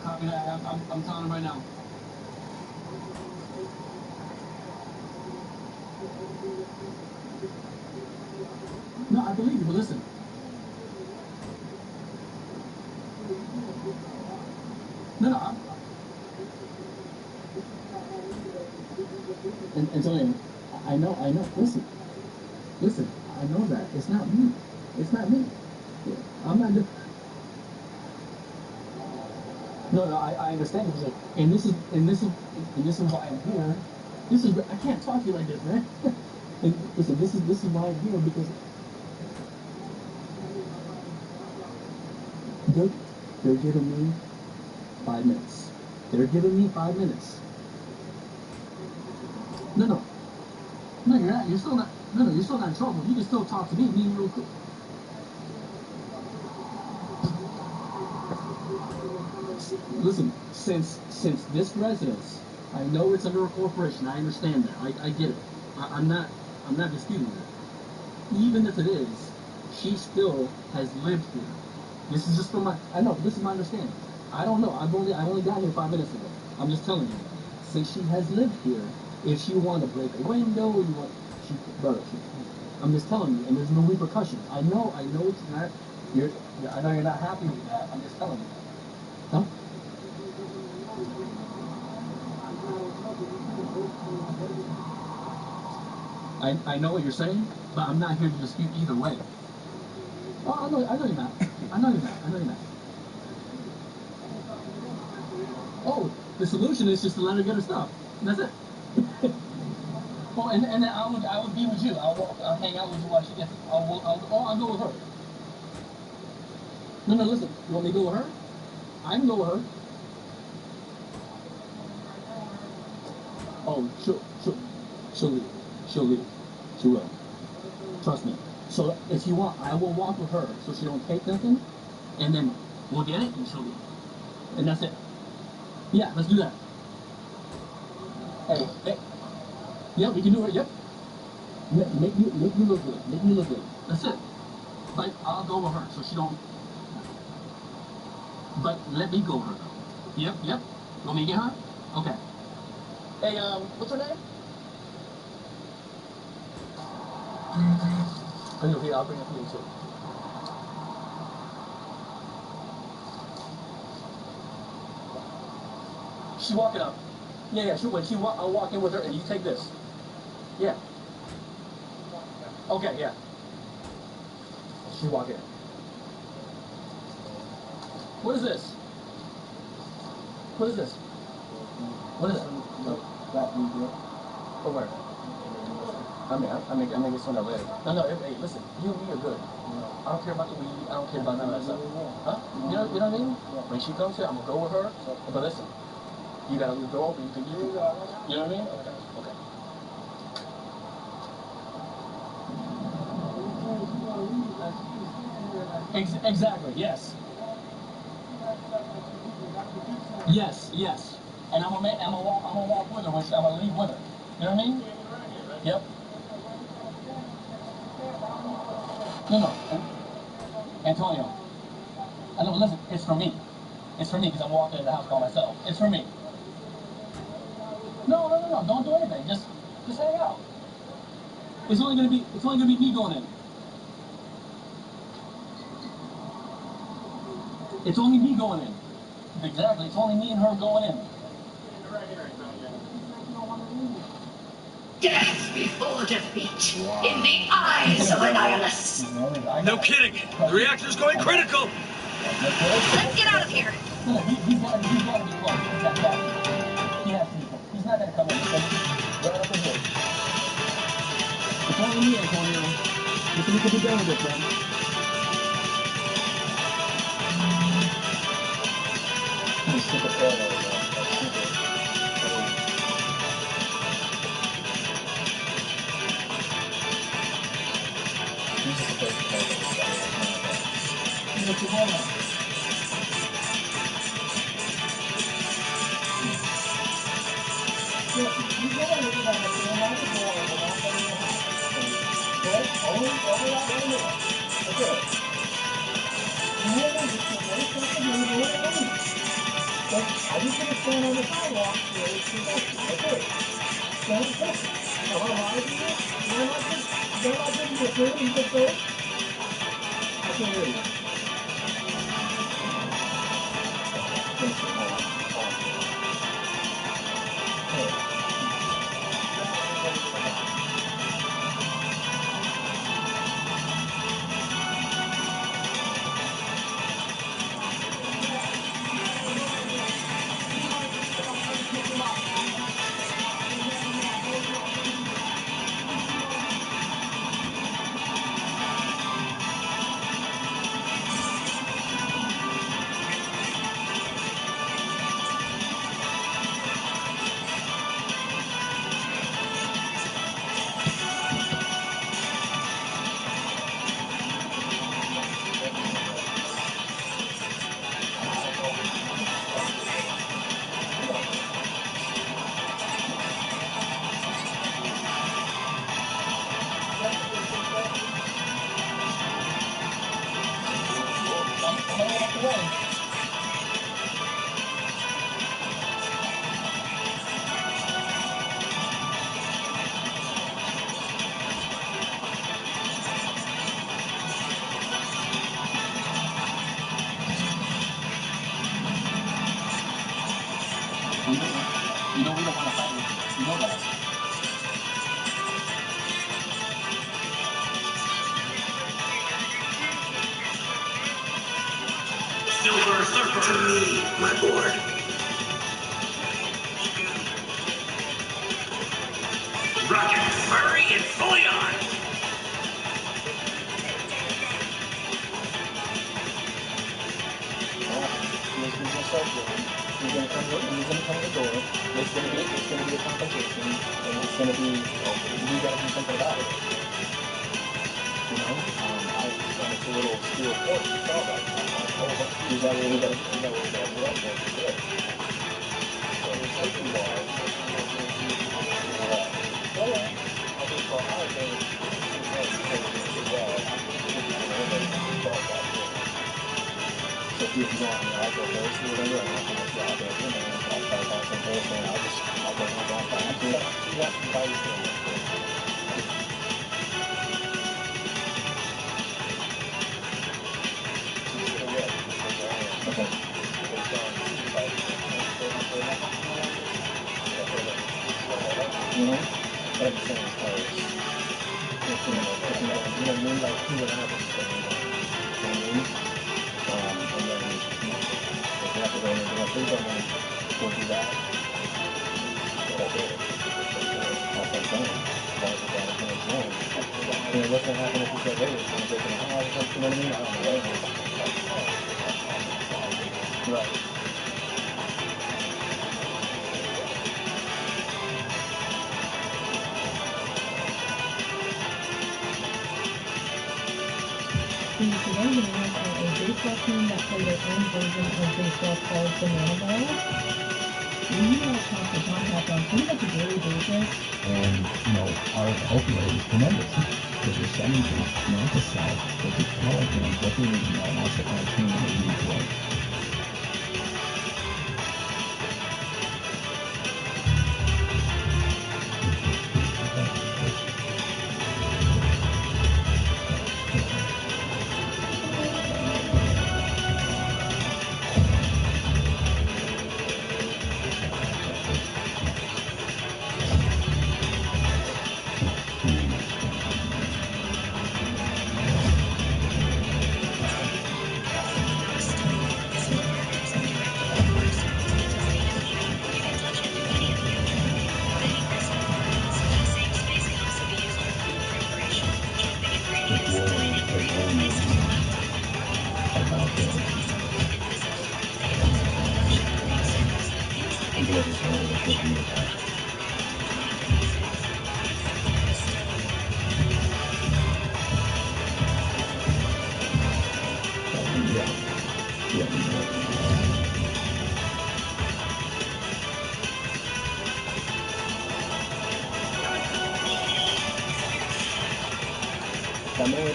Copy that. I'm telling him right now. No, I believe you, but listen. No, Antonio, I know. Listen, I know that. It's not me. I'm not. No, I understand. And this is why I'm here. I can't talk to you like this, man. And listen, this is why I'm here, because they're giving me 5 minutes. They're giving me 5 minutes. No, you're not. You're still not. No, you're still not in trouble. You can still talk to me real quick. Listen, since this residence, I know it's under a corporation. I understand that. I get it. I'm not disputing that. Even if it is, she still has lived here. This is just from my. I know. This is my understanding. I don't know. I only got here 5 minutes ago. I'm just telling you. Since she has lived here, if she wanted to break a window, I'm just telling you, and there's no repercussions. I know it's not. I know you're not happy with that. I'm just telling you. Huh? I know what you're saying, but I'm not here to dispute either way. Oh, I know you're not. I know you're not. Oh, the solution is just to let her get her stuff. That's it. Oh, and then I would be with you. I'll hang out with you while she gets it. I'll go with her. No, listen. You want me to go with her? I can go with her. Oh, she'll leave. She'll leave. She will. Trust me. So if you want, I will walk with her so she don't take nothing, and then we'll get it and she'll leave. And that's it. Yeah, let's do that. Hey. Yeah, we can do it. Yep. Make me look good. Make me look good. That's it. But I'll go with her so she don't. But let me go with her though. Yep. You want me to get her? Okay. Hey, what's her name? Okay, I'll bring it for you too. She's walking up. Yeah, I'll walk in with her and you take this. Yeah. Okay, yeah. She walk in. What is this? What is this? What is it? Oh, where? I make it sooner or later. No, hey, listen, you and me are good. I don't care about the weed, I don't care about none of that stuff. Huh? You know what I mean? When she comes here, I'm gonna go with her, but listen, you gotta leave the door open, you can use it. You know what I mean? Okay. Exactly, yes. Yes. And I'm gonna walk with her, I'm gonna leave with her. You know what I mean? Yep. No. Antonio. I know, listen, it's for me. It's for me because I'm walking in the house by myself. It's for me. No. Don't do anything. Just hang out. It's only gonna be me going in. It's only me going in. Exactly. It's only me and her going in.
Death before defeat in the eyes of a nihilist.
No kidding. The reactor's going critical.
Let's get out of here.
No, he's got to be close. He has to be close. He's not gonna come in. Right up in here. It's only me, Antonio. Listen, we can be done with this, man. I'm sick of paranoia, man. This is the first time that we've done it. What's going on? I just gonna stand on the sidewalk where it's protected. That's it. Stand protected. Am I lying to you? Am I not giving you a clue? You just say it? I can't hear you. You know we don't want to fight with you. You know that.
Silver Surfer.
To me, my boy.
Rockin' furry and fully on.
He's gonna start doing. He's gonna come to the door. It's gonna be a confrontation, and it's gonna be we gotta do something about it. You know, and it's a little steel port. You saw that. Is that what we gotta do? Good. So it's like you are. I think for our game, so if you want, I'll go first or whatever, and I'll finish it. I'll go in and I'll try to find some first, and I'll go hands on back to it. See what by you feel. Okay. You know, what I'm saying is close. You know what I mean? Like, see what happens. You know what I mean? And then if you have to go into the sleep, and then go do that. That's it. That's what I'm saying. That's what I'm saying. You know, what's gonna happen if you say, hey, it's gonna break in the house, you know what I mean? I don't know. Right.
The today we have a baseball team that play their own version of baseball called Banana Ball. We have constant contact on pretty much a daily basis.
And, you know, our outlet is tremendous because we're sending things not to sell, but to tell our fans what they need to know and also entertain them in a unique way.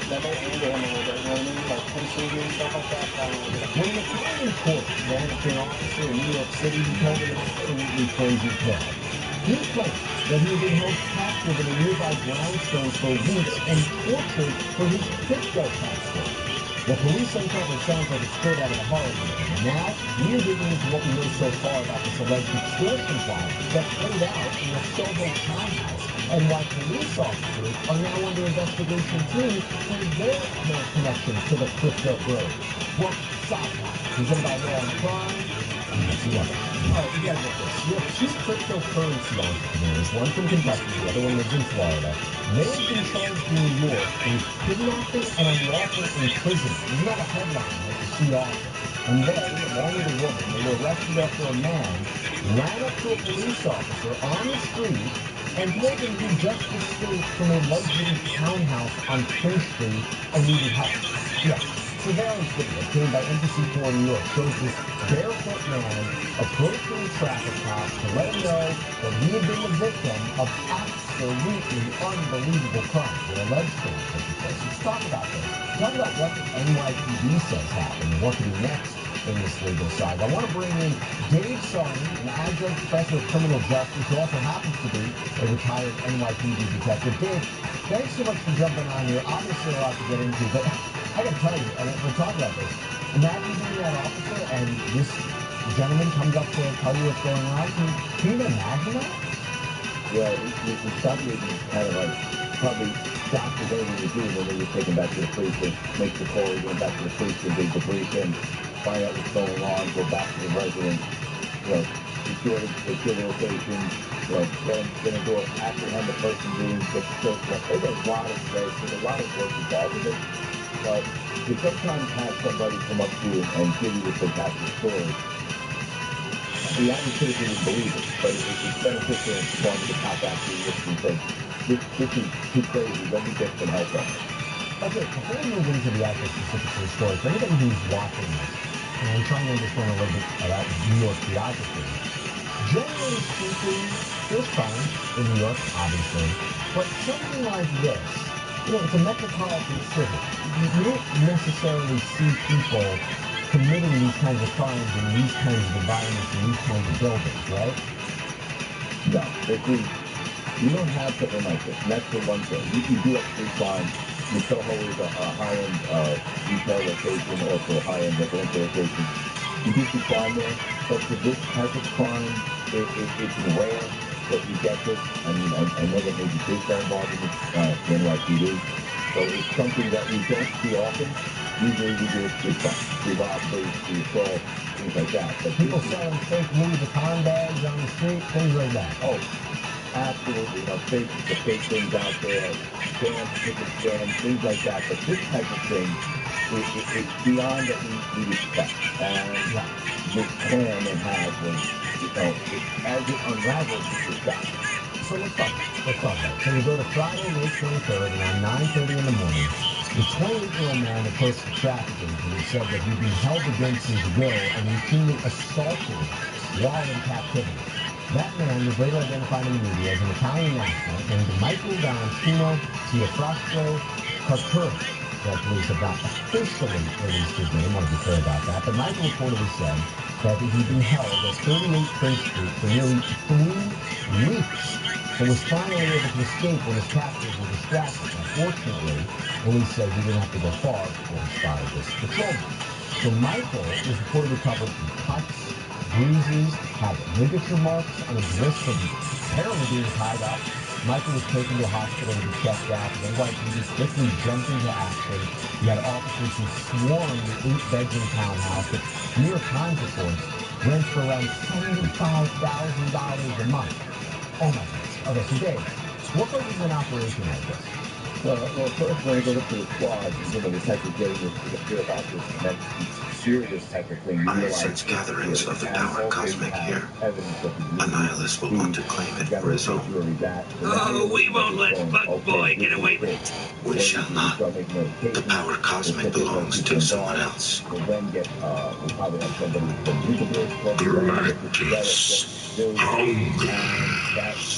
That may anger him a little bit, you know what I mean? Like pinching and stuff like that.
When the Canadian court managed an officer in New York City, he told an absolutely crazy tale. He claimed that he had been held captive in a nearby brownstone for weeks and tortured for his crypto passport. The police uncovered sounds like it's straight out of a horror movie. And now, we're digging into what we know so far about this alleged extortion plot that played out in a Soho townhouse, and why police officers are now under investigation too for their connections to the crypto bros. Well, Sideline, presented by Law and Crime. Alright, we gotta get this. You have two cryptocurrency entrepreneurs, one from Kentucky, the other one lives in Florida. They have been charged in New York with kidnapping and unlawful imprisonment. Isn't that a headline that you see often? And they, along with a woman, they were arrested after a man ran up to a police officer on the street and told him he just escaped from a luxury townhouse on Prince Street and needed help. Yeah. Surveillance video obtained by Embassy 4 New York shows this barefoot man approaching traffic cops to let him know that he had been the victim of absolutely unbelievable crimes, or alleged crimes, I should say. So let's talk about this. Talk about what the NYPD says happened and what to do next in this legal side. I want to bring in Dave Sarney, an adjunct professor of criminal justice who also happens to be a retired NYPD detective. Dave, thanks so much for jumping on here. Obviously a lot to get into, but I gotta tell you, we're talking about this. Imagine being that officer and this gentleman comes up to tell you what's going on. Can you even imagine that?
Well, it's something kind of like probably stops the way when you do when you're taken back to the police and make the call, you're going back to the police and they debrief him.
find out what's going on, go back to the residence, secure the location, get a door, apprehend the person doing the search. There's a lot of steps, there's a lot of work involved in it, but to sometimes have somebody come up to you and give you this fantastic story, the average citizen would believe it, but it's beneficial and fun to pop back to you and say, this is too crazy, let me get some help on it.
Okay, before we move into the actual specifics of the story, for anybody who's watching this and trying to understand a little bit about New York geography, generally speaking, there's crime in New York, obviously, but something like this, it's a metropolitan city. You don't necessarily see people committing these kinds of crimes in these kinds of environments and these kinds of buildings, right?
No, you don't have something like this, and that's the one thing. You do have street crime. Soho is a high-end retail location, also a high-end residential location. You do see crime there, but for this type of crime, it's rare that you get this. I mean, I know that maybe police are involved in this, the NYPD, so it's something that we don't see often. Usually we do street crime, street robberies, street assault, things like that. But
people selling fake Louis Vuitton bags on the street, things like that.
Oh, absolutely. The fake things out there, scams, ticket scams, things like that. But this type of thing, it's beyond what we expect. And this plan they had was, as it unravels, it's just that.
So let's talk about it. So we go to Friday, May 23rd, around 9:30 in the morning. The 28-year-old man approached the traffic agent and said that he'd been held against his will and routinely assaulted while in captivity. That man was later identified in the media as an Italian national named Michael Valentino Teofrastro Carturi. The police have not officially released his name. I want to be clear about that. But Michael reportedly said that he'd been held at 38 Prince Street for nearly 3 weeks, but was finally able to escape when his captors were distracted. Unfortunately, police said he didn't have to go far before he spotted this patrolman. So Michael was reportedly covered in cuts, bruises, had ligature marks on his wrist from apparently being tied up. Michael was taken to a hospital to be checked out. The NYPD quickly jumped into action. He had officers who swarmed the 8-bedroom townhouse, which New York Times reports rents for around $75,000 a month. Oh my goodness. Okay, so Dave, what goes into an operation like this?
Well, first when I go to the squad, the type of getting to hear about this, and that's serious type of thing.
I sense gatherings of the power cosmic here. A nihilist will want to claim it for his own.
Oh, we won't let Bug Boy get away with it.
We shall not. The power cosmic belongs to someone else. Relentless hunger.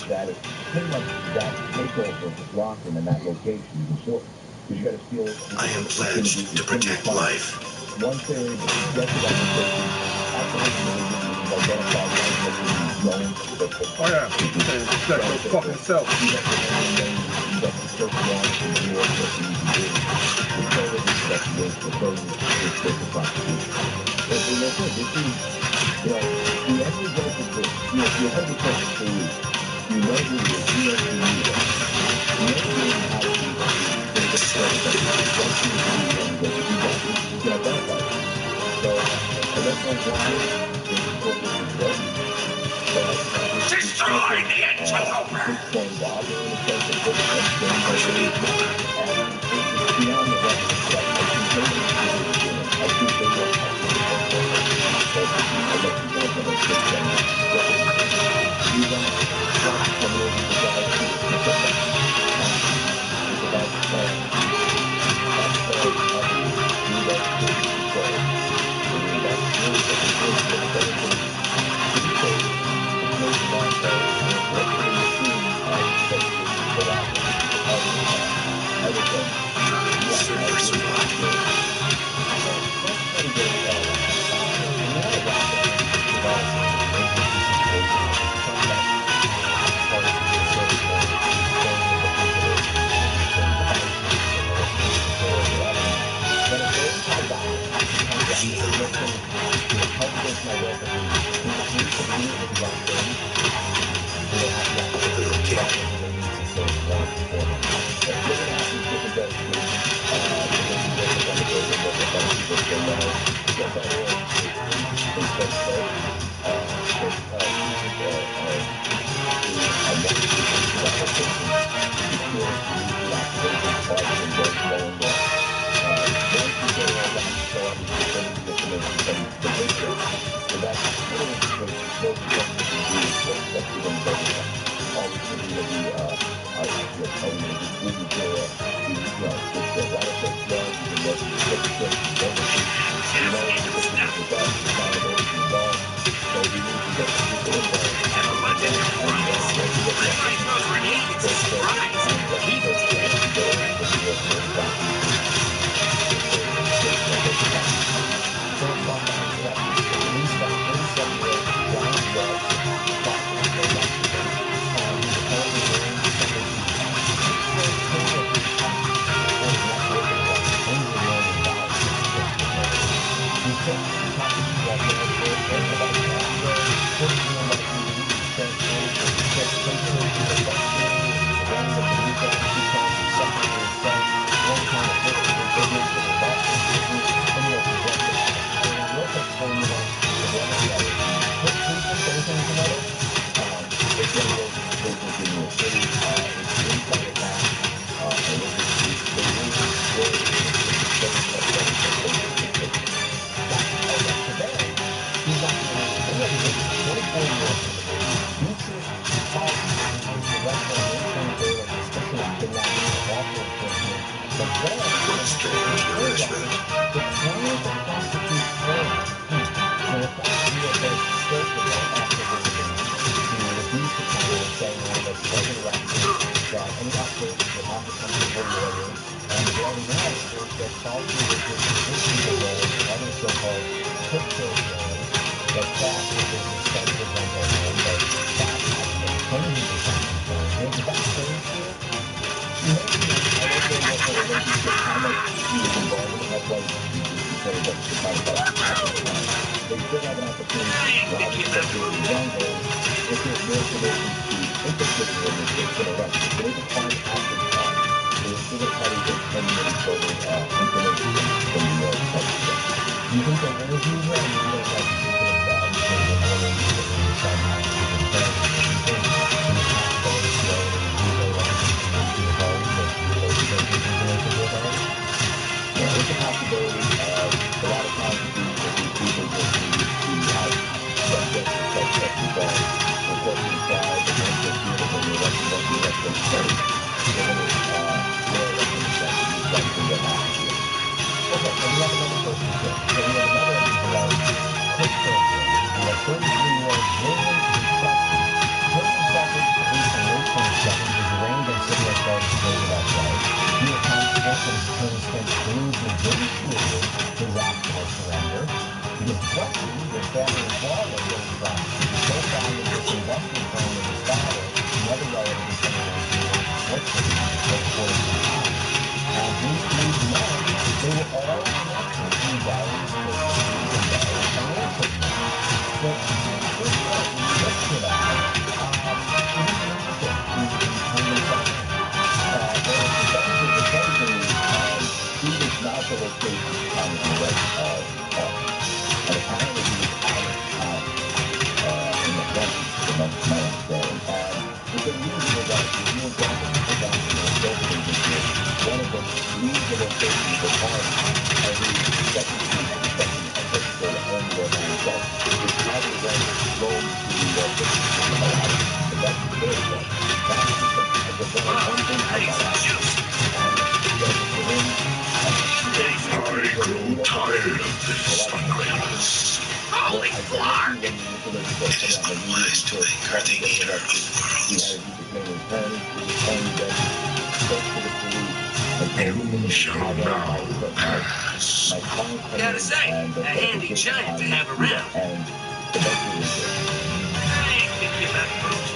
That is pretty much that takeover of the Blossom in that location is important. Because you got to feel.
I am pledged to protect life.
Once they're able to get to that location, identify
oh yeah, check your fucking self.
Destroy the interloper!
Strange nourishment.
Gotta say, a handy giant to have around. I ain't kick you back, folks.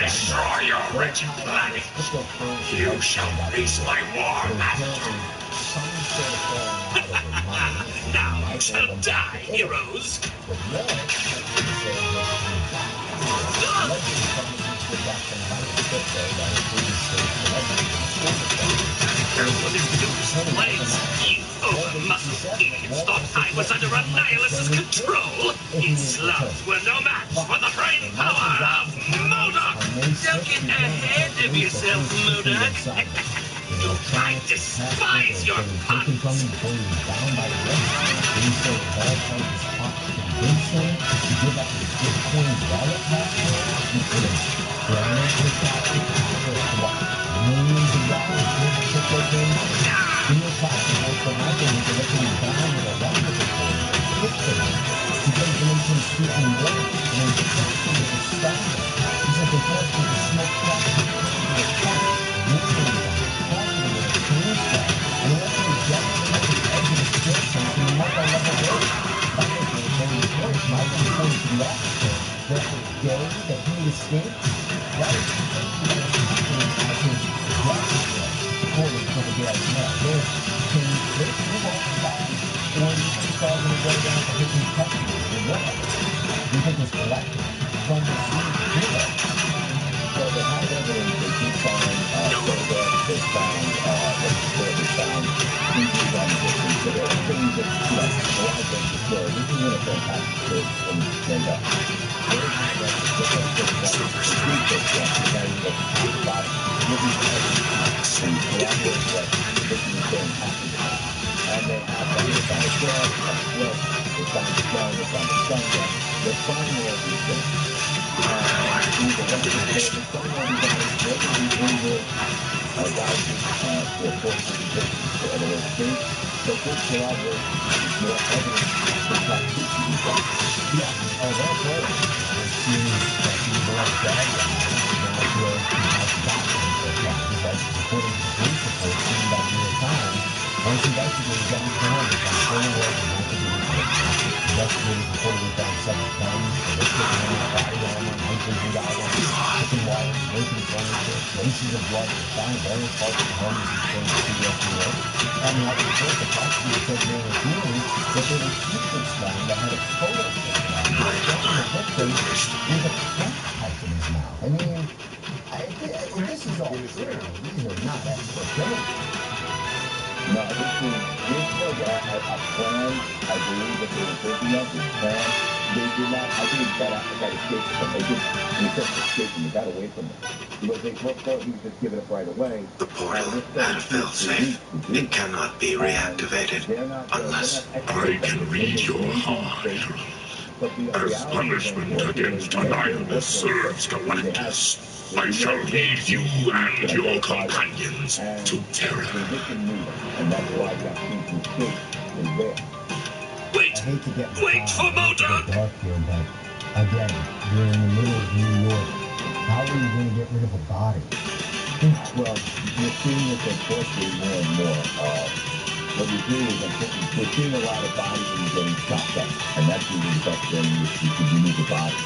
Destroy your wretched planet. You shall face my war master.
Now to die, heroes. Careful this loose place. You over-muscled idiots thought I was under a nihilist's control. His slums were no match for the brain power of MODOK. Don't get ahead of yourself, MODOK. I despise your puns.
convince him to give up his Bitcoin wallet password instead of granting his password for what, millions of dollars worth of crypto payments? In your classroom, for Michael was directly bound with a longer report, because the nation's speaking more and instruction was astounding. He said they forced him to smoke crack cocaine with a cup, warning him, calling him with a chainsaw, and eventually demonstrated the edge of a skill set in a multi-level way. Michael was very short. Michael reported to the officer that the day that he escaped, that was as his death was, according to the Daily Mail. They still won't come back, or you think it's all going to go down to his custody, or what? You think it's collected from the scene? Well, they have evidence they can find photographs, they found injuries on the victim, so there are things that, a lot of them destroy. This isn't a fantastic story from Linda. And they have found a dog, a slip, they found a gun, they found a stun gun. They're finding all these things. Once investigators got informed on stolen work and investigators reportedly found 7 guns, ballistic ammo, body armor, $1,000, chicken wires, broken furniture, traces of blood were found in various parts of the home as reported to CBS New York. And the other report, the prosecutor said during the hearing that there were t-shirts found that had a photo taken out of the victim with a crack pipe in his mouth. I mean, this is all true. These are not expert criminals. No, this was a plan. I believe that they were thinking of this plan. They did not. I think that escaped from them. Instead of escaping, they got away from them because they thought he was just giving up right away.
The portal had a failsafe. It cannot be reactivated unless I can read your heart. As punishment against Annihilus serves Galactus, I shall lead you and your companions to Terra.
And that's why you have to escape is there.
Wait for Modoc!
Dark here, but again, you're in the middle of New York. How are you going to get rid of a body? Well, you're seeing this unfortunately more and more. What you do is we're seeing a lot of bodies and getting chopped up, and that's usually the best thing you can remove the body.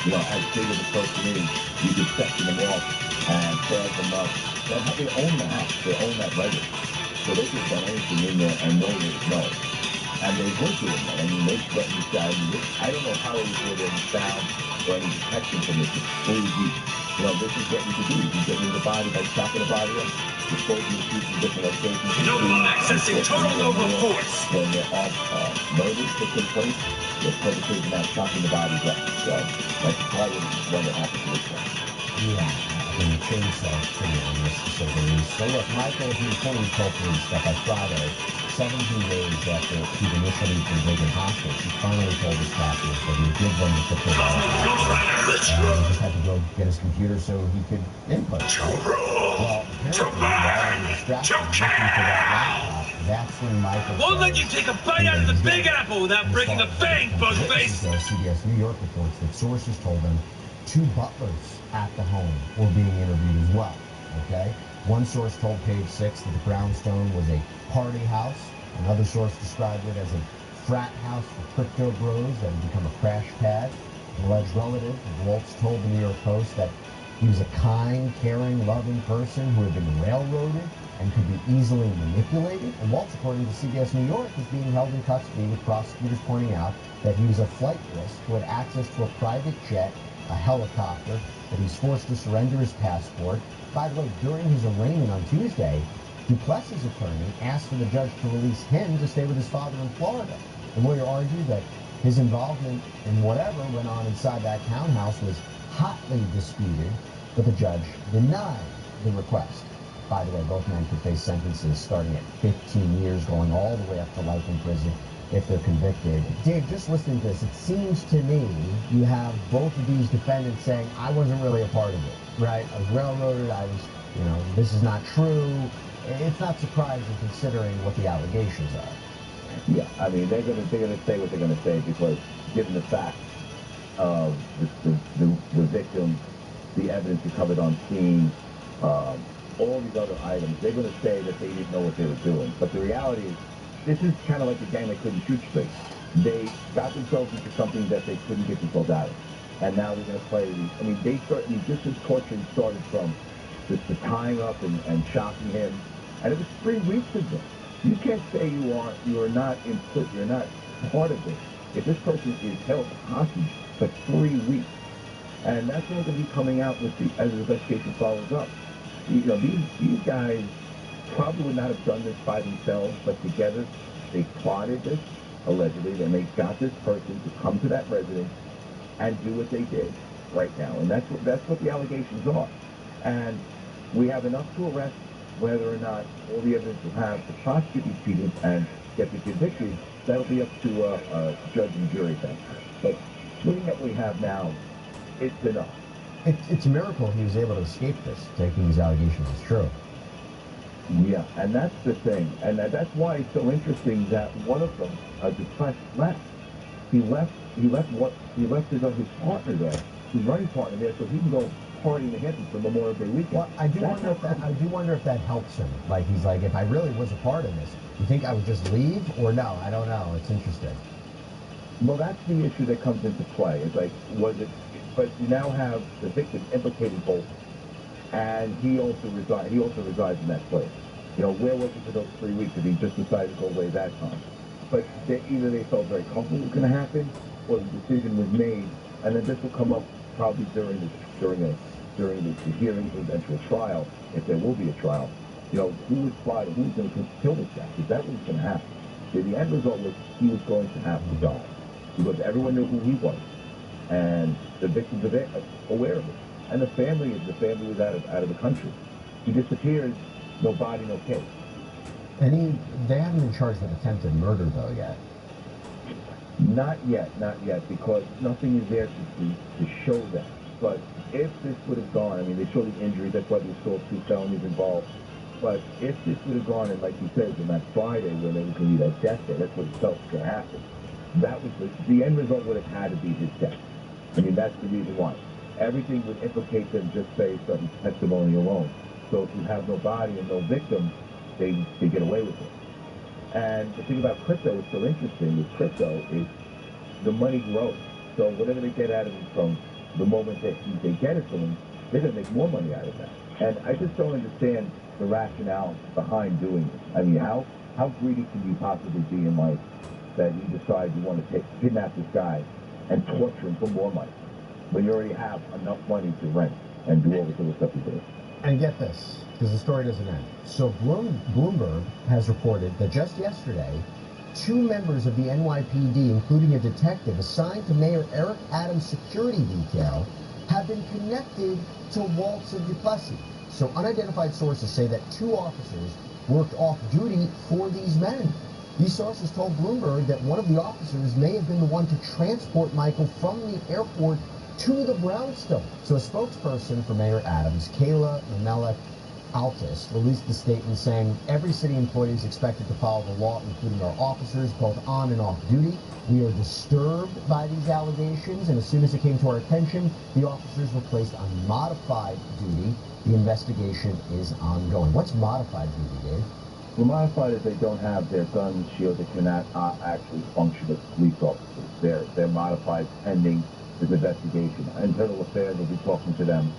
As big as a person is, you can section them off and save them up. They own the house. They own that residence. So they can put anything in there and no one would know. And they were doing that. I mean, they threatened this guy. I don't know how it was with any sound or any detection from this. This is what you can do. You can get rid of the body by chopping the body up, disposing of pieces of different locations.
Nova accessing total Nova force.
When they're all murders that take place, they're perpetrating that, chopping the bodies up. So that's probably what happened to this one. Yeah, and the chainsaw is pretty on this, to say the least. So look, Michael, he reportedly told police that by Friday, 17 days after he'd initially been taken hostage, he finally told his captors that he would give them the crypto wallet. He just had to go get his computer so he could input it. Well, apparently, while he was distracted looking for that laptop, that's when Michael
won't let you take a bite out of the Big Apple without breaking a bank, Buzzface!
CBS New York reports that sources told them 2 butlers at the home were being interviewed as well, okay? One source told Page 6 that the brownstone was a party house. Another source described it as a frat house for crypto bros that had become a crash pad. An alleged relative of Waltz told the New York Post that he was a kind, caring, loving person who had been railroaded and could be easily manipulated. And Waltz, according to CBS New York, is being held in custody, with prosecutors pointing out that he was a flight risk who had access to a private jet, a helicopter, that he's forced to surrender his passport. By the way, during his arraignment on Tuesday, Duplessis' attorney asked for the judge to release him to stay with his father in Florida. The lawyer argued that his involvement in whatever went on inside that townhouse was hotly disputed, but the judge denied the request. By the way, both men could face sentences starting at 15 years, going all the way up to life in prison.
if they're convicted. Dave, just listening to this, it seems to me you have both of these defendants saying, I wasn't really a part of it, right? I was railroaded, this is not true. It's not surprising considering what the allegations are.
Yeah, I mean, they're gonna say what they're gonna say because given the fact of the victim, the evidence recovered on scene, all these other items, they're gonna say that they didn't know what they were doing. But the reality is, this is kind of like the gang that couldn't shoot straight. They got themselves into something that they couldn't get themselves out of. And now they're going to play just as torture started from the tying up and shocking him. And it was 3 weeks ago. You can't say you're not implicit, you're not part of this. If this person is held hostage for 3 weeks, and that's all going to be coming out as the investigation follows up. These guys probably would not have done this by themselves, but together they plotted this, allegedly, and they got this person to come to that residence and do what they did right now. And that's what the allegations are. And we have enough to arrest. Whether or not all the evidence will have to prosecute these people and get them convicted, that'll be up to a judge and jury thing. But looking at what we have now, it's enough.
It's a miracle he was able to escape this, taking these allegations as true.
Yeah, and that's the thing. And that's why it's so interesting that one of them, Duplessis, left. He left his partner there, his running partner there, so he can go party in the Hamptons for Memorial Day weekend.
Well, I do wonder if that helps him. Like, he's like, if I really was a part of this, you think I would just leave? Or no, I don't know. It's interesting.
Well, that's the issue that comes into play. It's like, but you now have the victim implicated both, and he also resides in that place. Where was he for those 3 weeks if he just decided to go away that time? But either they felt very comfortable it was going to happen, or the decision was made, and then this will come up probably during the hearings and eventual trial, if there will be a trial. Who was fired, who's going to kill this guy? Because that was going to happen. The end result was he was going to have to die because everyone knew who he was, and the victims are aware of it, and the family was out of the country. He disappears, no body, no case.
And they haven't been charged with attempted murder, though, yet.
Not yet, because nothing is there to show that. But if this would have gone, they show the injuries, that's why they saw 2 felonies involved. But if this would have gone, and like you said, on that Friday when there was going to be that death day, that's what it felt was going to happen. That was the end result would have had to be his death. That's the reason why. Everything would implicate them just based on testimony alone. So if you have no body and no victim, they get away with it. And the thing about crypto is so interesting with crypto is the money grows. So whatever they get out of it from the moment that they get it from them, they're going to make more money out of that. And I just don't understand the rationale behind doing this. How greedy can you possibly be in life that you decide you want to kidnap this guy and torture him for more money when you already have enough money to rent and do all this other stuff you do?
And get this, because the story doesn't end. So Bloomberg has reported that just yesterday, 2 members of the NYPD, including a detective assigned to Mayor Eric Adams' security detail, have been connected to Walter Duplessis. So unidentified sources say that 2 officers worked off-duty for these men. These sources told Bloomberg that one of the officers may have been the one to transport Michael from the airport to the brownstone. So a spokesperson for Mayor Adams, Kayla Memelek-Altis, released a statement saying every city employee is expected to follow the law, including our officers, both on and off duty. We are disturbed by these allegations, and as soon as it came to our attention, the officers were placed on modified duty. The investigation is ongoing. What's modified duty, Dave?
Well, modified is they don't have their guns, shields, they cannot actually function as police officers. They're modified pending this investigation. Internal Affairs will be talking to them.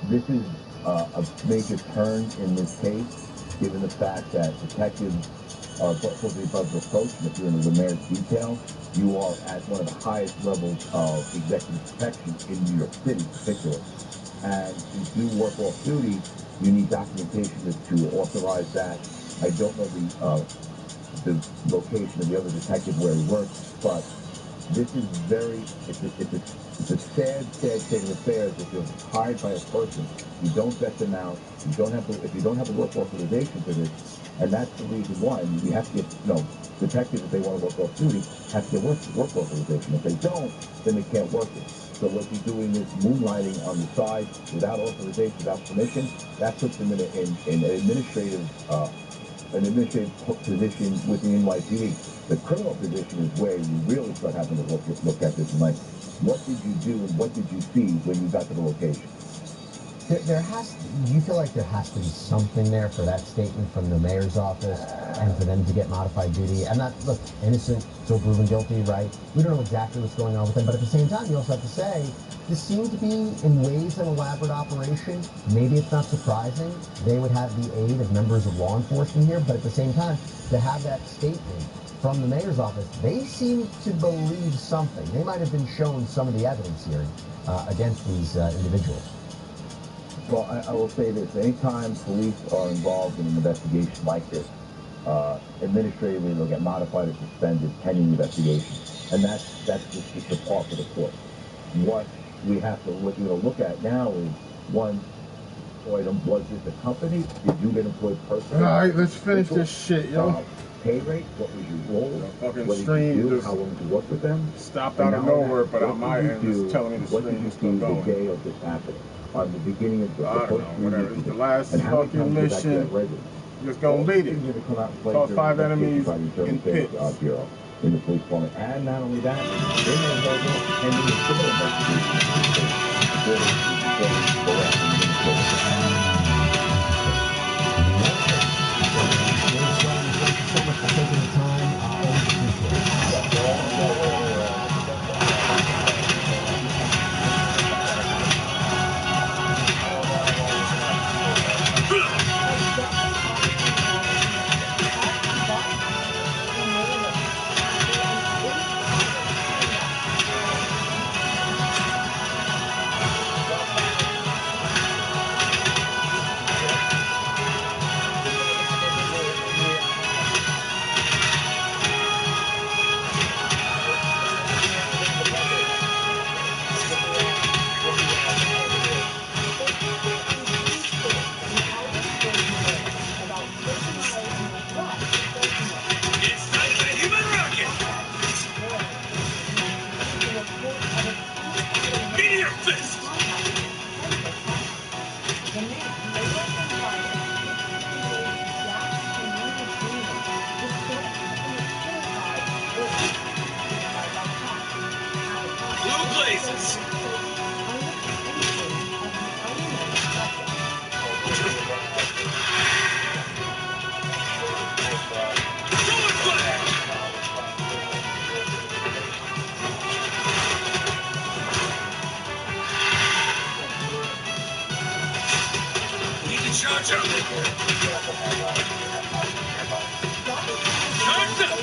This is a major turn in this case, given the fact that detectives are supposed to be above reproach, and if you're in the mayor's detail, you are at one of the highest levels of executive protection in New York City in particular. And if you work off duty, you need documentation to authorize that. I don't know the location of the other detective where he works, but this is it's a sad state of affairs if you're hired by a person, you don't vet them out, if you don't have the work authorization for this, And that's the reason why we have to get, detectives, if they want to work off duty, have to get work authorization. If they don't, then they can't work it. So what you're doing is moonlighting on the side without authorization, without permission. That puts them in an administrative position with the NYPD. The criminal position is where you really start having to look at this and like, what did you do and what did you see when you got to the location?
Do you feel like there has to be something there for that statement from the mayor's office and for them to get modified duty? I'm not, look, innocent, still proven guilty, right? We don't know exactly what's going on with them, but at the same time, you also have to say, this seemed to be, in ways, an elaborate operation. Maybe it's not surprising they would have the aid of members of law enforcement here, but at the same time, to have that statement from the mayor's office, they seem to believe something. They might have been shown some of the evidence here against these individuals.
Well, I will say this. Anytime police are involved in an investigation like this, administratively they'll get modified or suspended pending investigation. And that's just a part of the court. What we have to look at now is, one, was this a company? Did you get employed personally?
All right, let's finish this shit, yo.
Pay rate? What was your role?
The fucking
what
stream
did you do?
just
how long did you work with them?
Stopped out of nowhere, but on my end, it's telling me the
What did
stream
you
is still
do the
going.
day of this happened? On the beginning of the
I don't
first
know,
3
whatever.
weeks
It's the
of
last
and how many
fucking
times did that
mission.
get regular?
Just gonna beat it. Caught 5 enemies in pits.
Bureau, in the police department. And not only that, they may hold up and do a criminal investigation before they go after the administrator.
So much for taking the time. Always appreciate it.
It's time for the human rocket! Meteor fist! Blue blazes! Solar flare! Need to charge up! Charged up!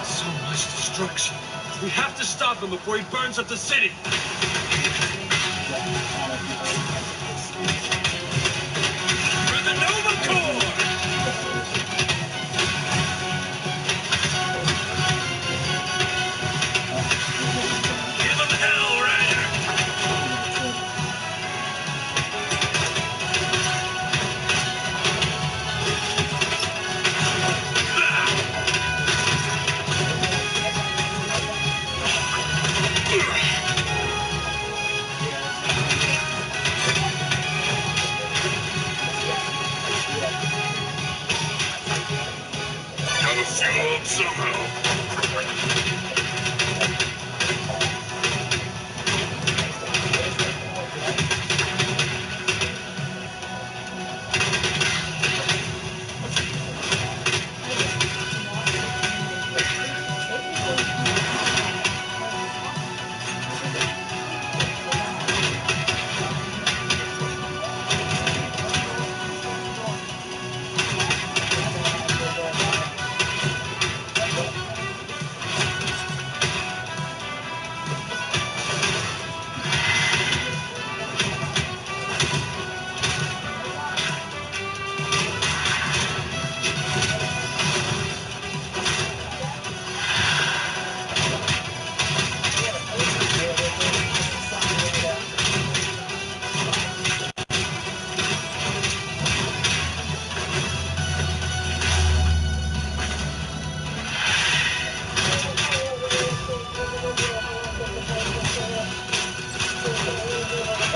So much destruction. We have to stop him before he burns up the city. For the Nova Corps! Give him hell, Ryder!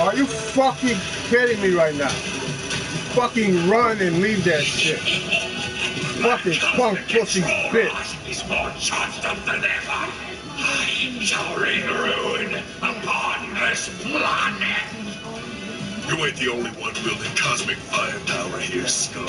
Are you fucking kidding me right now? Fucking run and leave that shit. Fucking punk pussy bitch.
Is more charged up than ever. I shall rain ruin upon this planet. You ain't the only one wielding cosmic firepower here, scum.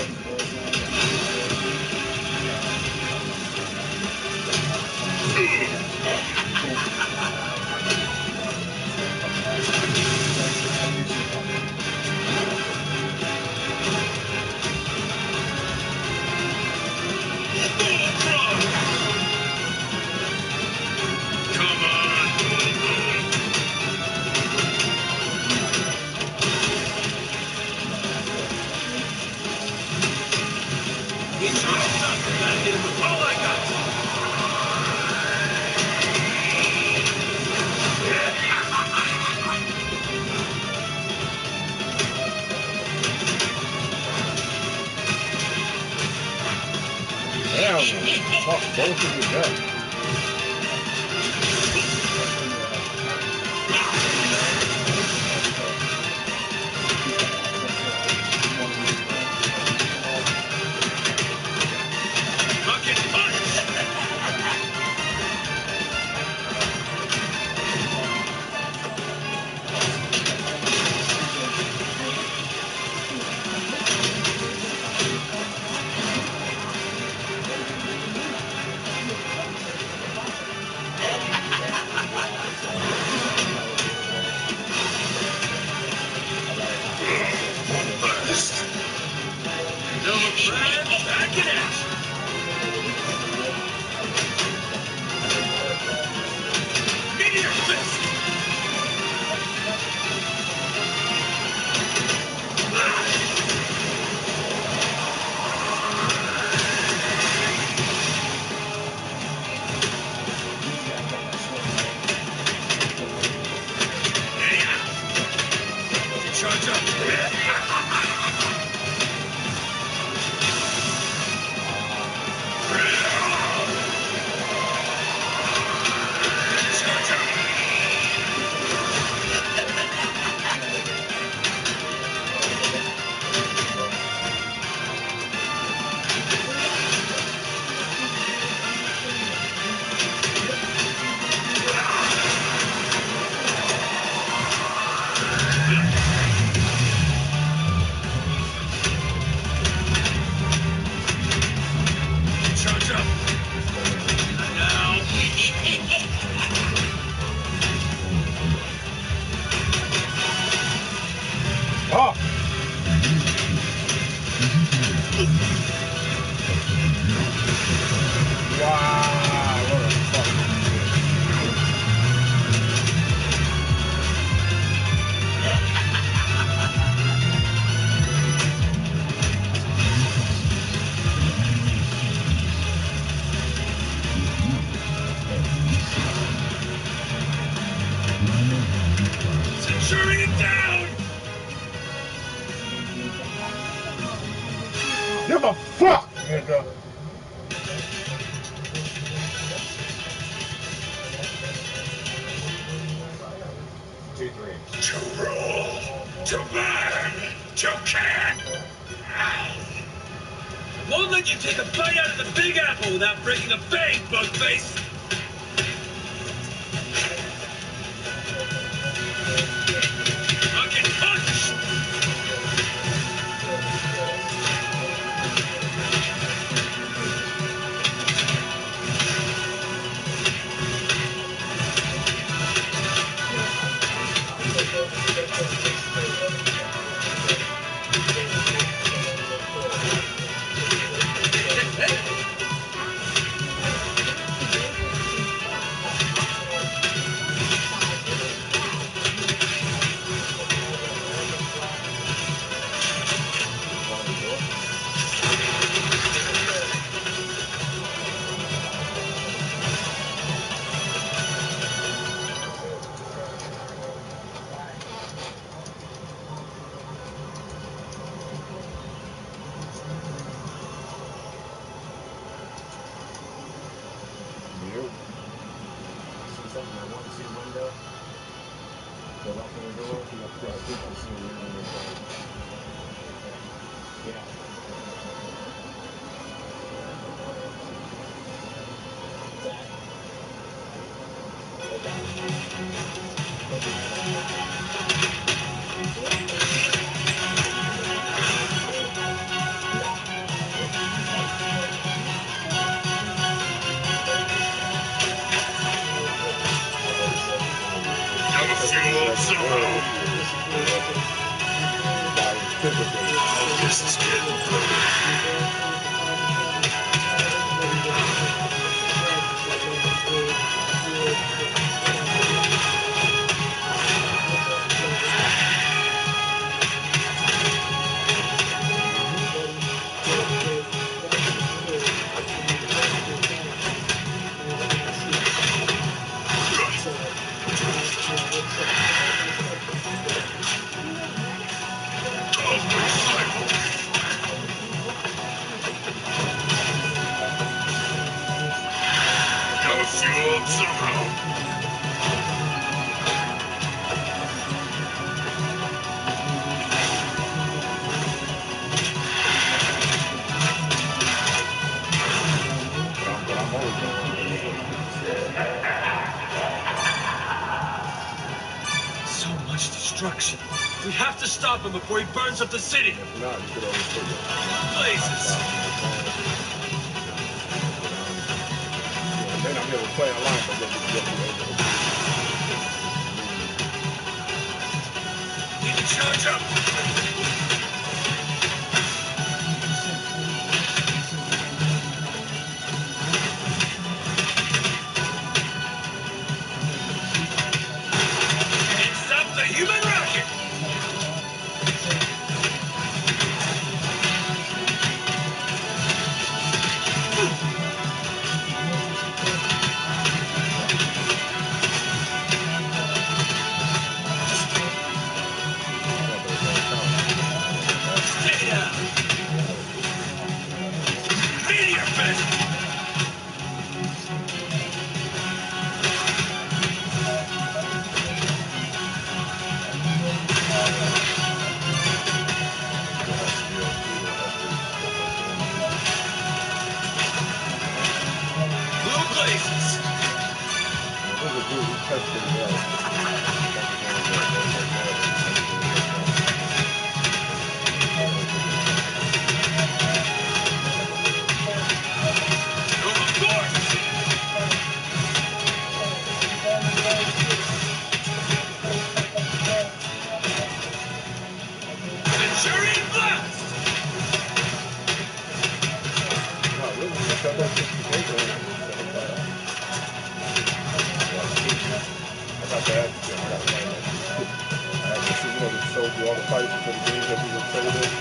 Hell no. Fuck both of you up.
Shooting it down!
Give a fuck, nigga.
To rule, to burn, to can.
Won't let you take a bite out of the Big Apple without breaking a bank, bugface! Fucking punch!
This is getting blurry. Gotta fuel up somehow.
So much destruction. We have to stop him before he burns up the city.
If not, you could always put it.
Blazes.
And then I'm here to play online, but
Need to charge up. It's up the human rocket. Stay down. Meteor fist. Blue blazes. Centurion blast.
Sold you all the prices for the games that we were sold in.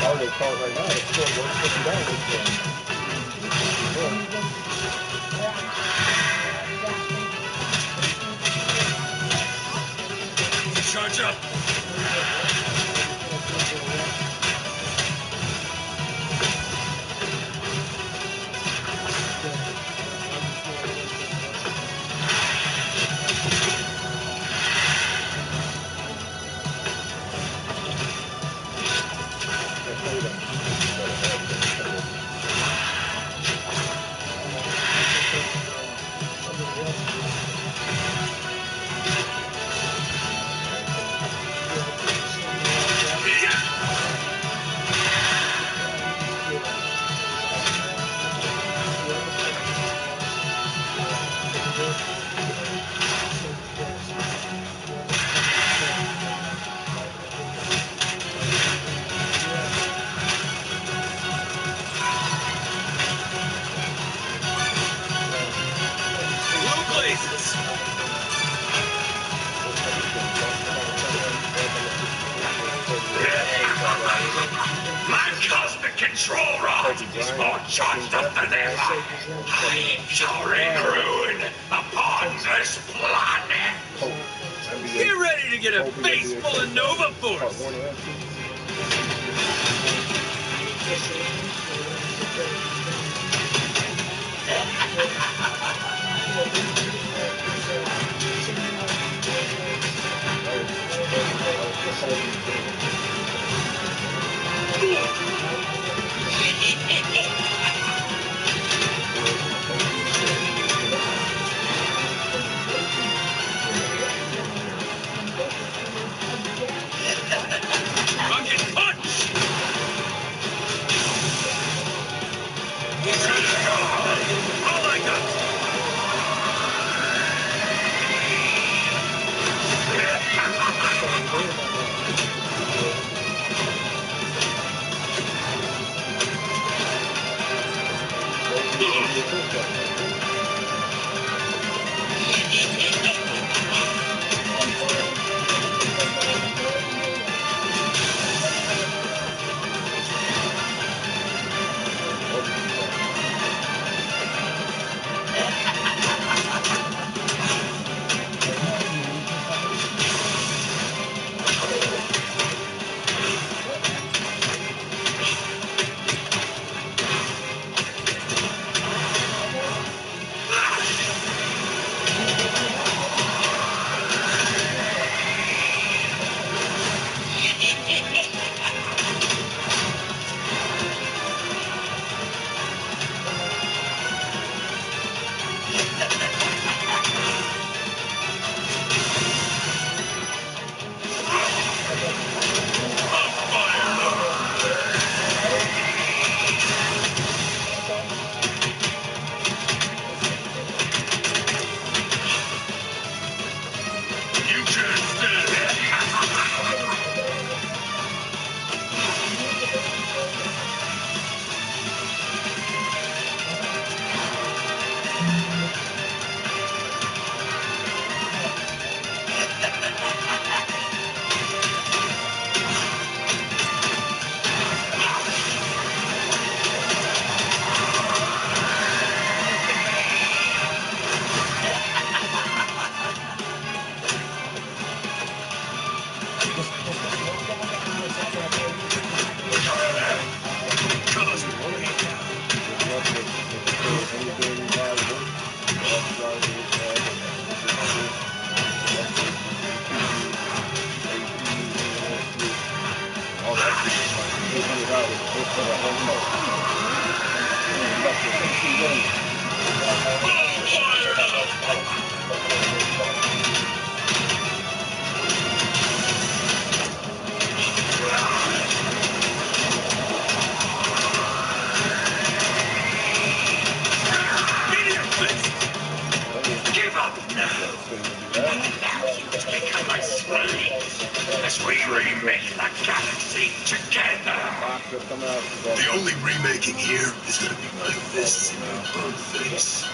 Mario Kart right now, it's still $150.
Charge up.
My cosmic control rod is more charged up than ever. I'm pouring ruin upon this planet.
Here you get a face full of Nova Force. Rocket punch! All I got! Give up now! Now you become my slaves as we remake the galaxy together!
The only remaking here is gonna be my fists in your bug face.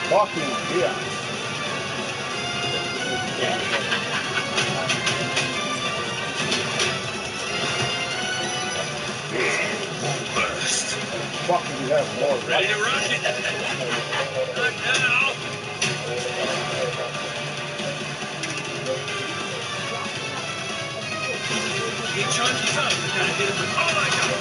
Fucking yeah.
Burst.
Fucking we have more.
Ready to rock it? Not now. He charges up to kind of hit him with all I got.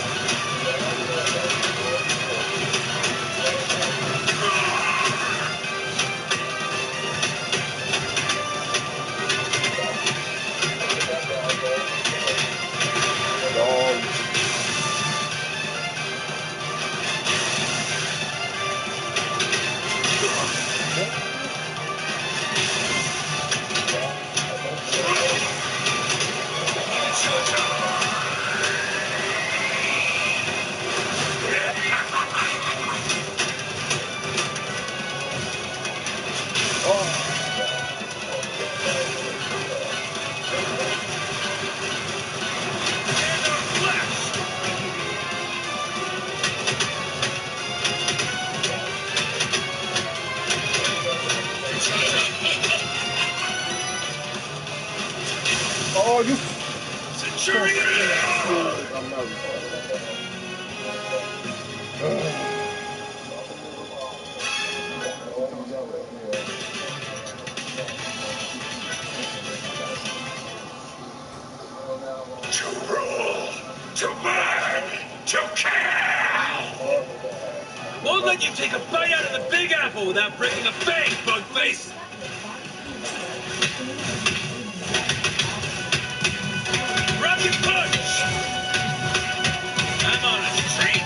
Oh, you.
Centurion!
I'm not.
To rule, to burn, to kill!
Won't let you take a bite out of the Big Apple without breaking a bank, Bugface! Grab your punch! I'm on a streak!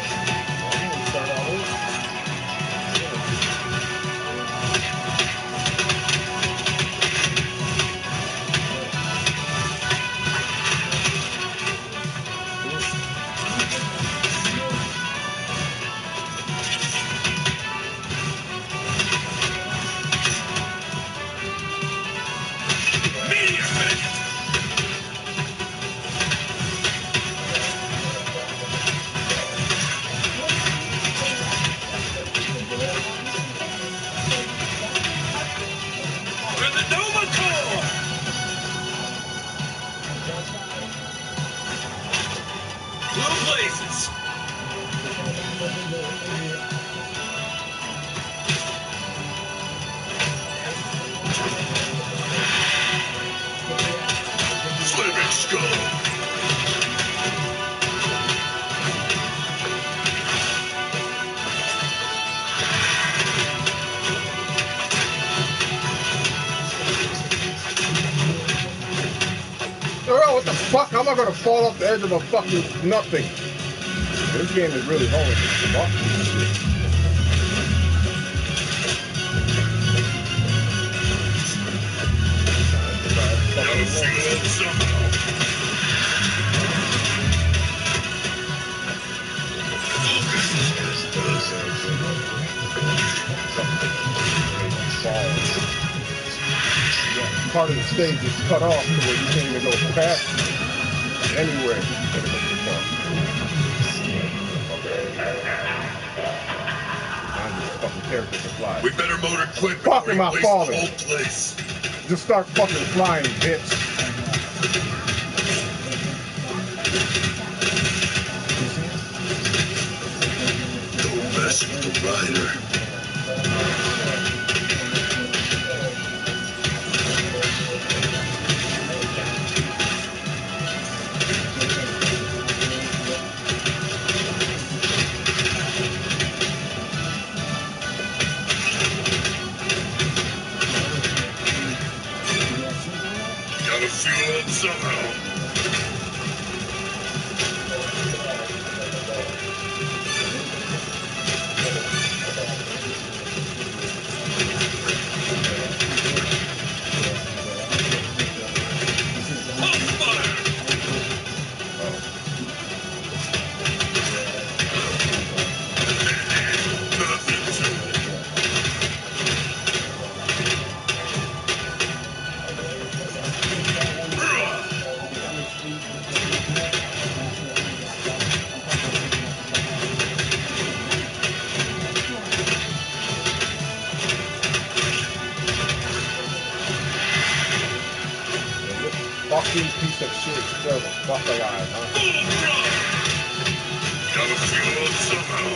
Meteor Fist! With the Nova Core! Blue Blazes!
Flaming Skull!
Oh, what the fuck? How am I gonna fall off the edge of a fucking nothing? This game is really hard. Fuck this shit.
Gotta feel it somehow.
Part of the stage is cut off to where you can't even go past anywhere. Fucking character to fly.
We better motor quick.
Fuck, am I falling?
The whole place.
Just start fucking flying, bitch.
Don't mess with the rider. Gotta fuel it somehow.
Fucking piece of shit. Still the fuck alive, huh?
Gotta fuel it somehow.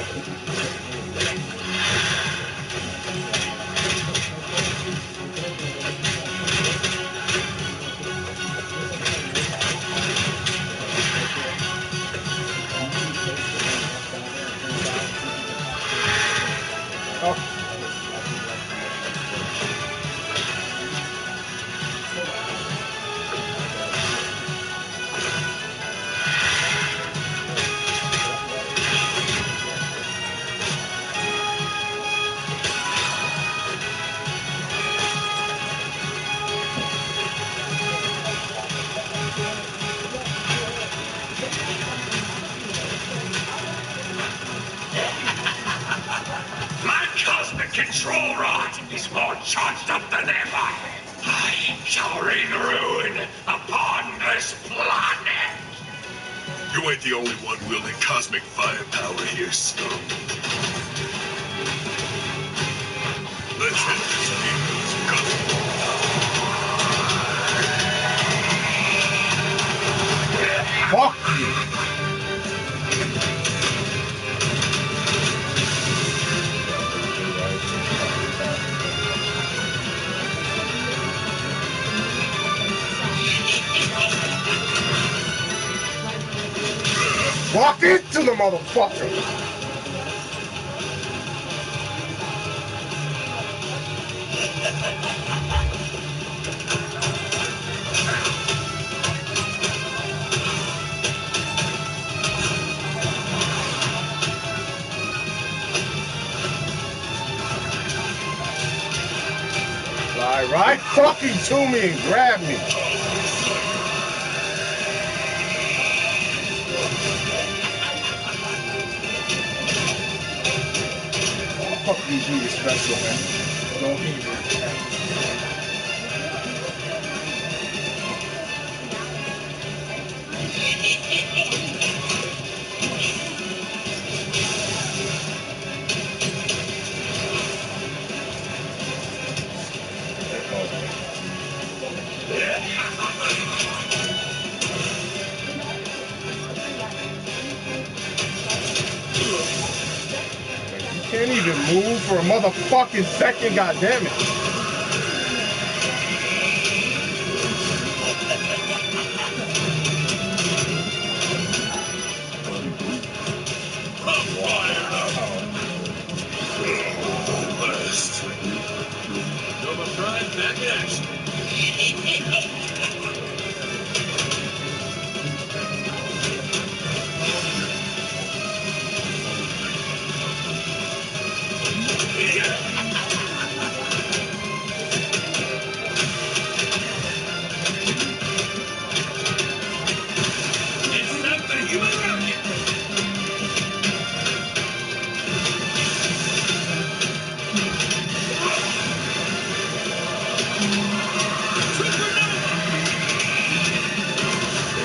My cosmic control rod is more charged up than ever. I shall rain ruin upon this planet.
You ain't the only one wielding cosmic firepower here, scum. Let's hit this hero's gut.
Fuck you! Walk into the motherfucker. Fly right fucking to me and grab me. Fuck these niggas special, man. Don't even. You can't even move for a motherfucking second, goddammit.
Nova Prime back in action. It's time for the human rocket.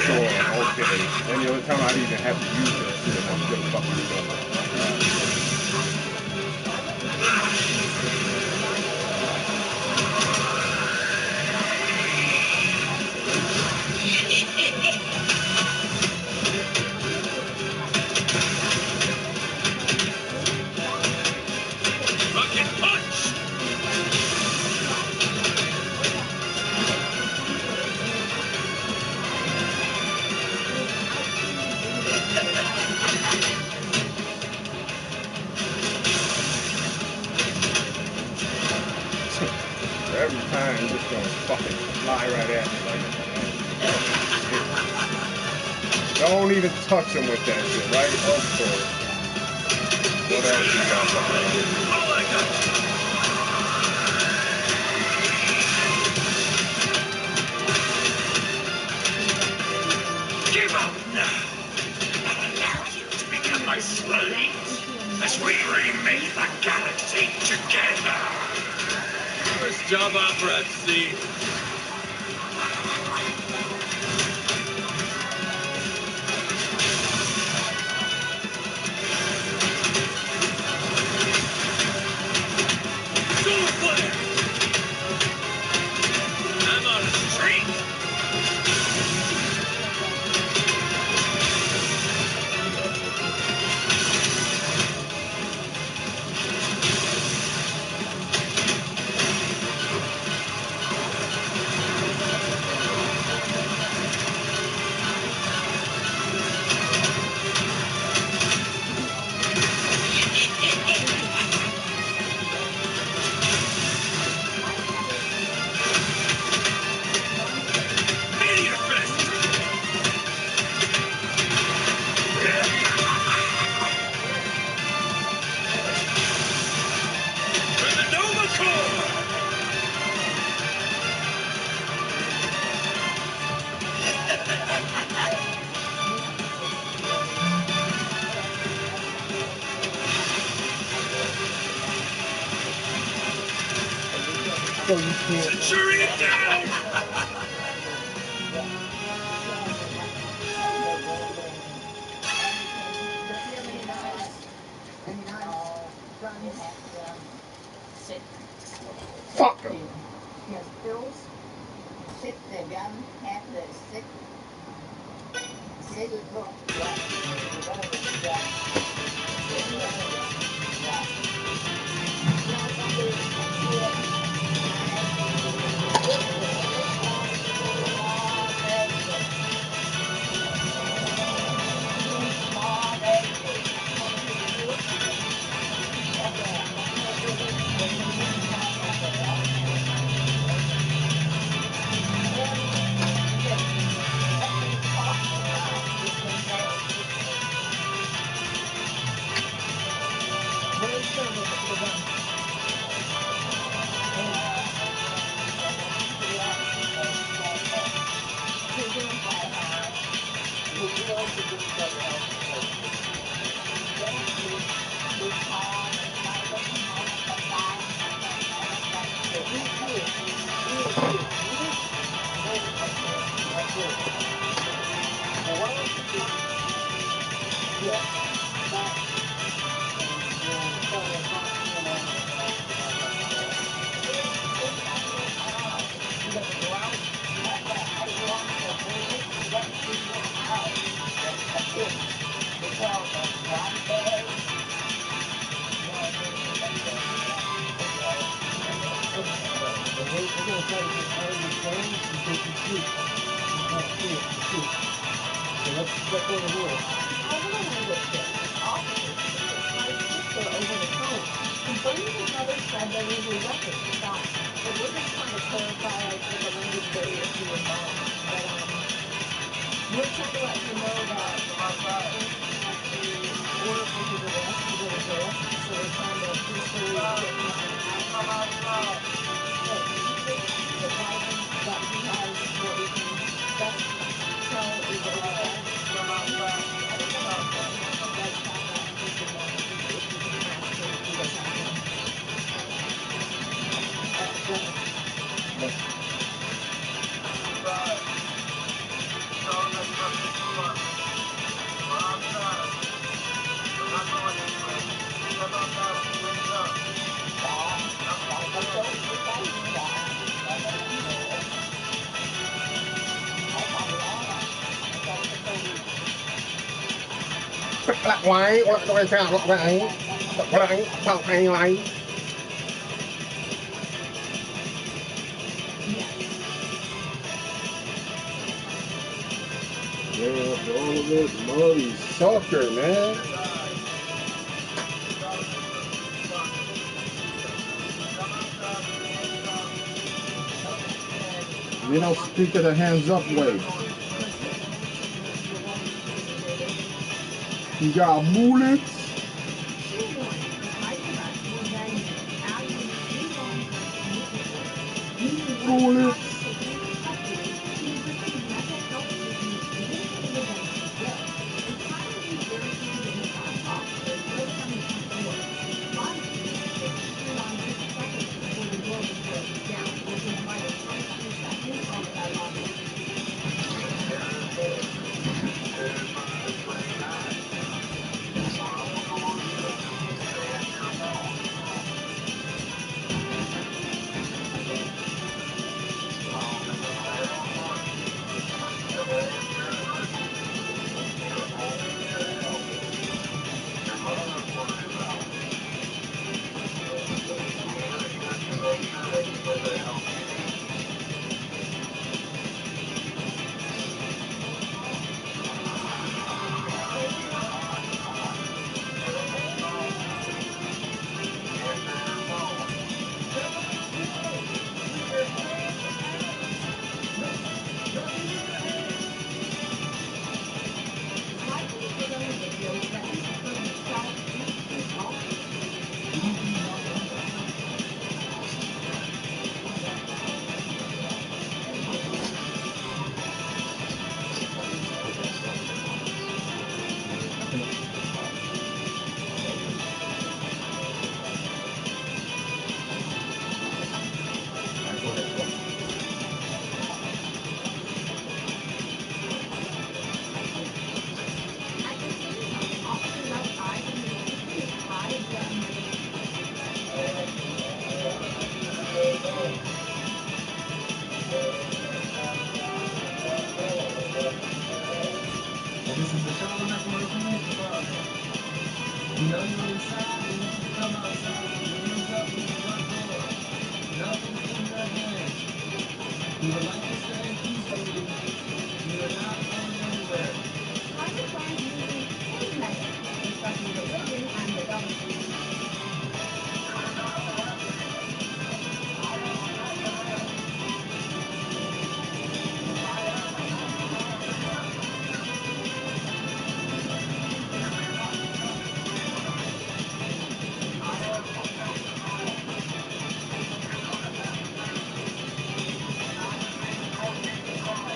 Sure, okay. Any other time I'd even have to use that shit and I'm still fucking done.
Rocket punch.
Every time it's just gonna fucking fly right at me like that. Don't even touch him with that shit, right? Okay. What else you got?
All I got. Give up now. I'll allow you to become my slaves as we remake the galaxy together. First job offer I've seen. Solar flare. I'm on a streak. Meteor fist. For the Nova Core.
So you can't.
Centurion down.
Fuck him.
Yes, pills. Sit the gun, have the sit. Sit look.
Lại quái, quay sang lại quái, thằng anh lái. Yeah, after all of this muddy soccer, man. We don't speak of the hands up way. You got bullets. Bullets.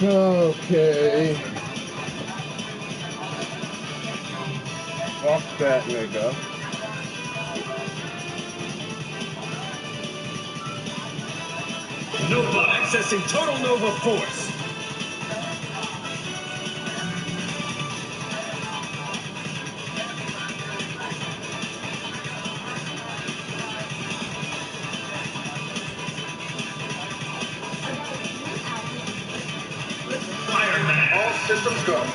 Okay. Fuck that nigga.
Nova accessing total Nova force. Fireman.
All systems go.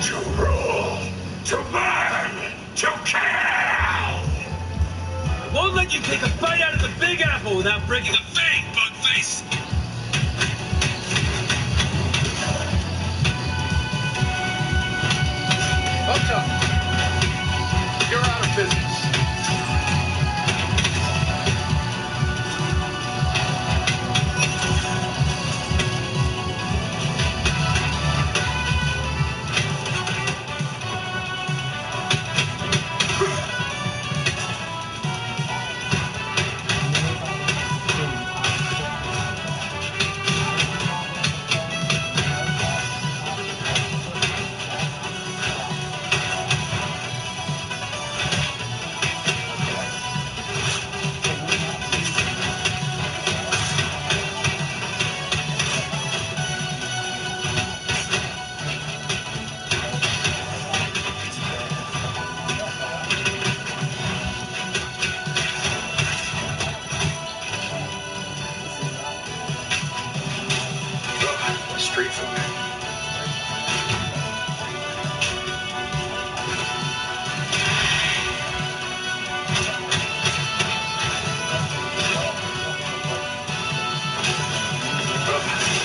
To rule, to burn, to kill!
I won't let you take a bite out of the Big Apple without breaking a thing, Bugface!
Up top. You're out of business. Street food.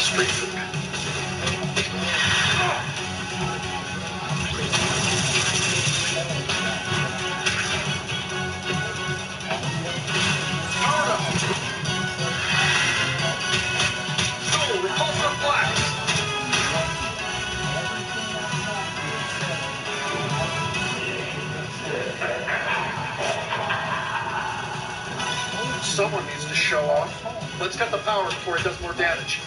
Street food. Powered up. Soul, repulsor blast. Someone needs to show off. Let's cut the power before it does more damage.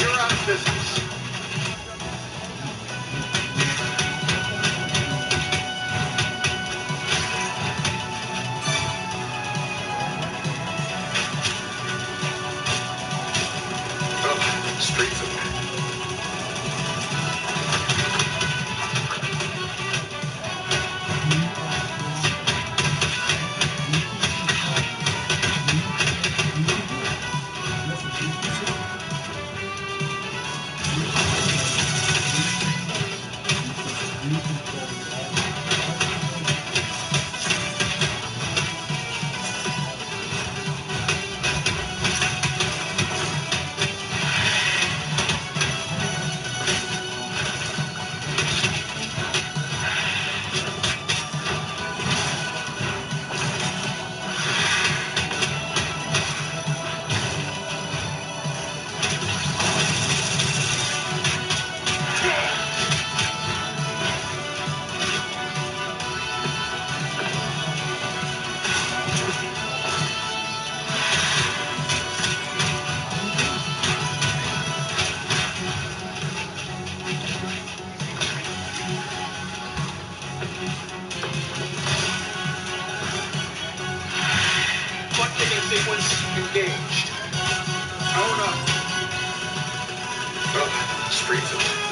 You're out of business. Street food. Butt kicking sequence engaged. Powered up. Street food.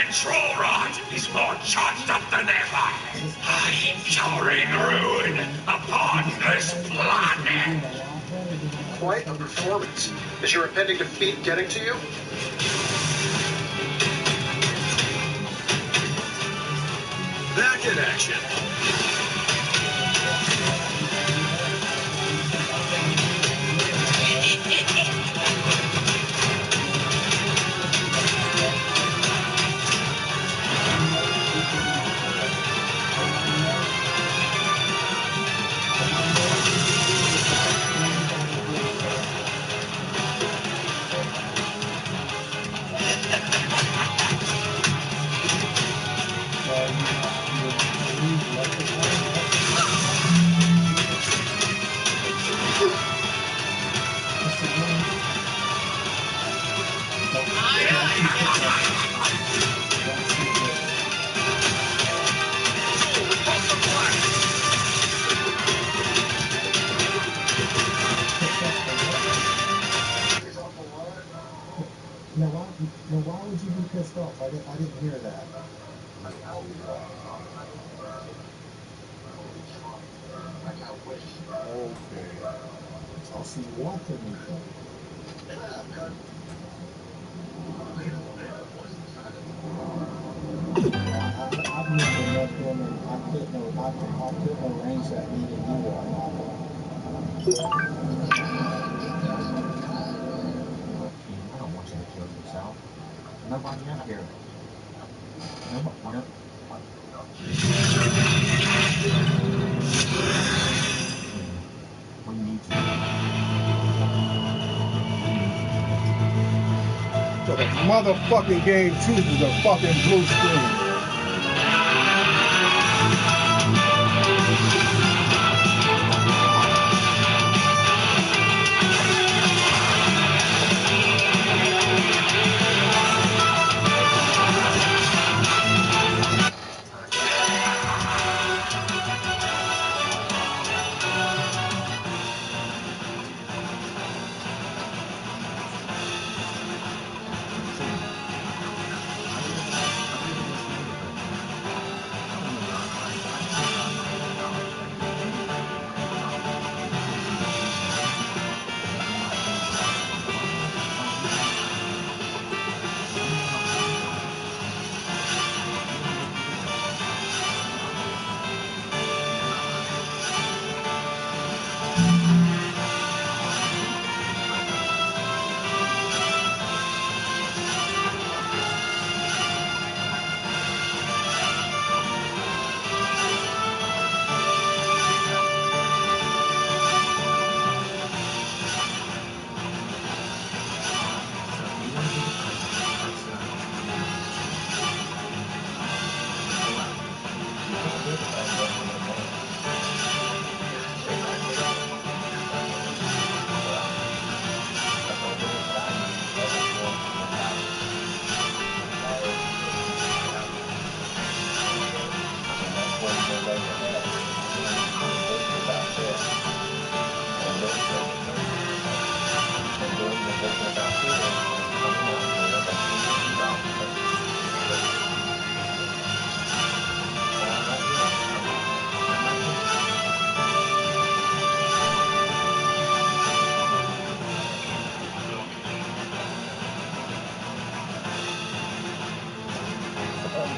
control rod is more charged up than ever. I'm pouring ruin upon this planet.
Quite a performance. Is your impending defeat getting to you?
Back in action.
Now why would you be pissed off? I didn't hear that.
Okay.
Oh, so you want to meet them? I've met enough women. I couldn't arrange that meeting either. I don't want you to kill yourself. Nobody up here. Nobody. We need you.
So the motherfucking game chooses a fucking blue screen.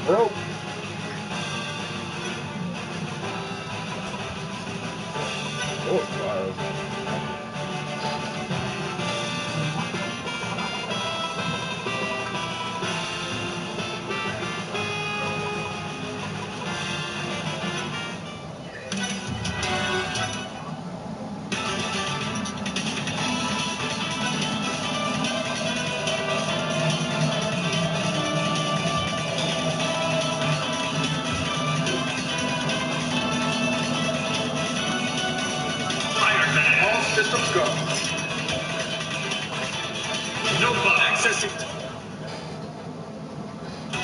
Bro. Oh, wow.
All systems go.
No bug.
Accessing.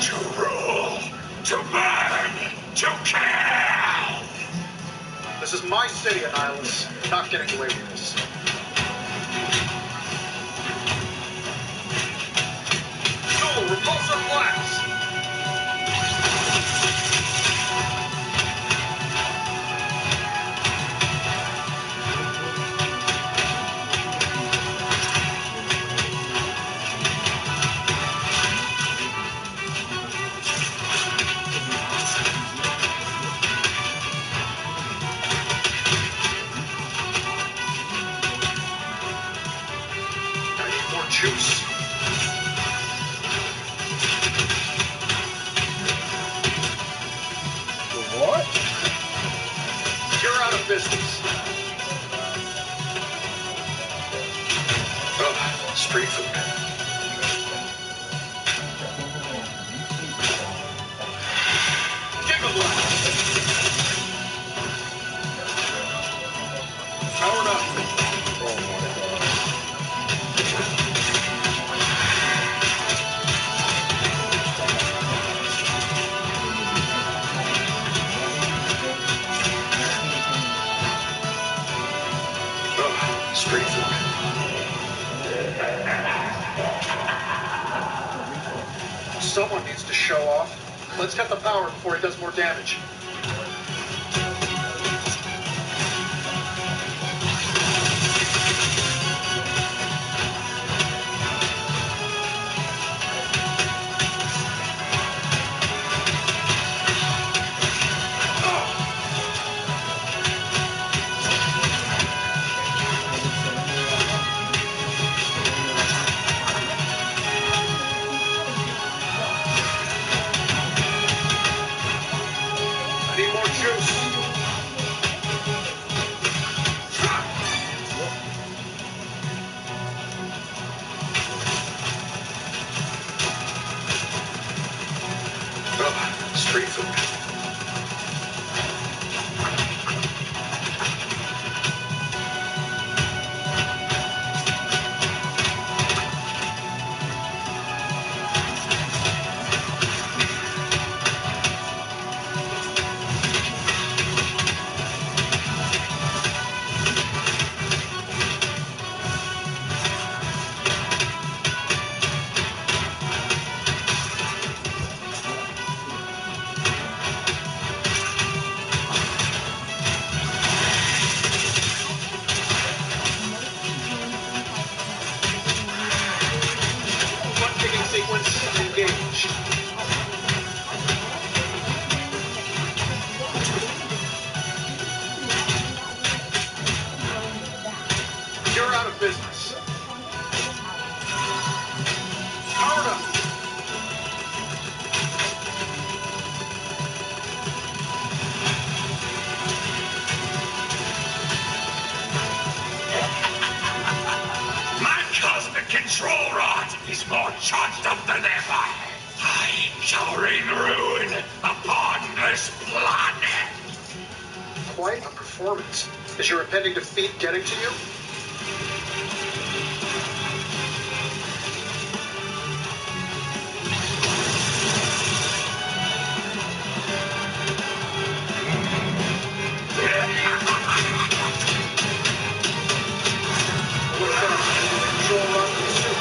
To rule, to burn, to kill!
This is my city, Annihilus. Not getting away with this. Dual repulsor blast. juice.
What?
You're out of business. Oh, street food. Giga Blast. Powered up.
Oh my god.
Oh, street food. Someone needs to show off. Let's cut the power before he does more damage. I need more juice. Oh, street food. Butt-kicking sequence engaged. You're out of business. Powered up.
My cosmic control rod is more charged up than ever. I shall rain ruin upon this planet.
Quite a performance. Is your impending defeat getting to you? What's that? Control rod for the suit.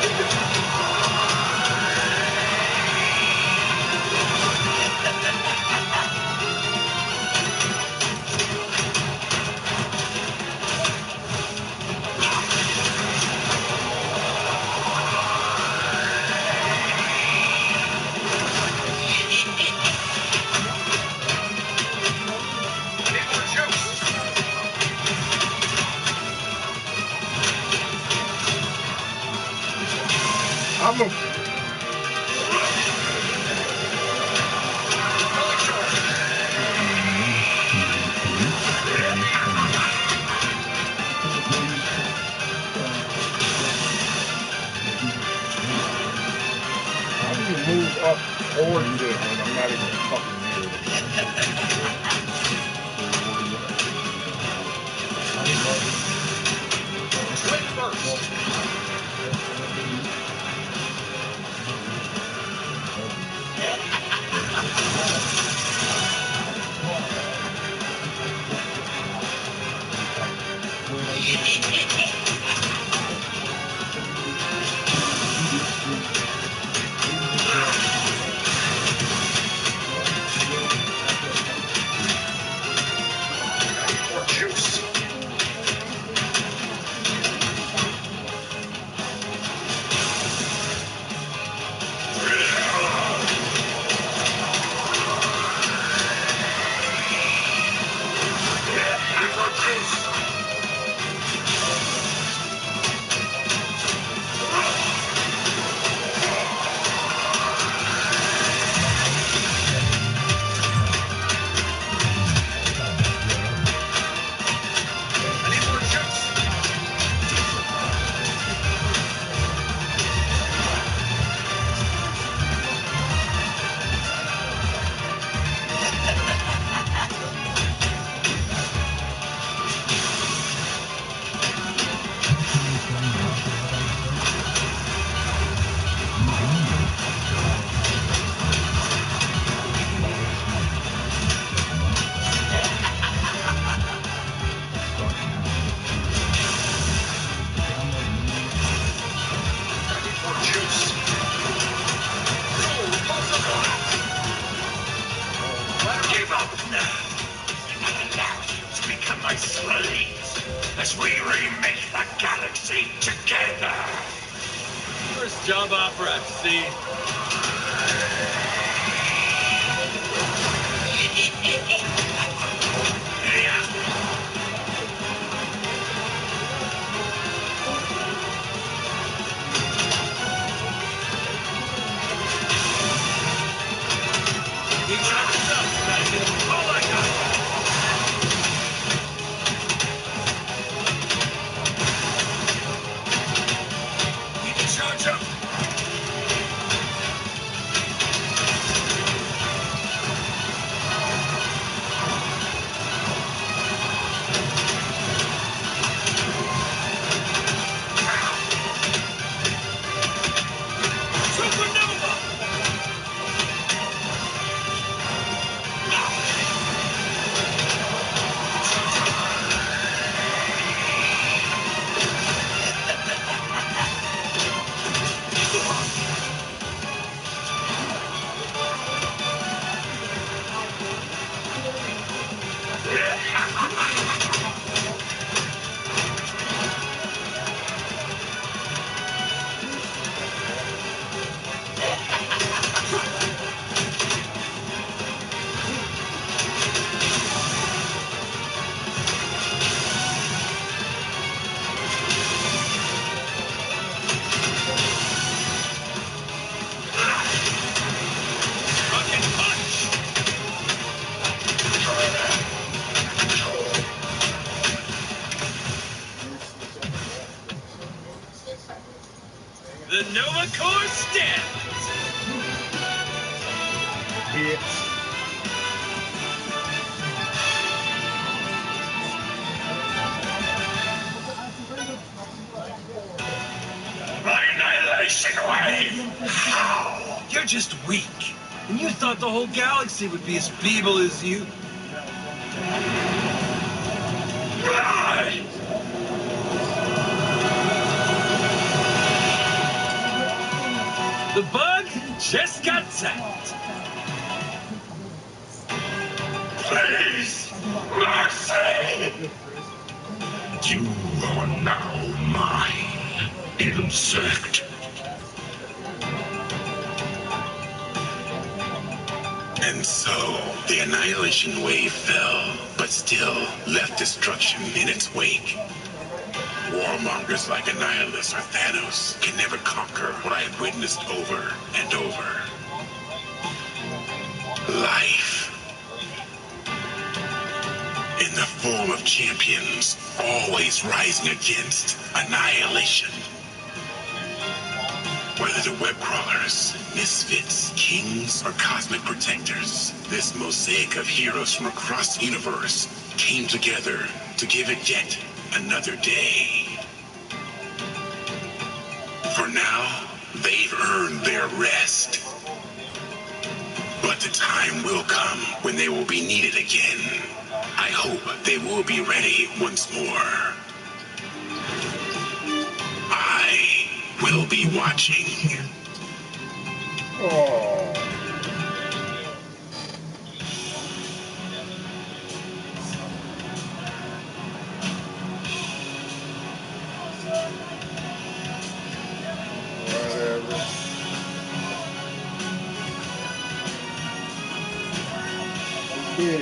I need more juice.
I'm a How do you move up towards it when I'm not even fucking near it?
Swing first. I need more juice. Need more juice.
as we remake the galaxy together.
First job offer I've seen. You got yourself, Sebastian. All I got. Need to charge up. The Nova Corps stands.
My annihilation wave! How?
You're just weak. And you thought the whole galaxy would be as feeble as you. The bug just got zapped.
Please, mercy! You are now mine, insect.
And so, the annihilation wave fell, but still left destruction in its wake. Warmongers like Annihilus or Thanos can never conquer what I have witnessed over and over. Life. In the form of champions, always rising against annihilation. Whether the web crawlers, misfits, kings, or cosmic protectors, this mosaic of heroes from across the universe came together to give it yet another day. For now, they've earned their rest. But the time will come when they will be needed again. I hope they will be ready once more. I will be watching.
Oh. Yeah.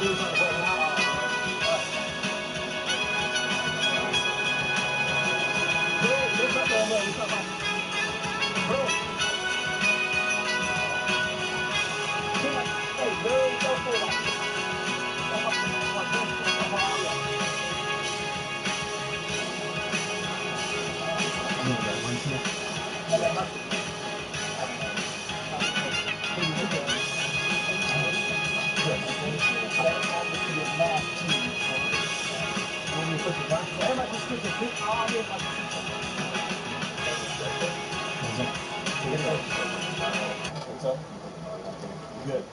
What's up? Good.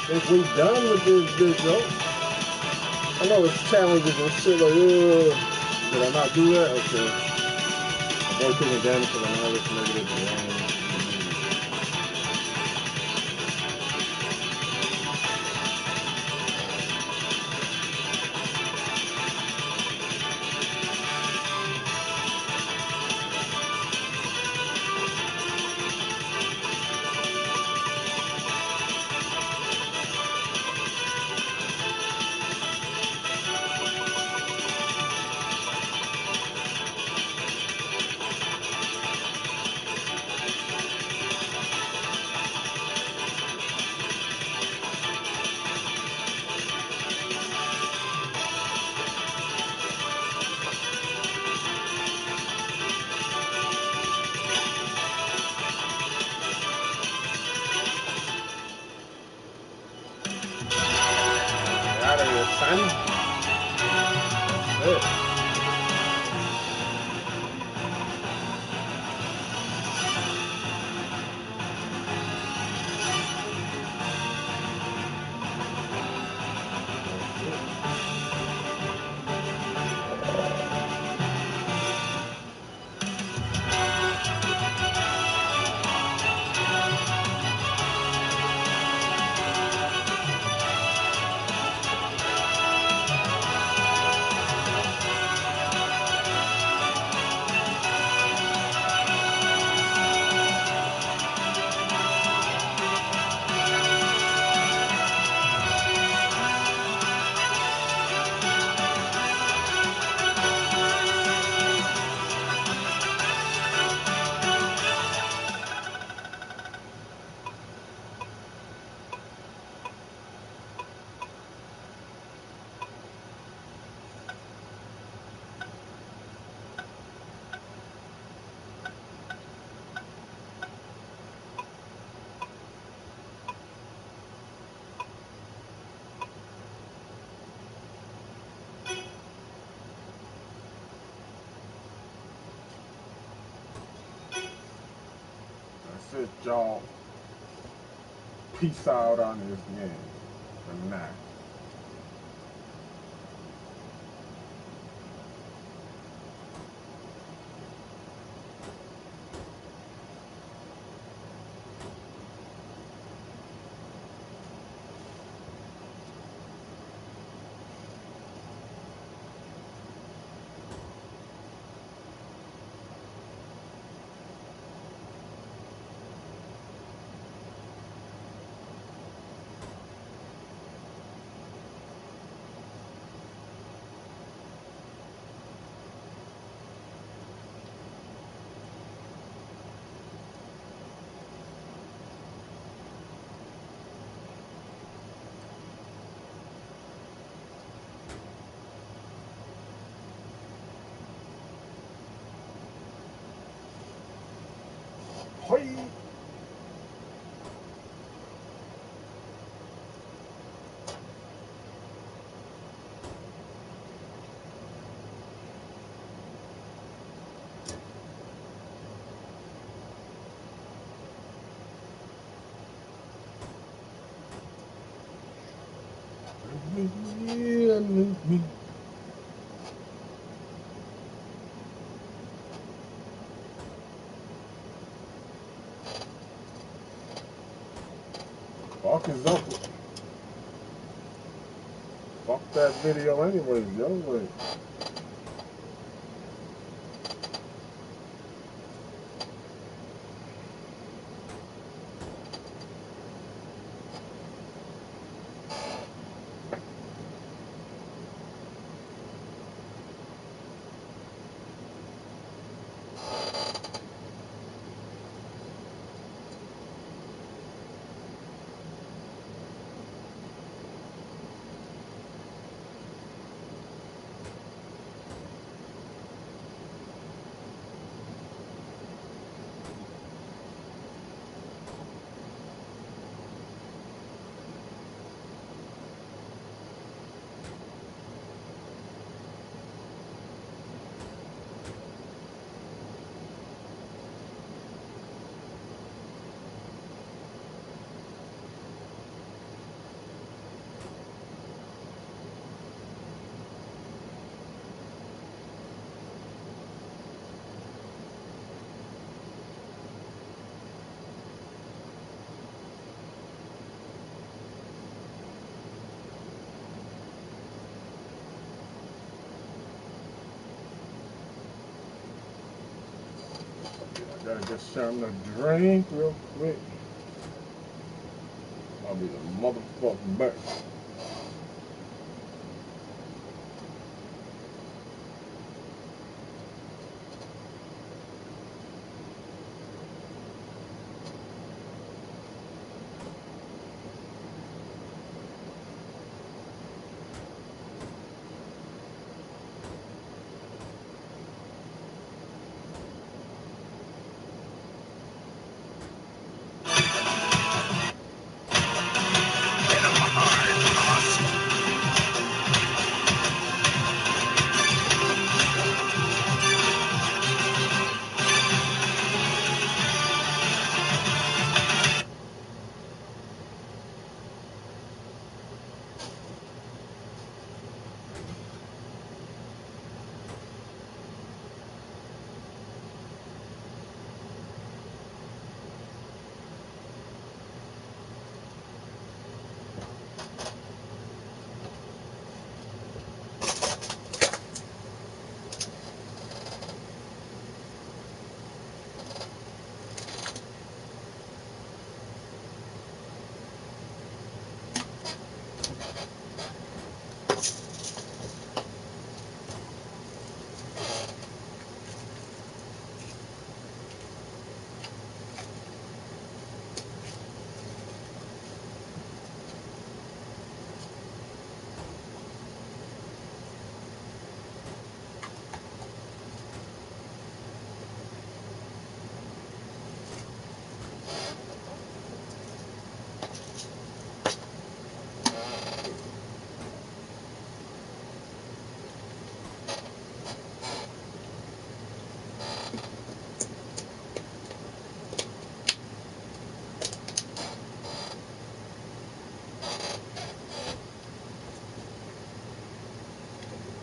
I think we done with this bitch, though. I know it's challenges and shit like, did I not do that? Okay. Avoid taking damage from an iris negative range. Out of here, son. That's it. let y'all peace out on this game. Good night. Hoi! Fuck is up. Fuck that video anyways, yo. Like, gotta get something to drink real quick. I'll be the motherfucking back.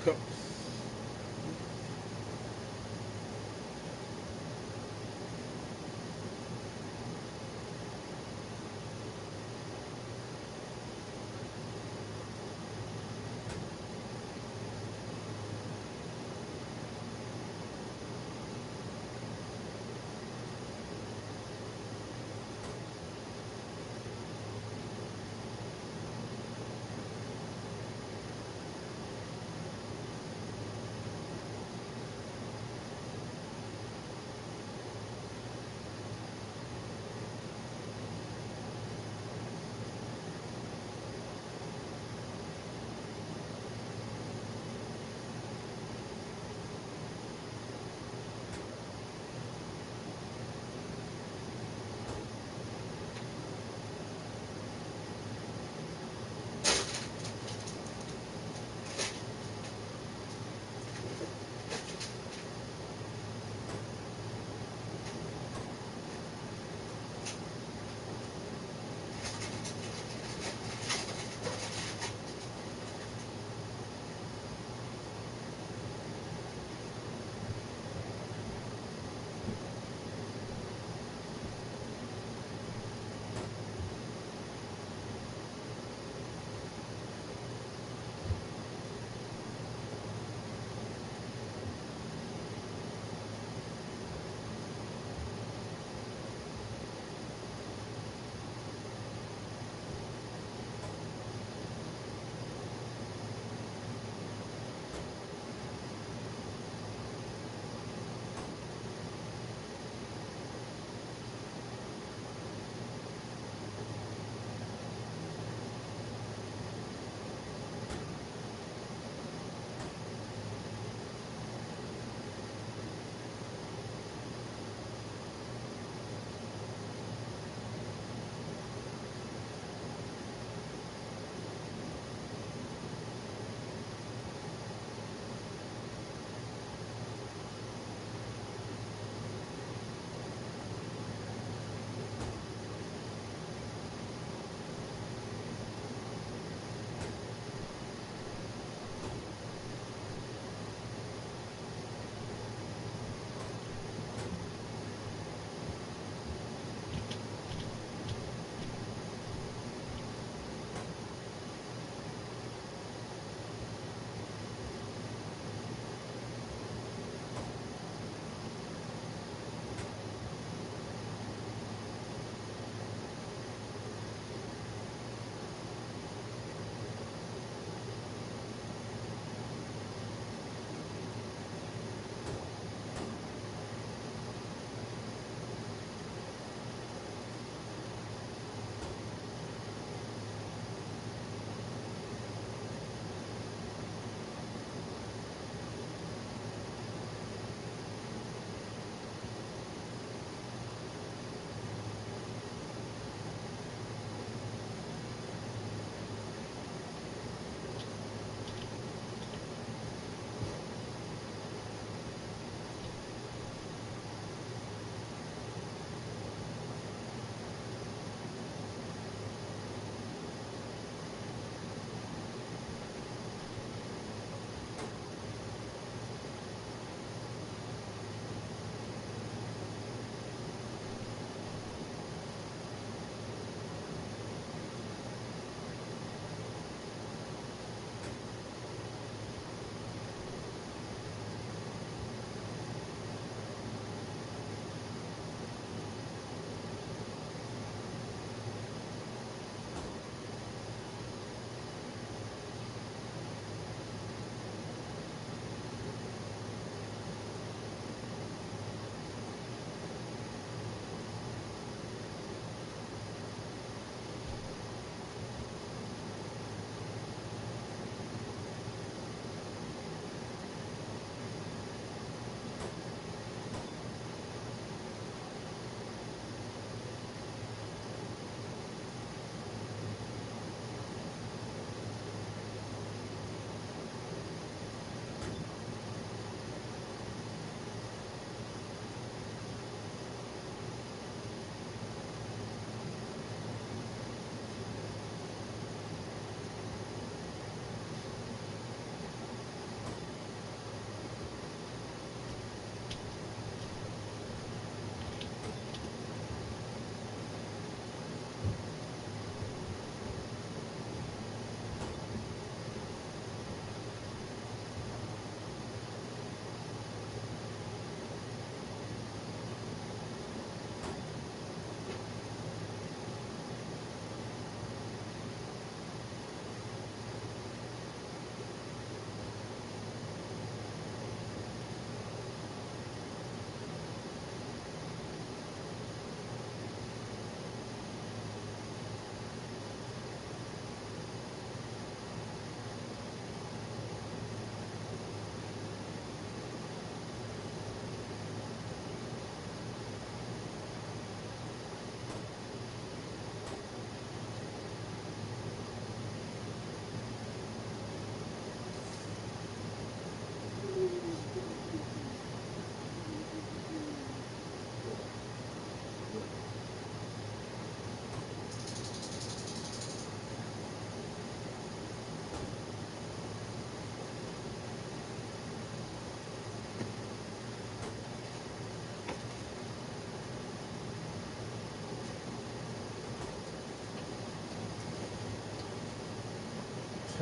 cups.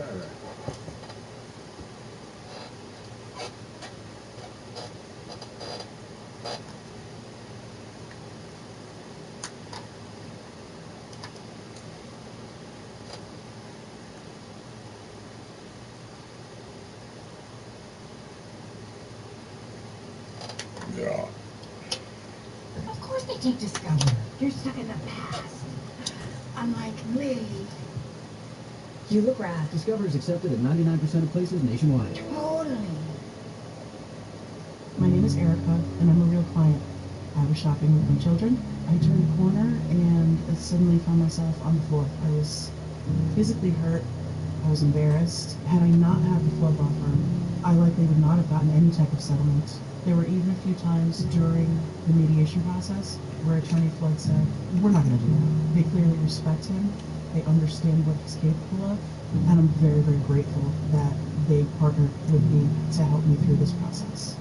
Alright. Yeah.
Of course they take Discover. You're stuck in the past. Unlike me.
You look right. Discover is accepted at 99% of places nationwide.
Totally.
My name is Erica, and I'm a real client. I was shopping with my children. I turned a corner and suddenly found myself on the floor. I was physically hurt. I was embarrassed. Had I not had the flood law firm, I likely would not have gotten any type of settlement. There were even a few times during the mediation process where Attorney Flood said, "We're not going to do that." They clearly respect him. They understand what he's capable of. And I'm very, very grateful that they partnered with me to help me through this process.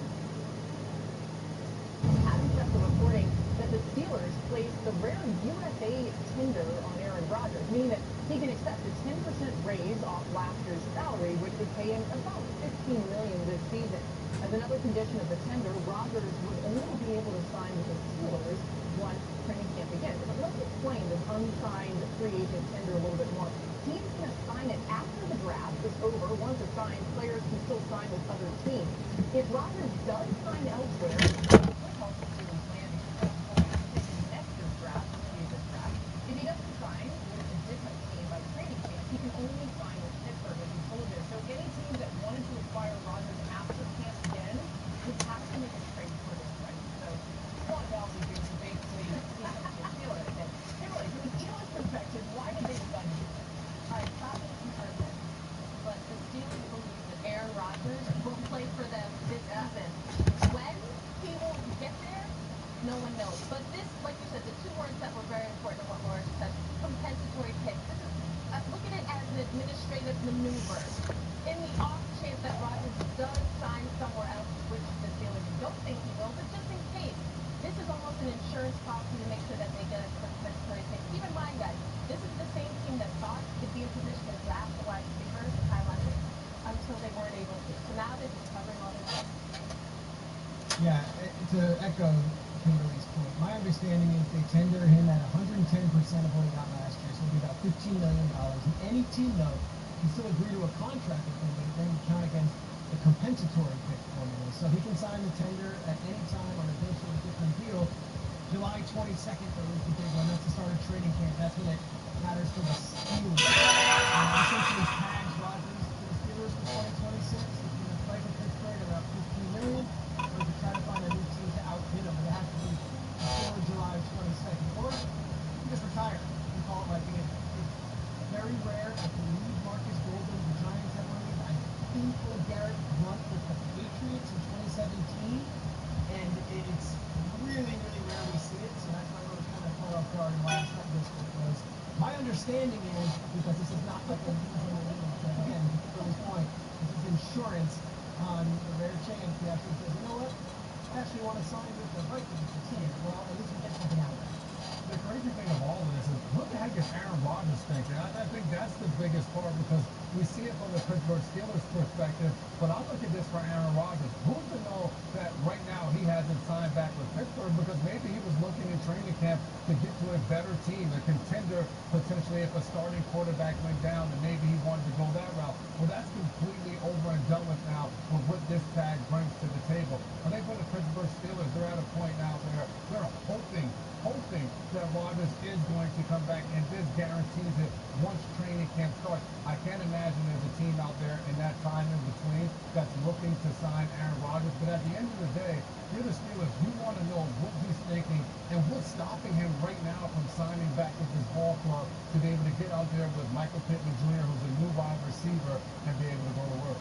Adam kept the reporting that the Steelers placed the rare USA tender on Aaron Rodgers, meaning that he can accept a 10% raise off last year's salary, which would pay him about $15 million this season. As another condition of the tender, Rodgers would only be able to sign with the Steelers once training camp begins. But let's explain this unsigned free agent tender a little bit more. Teams can assign it after the draft is over. Once it's signed, players can still sign with other teams. If Rodgers does sign elsewhere, could help the Steelers land a first-round pick in next year's draft, free agent draft. If he doesn't sign with a different team by training camp, he can only sign with Pittsburgh, as you told us. So any team that wanted to acquire Rodgers after camp again would have to make a trade for this price. So what else is going to basically the Steelers? And Kimberly, from the Steelers' perspective, why did they decide to do this? All right, probably you've heard this, but the Steelers believe that Aaron Rodgers will play for them this season. When he will get there, no one knows. But this, like you said, the two words that were very important in what Laura just said, compensatory pick. This is, look at it as an administrative maneuver. In the off chance that Rodgers does sign somewhere else, which the Steelers don't think he will, but just in case, this is almost an insurance policy to make sure that they get a compensatory pick. Keep in mind, guys, this is the same team that thought they'd be in position to draft the wide receivers, Kyle Leonard, until they weren't able to. So now they're just covering all their bases.
Yeah, to echo Kimberly's point, my understanding is they tender him at 110% of what he got last year, so it'll be about $15 million. And any team, though, can still agree to a contract with him, but it then count against the compensatory pick formula. So he can sign the tender at any time on a different deal. July 22nd, though, is the big one. That's the start of training camp. That's when it matters for the Steelers. Essentially tags Rodgers to the Steelers for 2026. He's going to play for Pittsburgh at about $15 million. Or to try to find a new team to outbid him, but it has to be before July 22nd. Or you just retire and call it like it is. It's very rare. I believe Marcus Golden, the Giants have one of these. I think LeGarrette Blount with the Patriots in 2017. And it's really, really rare we see it. So that's why I was kind of caught off guard and why I started this was my understanding is, because this is not like a again, to this point, this is insurance on the rare chance he actually says, you know what, I actually want to sign with the Vikings team. Well, at least we get something out of that.
The crazy thing of all of this is, what the heck is Aaron Rodgers thinking? I think that's the biggest part, because we see it from the Pittsburgh Steelers perspective, but I look at this for Aaron Rodgers. Who's to know that right now he hasn't signed back with Pittsburgh, because maybe he was looking in training camp to get to a better team, a contender, potentially if a starting quarterback went down, and maybe he wanted to go that route. Well, that's completely over and done with now with what this tag brings to the table. I think for the Pittsburgh Steelers, they're at a point now where they're hoping that Rodgers is going to come back, and this guarantees it once training camp starts. I can't imagine there's a team out there in that time in between that's looking to sign Aaron Rodgers, but at the end of the day, you're the Steelers, you want to know what he's thinking and what's stopping him right now from signing back with his ball club to be able to get out there with Michael Pittman Jr., who's a new wide receiver, and be able to go to work.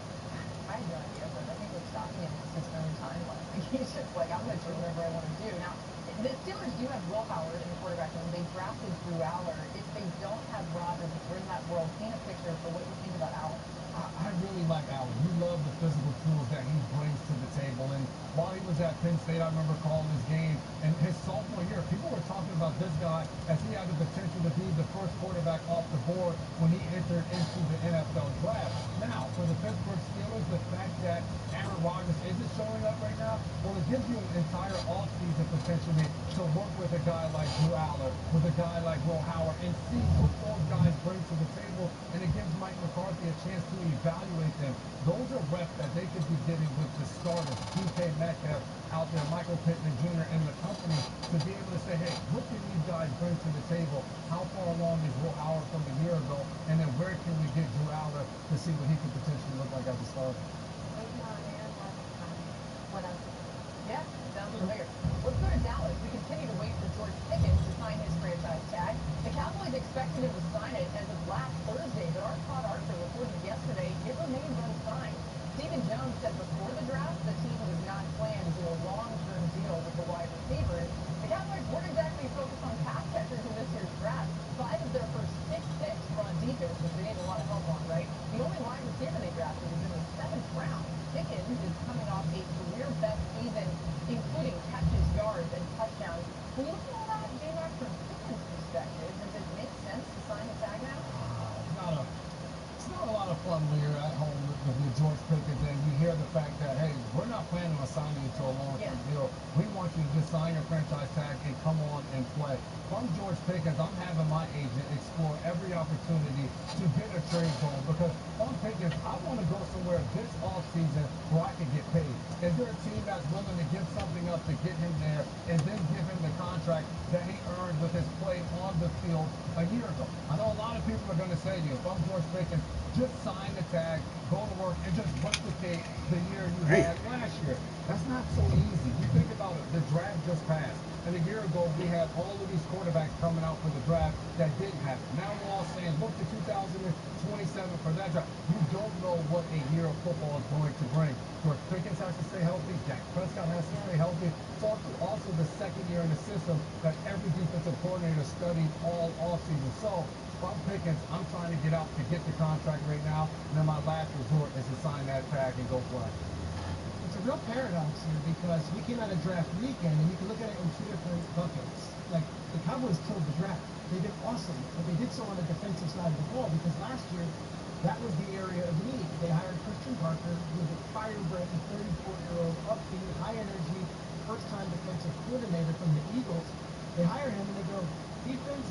I have no idea, but I think what's stopping him is his own timeline. Like, he's just like, I'm going to do whatever I want to do. Now, the Steelers do have Will Howard in the quarterback room. They drafted Drew Aller. If they don't have Rodgers, if we're in that world, paint a picture for what you think about Aller.
I really like Allen. You love the physical tools that he brings to the table. And while he was at Penn State, I remember calling his game. And his sophomore year, people were talking about this guy as he had the potential to be the first quarterback off the board when he entered into the NFL draft. entire offseason potentially to work with a guy like Drew Aller, with a guy like Will Howard, and see what those guys bring to the table, and it gives Mike McCarthy a chance to evaluate them. Those are reps that they could be getting with the starters, DK Metcalf out there, Michael Pittman Jr. and the company, to be able to say, hey, what can these guys bring to the table? How far along is Will Howard from a year ago? And then where can we get Drew Aller to see what he could potentially look like as a starter?
What else? Yeah, sounds familiar. Let's go to Dallas. We continue to wait for George Pickens to sign his franchise tag. The Cowboys expected him to sign it as of last Thursday, but our Todd Arthur reported yesterday it remains unsigned. Stephen Jones said before the draft the team does not plan to do a long-term deal with the wide receiver. And the Cowboys weren't exactly focused on pass catchers in this year's draft. 5 of their first 6 picks were on defense, which they need a lot of help on, right? The only wide receiver they drafted was in the 7th round. Pickens is coming off a career-best season, including catches, yards, and touchdowns. When you look at all that, J-Mac, from Pickens' perspective, does it make sense to sign the tag now?
It's not a lot of fun when you're at home with your George Pickens and you hear the fact that, hey, we're not planning on signing you to a long-term deal. We want you to just sign your franchise tag and come on and play. If I'm George Pickens, I'm having my agent explore every opportunity to get a trade going, because if I'm Pickens, I want to go somewhere this offseason where I can get paid. Is there a team that's willing to give something up to get him there and then give him the contract that he earned with his play on the field a year ago? I know a lot of people are going to say to you, if I'm George Pickens, just sign the tag, go to work, and just replicate the year you had last year. That's not so easy. You think about it, the draft just passed. And a year ago, we had all of these quarterbacks coming out for the draft that didn't happen. Now we're all saying, look to 2027 for that draft. You don't know what a year of football is going to bring. George Pickens has to stay healthy. Dak Prescott has to stay healthy. It's also the second year in the system that every defensive coordinator studied all offseason. So, if I'm Pickens, I'm trying to get out to get the contract right now, and then my last resort is to sign that tag and go play.
It's a real paradox here, because we came out of draft weekend and you can look at it in 2 different buckets. Like, the Cowboys killed the draft. They did awesome, but they did so on the defensive side of the ball, because last year that was the area of need. They hired Christian Parker, who was a fire-breath 34-year-old, upbeat, high-energy, first-time defensive coordinator from the Eagles. They hire him and they go, defense,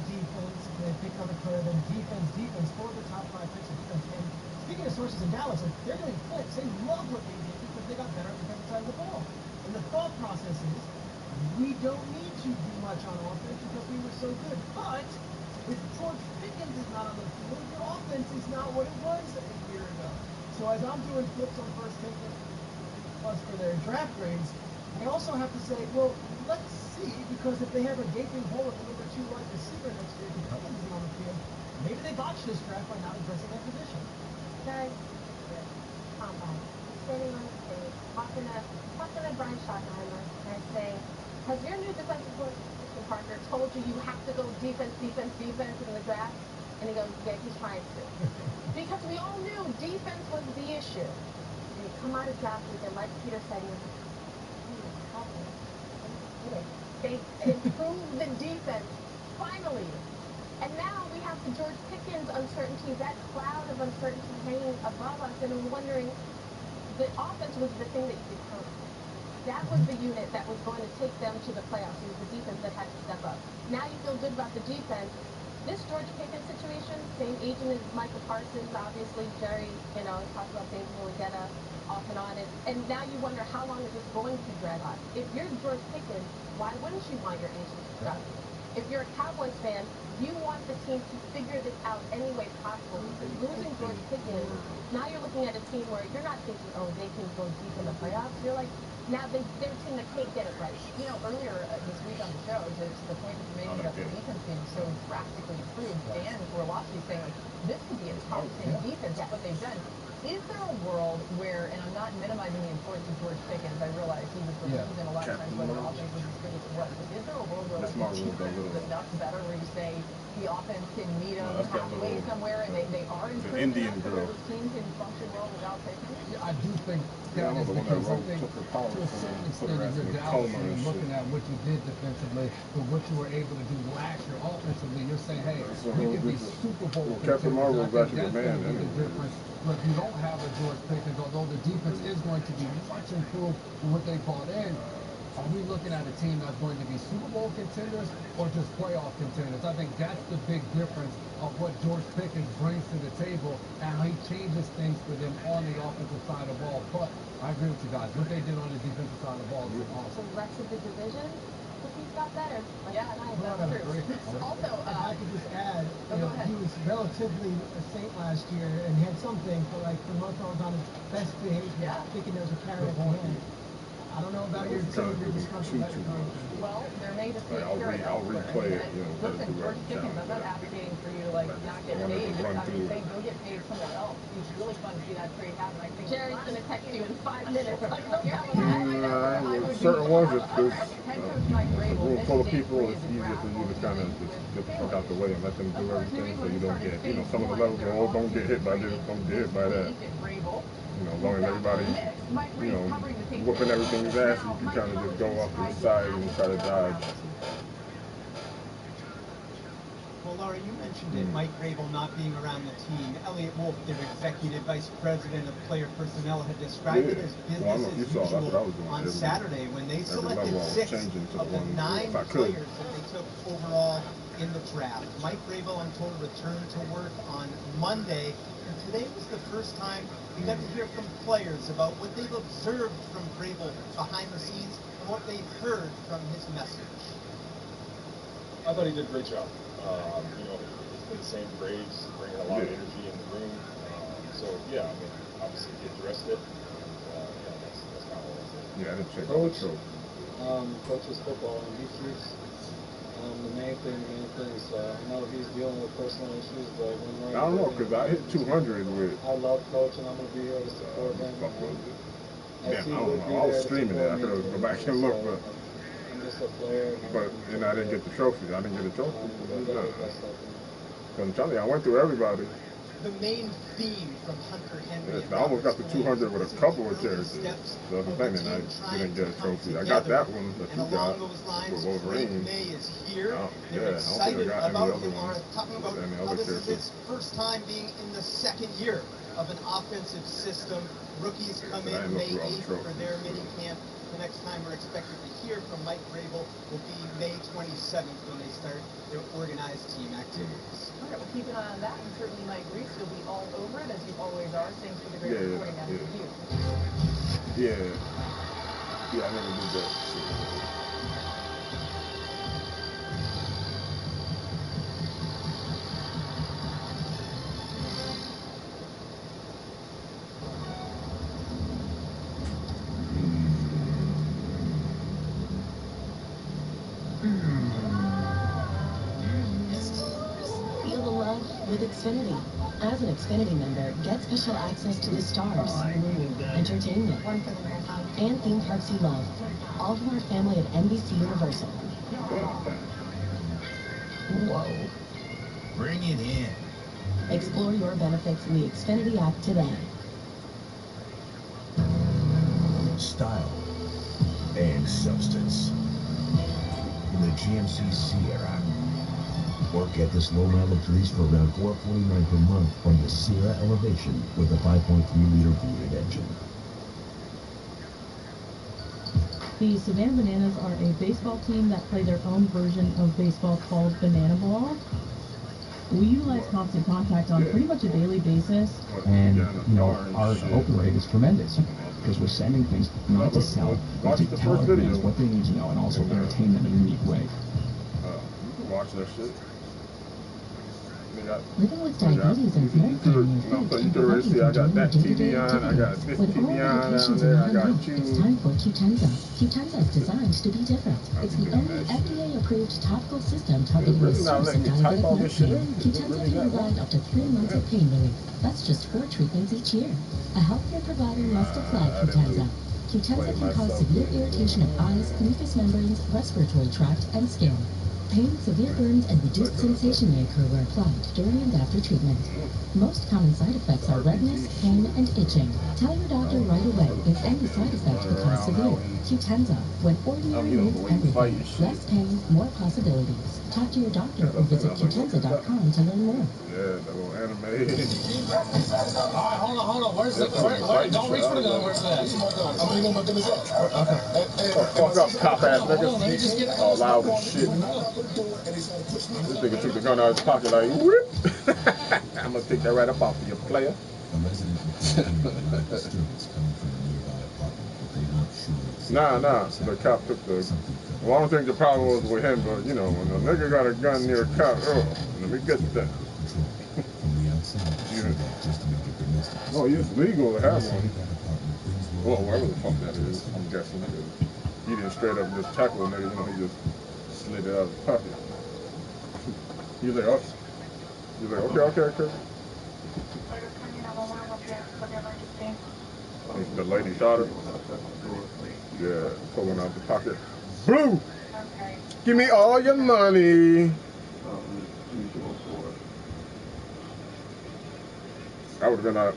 they pick another player, then defense, 4 of the top 5 picks of defense. And speaking of sources in Dallas, like, they're doing flips. They love what they did because they got better on the defensive side of the ball. And the thought process is, we don't need to do much on offense because we were so good. But if George Pickens is not on the field, your offense is not what it was a year ago. So as I'm doing flips on first pick plus for their draft grades, I also have to say, well, let's see, because if they have a gaping hole at the number 2 wide receiver next year, if Pickens isn't on the field, maybe they botched this draft by not addressing that position.
Guys, combine. Sitting on the stage, talking to Brian Schottenheimer, and I say, has your new defensive coach, Christian Parker, told you you have to go defense in the draft? And he goes, yeah, he's trying to. Because we all knew defense was the issue. And you come out of draft weekend, like Peter said, you're like, they improved the defense, finally. And now we have the George Pickens uncertainty, that cloud of uncertainty hanging above us, and we're wondering, the offense was the thing that you could count on. That was the unit that was going to take them to the playoffs. It was the defense that had to step up. Now you feel good about the defense. This George Pickens situation, same agent as Michael Parsons, obviously. Jerry, talks about things will get off and on. And now you wonder, how long is this going to drag on? If you're George Pickens, why wouldn't you want your agent to trust you? If you're a Cowboys fan, you want the team to figure this out any way possible, because losing George Pickens, now you're looking at a team where you're not thinking, oh, they can go deep in the playoffs. You're like, now they're a team that can't get it right.
Earlier this week on the show, to the point that you made about the defense being so drastically improved, Dan Orlovsky saying, like, this could be a top 10 defense with what they've done. Is there a world where, and I'm not minimizing the importance of George Pickens, I realize he was the reason a lot of times why the offense was as good as it was, but is there a world where, like, the defense is enough better where you say the offense can meet them halfway somewhere and they are improved enough to where this team can function well without Pickens?
Yeah, I do think that is the case. I think to a certain extent, if you're Dallas and you're looking at what you did defensively, but what you were able to do last year offensively, you're saying, hey, we could be Super Bowl contenders. I think that's going to be the difference. But if you don't have a George Pickens, although the defense is going to be much improved from what they brought in, are we looking at a team that's going to be Super Bowl contenders or just playoff contenders? I think that's the big difference of what George Pickens brings to the table and how he changes things for them on the offensive side of the ball. But I agree with you guys. What they did on the defensive side of the ball is awesome.
The rest of the division, he's got better. Yeah, nice.
That's
true. Also,
if I could just add,
go ahead.
he was relatively a saint last year and had something for like for most of on his best behavior. Yeah. Thinking there was a carry at the end. I don't know about your team, your discussion about your coach.
Well, there may just be a carrot
I'll replay it,
listen, George Pickens, I'm not advocating for you to like not get paid. I'm just saying go get paid somewhere else. It's really fun to see that trade happen. I think Jerry's gonna text you in 5 minutes. Like,
certain ones, it's a room full of people, it's easier for you to kind of just get the fuck out the way and let them do everything so you don't get, some of the levels are, oh, don't get hit by this, don't get hit by that. As long as everybody's, whooping everything's ass, you can kind of just go off to the side and try to dodge.
Well, Laura, you mentioned it, Mike Rabel not being around the team. Elliot Wolf, their executive vice president of player personnel, had described it as business as usual on Saturday when they selected 6 of the 9 players that they took overall in the draft. Mike Rabel, I'm told, returned to work on Monday, and today was the first time we got to hear from players about what they've observed from Rabel behind the scenes and what they've heard from his message.
I thought he did a great job. It's been the same phrase, bringing a lot of energy in the room. So yeah, I mean, obviously he addressed it. And, that's not all I said.
Yeah, I didn't check
Coach,
coaches football, and he keeps the main thing is I know he's dealing with personal issues, but when we're
I don't know, because I hit 200 with.
I love Coach, and I'm going to be here to support him.
I don't know. I was streaming it. I could go back and look, but.
I'm just a player.
But I didn't get the trophy. I didn't get a trophy. I'm telling you, I went through everybody.
The main theme from Hunter Henry.
I almost got the 200 with a couple of characters. So the thing, and I didn't get a trophy. I got that one that you got with Wolverine.
May is here.
I
They're excited
don't
about
think
him. Talking about how this is his first time being in the second year of an offensive system. Rookies come in May 8th for their mini camp. The next time we're expected to hear from Mike Rabel will be May 27th when they start their organized team activities.
All right, we'll keep an eye on that, and certainly Mike Reese, you'll be all over it, as you always are. Thanks for the great reporting as you do.
Yeah, I never did that.
Feel the love with Xfinity. As an Xfinity member, get special access to the stars, entertainment, and theme parks you love. All from our family at NBC Universal.
Whoa. Bring it in.
Explore your benefits in the Xfinity app today.
Style and substance. In the GMC Sierra. Or get this low mileage lease for around $449 per month from the Sierra Elevation with a 5.3-liter V8 engine.
The Savannah Bananas are a baseball team that play their own version of baseball called Banana Ball. We utilize constant contact on pretty much a daily basis.
And, our open rate is tremendous because we're sending things not to sell, but to tell our fans what they need to know and also entertain them in a unique way.
You can watch that shit.
Living with diabetes and smoke family
you can already see I got that TV on, I got this TV on down there, I got you.
It's time for Qutenza. Qutenza is designed to be different. It's the only FDA-approved topical system targeting the source of diabetic neck pain. Qutenza can provide up to 3 months of pain relief. That's just 4 treatments each year. A healthcare provider must apply Qutenza. Qutenza can cause severe irritation of eyes, mucous membranes, respiratory tract, and skin. Pain, severe burns, and reduced sensation may occur where applied during and after treatment. Most common side effects are redness, pain, and itching. Tell your doctor right away if any side effect becomes severe. Qutenza, when ordinary meets everything. Less pain, more possibilities. Talk to your doctor or visit Qutenza.com to learn more.
Yeah, that little anime.
hold on. Where's the where, don't reach for the gun. Where's that?
I'm gonna know my gun is up.
Fuck up, cop ass nigga. All loud and shit. This nigga took the gun out of his pocket like, whoop. I'm gonna take that right up off of you, player. Nah, the cop took the... Well, I don't think the problem was with him, but, you know, when a nigga got a gun near a cop, let me get that. Oh, it's legal to have one. Well, whatever the fuck that is, I'm guessing. He didn't straight up just tackle a nigga, you know, he just slid it out of his pocket. He's like, oh. He's like, okay. The lady shot her. Yeah, pulling out the pocket. Blue! Give me all your money! I would have been like,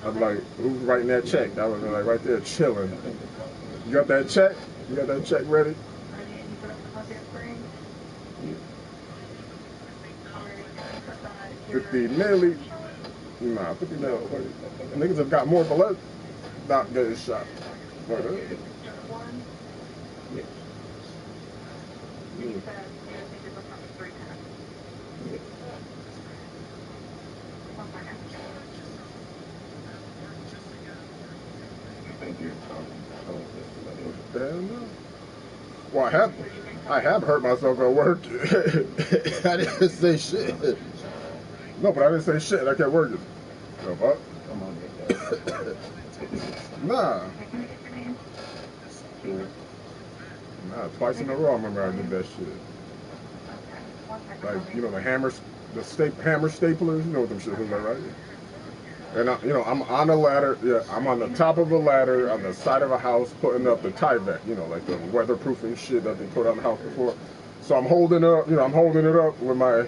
I'd be like, who's writing that check? I would have been like, right there, chilling. You got that check? You got that check ready? 50 milli. Nah, 50 milli. Niggas have got more, but let's not get his shot. Well, I have hurt myself at work. I didn't say shit. No, but I didn't say shit. I kept working. No, fuck. Nah, twice in a row I remember I did that shit. Like, you know, the hammer staplers, you know what them shit was like, right? And I'm on a ladder, I'm on the top of a ladder on the side of a house putting up the tie back, you know, like the weatherproofing shit that they put on the house before. So I'm holding up, I'm holding it up with my,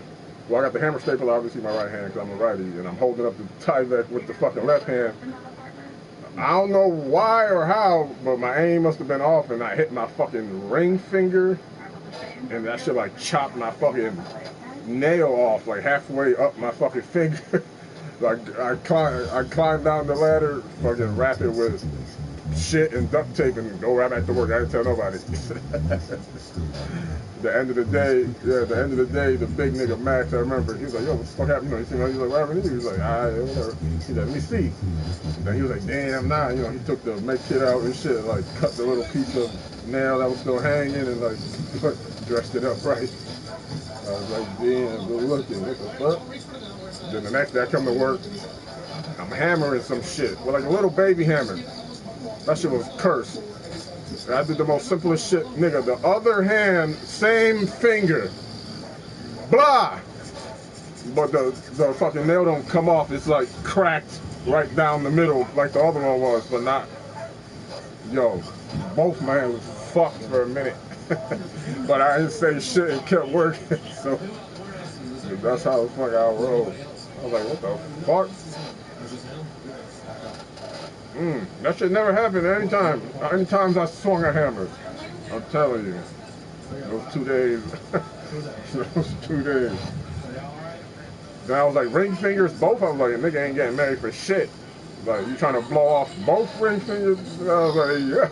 well, I got the hammer stapler, obviously my right hand because I'm a righty, and I'm holding up the tie back with the fucking left hand. I don't know why or how, but my aim must have been off and I hit my fucking ring finger and that shit like chopped my fucking nail off like halfway up my fucking finger. Like I climbed down the ladder, fucking wrap it with shit and duct tape and go right back to work. I didn't tell nobody. The end of the day, the big nigga Max, I remember, he was like, yo, what the fuck happened? You know, he was like, what happened? He was like, alright, whatever. He said, let me see. And then he was like, damn, nah, you know, he took the make shit out and shit, like cut the little piece of nail that was still hanging and like dressed it up right. I was like, damn, good looking, what the fuck? Then the next day I come to work, I'm hammering some shit with like a little baby hammer. That shit was cursed. And I did the most simplest shit, nigga. The other hand, same finger. Blah! But the fucking nail don't come off. It's like cracked right down the middle like the other one was, but not. Yo, both my hands was fucked for a minute. But I didn't say shit and kept working. So that's how the fuck I rolled. I was like, what the fuck? That shit never happened anytime. Anytime I swung a hammer. I'm telling you. Those 2 days. Those 2 days. Then I was like, ring fingers, both of them. Like, a nigga ain't getting married for shit. Like, you trying to blow off both ring fingers? I was like, yeah.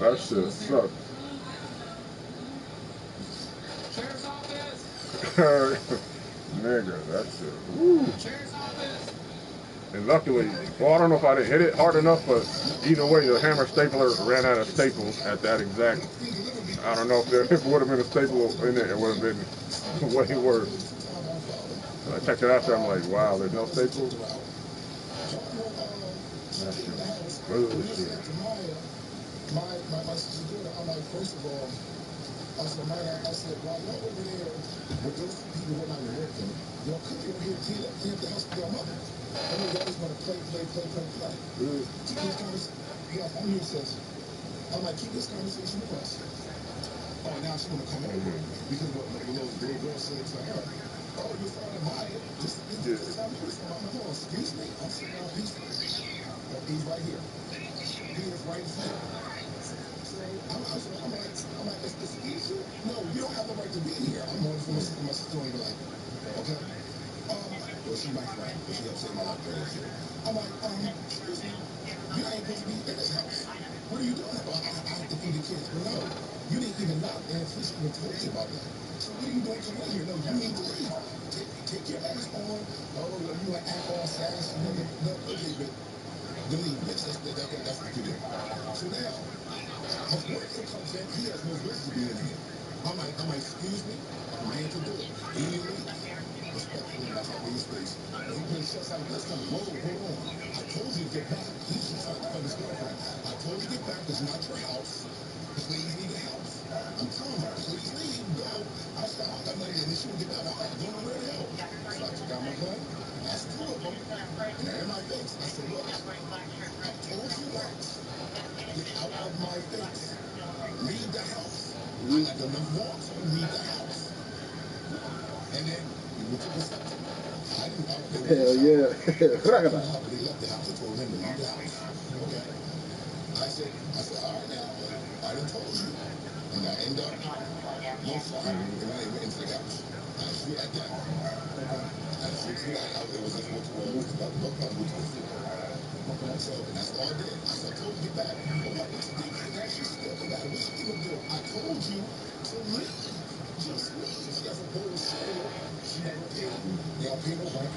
That shit sucks. Nigga, that shit. Woo. And luckily, well, I don't know if I didn't hit it hard enough, but either way, the hammer stapler ran out of staples at that exact. I don't know if it would have been a staple in it, it would have been way worse. And I checked it after, I'm like, wow, there's no staples? That shit was bullshit.
My sister doing it, I'm like, first of all, I said, while y'all over there with those people who are not working, y'all cooking over here, clean up the house with your mother. I know y'all just want to play. Keep this conversation. You got phone here says, I'm like, keep this conversation with us. Oh, now she want to come over because the little girl said to her, oh, you're trying to buy it. It's not peaceful. I'm like, oh, excuse me? I'm sitting down peacefully. He's right here. He is right here. So I'm like, excuse you? No, you don't have the right to be here. I'm on the phone with my sister and be like, okay. Oh,
she's my friend, but she upset my life earlier today. I'm like, excuse me, you ain't supposed to be in this house. What are you doing? Well, I have to feed the kids. But no, you didn't even knock, and Felicia even told you about that. So what are you doing coming in here? No, you need to leave. Take your mask on. Oh, you want to act all sassy. No, okay, but leave, bitch. That's what you do. So now, my boyfriend comes in, he has no business being in here. I'm like, excuse me? I ran to the door. He didn't leave. Respectfully, I tried to leave space. And he plays chess out of this time. Whoa, hold on. I told you to get back. He's just trying to defend his girlfriend. I told you to get back. It's not your house. Please leave the house. I'm telling her, please leave. Go. I stopped. I'm like, and then she would get back. I'm like, going where the hell? So I took out my gun. That's two of them. And they're in my face. I said, look, I told you once. Get out of my face. Leave the house. I got enough walks. Leave the house. And then we took a step. Hell yeah. They left the house. I told him to leave the house. Okay. I said, all right now. I done told you. And I end up most far. And then they went into the house. I shoot at them. I shoot at it was just what to move about the book. I moved to the floor. So that's all I did. I said, I told you to get back. Oh, my bitch, that she's still back. What she gonna do? I told you to leave. Just leave. She has a bowl of cereal. She never paid. They don't pay no rent.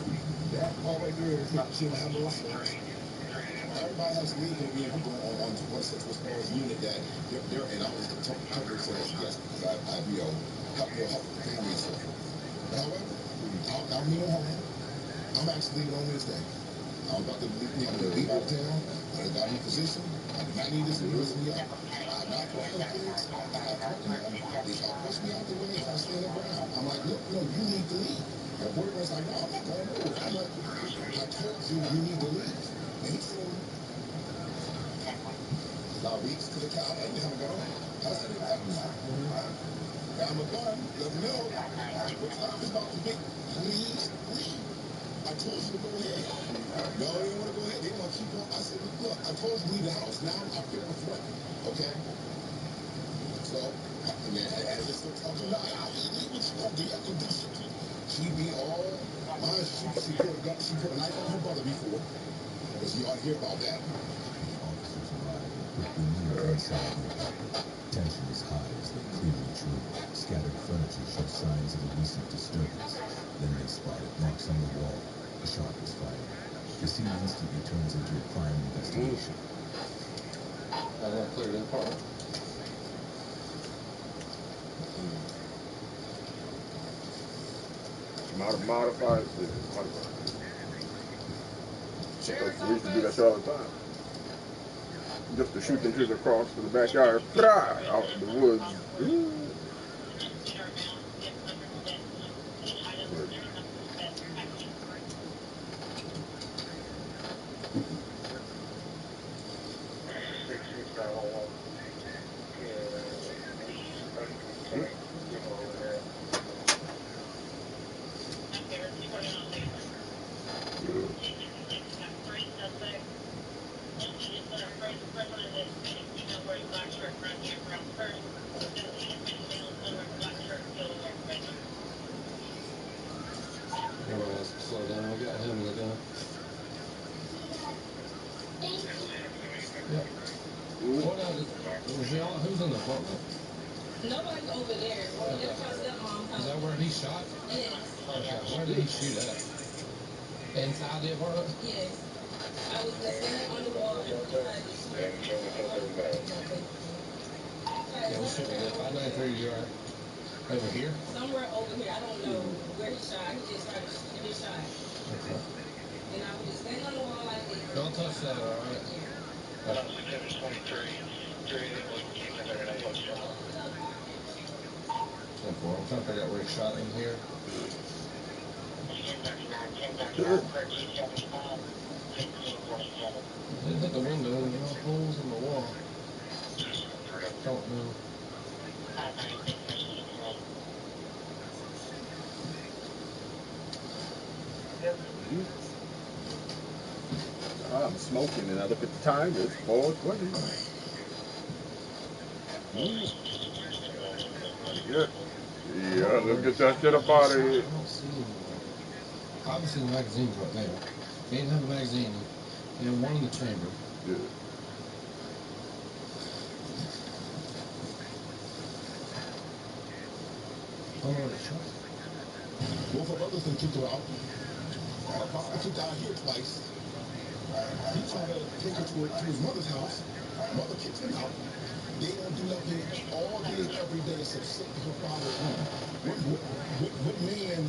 That all right there is not. She don't have no license. Everybody has to leave and be able to go on 26 was Paul's unit that they're in. I was the temporary says yes because I help the family and so forth. However, I'm here home. I'm actually leaving on Wednesday. I'm about to leave out of town. I got my position. I do not need this in the rest of the year. I'm not putting the kids. I have 21. They try to push me out the way if I stay in the ground. I'm like, look, no, you need to leave. My boyfriend's like, no, I'm not going nowhere. I'm like, I told you need to leave. And he told me, I reached to the car. I didn't have a gun. I said, I'm a gun. Let me know. What time is about to be? Please leave. I told you to go ahead. No, they didn't want to go ahead. They want to keep on. I said, look, I told you to leave the house. Now I feel a threat. Okay? So, as it's still talking about, leave what you want. Do you have to do something? She be all, she put a knife on her brother before. Because you ought to hear about that. Officers arrive and quickly move inside the apartment. Tension is high as they clear the intruder. Scattered furniture shows signs of a recent disturbance. Then they spot marks on the wall. A shot is fired. The scene instantly turns into a crime investigation.
I got cleared in part.
Modified. We used to do that shit all the time. Just to shoot them shit across to the backyard, out in the woods.
Slow down, we got him in the gun. Yep. What was y'all? Who's in the apartment?
Nobody's over there. Well, that's my stepmom's house.
Is that where he shot?
Yes.
Okay. Where did he shoot at? Inside the apartment?
Yes. I was standing on the wall and decided to shoot.
Yeah, we'll shoot it. 593, you are over here?
Somewhere over here. I don't know where he shot. He just started shooting his shot.
Okay.
And I was just standing on the wall like this.
Don't touch that, alright?
Yeah.
I'm trying to figure out where he shot in here. It didn't hit the window, there were holes in the wall. Don't know.
I'm smoking and I look at the time, it's 4:20. Yeah, let's get that shit up out of here.
Obviously, the magazine's right there. They didn't have a magazine. They had one in the chamber.
Yeah.
Oh, no, it's short.
Both her brothers done kicked her out. Her father kicked her out here twice. He tried to take her to his mother's house. Mother kicked him out. They don't do nothing all day, every day except sit in her father's room. What man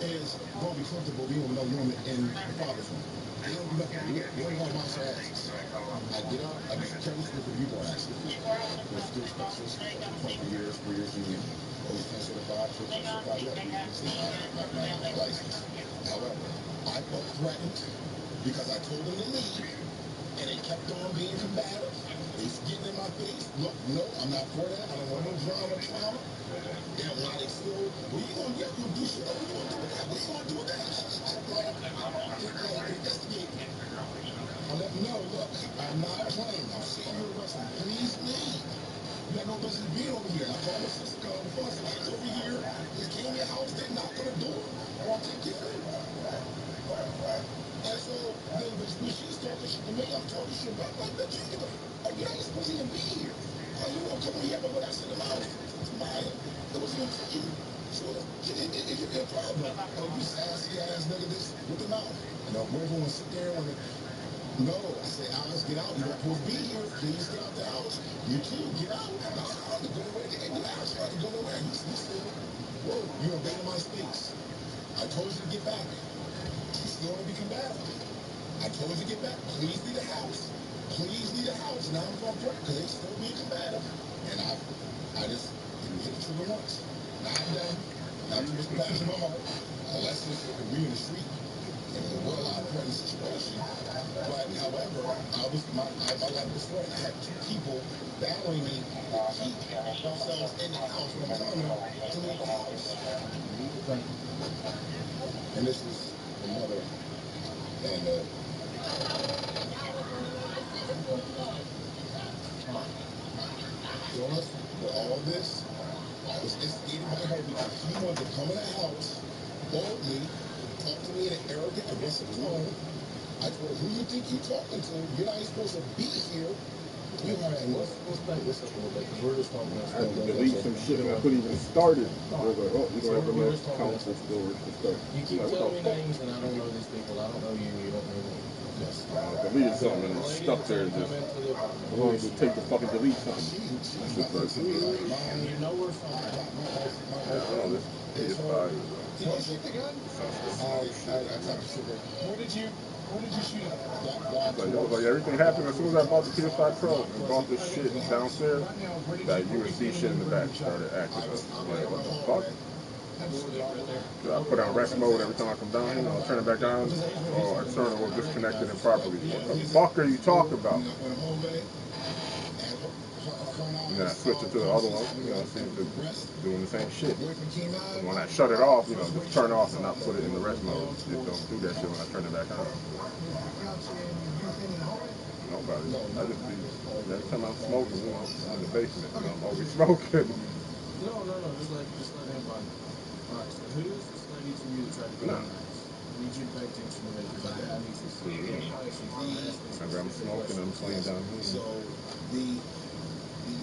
is going to be comfortable being with another woman in the father's room? They don't do nothing. They don't want to wash their asses. I get up. I was Kevin Smith for people actually. Was still specialist for 4 years union. Always been certified, my license. However, I felt threatened because I told them to leave, and they kept on being combative. They getting in my face. Look, no, I'm not for that. I don't want no trauma. They don't lie. They feel, well, you gonna get, you do shit. What you gonna do with that? What you gonna do with that? They investigate me. I let them know, look, I'm not playing. I'm sitting here wrestling. Please leave. You got no business being over here. I called my sister, called my phone. I said, he's over here. He came to your house, they knocked on the door. I want to take care of him. And so, then when she's talking shit to me, I'm talking shit back like that. You're not supposed to even be here. Oh, you won't come here, but what I said to mine, it's mine. It wasn't even to you. So, it could be a problem. Oh, you sassy ass nigga, this with the mouth. And we're going to sit there and no, I said, Alice, get out. You're not supposed to be here. Please get out the house. You too, get out. No, I'm going away. And the house tried to go nowhere. You still, whoa, you're invading my space. I told you to get back. You still want to be combative. I told you to get back. Please leave the house. Please leave the house. Now I'm going to threaten because they still being combative. And I just didn't hit the trigger once. Now I'm done. Not too much passion in my heart. Unless it's we in the street. And it was a lot of threatening situation. But however, my life was threatened. I had 2 people battling me to keep themselves in the house when I'm telling them to leave the house. And this is the mother and but all this was instigated by her because he wanted to come in the house boldly, talk to me in an arrogant, aggressive tone. I told her, who you think you're talking to? You're not even supposed to be here.
Let's back this up a little bit because we're just talking about
I had to delete some shit and I couldn't even start it. I was like, oh, you're going to have enough council storage and stuff.
You keep telling me names and I don't know these people. I don't know you. You don't know me. Yes.
I deleted something and it's stuck there and just, as long as you take the fucking delete something. That's just like,
and you know where from.
this PS5 is
Did you shoot the gun? Where did you shoot it?
it was like everything happened as soon as I bought the PS5 Pro and bought this shit downstairs. That USB shit in the back started acting up. Like, what the fuck? I put on rest mode every time I come down, you know, turn it back on. Oh, external was disconnected improperly. What the fuck are you talking about? And then I switched it to the other one, you know, doing the same shit. And when I shut it off, you know, just turn off and not put it in the rest mode. It don't do that shit when I turn it back on. Nobody. I just be, every time I'm smoking, you know, in the basement, you know, I'm always smoking.
No, just let him find it. Alright, so who is this lady to you that tried to go in the house? I need you to pay attention to me because I need to see it.
Whenever I'm smoking, I'm laying down here.
So, the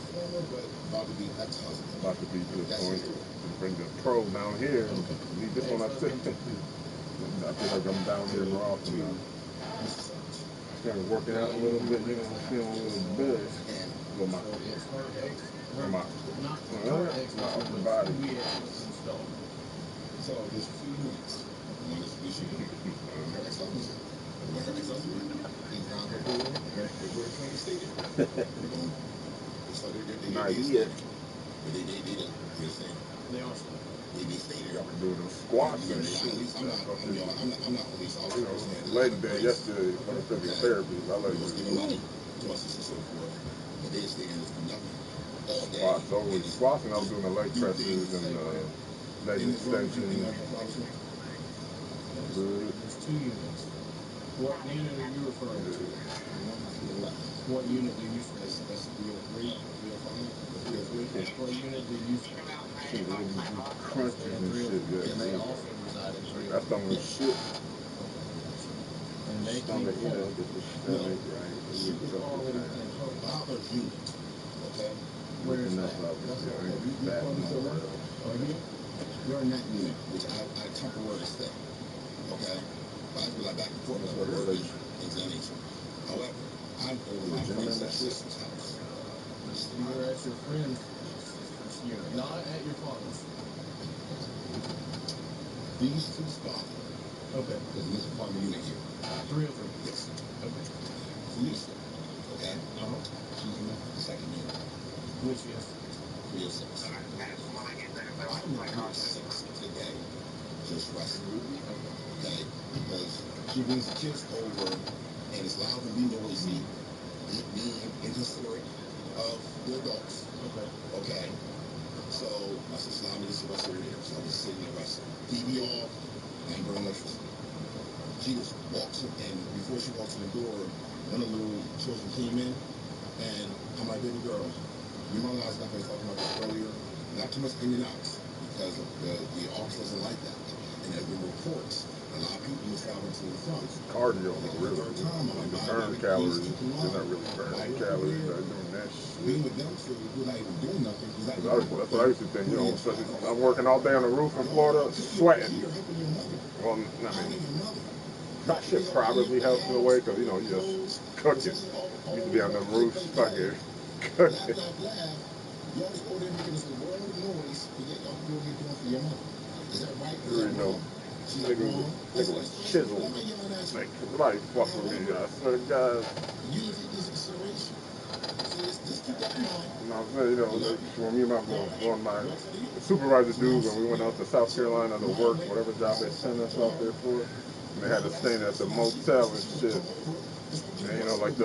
former, but about to be ex-husband.
About to be to the point to bring the Pro down here and leave this one up there. I feel like I'm down here more often now. Started working out a little bit, you know, feeling a little better. With my upper body.
So there's a few minutes. One is we should her ex-husband. When her ex-husband, he found her door, we're trying to stay there. So they are still. They stay there.
Doing them squats and shit.
I'm not police officer.
Leg day yesterday for the physical therapy. I like it.
To my sister so forth. But they stay there and do nothing.
Squats, always squats, and I was doing the leg presses and leg extensions.
There's 2 units. What unit are you referring to? What unit do you say? That's unit 3, unit 5, unit 3. What unit do you say?
Shit, crunches and shit, yeah.
And they also reside
That's some of the shit.
And they
Stomach,
keep
you know, get the stomach right.
She was already in her proper unit. Okay? Where is that? That's all. You call this a what? Or you?
You're in that unit, which I temporarily stay. Okay? But I be like back and forth with her work, things of that nature. However, I'm over my friend's sister's house.
You're at your friend's unit, not at your father's.
These two spots.
Okay.
There's this apartment unit here.
303.
Yes.
Okay.
Lisa. Okay? She's in the second unit.
Which is?
306. I'm not here 6 today. Just resting. Okay? Because she brings the kids over and it's loud and be noisy. Being inconsiderate of the adults.
Okay.
Okay. So I said, allow me to sit right here. So I was sitting there resting. TV off, I ain't burning electricity. She just walks in, and before she walks in the door, one of the little children came in, and I'm like, baby girl, you realize like I was talking about this earlier, not too much in and outs, because the office doesn't like that. And there's been reports, a lot of people move out into the front.
Cardio, really. The burn calories, they're not really burning calories, they're doing that shit.
Being with them, so we're not even doing nothing.
That's what I used to think, you know, I'm working all day on the roof in Florida, sweating. Well, I mean, that shit probably helps in a way, because, you know, you just cooking. You used to be on the roofs, fucking cooking.
You always go there making this world of noise, but yet y'all doing what you're doing for your mother. Is that right?
You already know. Nigga was chiseled. Like, somebody fuck with me, I swear to God.
You need to take this into consideration. Just keep that in mind.
You know what I'm saying? You know, like, when me and my supervisor dude, when we went out to South Carolina to work, whatever job they sent us out there for, and they had us staying at the motel and shit. And, you know, like it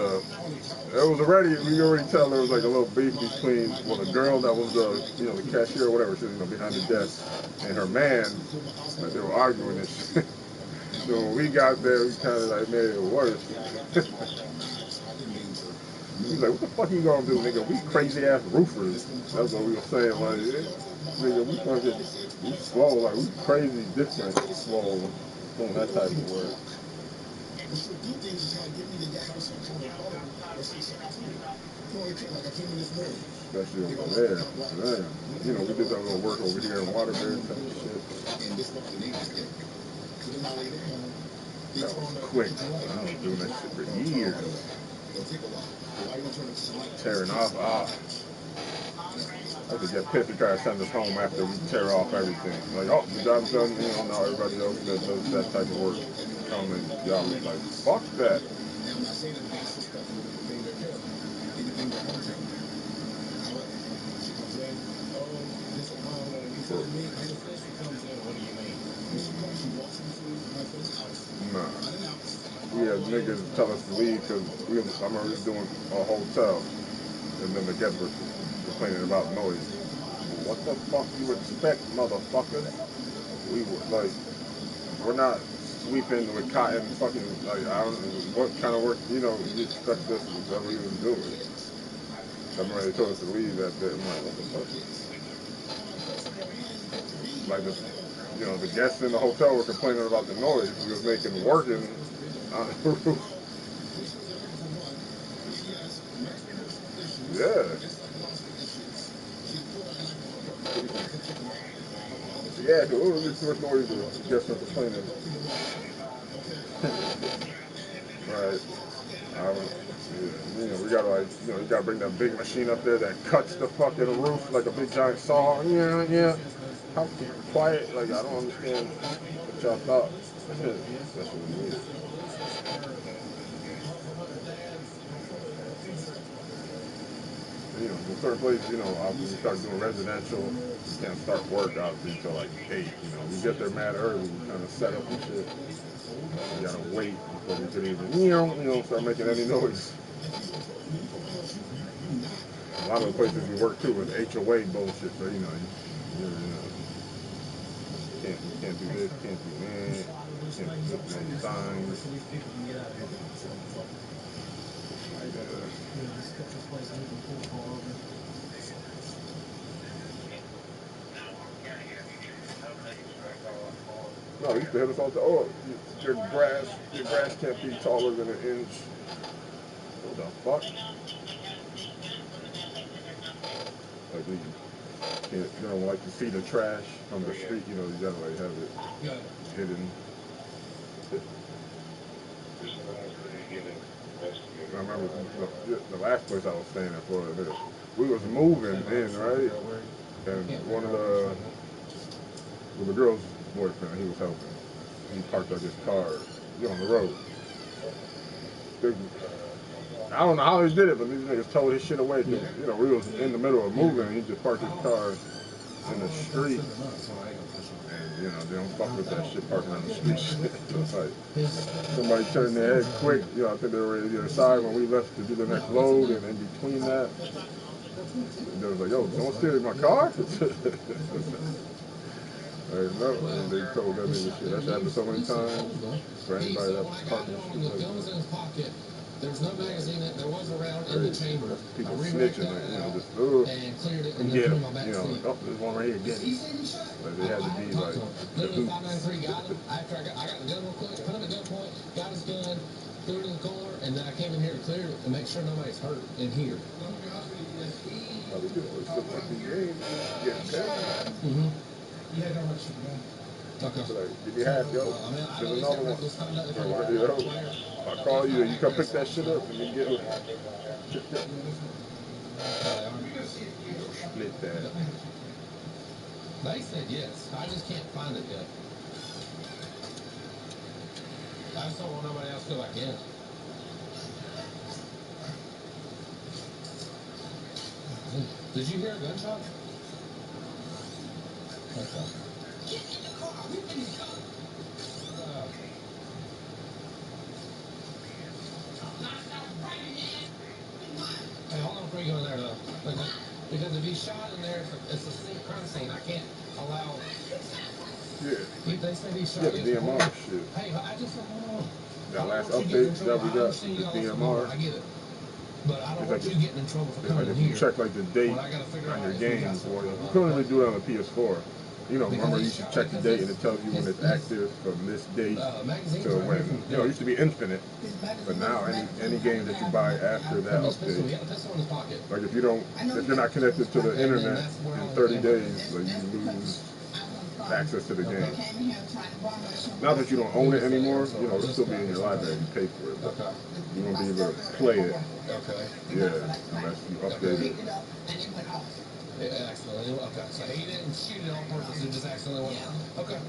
was already, we already tell there was like a little beef between, well, the girl that was the, you know, the cashier or whatever, she was, you know, behind the desk, and her man, like, they were arguing and shit. So when we got there, we kind of like made it worse. He's like, what the fuck you gonna do, nigga? We crazy ass roofers. That's what we were saying, like, nigga, we fucking, we swole, like, we crazy different swole, doing that type of work. Especially over there. Man. You know, we did that little work over here in Waterbury type of shit. That was quick. I was doing that shit for years. Tearing off. I had to get pissed to try to send us home after we tear off everything. Like, oh, the job's done, you know, now everybody else that does that type of work come and y'all was like, fuck that. Nah. We had niggas tell us to leave because I remember we was doing a hotel and then the guests were complaining about noise. What the fuck you expect, motherfuckers? We were like, we're not sweeping with cotton fucking, like, I don't know what kind of work, you know, you expect us to whatever we was doing. I remember they told us to leave that day. I'm like, what the fuck? Like, you know, the guests in the hotel were complaining about the noise we was making working on the roof. Yeah. Yeah, because it was too much noise the guests were complaining. Right. You know, we gotta, like, you know, you gotta bring that big machine up there that cuts the fucking roof like a big giant saw. Yeah. How quiet? Like, I don't understand what y'all thought. That's what we need. You know, in certain places, you know, when you start doing residential, you can't start work obviously until like 8. You know, we get there mad early, we kind of set up and shit. You gotta wait before we could even, you know, start making any noise. A lot of the places we work too with HOA bullshit, so you know, you can't do this, can't do that, can't put no signs. No, he used to hit us all the oh, your grass can't be taller than an inch. What the fuck? Like you don't like to see the trash from the street, you know, you gotta like have it hidden. I remember the last place I was staying in Florida, we was moving in, right? And one of the girl's boyfriend, he was helping. He parked up his car, on the road. I don't know how he did it, but these niggas towed his shit away. We was in the middle of moving, and he just parked his car in the street. And, they don't fuck with that shit parking on the street. It's like, somebody turned their head quick. I think they were ready to the other side when we left to do the next load, and in between that, they was like, yo, don't steer my car? I didn't know, and they told that nigga shit. That's happened so many times for anybody that's parking shit like that.
There's no magazine that there was around in the chamber.
People snitching, just and get him. Oh, there's one right here, get him. Like they had to be like.
Literally 593 got him. After I got the gun real quick, put him at gunpoint, got his gun, threw it in the corner, and then I came in here to clear it to make sure nobody's hurt in here.
Yeah, how much you got?
Okay. Like, give me half, yo. There's another one. I call you, you come pick that shit up and then get it. Split that.
They said yes. I just can't find it yet. I just don't want nobody else to go back in. Did you hear a gunshot? Okay. Hey, hold on before you go in there, though. Because if he's shot in there, it's a crime scene. I can't allow.
Yeah.
They say he's shot.
Yeah, the DMR shit.
Hey, I just don't know.
That last update that we got, the DMR.
I get it. But I don't want you getting in trouble for coming in here.
If you check like the date on your games, or you couldn't really do it on the PS4. Remember you should check the date and it tells you when it's active from this date to when. It used to be infinite, but now any game that you buy after that update, like if you're not connected to the internet in 30 days, like you lose access to the game. Not that you don't own it anymore, it'll still be in your library. You pay for it, but you won't be able to play it.
Okay.
Yeah, unless you update it.
Accidentally. Okay, so he didn't shoot it on purpose, it just accidentally went out. Okay.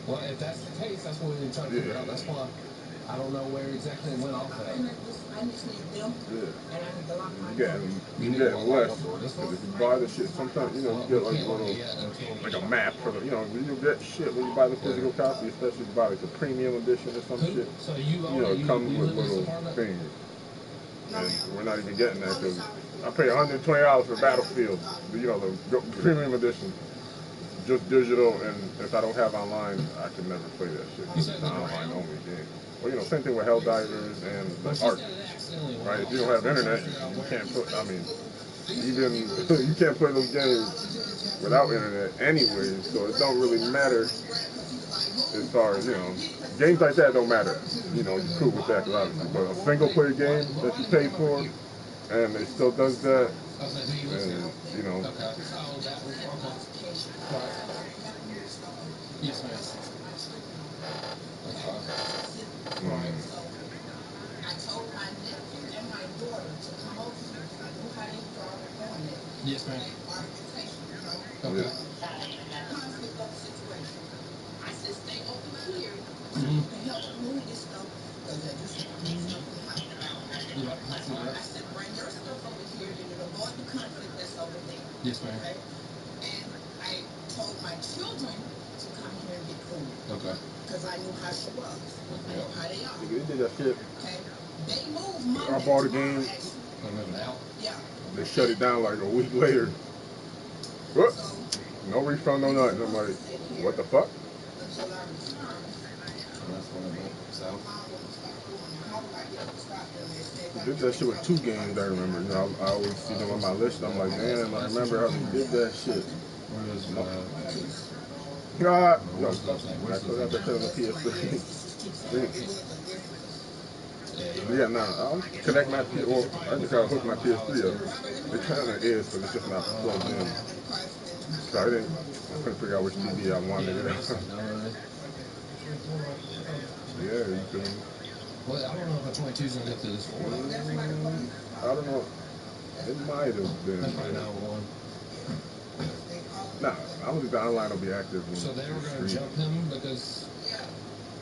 Well, if that's the case, that's what we need to try to figure out. That's why I don't know where exactly it went off at.
Yeah. You're getting less. Because if you buy the shit, sometimes, you get like a little, like a map for the, you'll get shit when you buy the physical copy, especially if you buy like the premium edition or some shit.
So
it comes with little things. And we're not even getting that because I pay $120 for Battlefield, the premium edition. Just digital, and if I don't have online, I can never play that shit. It's an online only game. Well, same thing with Helldivers and the Ark. Right? If you don't have internet, you can't put. Even you can't play those games without internet anyway. So it don't really matter as far as games like that don't matter. You're cool with that, obviously. But a single player game that you pay for, and it still does that, and
Yes, ma'am.
I told my nephew and my daughter to come over here because I knew how they started doing it.
Yes, ma'am.
Okay. Conflict of the situation. I said, stay over here so you can help move this stuff because this stuff is happening out. I said, bring your stuff over here and it'll avoid the conflict that's over there.
Yes, ma'am.
Okay? And I told my children to come here and get food.
Okay.
Because I knew how she was. I know how they are.
They did that shit.
Okay. They moved Monday.
I bought a game.
Yeah.
They shut it down like a week later. What? No refund, no nothing. I'm like, what the fuck? They did that shit with 2 games, I remember. I always see them on my list. I'm like, damn, I remember how they did that shit. God, no, actually, I got to the PS3. Yeah, nah, I'll connect my PS. Well, I just gotta hook my PS3 up. It kind of is, but it's just not plugged in. So I couldn't figure out which TV I wanted it on. Yeah, you can.
Well, I don't know if a 22 is gonna get through this one.
I don't know. It might have been.
That might not one.
Nah, I don't think the online will be active.
So they were gonna jump him because.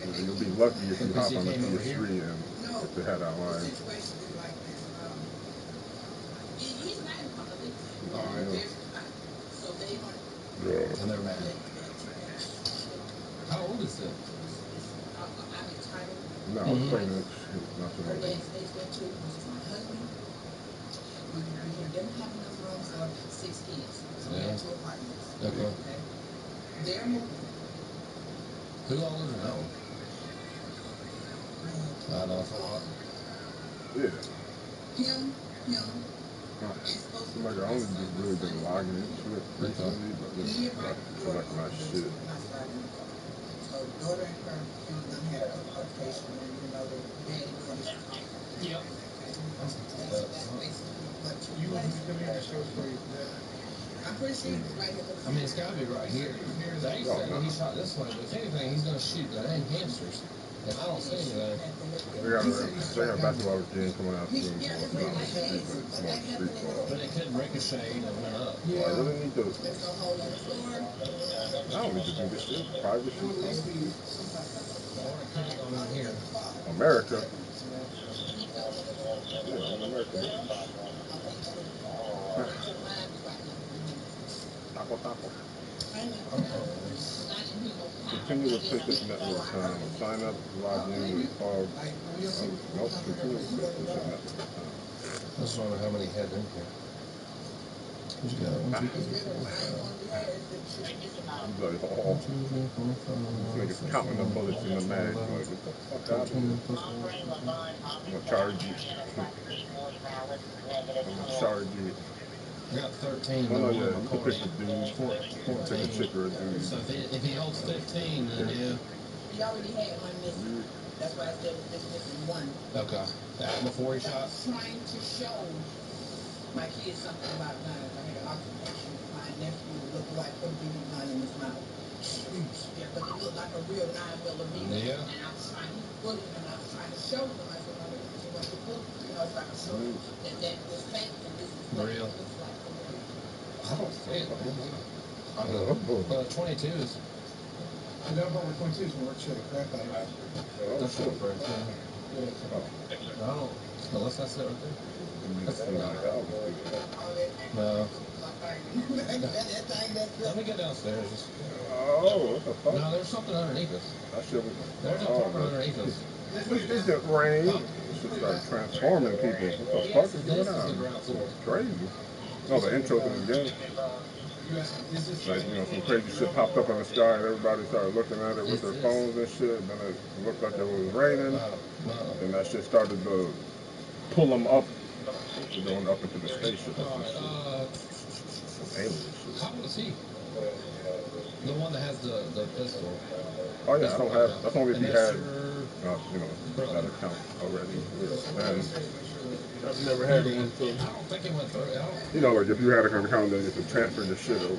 You'll be lucky if you hop on the PS3 and if they had online. Yeah.
And they're mad. How old is it?
No, I was playing it not so long ago.
Yeah. Okay. Who all lives in that one? I know it's a lot.
Yeah. Like I only just really been logging into it recently, but just like select my shit.
Yep.
I'm pretty sure he's right here.
I mean, it's gotta be right here. They said when he shot this way, but if anything, he's gonna shoot the dang hamsters. And I don't see anything.
They got a basketball game coming out soon.
But it could ricochet and went up.
Yeah. I really need to. I don't need to do this shit. Privacy.
Here.
America. Yeah, I'm America. Taco. Continue to click this network time. Sign up, log in with Paul. Nope, continue to click this network time.
I just wonder how many had in here. What you got? 1, 2, 3, 4, 5.
Niggas counting the bullets in the mag. Like, what the fuck out of here? I'm gonna charge you. I'm gonna charge you.
I got 13.
Oh, no, yeah, you can pick a dude.
14.
Pick a chick or a dude.
So if he holds 15, then yeah.
He already had one missing. That's why I said this missing one.
Okay. That before he shot?
I was trying to show my kids something about knives. I had an occupation. My nephew looked like a BB gun in his mouth. Yeah, but it looked like a real 9mm.
Yeah.
And I was trying to bully him, and I was trying to show them. I said, "No, you want to bully?" You know, so I could show them that was fake and this is what it looks like.
I don't see it. I don't know. But 22s.
I know about 22s when we're chilling crap out of it.
That's what it is. No. Unless that's it right there. No. Let me get downstairs.
Oh, what the fuck?
No, there's something underneath us. There's a apartment underneath us.
This is rain. It should start transforming people. What the fuck is going on? It's crazy. No, the intro to the game. Like, you know, some crazy shit popped up in the sky and everybody started looking at it with their phones and shit. Then it looked like it was raining. And that shit started to pull them up. They're going up into the spaceship or some shit. Alien shit.
How old is he? The one that has the pistol.
Oh yeah, I don't have. That's only if you had, you know, that account already. And I've never had one. So,
I don't think it went through.
you know, like if you had an account, then you could transfer the shit over.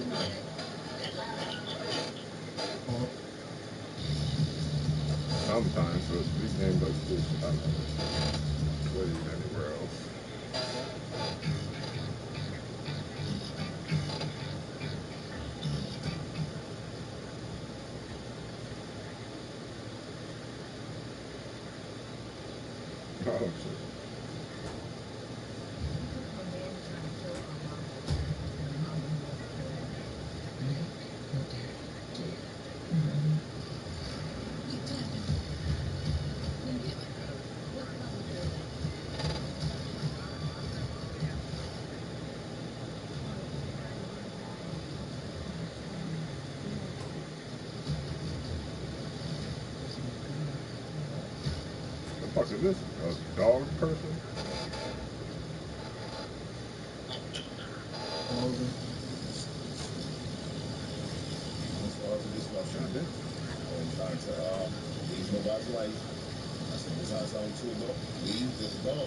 Sometimes, so these games like this, I don't know, played anywhere else. Oh shit. What the fuck is this? A dog person?
So I told him to go, leave, just go. And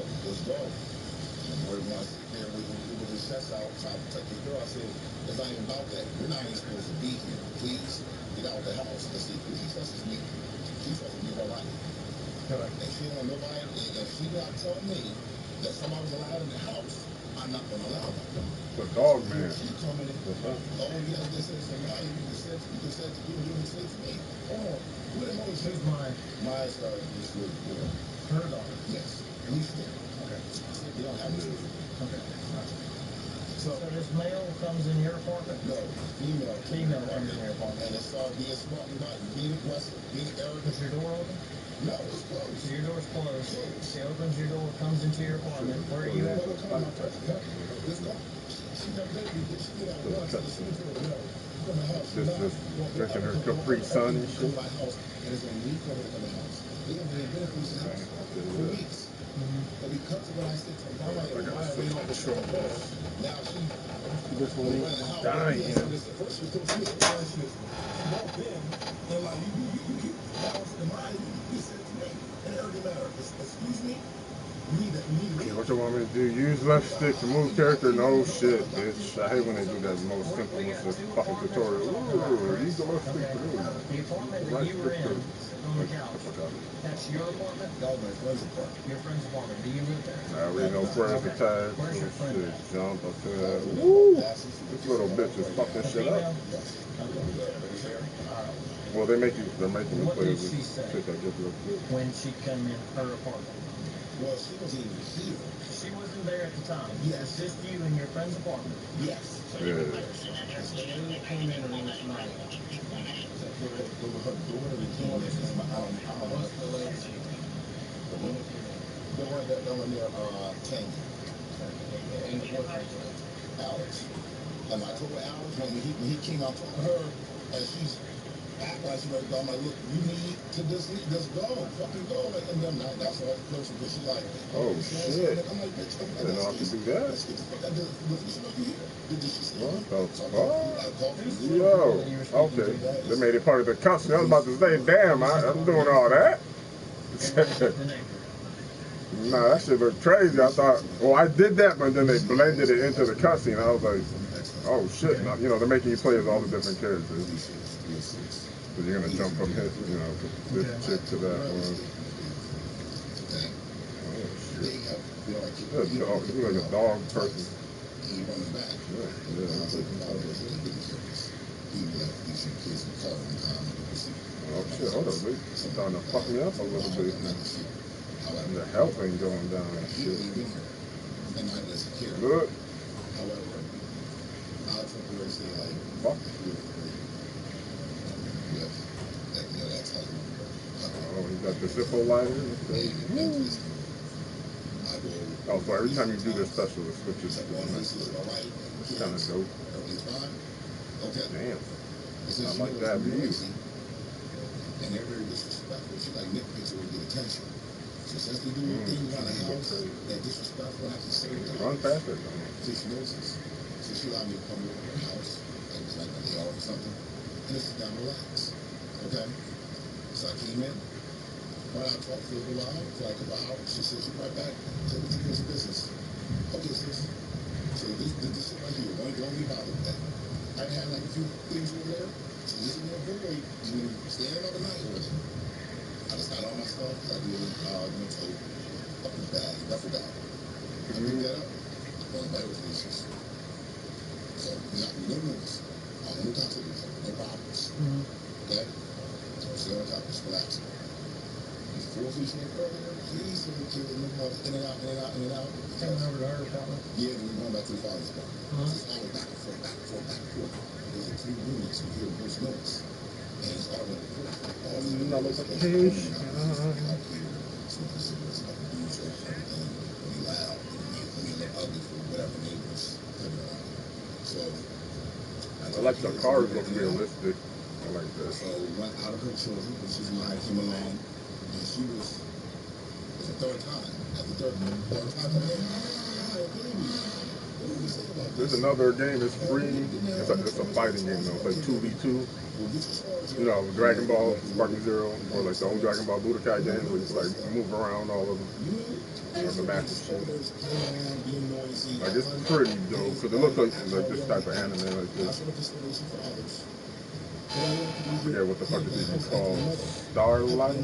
the boy wants to sit there with his chest out, trying to protect the girl. I said, it's not even about that. You're not even supposed to be here. Please, get out the house. I said, she trusts me. She trusts me her life.
Correct.
And she don't want nobody, and if she not tell me that somebody was allowed in the house, I'm not going to allow that.
The dog man.
She coming in. Oh, yeah, they said somebody. You said you didn't say to me. Oh, who the hell is
Who's mine?
My this little girl.
Her daughter?
Yes. Alicia.
Okay.
You don't have to.
Okay. So this male comes in your apartment?
No, female.
Female comes in your apartment.
And it started being smart and not being aggressive, being arrogant.
Is your door open?
No, it's closed.
So your door's closed. She opens your door, comes into your apartment. Where are you at?
Let's go. She got baby. She get out once. She went to a well.
Just drinking her Capri Sun and shit.
My house, and it's a week over to the house. They haven't been in the house for weeks. But because of what I said to her, I got sick of the short ball. Now
This one is dying.
First she told me, she walked in, and like, you balance the mind, you said to me, and it already mattered. Excuse me? You need that.
Okay, what you want me to do? Use left stick to move character? No shit, bitch. I hate when they do that most simple with this fucking tutorial. Ooh, use the left stick to move.
The apartment that you were in on the couch, that's your apartment?
No, my friend's apartment.
Your friend's apartment. Do you live there?
I already know friends attack.
Where's your friend?
Shit, jump up to that. Woo! This little bitch is fucking shit up. Well, they're making me play with this shit that gets real quick.
When she came in her apartment?
Well, she wasn't even here.
She wasn't there at the time.
Yes.
It's just you in your friend's apartment.
Yes.
Yeah.
So when you came in, or when it's not. What's the latest?
The one there, Tangy.
And the boyfriend's name?
Alex. And I told Alex when he came out to her, and she's acting like she's ready to go. I'm like, look, you need to just go, fucking go. And then that's what I close because she's like,
oh shit.
I'm like, bitch,
I didn't know I could do that. What the fuck? Yo, okay. They made it part of the cutscene. I was about to say, damn, I'm doing all that. Nah, that shit looked crazy. I thought, well, I did that, but then they blended it into the cutscene. I was like, oh shit. Now, you know, they're making you play as all the different characters. So you're gonna jump from his, you know, this chick to that one. Oh shit. Good dog. You look like a dog person. Yeah. Oh shit, hold up, dude. It's starting to fuck me up a little bit. And the health ain't going down and shit. Look. Fuck. Oh, you got the Zippo lighter? Oh, so every time you do this special, it switches to the next one. It's kind of dope. Damn. I like that view.
And they're very disrespectful. She like nitpicks or get attention. So since they do things around the house that disrespectful, I can say that.
Run faster.
So she knows this. So she allowed me to come over to her house, like it's like a day off or something, and this is down relax. Okay? So I came in, went out, talked for a little while, for like a while. She said she'd be right back. So we took care of business. Okay, sis. So this shit right here, don't be bothered with that. I had like a few things over there. So this is more avoid even staying another night over there. I just got all my stuff. I did up in the bag, duffel bag. I picked that up. Well, the bag was delicious. So no moves. No toxicity, no problems. Okay? So no toxicity, relaxing. Before we came earlier, please don't kill them in and out.
Coming over to her apartment?
Yeah, and we're going back to the father's apartment. It's always back and forth. There's like 3 units, we hear those notes. And it's all in the court. All the
notification.
Up here, so this is like a dude show and everything. When he loud, when he look ugly for whatever neighbors living around. So
I like the cars look realistic. I like that.
So went out of her children, which is when I came along, and she was the third time. At the third time coming in, hi, baby.
There's another game that's free. It's a fighting game though. It's like 2v2. You know, Dragon Ball, Sparking Zero, or like the old Dragon Ball Budokai game where you just like move around all of them. Or the massive shit. Like it's pretty dope because it looks like this type of anime like this. I forget what the fuck it's even called. Starlight?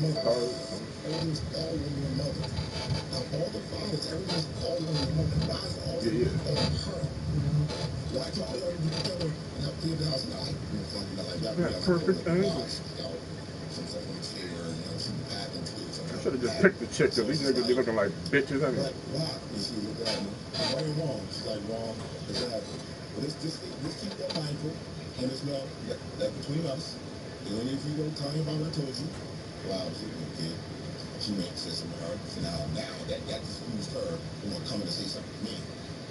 Yeah. That perfect angle. I should have just picked the chick because these niggas be looking like bitches anyway.
She's like, wrong, exactly. But just keep that mindful, and it's not that between us. And if you don't tell me about what I told you, wow, she's a good kid. She may have said something to her. So now that just used her to want to come in and say something to me.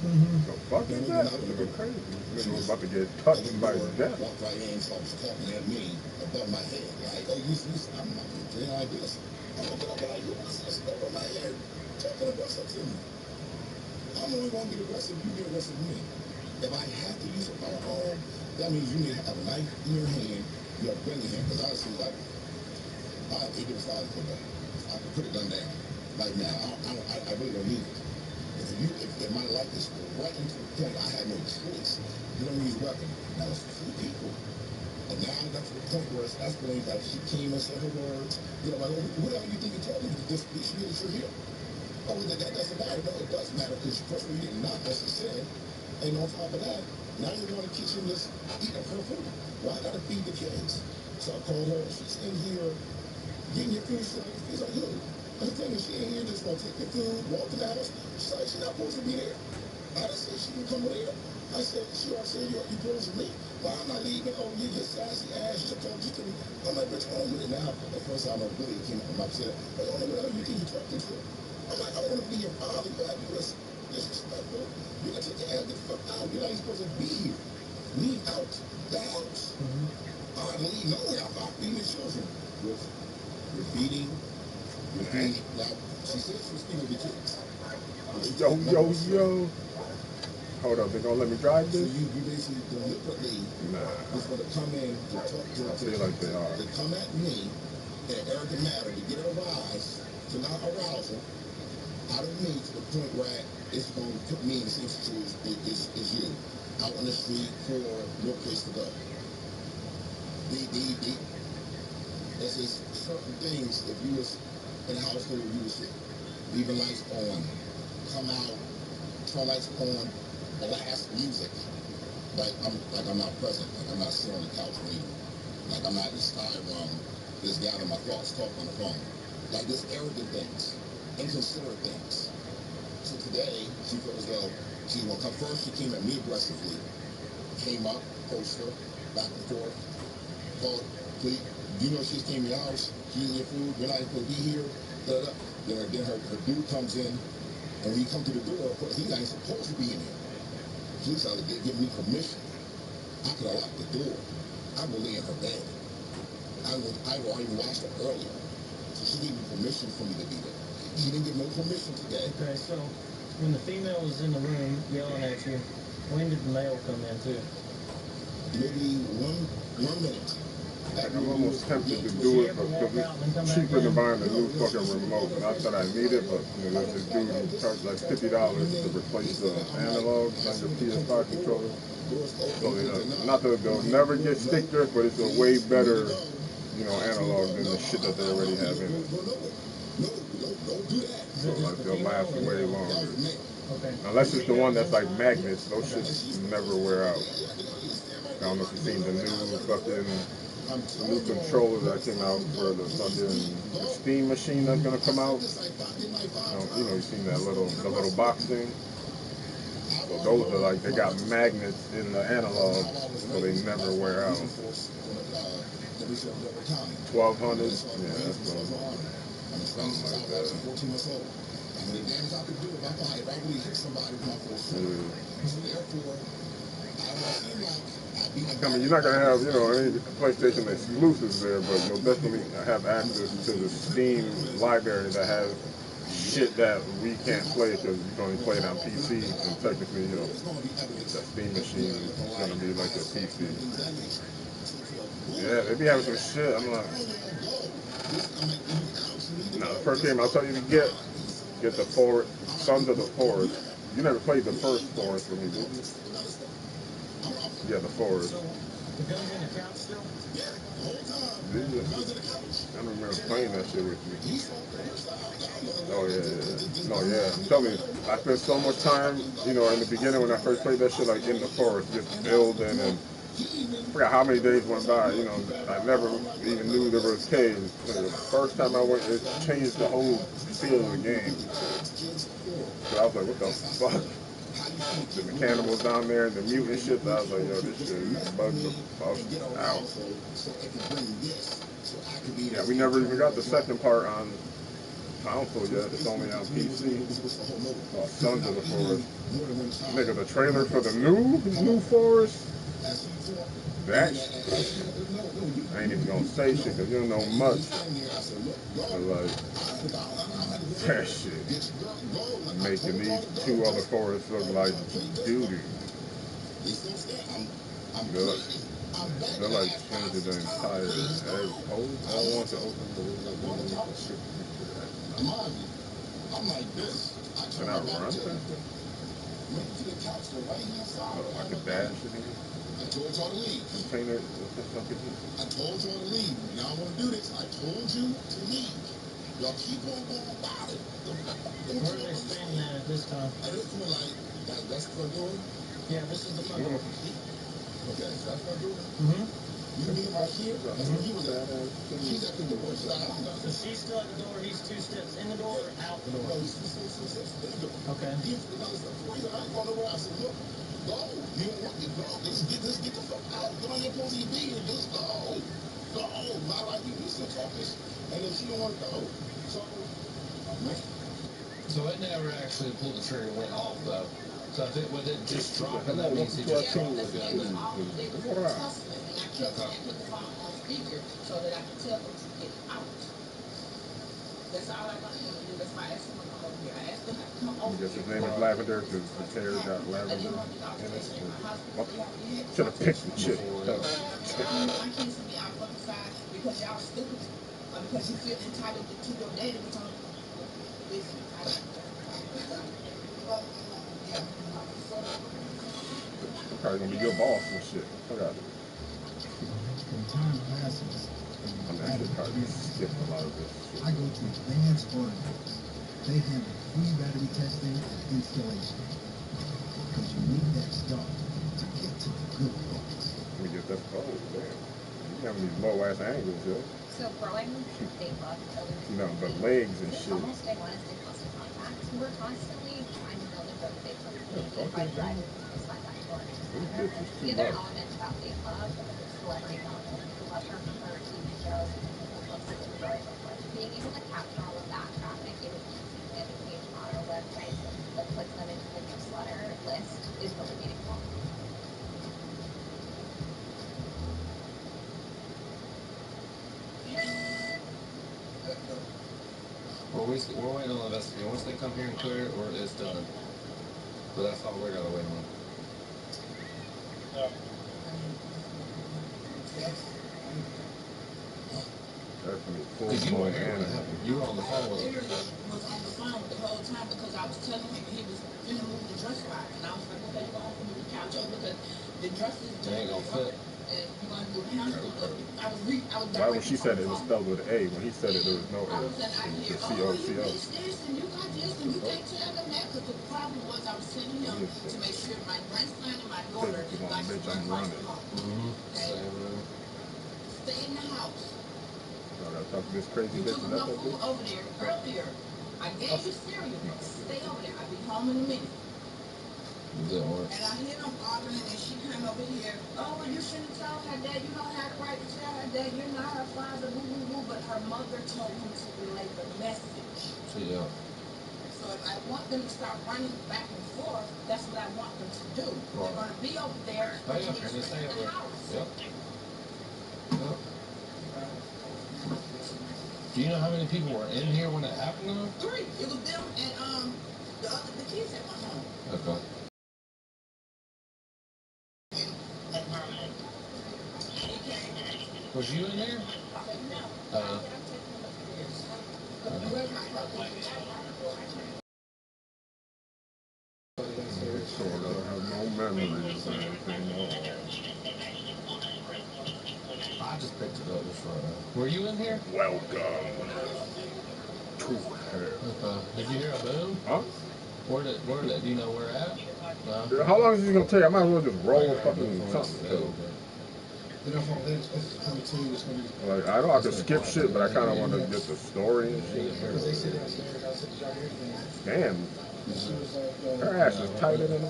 The fuck is that? That's a bit crazy. This nigga was about to get touched by his death.
Walked right in, starts talking at me above my head. Like, oh, I'm not going to like this. I'm looking up like, what's this over my head? Talking aggressive to me. I'm only going to get aggressive if you get aggressive with me. If I have to use a firearm, that means you need to have a knife in your hand, you have a gun in your hand. Because honestly, like, I have 8 different styles for that. I can put it down. Like now, I really don't need it. If my life is right into the point I had no choice, you don't use a weapon. Now it's 2 people. And now I got to the point where that's when like she came and said her words. You know, like, whatever you think you told me, just be sure that you're here. Oh, that doesn't matter. No, it does matter because first of all, you didn't knock, as I said. And on top of that, now you're going to the kitchen just eat up her food. Well, I got to feed the kids. So I called her. She's in here getting your food. She's like, who? I was telling her she ain't here just going to take your food, walk to the house. She's like, she's not supposed to be there. I didn't say she can come with here. I said, sure, I said, you're supposed to leave. Well, I'm not leaving. Oh, you get sassy ass. You talk to me. I'm like, bitch, on with it now. The first time I really came up from upset. But I don't know whatever you think you're talking to. I'm like, I want to be your father. You got to do this disrespectful. You got to take your ass the fuck out. You're not even supposed to be here. Leave out the house. I leave nowhere. I'm not feeding the children. You're feeding. Now, she said she was feeding the kids.
Yo. Hold up, they gonna let me drive this?
So you basically deliberately just want to come in to talk to
I feel like they are.
To come at me in an arrogant manner to get a rise, to not arousal out of me to the point where it's going to put me in the same situation as you, out on the street for no place to go. There's just certain things, if you was in a household, you would say, leaving lights on, come out, turn lights on, blast music. Like I'm not present, like I'm not sitting on the couch reading. Like I'm not in the sky room, just gathering my thoughts, talking on the phone. Like this arrogant things, inconsiderate things. So today, she felt as though she was gonna come first. She came at me aggressively, came up, approached her, back and forth, called, please, you know she came to your house, she's eating your food, you're not supposed to be here, Then her dude comes in, and when he comes to the door, he's not even supposed to be in here. She's trying to give me permission. I could have locked the door. I would lay in her bed. I would even watched her earlier. So she gave me permission for me to be there. She didn't give no permission today.
Okay, so when the female was in the room yelling at you, when did the male come in too?
Maybe one minute.
Like I'm almost tempted to do it, but because it's cheaper than buying a new fucking remote. Not that I need it, but you know, there's this dude who charged like $50 to replace the analogs on your PS5 controller. So not that they'll never get stick drift, but it's a way better, you know, analog than the shit that they already have in it. So like they'll last way longer. Unless it's the one that's like magnets, those shits never wear out. I don't know if you've seen the new controller that came out for the Steam machine that's gonna come out. You know, you've seen the little box thing. So those are like, they got magnets in the analogs, so they never wear out. 1200, yeah, that's something like that. I mean, you're not going to have, you know, any PlayStation exclusives there, but you'll definitely have access to the Steam library that has shit that we can't play because you can only play it on PC, and technically, you know, the Steam machine is gonna be like a PC. Yeah, they be having some shit. I'm like, no, the first game I'll tell you to get the Sons of the Forest. You never played the first Forest with me, did you? Yeah, the Forest.
The gun's in the couch still?
Did you? I remember playing that shit with you. Oh yeah. No, yeah. Tell me, I spent so much time, you know, in the beginning when I first played that shit, like in the forest, just building, and I forgot how many days went by. You know, I never even knew there was caves. The first time I went, it changed the whole feel of the game. So I was like, what the fuck? The cannibals down there and the mutant shit. I was like, yo, this shit is bugged the fuck out. Yeah, we never even got the second part on console yet. It's only on PC. Sons of the Forest. Nigga, the trailer for the new Forest. That shit. I ain't even gonna say shit because you don't know much. But like, that shit. Making these two other forests look like doo-doo. They're like changing the entire. I want to open the. Can I run? Oh, I could dash in here.
I told y'all to leave.
Container. What the fuck is this?
I told y'all to leave. Y'all want to do this? I told you to leave. Y'all keep on going about it.
Where are they staying at this time?
At this point, like, that's the front door?
Yeah, this is the front door.
Okay, so that's the front door?
Mm-hmm.
You mean right here? That's where he was at. She's at the door.
So she's still at the door, he's 2 steps in the door or out the door?
No, he's 2 steps in the door.
Okay.
He's another step before. He's like, I ain't going nowhere. I said, look, go. You don't want to go. Let's get the fuck out. Go on your supposed to be here. Just go. Go. Not like you still talking. And then she don't want to go.
So it never actually pulled the trigger and went off though. So if it wasn't just dropping, that means he just dropped the gun.
So that I can tell them to get out. That's all I want him to do. That's why I asked him to come over here. I asked him to come over here.
I guess his name is Lavender because the chair got lavender in it. Should have picked the chick.
My kids to be out on the side because y'all stupid. Because you feel entitled to your daddy. Which I'm
probably gonna be your boss and shit. Fuck out of it.
Time passes.
I mean, I should probably skip a lot of this shit.
I go to advanced automotives. They handle free battery testing and installation. Because you need that start to get to the good parts.
We get that. Oh, damn. You having these low ass angles, yo.
So growing big buck,
No, but legs and shit.
almost day one is day constant contact. We're constantly trying to build a good big club community by driving this by that door. The other element about big club is the celebrity element. We love her from her TV shows and books that we're growing up with. Being able to capture all of that traffic in an easy landing page on our website that puts them into the newsletter list is really meaningful.
We're waiting on the investigation. Once they come here and clear it, it's done. But that's all we gotta wait on.
Because
you were on the phone with him.
Was on the phone the whole time because I was telling him he was finna move the dress rack. And I was like, okay, you're gonna move the couch over because the dresses
ain't gonna fit.
And you're gonna move the house over.
Why when she said it was spelled with A? When he said it, there was no A. It was C-O-C-O.
And you got this, and you can't tell them that because the problem was I was telling him to make sure my grandson and my daughter got to
I'm running.
stay in the house.
So I talk to this crazy
You
bitch
took
and
enough
that's
food over there earlier. I gave you cereal. Stay over there. I'll be home in a minute. And I hear them arguing, and she came over here. Oh, well, you shouldn't tell her that. You don't have the right to tell her that. You're not her father. Woo, woo, woo. But her mother told him to relay the message.
Yeah.
So if I want them to start running back and forth, that's what I want them to do. They're going to be over there.
Oh, yeah, and just stay over there. Yep. Yep. Do you know how many people were in here when it happened though?
3. It was
Okay. Was you in there?
So I have no memories or anything.
I just picked it up just right now. Were you in here?
Welcome to hell.
Did you hear a boom?
Huh?
Where did, do you know where at? No?
How long is this gonna take? I might as well just roll fucking something. Like, I know I can skip shit, but I kind of want to get the story and shit. Damn. Her ass is tighter than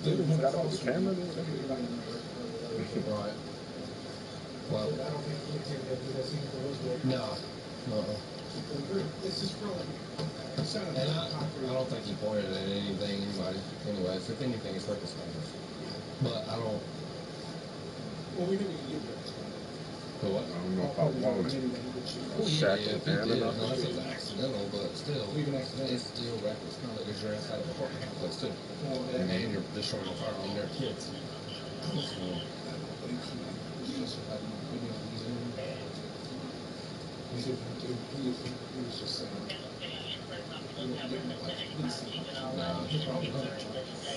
they just got off the camera.
Right. Well, no. And I don't think he pointed at anything, anybody. Anyways, if anything, it's circumstances. But I don't.
Well, we knew we could get there.
I don't know if I want it.
Well, yeah, if it did, unless it's accidental, but still, it's still reckless conduct because you're inside of a apartment complex too. And you're destroying a firearm on their kids.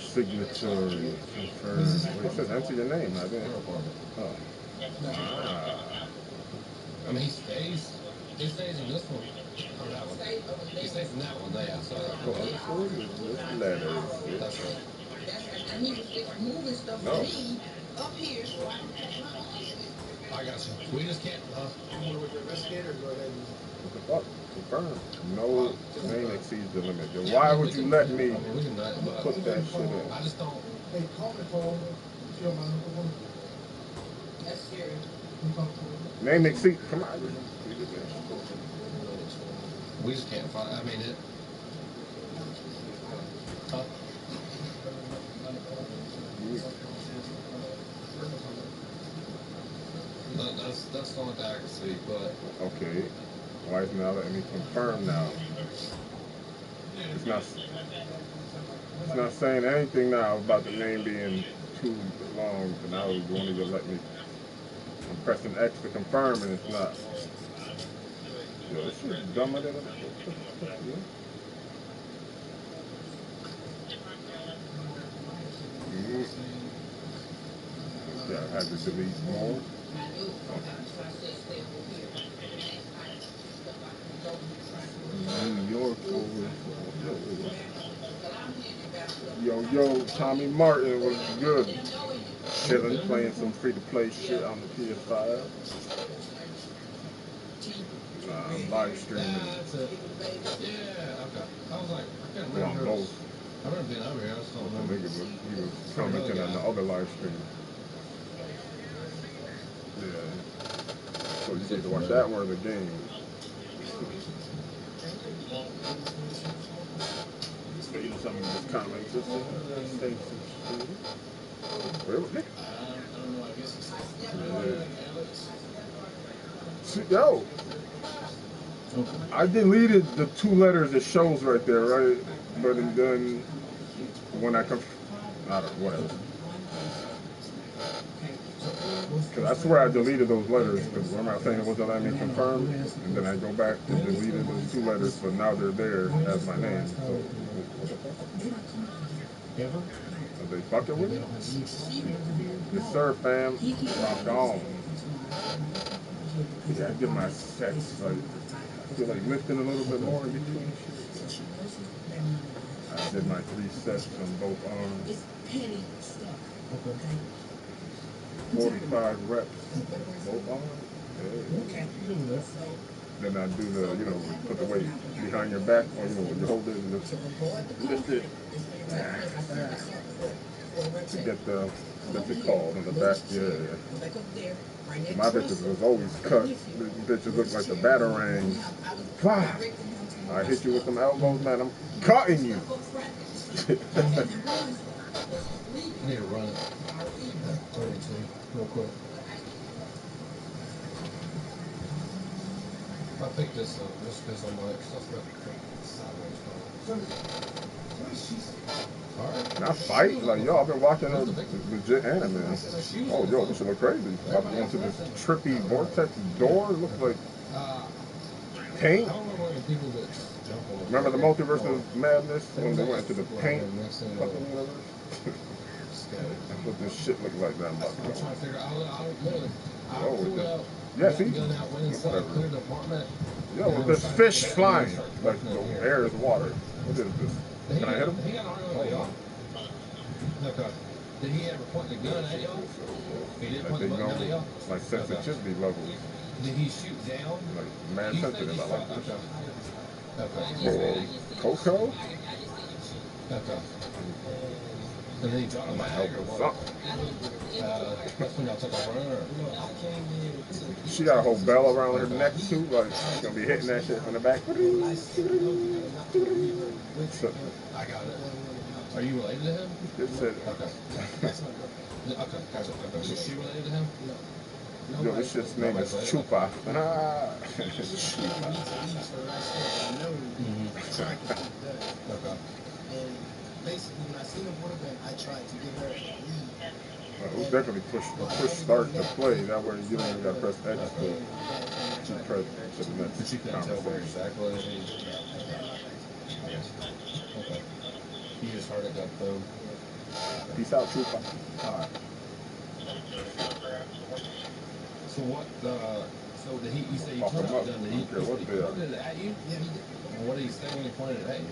Signature confirmed. Well, it says enter your name, I think. Oh.
I mean, he stays in this one. Or that one. He stays in that one, yeah. So
Letters.
That's right.
And he was just moving stuff for me up here.
I got you. We just can't.
You want to the investigator or go ahead and.
What the fuck? Confirm. No name exceeds the limit. Then why would you let me put that shit in?
I just don't.
Hey, call Nicole. If you don't mind.
That's scary.
Name exceed. Come on.
We just can't find. I mean it. That's the only thing I can see, but
okay. Why is now letting me confirm now? It's not saying anything now about the name being too long, but now it's going to let me. I'm pressing X to confirm, and it's not. Yo, this shit is dumber than Yeah, I had to delete more. New York over. Yo, Tommy Martin was good. Chilling, playing some free-to-play shit on the PS5. Live streaming.
That's it. Yeah, okay. I was like, I can't remember.
Both.
I've never been over here. I just don't remember.
He was commenting on the other live stream. Yeah. So you get to watch that one of the game. You know, some of these comments just say some shit. Really?
I don't know. I guess it's
Yo, I deleted the 2 letters it shows right there, right? But then when I don't know, whatever. Because I swear I deleted those letters, because remember I was saying it wasn't letting me confirm, and then I go back and deleted those 2 letters, but now they're there as my name. So, what the fuck? Are they fucking with it? Yes, sir, fam. Rock on. Yeah, I get my sets, like, I feel like lifting a little bit more in between shit. I did my 3 sets on both arms. 45 reps, both arms. Yeah. Then I do the, put the weight behind your back, or, you hold it and just lift it. To get the, what's it called, on the back, yeah. My bitches was always cut. The bitches look like the Batarang. I hit you with some elbows, man, I'm cutting you.
I need to run it. 32, real quick. I picked this up just because I'm like, stuff got sideways.
Not fight, like yo, I've been watching a legit anime. Oh yo, this shit look crazy. About to go into this trippy vortex door. It looks like paint. Remember the multiverse of madness when they went into the paint fucking universe? That's what this shit look like that. I'm about to go. Oh, yeah, see? Whatever. Yo, with this fish flying. Like the air is water. What is this? Can I hit him? Oh,
Okay. Did he ever point the gun at y'all? He didn't point the gun at y'all?
Like sensitivity levels.
Did he shoot down?
Like man sensitive. I like this.
Okay.
Coco?
Okay. And then he dropped him back or what? That's when y'all took off running or?
She got a whole bell around her neck too, like she's gonna be hitting that shit from the back.
I got it. Are you related to him?
It said.
Okay. Okay, gotcha. Okay. Is she related to him?
Yo, this shit's name is Chupa.
Okay. And basically, when I seen him with a gun, I tried to get her to leave.
We'll definitely push start to play. That way you don't even gotta press X to press to the next conversation.
Exactly. Okay. You just heard it got boom.
Peace out, Chupa. Alright.
So what so did he you say you pointed out the gun, did he pointed it at you?
Yeah, he did.
And what did he say when he pointed it at you?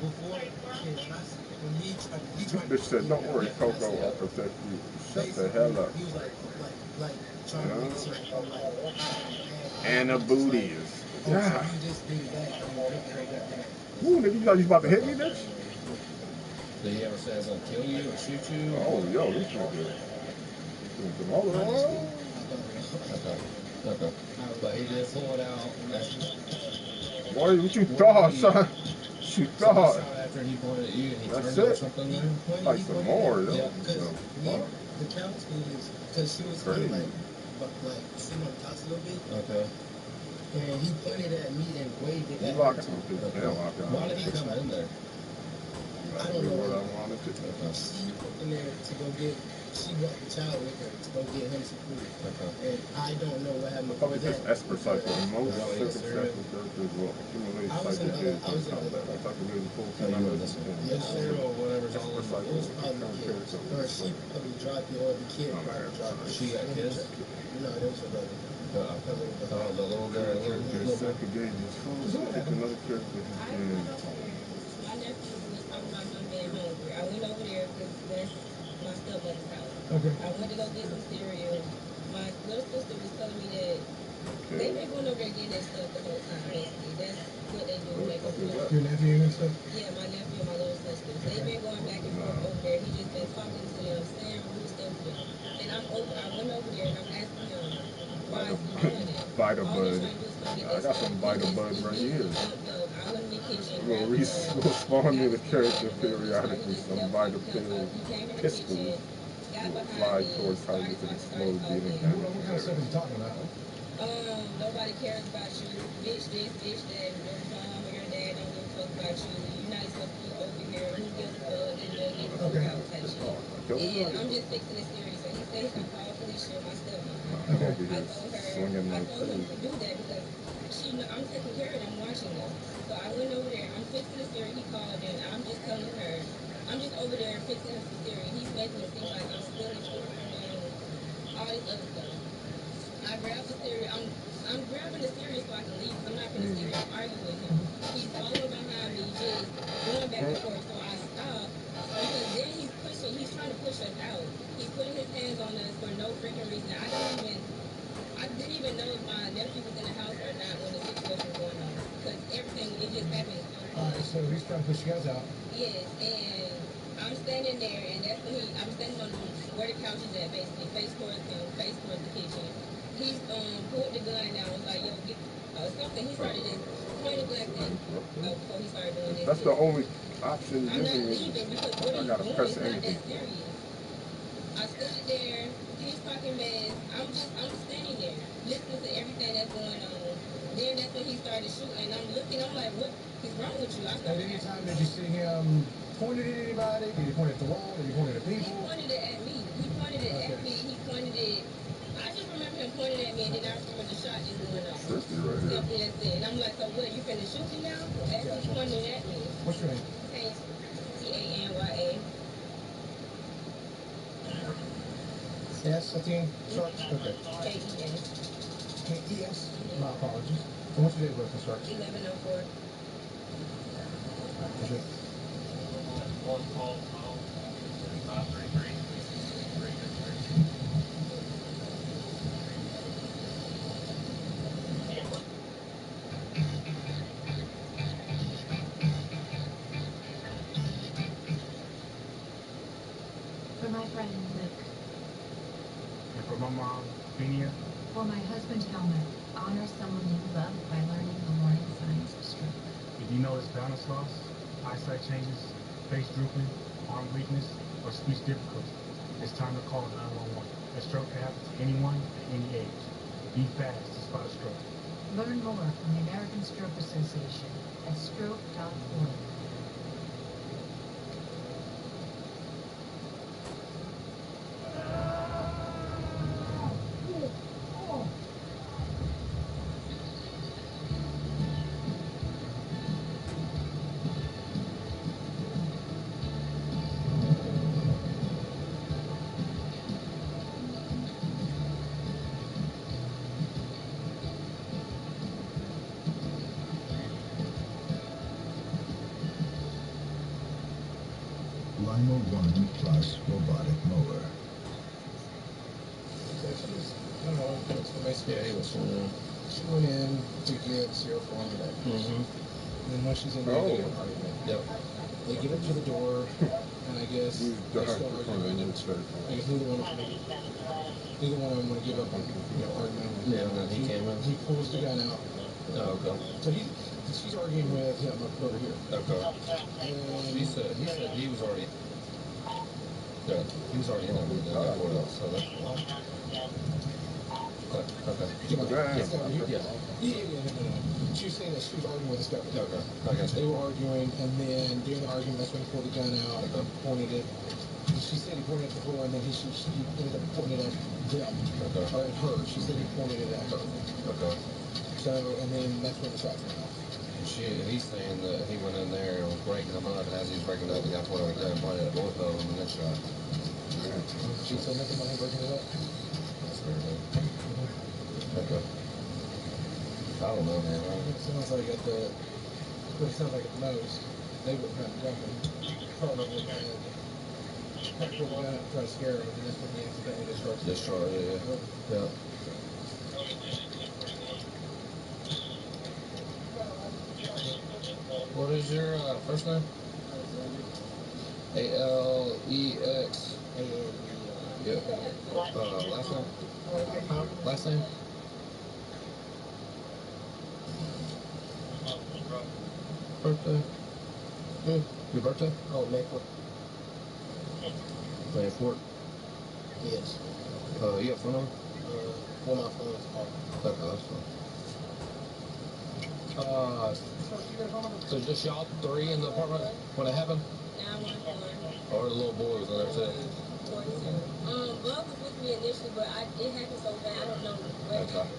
Before when he tried
Bitch said, don't worry, Coco, I'll protect you. Shut the hell up.
He was like trying to make sure
Anna booties.
Yeah.
Yeah.
You just did that.
Ooh, nigga, you thought you was about to hit me, bitch?
Did he ever say I was gonna kill you or shoot you?
Oh, yo, this nigga.
Okay. But he did pull it out.
Boy, what you thought, son? What you thought?
After he pointed at you and he
That's
turned
it.
or something there?
Like some more, though.
Yeah, because the couch is, because she was kind of like sitting on the couch a little bit.
Okay.
And he pointed at me and waved it at
Why
her.
did he come in there?
I don't know.
What I wanted to.
She went in there to go get, she brought the child with her to go get him some food. And I don't know what happened before that.
This Esper cycle, in most circumstances, characters will accumulate psychic days in combat. I thought it was a full time.
Yes, sir.
Or whatever's all
Esper cycle is
Probably kids. Or she probably dropped it, or the kid probably dropped it.
She got kids?
No, there was a brother.
The little girl, little
psychic gauges. Another character.
My nephew was talking about him being hungry. I went over there because that's my stepmother's house.
Okay.
I went to go get some cereal. My little sister was telling me that they've been going over there getting their stuff the whole time, basically. That's what they do when they go to work.
Your nephew and stuff?
Yeah, my nephew and my little sister. They've been going back and forth over there. He just been talking to them, saying rude stuff to them. And I went over there and I'm asking him, why is he doing it?
Vita Bud. I got some Vita Bud right here. We'll spawn me the character periodically. Some Vita pill pistols will fly towards targets and explode, dealing damage.
What kind of stuff are you talking about?
Nobody cares about you. Bitch this, bitch that. Your mom or your dad don't give a fuck about you. You're not supposed to be over here. Who gives a fuck? And they'll get the fuck out type shit. And I'm just fixing it serious. And he said he's gonna call Felicia, my stepmom. I told her to do that because I'm taking care of them, watching them. So I went over there. I'm fixing the cereal. He called and I'm just telling her, I'm just over there fixing the cereal. He's making it seem like I'm stealing food from them, all this other stuff. I grabbed the cereal. I'm grabbing the cereal so I can leave. I'm not going to sit here and argue with him. He's following behind me, just going back and forth. So I stopped because then he's trying to push us out. He's putting his hands on us for no freaking reason. I didn't even know if my nephew was in the house or not when the situation was going on. Because everything, it just happened.
Alright, so he's trying to push you guys out.
Yes, and I'm standing there, and that's when I'm standing on where the couch is at, basically, face towards him, face towards the kitchen. He's pulled the gun down, was like, yo, get something. He started just pointing black thing before he started doing this.
That's the only option
I'm not
giving me.
leaving because what
I
he's
gotta
doing
press
is not
anything.
that serious. I stood there, he's talking mess. I'm standing there, listening to everything that's going on. Then that's when he started shooting, and I'm looking, I'm like, what is wrong with you?
At any time did you see him
pointed at anybody? Did he point at the wall? Did he point at the people?
He pointed it at me. He pointed it at me. He pointed it. I just remember him pointing at me, and then I remember the shot just going off.
Tricky right here.
Simple as that. And I'm like, so what? You finna shoot me now? As he's pointing at me.
What's your name?
Tanya.
S-A-T? Sharks? Okay.
K-E-S.
K-E-S? My apologies. So what's your date of birth, Ms. Sharks?
1104.
Appreciate it.
For my friend Luke.
And for my mom, Benia.
For my husband Helmut. Honor someone you love by learning the warning signs of stroke.
If you notice balance loss, eyesight changes, face drooping, arm weakness, or speech difficulty, it's time to call 911. A stroke can happen to anyone at any age. Be fast to spot a stroke.
Learn more from the American Stroke Association at stroke.org.
Lima 1 Plus robotic mower.
I don't know, basically, she went in to get Sierra $400. And then when she's in there, they get an argument. They get up to the door, and I guess they start arguing. I guess neither one of them want to give up on arguing.
Yeah, and then he came in.
He pulls the gun out.
Oh, okay.
So she's arguing with him over here.
Okay.
And
He said he was already. Yeah, he was already in it with the board else, so that's fine. Okay.
Yeah. She was saying that she was arguing with this guy.
Okay. I got you.
They were arguing, and then during the argument, that's when he pulled the gun out and pointed it. She said he pointed at the floor, and then he ended up pointing it at them.
Okay.
Or at her. She said he pointed it at her.
Okay.
So, and then that's when the shots went off.
He's saying that he went in there and was breaking them up, and as he was breaking up, the guy pointed at and pointed at both of them, and then shot.
She said nothing about him breaking it up.
That's very good. Okay. I don't know, man.
It sounds like at the most, they were kind of jumping. Probably had pulled the gun out to try to scare him, and that's when he accidentally
Discharged, yeah. What is your first name? A-L-E-X. Yep. Last name? Last name? Birthday? Your birthday?
Oh, May 4th.
May 4th?
Yes.
You got phone number?
Well, my phone is off.
Okay, that's fine. So just y'all three in the apartment when it happened? Or the little boy was in there too?
Bub was with me initially, but it happened so bad, I don't know what happened.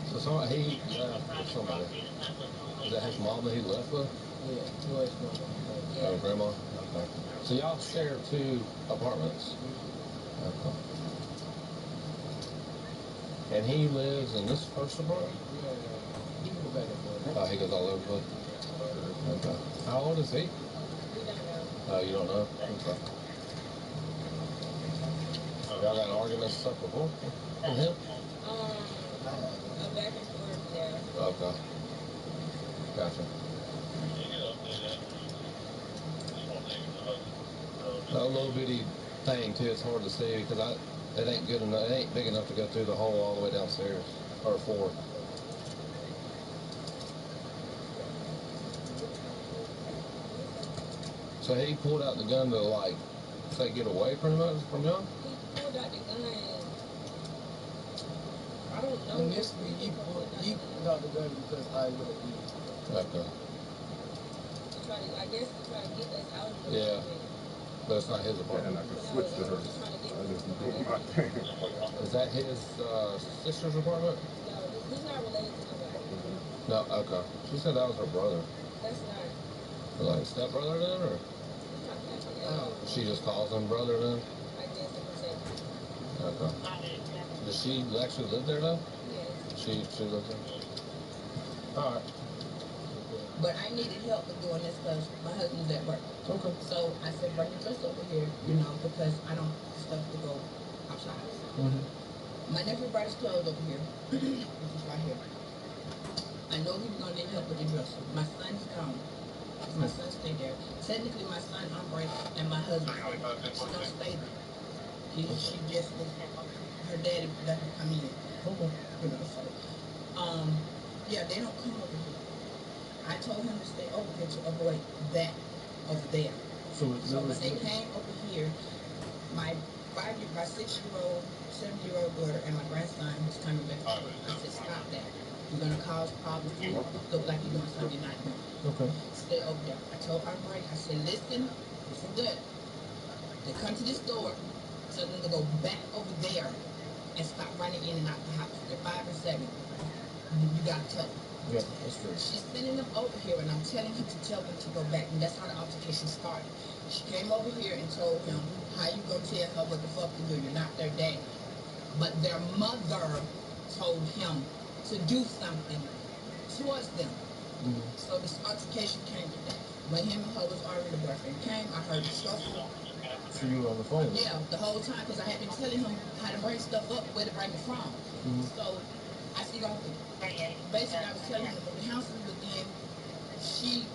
So he left with somebody. Is that his mom that he left with?
Yeah, well, it's not.
Oh, grandma? Okay. So y'all share 2 apartments? Okay. And he lives in this first apartment?
He can go back and forth.
Oh, he goes all over the place? Okay. How old is he? Oh, you don't know? Okay. Y'all got an argument and stuff before with him?
Back and forth, yeah.
Okay. Gotcha. That little bitty thing too, it's hard to see because it ain't good enough. It ain't big enough to go through the hole all the way downstairs or floor. So he pulled out the gun to like say get away pretty much from y'all?
He pulled out the gun. I don't know.
Initially, he pulled out the gun because I would have used it.
Okay.
To try I guess he's trying to get us out of the
Yeah. But it's not his apartment.
And I can switch to hers. I just be doing my thing.
Is that his sister's apartment?
No, he's not related to nobody.
No, okay. She said that was her brother.
That's not.
Like stepbrother then, or? She just calls him brother then?
I guess they can say.
Okay. Does she actually live there though?
Yes.
She lives there? Alright.
But I needed help with doing this because my husband's at work.
Okay.
So I said, bring your dress over here, you know, because I don't have stuff to go outside. My nephew brought his clothes over here, which is right here. I know he was going to need help with the dresser. My son's gone. My son stayed there. Technically, my son, I'm break, and my husband, she don't stay there. She just, her daddy doesn't come in. You know, so, yeah, they don't come over here. I told him to stay over here to avoid that over there. So when they came over here, my 6-year-old, 7-year-old daughter, and my grandson was coming back. I said, stop that. You're going to cause problems. You look like you're doing something you're not doing.
Okay.
Stay over there. I told our break, I said, listen, this is good. They come to this door, so they're going to go back over there and stop running in and out the house. They're 5 and 7. You got to tell them.
Yeah, that's true.
She's sending them over here, and I'm telling him to tell them to go back, and that's how the altercation started. She came over here and told him, how you gonna tell her what the fuck to do? You're not their dad. But their mother told him to do something towards them. So this altercation came to that. When him and her was arguing, the boyfriend came, I heard the scuffle.
So you were on the phone?
Yeah, the whole time, because I had been telling him how to bring stuff up, where to bring it from. So I see y'all. Basically, I was telling him to move the houses, but then she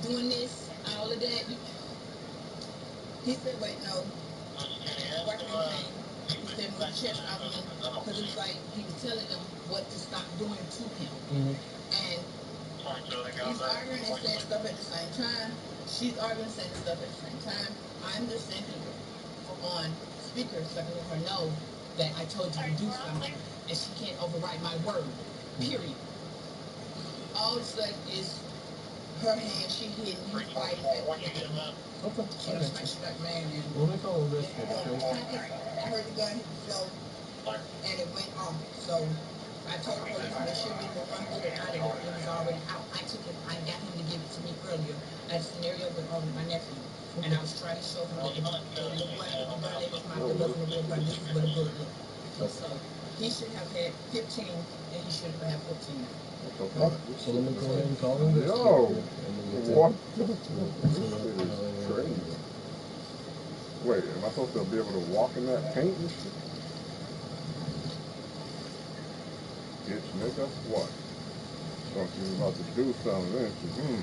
doing this, all of that. He said, wait, no. Boyfriend came. He said, move the chest off him, because it was like he was telling them what to stop doing to him. And he's arguing and saying stuff at the same time. She's arguing and saying stuff at the same time. I'm just sending her on speaker so I can let her know that I told you to do something, and she can't override my word. Period. All of a sudden is her hand, she hidden, he's fighting back.
Okay.
She was like, she's like, man, and
What do they call this?
I heard the gun hit the floor, and it went off. So I told the police they should be the one bullet out of it. It was already out. I got him to give it to me earlier at a scenario with my nephew. And I was trying to show him that the gun in his mouth, it wasn't a real gun, this is what a bullet looked. So he should have had 15, and he should have had 14 now.
Okay. So let me go ahead and call him.
Yo! What? This shit is crazy. Wait, am I supposed to be able to walk in that paint and shit? Bitch, nigga, what? Thought you was about to do something, didn't you?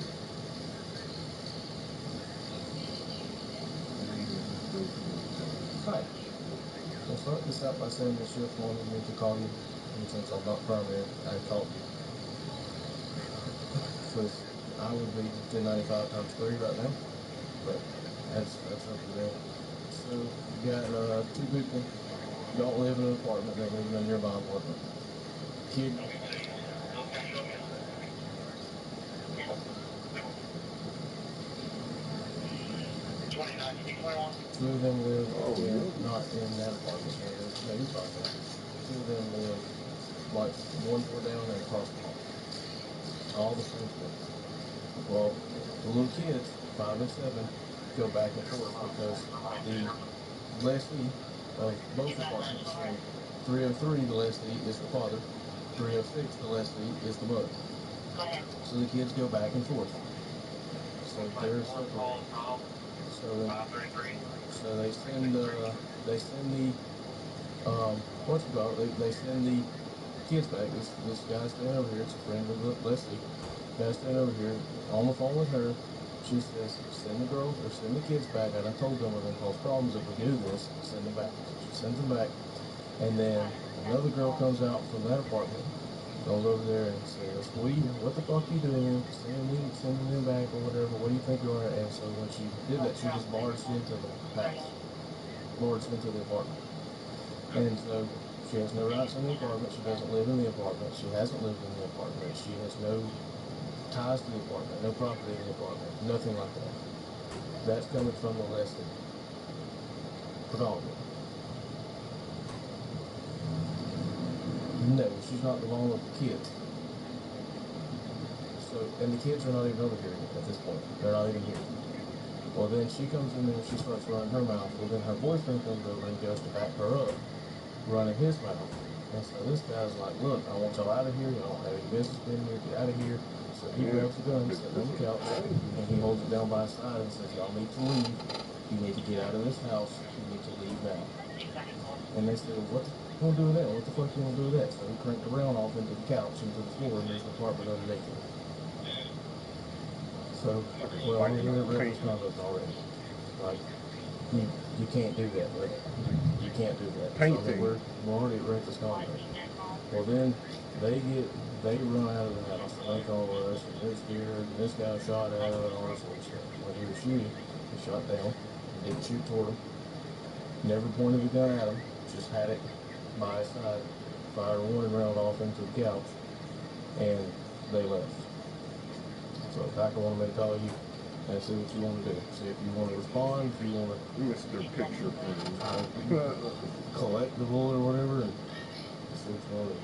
Hi. I'll start this out by saying that Sheriff wanted me to call you, and since I'm not primary, I called you. Because I would be 1095 times 3 right now, but that's up to them. So you got 2 people, don't live in an apartment, they're living in a nearby apartment. Kid. Two of them live not in that apartment area. No, you're fine. 2 of them live like 1 floor down and across the hall. All the same floor. Well, the little kids, 5 and 7, go back and forth because the lessee of both apartments, so 303, the lessee is the father, 306, the lessee is the mother. So the kids go back and forth. So they're separated. So they send the they send the kids back. This guy's standing over here. It's a friend of Leslie. Guy's standing over here on the phone with her. She says, send the kids back. And I told them we're going to cause problems if we do this. Send them back. She sends them back. And then another girl comes out from that apartment, goes over there and says, what the fuck are you doing? Sending them back or whatever. What do you think you are? And so when she did that, she just barged into the house. Barged into the apartment. And so she has no rights in the apartment. She doesn't live in the apartment. She hasn't lived in the apartment. She has no
ties to the apartment, no property in the apartment, nothing like that. That's coming from the lessee. Predominantly. No, she's not the one with the kids. So, and the kids are not even over here at this point. They're not even here. Well, then she comes in there and she starts running her mouth. Well, then her boyfriend comes over and goes to back her up, running his mouth. And so this guy's like, look, I want y'all out of here. Y'all don't have any business being here. Get out of here. So he grabs the gun, sits on the couch, and he holds it down by his side and says, y'all need to leave. You need to get out of this house. You need to leave now. And they said, what you want to do with that? What the fuck you want to do with that? So he cranked around off into the couch, into the floor, and there's an apartment underneath him. So, well, we're at reckless conduct already. Like, you can't do that, but you can't do that. So, I mean, we're already at reckless conduct. Well, then they run out of the house and they call us and they're scared and this guy shot at and all this sort of stuff. When he was shooting, he shot down, didn't shoot toward him, never pointed the gun at him, just had it by his side, fired a warning round off into the couch, and they left. So Packer wanted me to call you and see what you want to do. See if you want to respond, if you want to
Mr. Picture
collectible or whatever, and see what you want to do.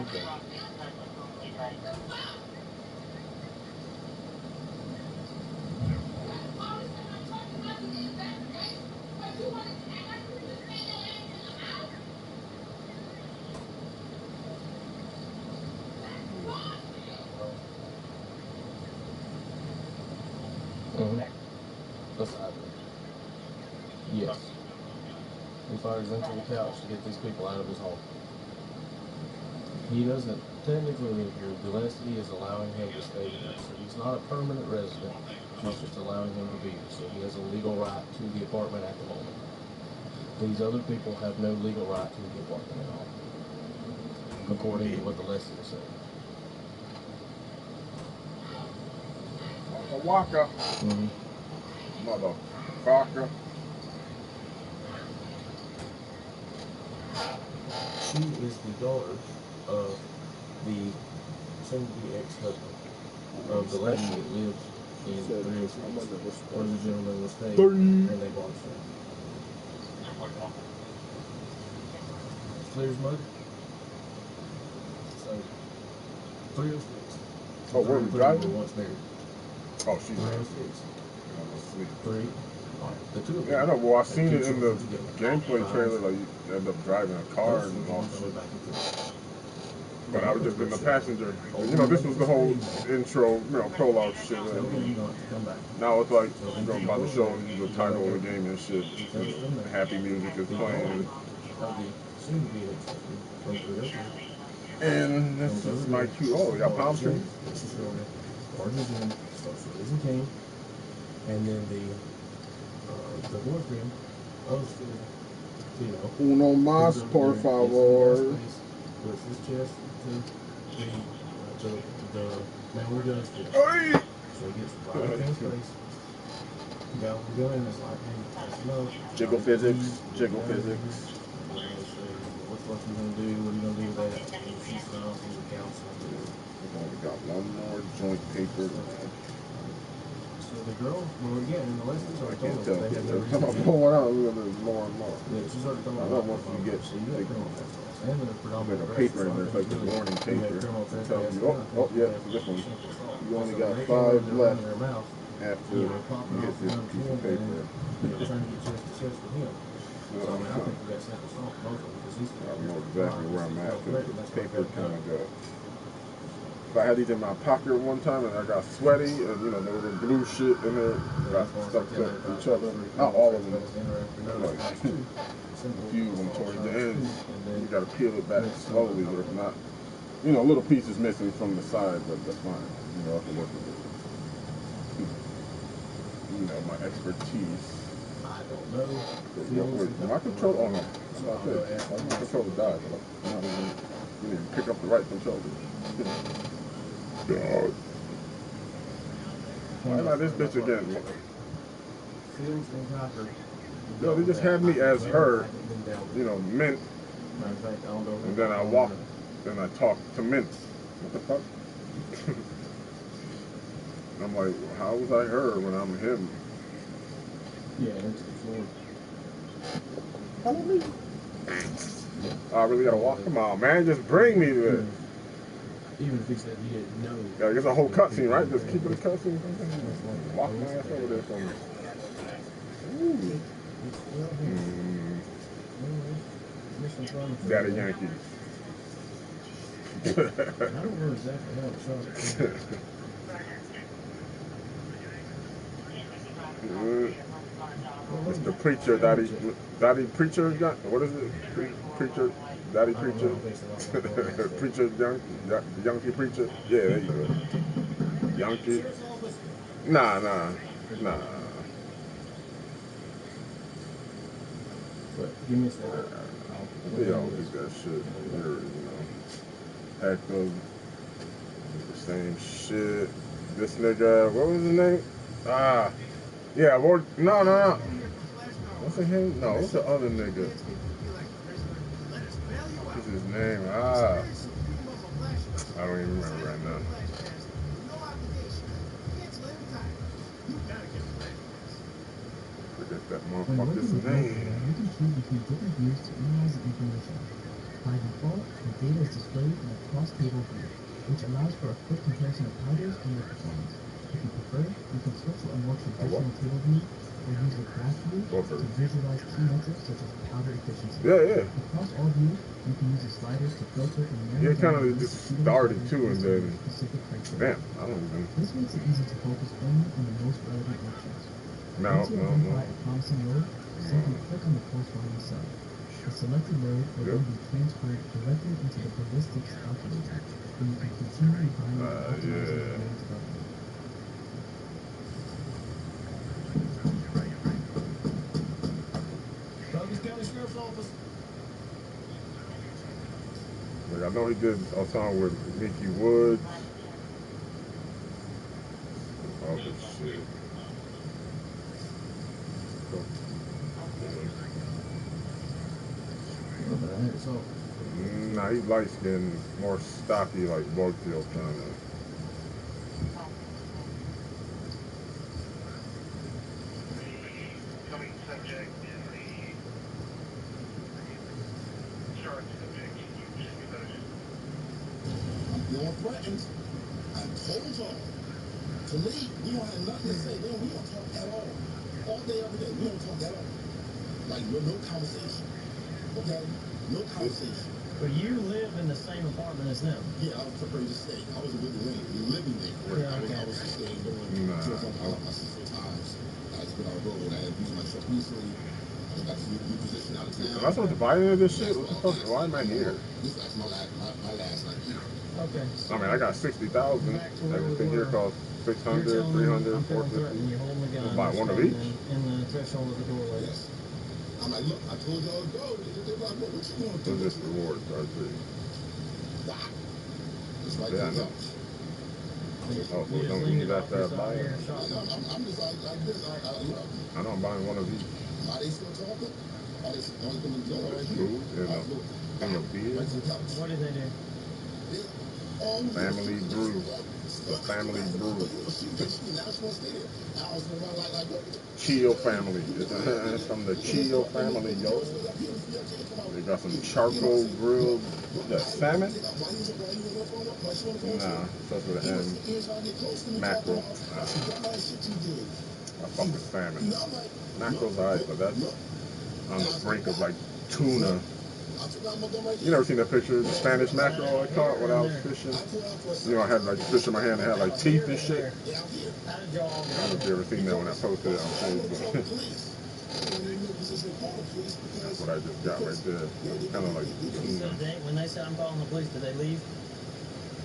Okay. Beside me. Yes. He fires into the couch to get these people out of his home. He doesn't technically live here. The lessee is allowing him to stay here. So he's not a permanent resident. She's just allowing him to be here. So he has a legal right to the apartment at the moment. These other people have no legal right to the apartment at all, according to what the lessee is saying.
Waka. Motherfucker.
She is the daughter of the soon-to-be ex-husband of the lady that lived in 306, where the gentleman was staying, and they bought it. Clear as mud. So, 306.
Oh, where are we driving?
Once married.
Oh, she's
306. 3. The two of them.
Yeah, I know. Well, I seen it in the gameplay trailer. Like, you end up driving a car and all shit. But I was just in the passenger. You know, this was the whole intro, you know, prologue shit. Now it's like, you know, by the show, the title of the game and shit. Happy music is playing. And this is my cute. Oh, we got palm trees.
And then the boyfriend of the,
Uno más, por favor.
Puts his chest to the man we're done for. So he gets right in his face. Got the gun and it's like, hey, that's enough.
Jiggle physics. Jiggle physics.
What the fuck you gonna do? What are you gonna do with that? And she smiles and the counselor.
We got one more joint paper.
So the girl, well again, in the lessons I told them they have no reason
I'm pulling out there's more and more.
Yeah, she's already told me.
I know once you get like a paper in there, it's like the warning paper. It tells you, oh yeah, this one. You only got 5 left after you get this piece of paper.
Trying to get chest to chest with him. So I mean, I think we got sample salt both of them because he's
I know exactly where I'm at because the paper kind of got. If I had these in my pocket one time and I got sweaty and you know there was blue shit in there, got stuck to each other. Not all of them, like a few of them towards the end. You got to peel it back slowly, but if not, you know, little pieces missing from the side, but that's fine. You know, I can work with it. You know, my expertise.
I don't know.
Wait, my control. Oh no, I'm not good. My controller died. But I'm not even. You need to pick up the right controller. God. Why not this bitch again? No, they just had me as her, you know, mint. And then I walk Then I talk to Mince. What the fuck? I'm like, well, how was I her when I'm him?
Yeah, into the floor.
Follow me. I really gotta walk. Come on, man, just bring me there.
Even if he said he didn't know.
Yeah, it's a whole cutscene, right? Just keep it a cutscene. Walk my ass over there for me. Ooh. Daddy Yankee.
I don't know exactly how it shot.
Mr. Preacher, Daddy Preacher, what is it? Preacher, Daddy Preacher, Preacher, Yankee Preacher. Yeah, there you go. Yankee. Nah.
But give me a second.
They all do that shit. They're, Hector, the same shit. This nigga, what was his name? Yeah, no. What's his name? No, what's the other nigga? What's his name? I don't even remember right now. Forget that motherfucker's name.
You can choose between different views to analyze the information. By default, the data is displayed in a cross-table view, which allows for a quick comparison of powders and their performance. If you prefer, you can switch to a more traditional table view or use the graph view to visualize key metrics such as powder efficiency.
Yeah.
Across all views, you can use the sliders to filter and narrow
Kind of
down
just started too, and then
specific criteria.
damn, I don't even.
This makes it easy to focus only on the most relevant options.
No.
Once you identify a promising node, simply click on the corresponding cell. The selected node will then be transferred directly into the ballistics calculator, where you can continue refining and optimizing your node's development.
Douglas County Sheriff's Office.
Like, I know he did a song with Mickey Woods. All this shit. Nah, he's light skinned, more stocky, like Bofield kind of.
No one threatens. I told y'all. To me, we don't have nothing to say. We don't talk at all. All day, every day, we don't talk at all. Like, no conversation. Okay? No conversation.
But you live in the same apartment as them?
Yeah, I was preparing to stay. I wasn't really living there.
Yeah, okay.
I was just staying going to and from my sister times. I just been on the road. I had used my truck recently. I got this new position out of town.
Am I supposed to buy any of this shit? What the fuck? Why am I here?
This is my last night here.
Okay.
I mean, I got 60,000. Everything here costs 600, 300, 450. We'll buy one of each.
In the threshold of the doorway.
Yes. I'm like, look, I told y'all to go. They're like, what you want to do?
What's this reward, RG?
It's right
Yeah, I know. Oh, so don't give me that buy it?
I'm just like this.
I know I'm buying one of each.
Are they still talking? Are they going to go?
Food and a beer.
What did they do?
Family brew. Family brew. Chill family. It's from the Chill family, yo. They got some charcoal grilled salmon. Nah, starts with an M. Mackerel. I fuck with salmon. Mackerel's alright, but that's on the brink of like tuna. You never seen that picture of the Spanish mackerel I caught when I was fishing? You know, I had like fish in my hand that had like teeth and shit. I don't know if you ever seen that when I posted it on Facebook. That's what I just got right there. Kind of like tuna.
When they said I'm calling the police, did they leave?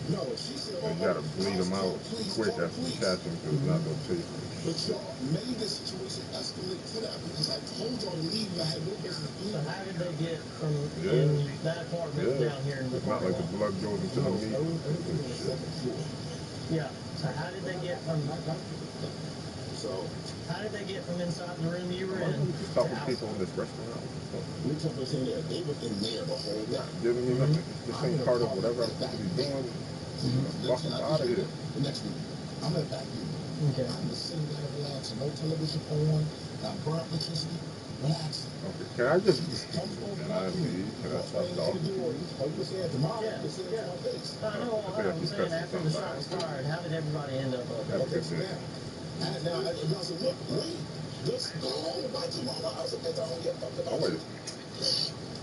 No, she said,
you gotta bleed them out quick after you catch them because it's not gonna taste
but y'all made the situation escalate to that because I told y'all to leave and I had no business being
there. So how did they get from in that apartment down here in the
It's not like the blood goes into the meat.
Yeah. So how did they get from...
So
So, how did they get from inside the room you were in?
Just talking to people in this restaurant.
We told them saying that they were in there the whole day.
Giving me nothing. This ain't part of whatever I'm supposed to be doing. Walking out of here.
The next week, I'm at back here.
Okay.
I'm just sitting there relaxing, no television on, not burn electricity, relaxing.
Okay, can I just can I leave? Can I stop talking?
I know what I'm saying. After the shot was fired, how did everybody end up over
Okay, so now I said, look, wait, just go home back to my house and get don't get fucked about you.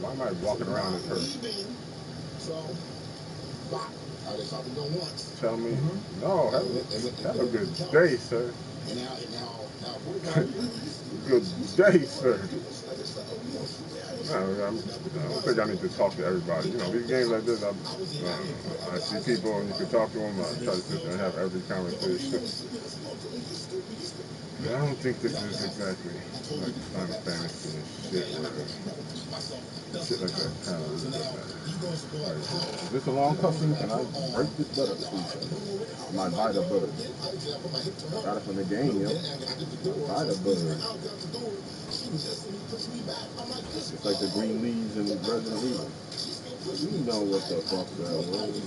Why am I walking around this hurt?
So, bye. I just have to go once.
Tell me, no, have a good day, sir.
And now,
good day, sir. I don't think I need to talk to everybody. You know, these games like this, I see people and you can talk to them. I try to sit there and have every conversation. I don't think this is exactly like Final Fantasy and shit where shit like that kind of really doesn't matter. Right, is this a long cussing? Can I break this butter, please? My buy the butter. Got it from the game, yo. Buy the butter. It's like the green leaves in Resident Evil. You know what the fuck that was.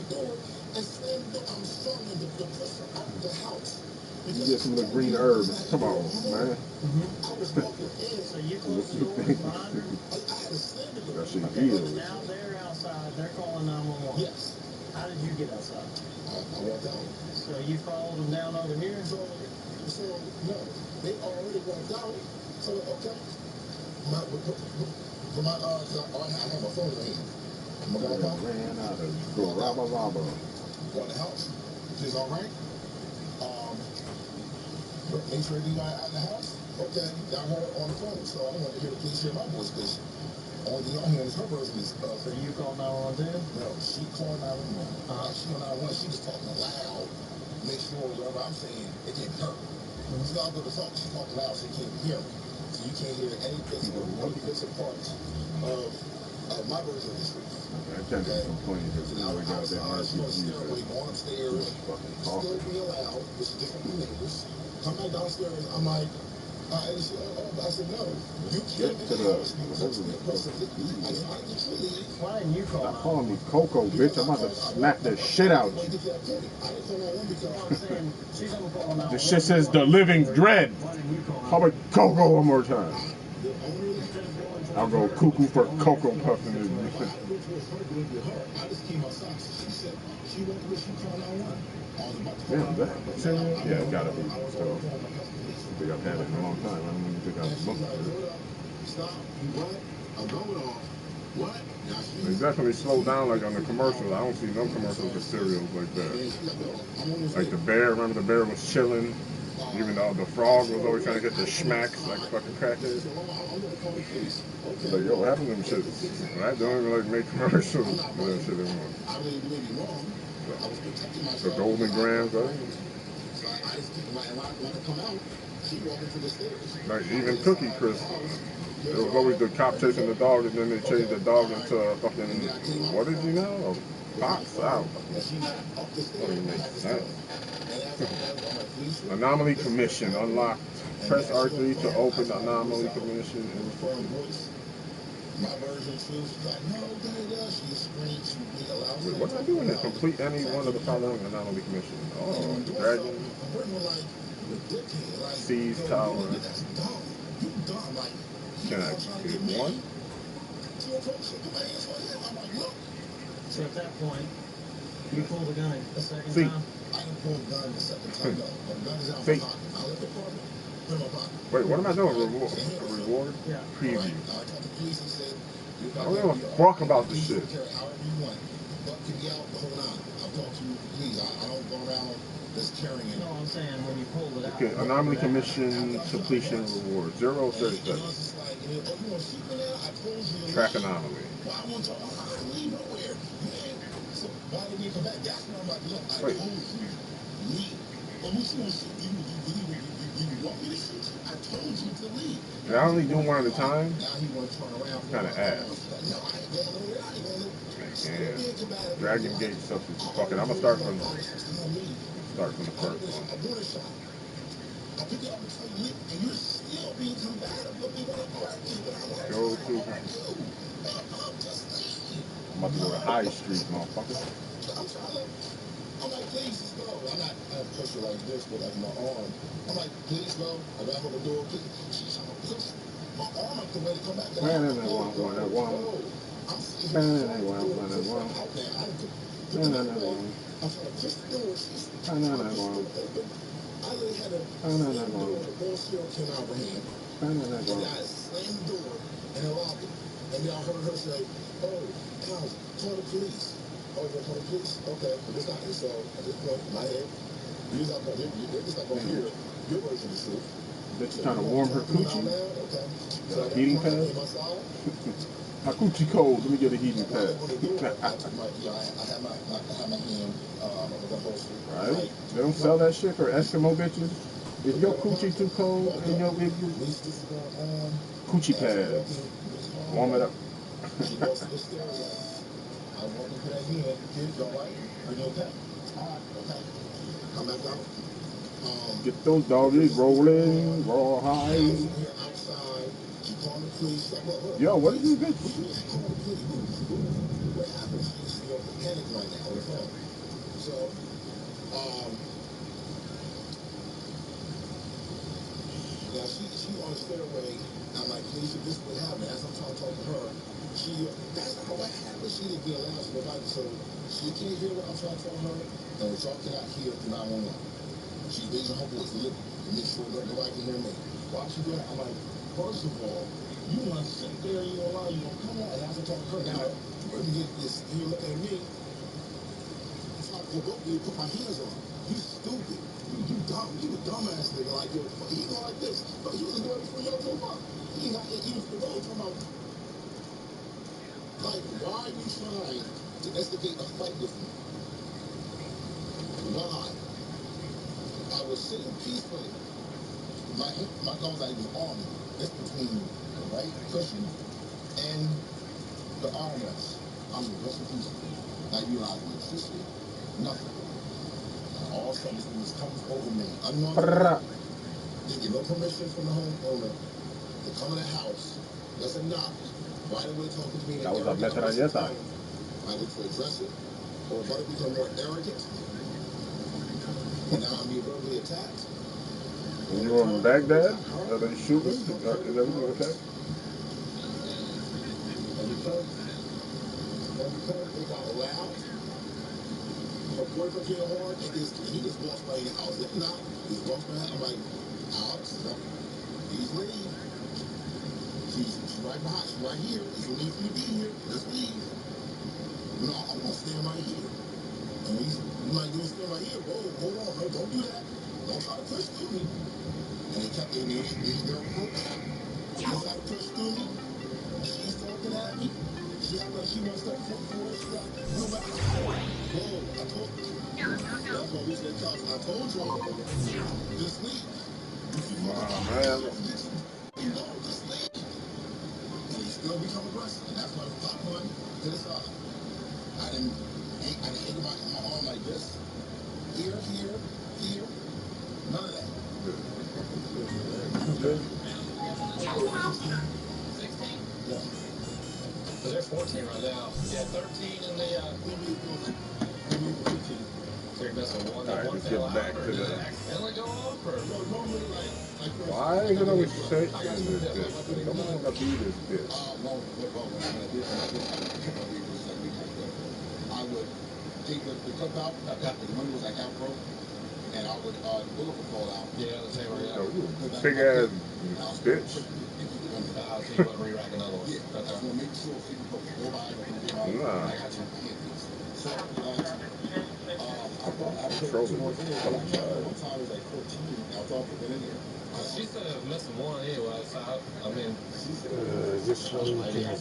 You get some of the green herbs. Come on, man.
So you closed the door behind her?
That shit
Okay,
heals.
now they're outside. They're calling 911.
Yes.
How did you get outside?
I walked out.
So you followed them down over here?
So no, they already walked out. So, okay. I have my phone in hand. My grandpa
ran out of Rabba.
Go in the house. She's all right. Make sure you got out of the house. Okay, got her on the phone. So I want to hear the police hear my voice because only thing y'all hearing is her version is
So you called 911 too?
No, she called 911. She called 911. She was talking loud. Make sure whatever I'm saying, it didn't hurt. She's not going to talk. She's talking loud, so you can't hear me. So you can't hear any bits of parts of my version of the truth.
I can't complain because now we got that
RPG. Going upstairs, still being loud, which is different from neighbors. Come back downstairs, I'm like, I said, no, you can't be the house.
Why didn't you call?
Stop calling me Coco, bitch. I'm about to smack the shit out of you. The shit says the living dread. How about Coco one more time? I'll go cuckoo for Cocoa Puff in this bitch. Damn, that cereal? Yeah, it gotta be still. I think I've had it in a long time. I don't even think I've looked at it. They definitely slowed down like on the commercials. I don't see no commercials for cereals like that. Like the bear, remember the bear was chilling? Even though the frog was always trying to get the schmacks like fucking crackheads. Like, yo, what happened to them shits? Right? They don't even like make commercials for that shit anymore. The Golden Grams, right? Like even Cookie Crisp. There was always the cop chasing the dog, and then they changed the dog into a fucking, what is he now? A fox? I don't even make sense. Anomaly Commission unlocked. Press R3 to open the Anomaly Commission. Wait, what did I do in there? Complete any one of the following Anomaly Commission. Oh, Dragon. Seize Tower. Can I get one?
So at that point, you pull the gun a second time?
I didn't pull the gun the second time, no. The gun is out of my pocket. I left the apartment, put it in my pocket.
Wait, what am I doing? Reward?
Yeah.
Preview.
I talked to the police and said,
I don't give a fuck about this shit.
However you want. But can be out the whole nine. I've talked to the police. I don't go around just carrying it.
No, I'm saying when you pull it out.
Okay, Anomaly Commission completion reward. 037. Track anomaly. Wait. Did I only do one at a time? Kind of ass. Yeah. Dragon Gate substitute. Fuck it, I'm gonna start from the first one.
I pick it up and tell you, and you're still being combative with me when I correct you. But I'm like,
Go to.
just leave.
I'm about to go to High Street, motherfucker.
I'm trying to. I'm like, please just go. I'm not. I push her like this, but like my arm. I'm like, please go. I got her the door. Please. She's trying to push my arm up the way to come back.
Man, that one.
I'm sitting here trying to do it. I'm trying to push the door. She's trying to push the door open. I literally had a slam door. The ball zero came out of her hand. And I slammed the door and I locked it. And then I heard her say, oh, Al, call the police. Oh, you're going to call the police? Okay. But it's not. So at this point, in my head, you're just not going to hear your version of the truth.
Bitch trying to warm her coochie?
Okay. So
Heating pad? My coochie cold. Let me get a heating pad.
I had my hand with the holster.
Right? They don't sell that shit for Eskimo bitches. If your coochie too cold and your coochie pads, warm it up.
She goes to the stairs. I walk into that hand. Kids, all right? Are you okay? All right, okay. Come back out.
Get those doggies rolling, raw high.
Outside. She called the police.
Yo, what is this bitch?
What happened? She's panic right now on the phone. So, now she on the stairway. I'm like, please, this is what happened. As I'm trying to talk to her, that's not what happened. She didn't get allowed to nobody, so she can't hear what I'm trying to tell her, and so I cannot hear the 911. She's raising her voice to make sure that nobody can hear me. Why she doing that? I'm like, first of all, you want to sit there, you don't lie, you don't come on, and as I talk to her now, when you get this, you look at me, if I provoke you, put my hands on her. You stupid. You dumb. You a dumbass nigga. Like, yo, he go like this. But you was doing it before y'all drove up. He not even the road talking about. Like, why are you trying to instigate a fight with me? Why? I was sitting peacefully. My thumbs out was on me. It's between the right cushion and the armrest. I'm the rest of peaceful. Now you realize my sister, nothing. All of a sudden, this thing is coming over me. They get no permission from the homeowner to come in the house. Doesn't knock. Right away talking to me.
That was a better than yes, I.
Either to address it or try to become more arrogant. And now I'm being verbally attacked.
When you were in Baghdad, are they shooting? Is everything okay?
And because it got loud, her boyfriend came hard, and he just walks by the house. If not, he walks by. I'm like, Alex, please leave. She's right behind. She's right here. There's no need for you to be here. Let's leave. No, I'm gonna stand right here. And I'm like, you're gonna stand right here. Whoa, hold on, no, don't do that. Don't try to push through me. And they kept in there. They're approaching. They try to push through me. She's talking at me. She acted like she wants to step forward. She's like, no, but whoa, I told you. That's why we said, couch. I told y'all, just leave.
Man.
You know, just leave. And they still become aggressive. And that's why the top one to the side. I didn't hit my arm like this. Here. None of that.
Good.
16? Yeah.
So they're 14 right now. Yeah, 13 in the So you're missing one.
Alright, let's get back to the.
Accidentally go off, or
Why is it always shaking this bitch? Come on, be this bitch.
I would take the cup out, the money was like half broke, and I would, the bullet would fall out.
Yeah, the same way.
Yo, you a big ass bitch.
So you want to re-rack another one?
Yeah, I just want to make sure people go by and
Nah.
I got you. So, I
Control it.
one time it was like 14, I thought I put that in there.
She said it was missing one anyway, so I mean, she said
just
yeah.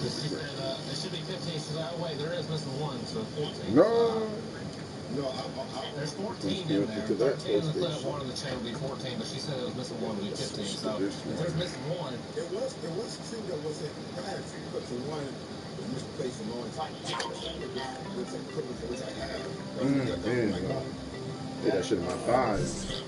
She said it should be 15. She said, oh wait, there is missing one, so 14.
No.
No,
there's 14 in there. 13 in the clip, one in the chain would be 14, but she said it was missing one would be 15. So if there's missing one,
it was two that wasn't bad, but the one was misplaced a long time. Which I have.
Yeah, that shit in my thighs.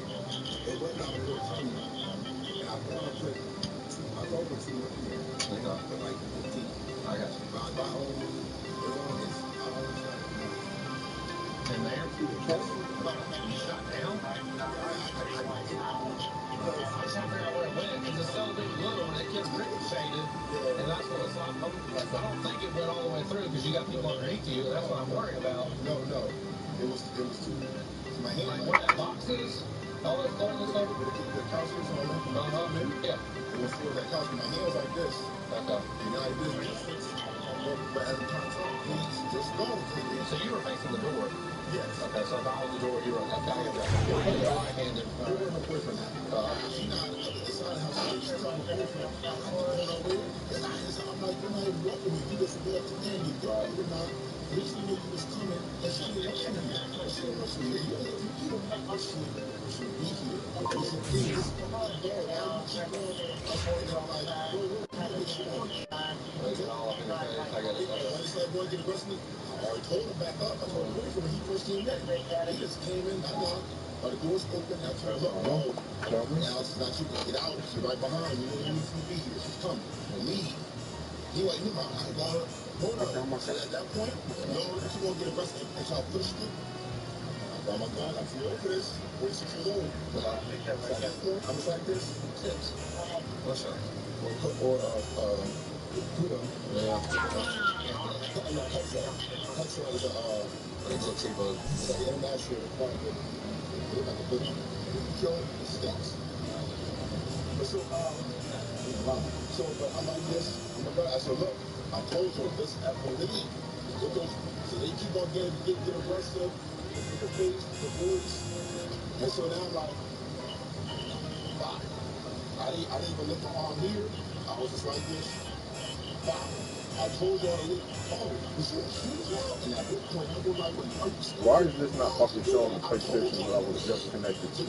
Why is this not fucking showing the PlayStation that I was just connected to?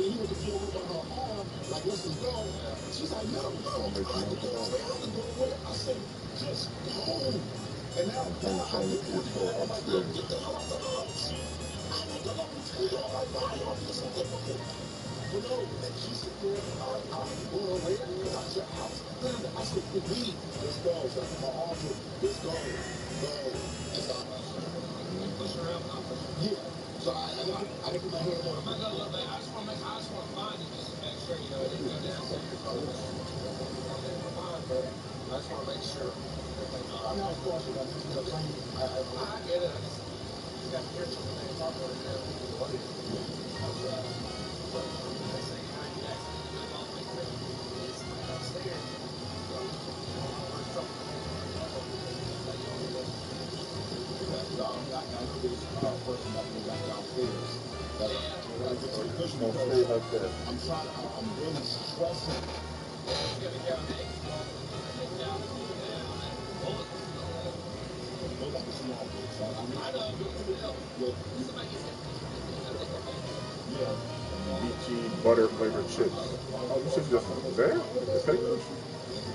Butter flavored chips. Oh, this is just there? The sandwich?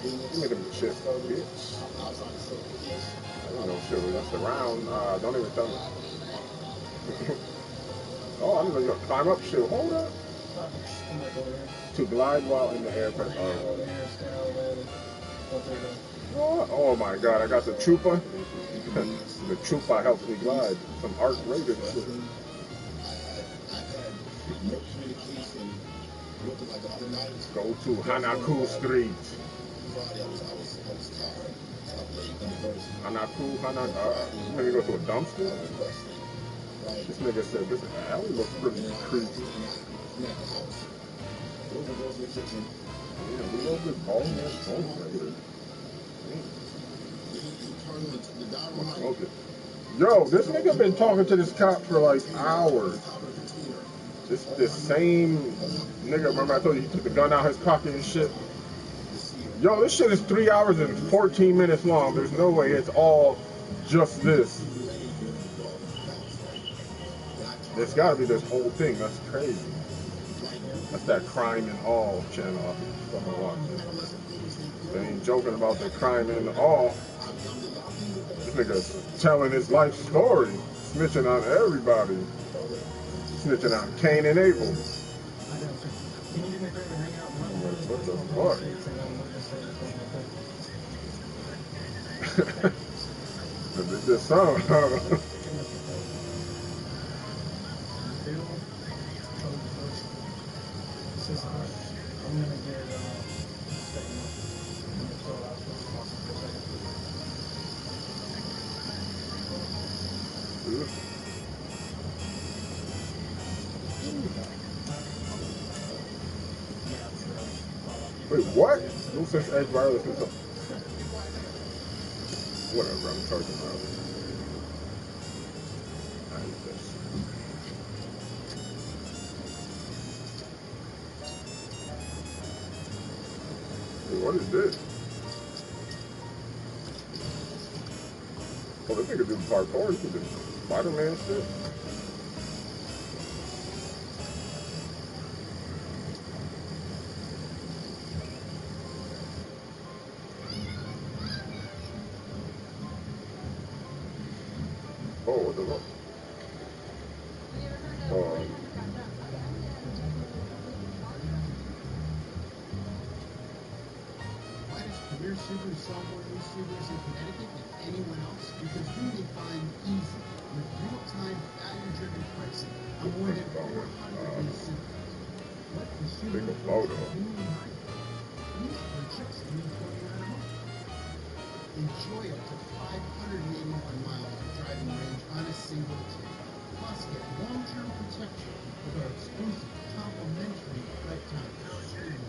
Give me them chips, bitch. I don't know shit was just around. Don't even tell me. Oh, I didn't know you gotta climb up shit. Hold up. To glide while in the air. Oh my god, I got the Chupa. The Chupa helps me glide. Some art rated shit. Go to Hanaku Street. Let me go to a dumpster. This nigga said this alley looks pretty creepy. Yeah, we know this ball man. Okay. Yo, this nigga been talking to this cop for like hours. This same nigga, remember I told you he took the gun out of his pocket and shit? Yo, this shit is 3 hours and 14 minutes long. There's no way it's all just this. There's gotta be this whole thing. That's crazy. That's that Crime and All channel I'm watching. They ain't joking about the Crime and All. This nigga's telling his life story. Snitching on everybody. Snitching on Cain and Abel.
Can you do me a favor and hang out and run through this
What
place
the
for me
fuck?
6 and then we'll just say the thing real quick?
This song, huh?
I'm gonna get second one. I'm gonna chill out for a second.
Wait, what? No sense edge wireless is something. Whatever, I'm charging now. I need this. Hey, what is this? Oh, this nigga do parkour. He can do Spider-Man shit. Oh, what the fuck?
Why does Premier Subaru sell more new Subarus in Connecticut than anyone else? Because we define easy with real-time, value-driven pricing on more than 400 new Subarus. Let the Subaru conveniently hire. Please purchase in 29 a month. Enjoy up to 581 miles of driving range on a single ticket. Plus, get long-term protection with our exclusive complimentary lifetime trade-in.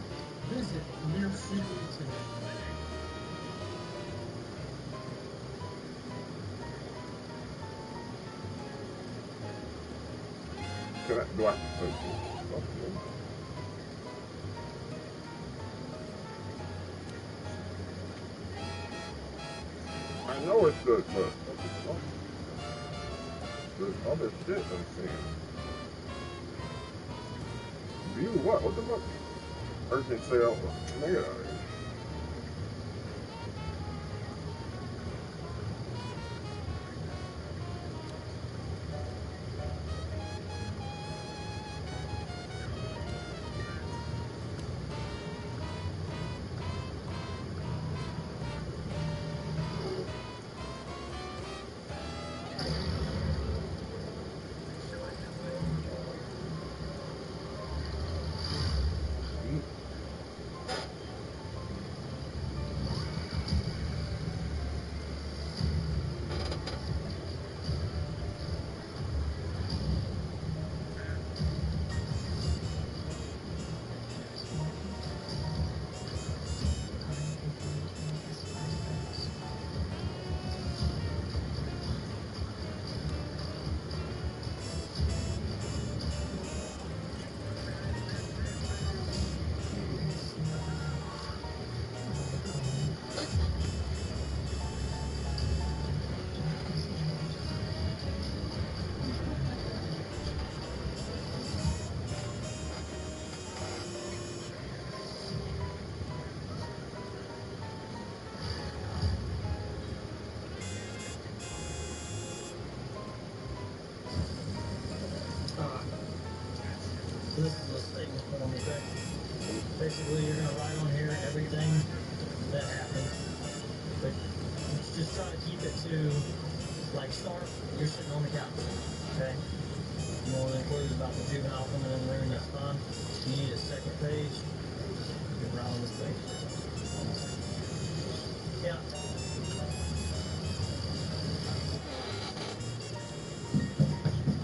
Visit Premier Subaru today.
Do I? I know it's the other shit I'm seeing. View what? What the fuck? Urgent sale. Nigga out of here.
This is a statement form, okay? Basically, you're going to write on here everything that happened. But let's just try to keep it to, like, start, you're sitting on the couch, okay? You want to include about the juvenile coming in the room, that's fine. You need a second page. You can write on this page. Yeah.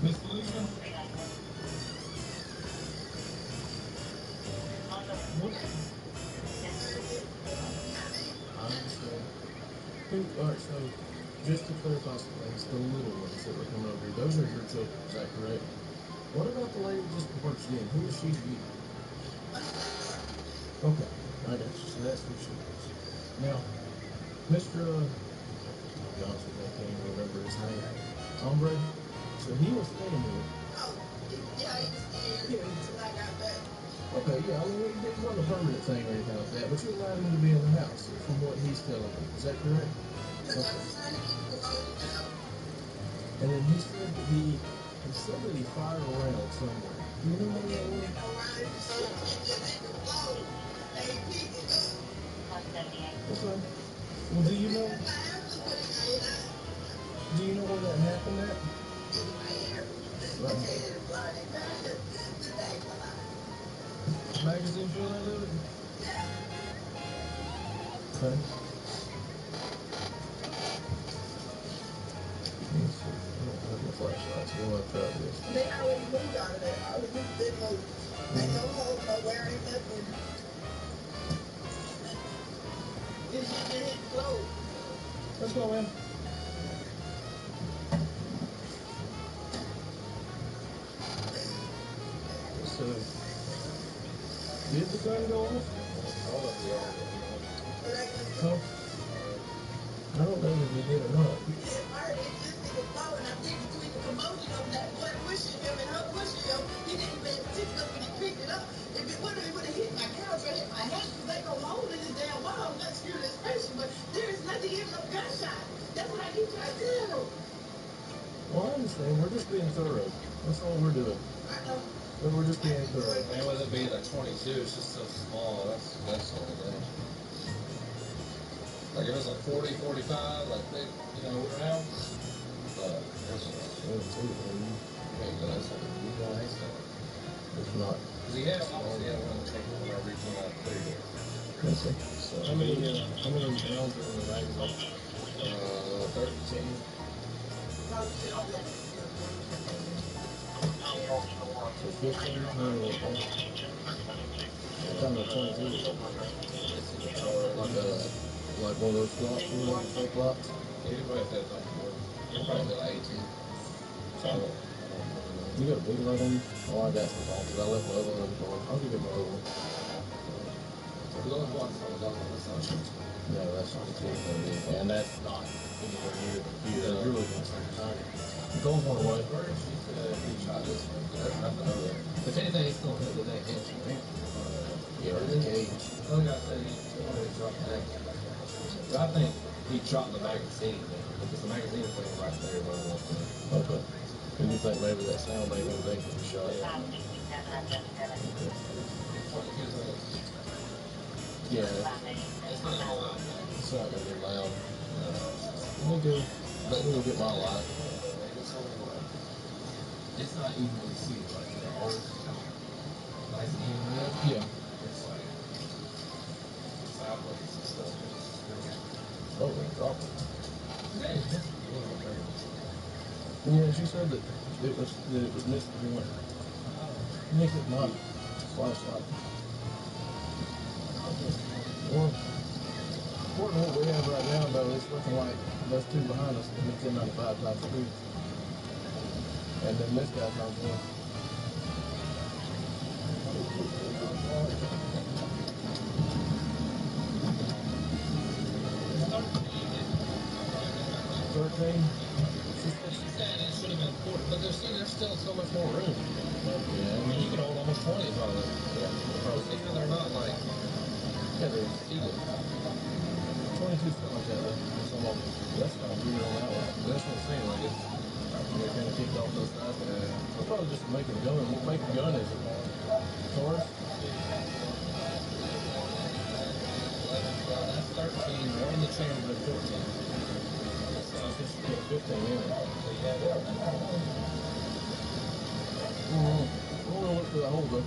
Miss Felicia?
Alright, so just to clarify some things, the little ones that were coming over here, those are your children, is that correct? What about the lady just barged in? Who is she to you? Okay, I got you. So that's who she is. Now, Mr. Johnson, I can't even remember his name. Hombre? So he was staying here.
Yeah, he was here until I got back.
Okay, yeah, I mean, it wasn't a permanent thing or anything like that, but you allowed him to be in the house, from what he's telling me. Is that correct? Okay. And then he said that he fired around somewhere. Do you know where that was? magazine feel that of it? Okay. Let's see. I don't have my flashlights. We'll have to try this.
They already moved out of there. I was just didn't move. Ain't no hole nowhere, ain't nothing. It's just been hit close.
Let's go, man. So, did the gun go off? Huh? I don't know if he did or not.
He didn't even particular when he picked it up. If it would have hit my couch or hit my head, because they go hold in this damn wall, not scared this person, but there is nothing in no gunshot. That's what I keep trying to tell.
Well, I understand. We're just being thorough. That's all we're doing.
I know.
But we're just being thorough.
And with it being a 22, it's just so small. That's the whole thing. Like if it's like 40, 45, like big, round. But it's
not.
Because he had obviously had one of the truck when I reached when I cleared it.
Okay. So how many rounds are in the magazine? 13. So 15. Kind of 22. Like one of those slots, fake lots.
Yeah, you probably had that probably like 18.
So you got a big light on? Oh, I got some on because I left my other one on the car. I'll give you my other one. No, that's not the truth. And that's not anywhere near the computer. You're looking at something tiny. The gold one away.
He shot this one. If anything, he's still hit the neck inch.
Yeah, or the cage.
Oh, yeah, I said he dropped the neck. I think he shot the magazine because the magazine is laying right there.
Okay. And you think maybe that sound made him think it was shot? Okay. Yeah.
It's not gonna loud.
It's not gonna be loud. Let me go get my light.
It's not easy to see, like the old nice and even red.
Yeah.
It's like sideways and stuff.
Oh, they dropped it.
Yeah,
Yeah, she said that it was missing. He went, Nick is not flashlight. Well, according to what we have right now, though, it's looking like those two behind us in the 1095 type street. And then this guy comes in. 13.
she said it should have been 40, but there's still so much more room.
Yeah.
I mean, you can hold almost 20 probably. Yeah. Even they're not like.
Yeah, they're seated. 22 something like that. That's kind of weird on that one. That's what I'm saying. Like they're kind of kicked off those sides. Yeah. It's probably just making a gun. What make a gun is it? Taurus?
That's 13. One in the chamber, but 14.
So I guess you get 15 in it. We're gonna look for the holder.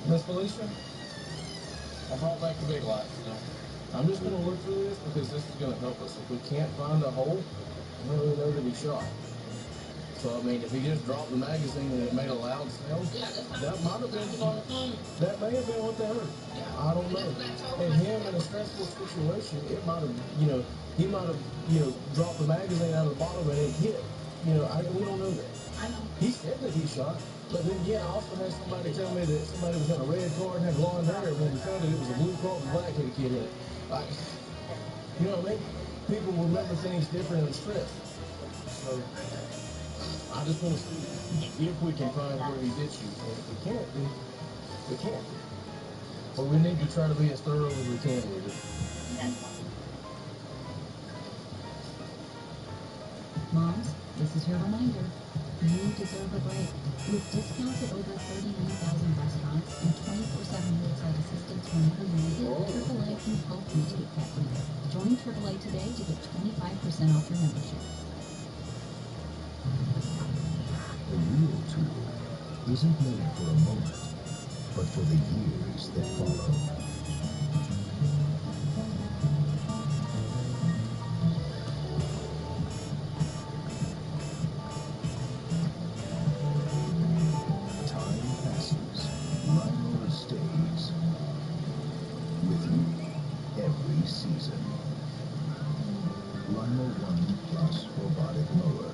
Miss Felicia, I brought back the big lights. I'm just going to look through this because this is going to help us. If we can't find a hole, I don't really know that he shot. So, I mean, if he just dropped the magazine and it made a loud sound, that might have been, that may have been what they heard. I don't know. And him in a stressful situation, it might have, he might have, dropped the magazine out of the bottom and it hit. We don't know that. He said that he shot, but then again, I also had somebody tell me that somebody was in a red car and had blonde hair. When we found it was a blue cross and black-headed kid in it. You know what I mean? People remember things different in stress. So, I just want to see if we can find where he did shoot. And if we can't, then we can't. But we need to try to be as thorough as we can with it.
Moms, this is your reminder. You deserve a break. With discounts at over 39,000 restaurants and 24/7 roadside assistance whenever you need it, AAA can help you take that break. Join AAA today to get 25% off your membership.
The real tool isn't made for a moment, but for the years that follow. Time passes, Rhino stays with you every season. Rhino 1 Plus robotic mower.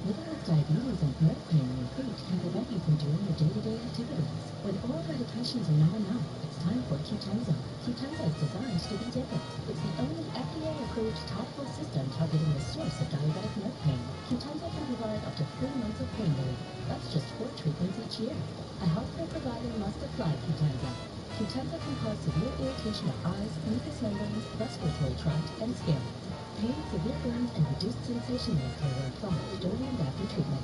Living with diabetes and neck pain in your feet can prevent you from doing your day-to-day activities. When oral medications are not enough, it's time for Qtenza. Qtenza is designed to be different. It's the only FDA-approved topical system targeting the source of diabetic neck pain. Qtenza can provide up to 3 months of pain relief. That's just 4 treatments each year. A healthcare provider must apply Qtenza. Qtenza can cause severe irritation of eyes, mucous membranes, respiratory tract, and skin. Pain, severe burns, and reduced sensation may occur when applied during and after treatment.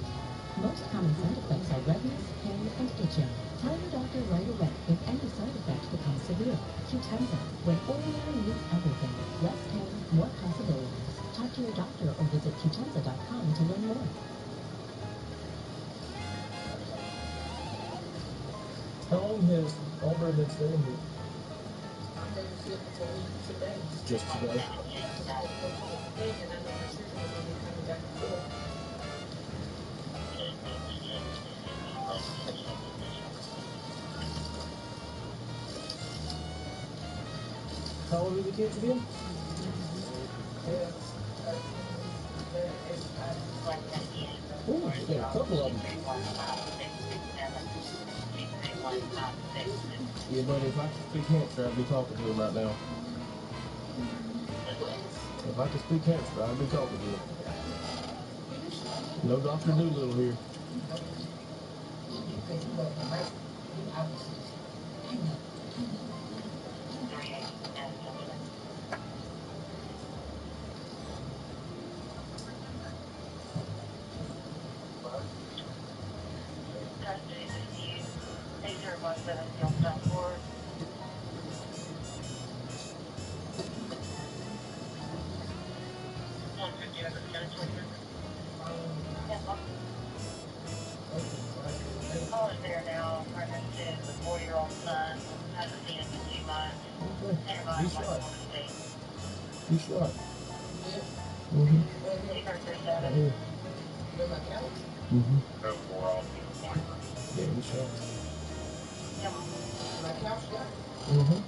Most common side effects are redness, pain, and itching. Tell your doctor right away if any side effect becomes severe. Qtenza, when ordinary meets everything. Less pain, more possibilities. Talk to your doctor or visit Qtenza.com to learn more.
How long has Aubrey been staying here? Just today. How old are the kids again? Ooh, you got a couple of them. Yeah, buddy, if I could speak hamster, I'd be talking to him right now. If I could speak hamster, I'd be talking to him. No Dr. Doolittle here.
There now, pregnant to the 4-year-old son, hasn't seen him in 2 months.
He's shot. He's shot.
Mm-hmm.
Right here. Mm-hmm. Yeah, he's shot. Mm-hmm.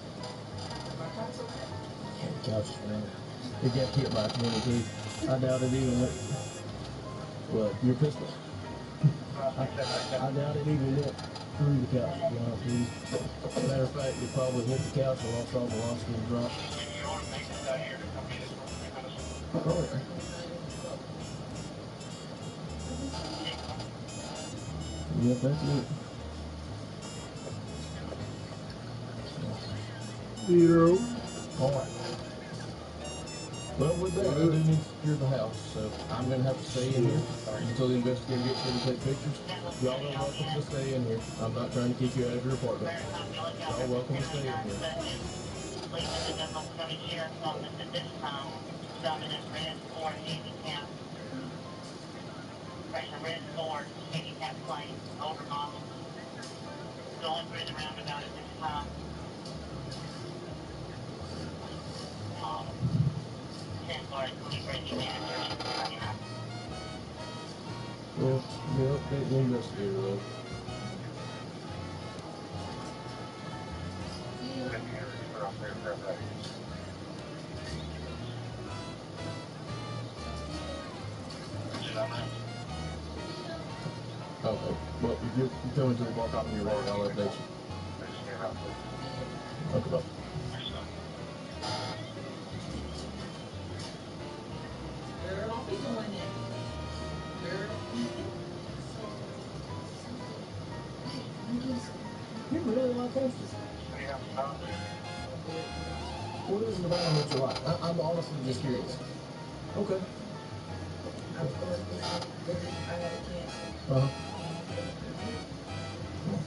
Yeah, the couch is fine. It got hit by a 22. I doubt it even went. Well, your pistol. I doubt it even went through the couch, to be honest with you. Matter of fact, it probably hit the couch and lost all velocity and dropped. Oh, yeah. Yep, that's it.
Zero.
Alright. Well, with that, I do need to secure the house, so I'm going to have to stay in here until the investigator gets here to take pictures. Y'all are welcome to stay in here. I'm not trying to kick you out of your apartment. Y'all welcome to stay in here.
Red Ford, handicap plane, older model, going through the roundabout at this time. 10 bar 23 managers.
Well, yeah, update the investigator though. Okay, well, if you're coming to the bar top and you're ready, I'll update you. Okay, bye.
Girl, be doing that. Girl.
You really my coasters. What is it about them that you like? I'm honestly just curious. Okay. Uh-huh.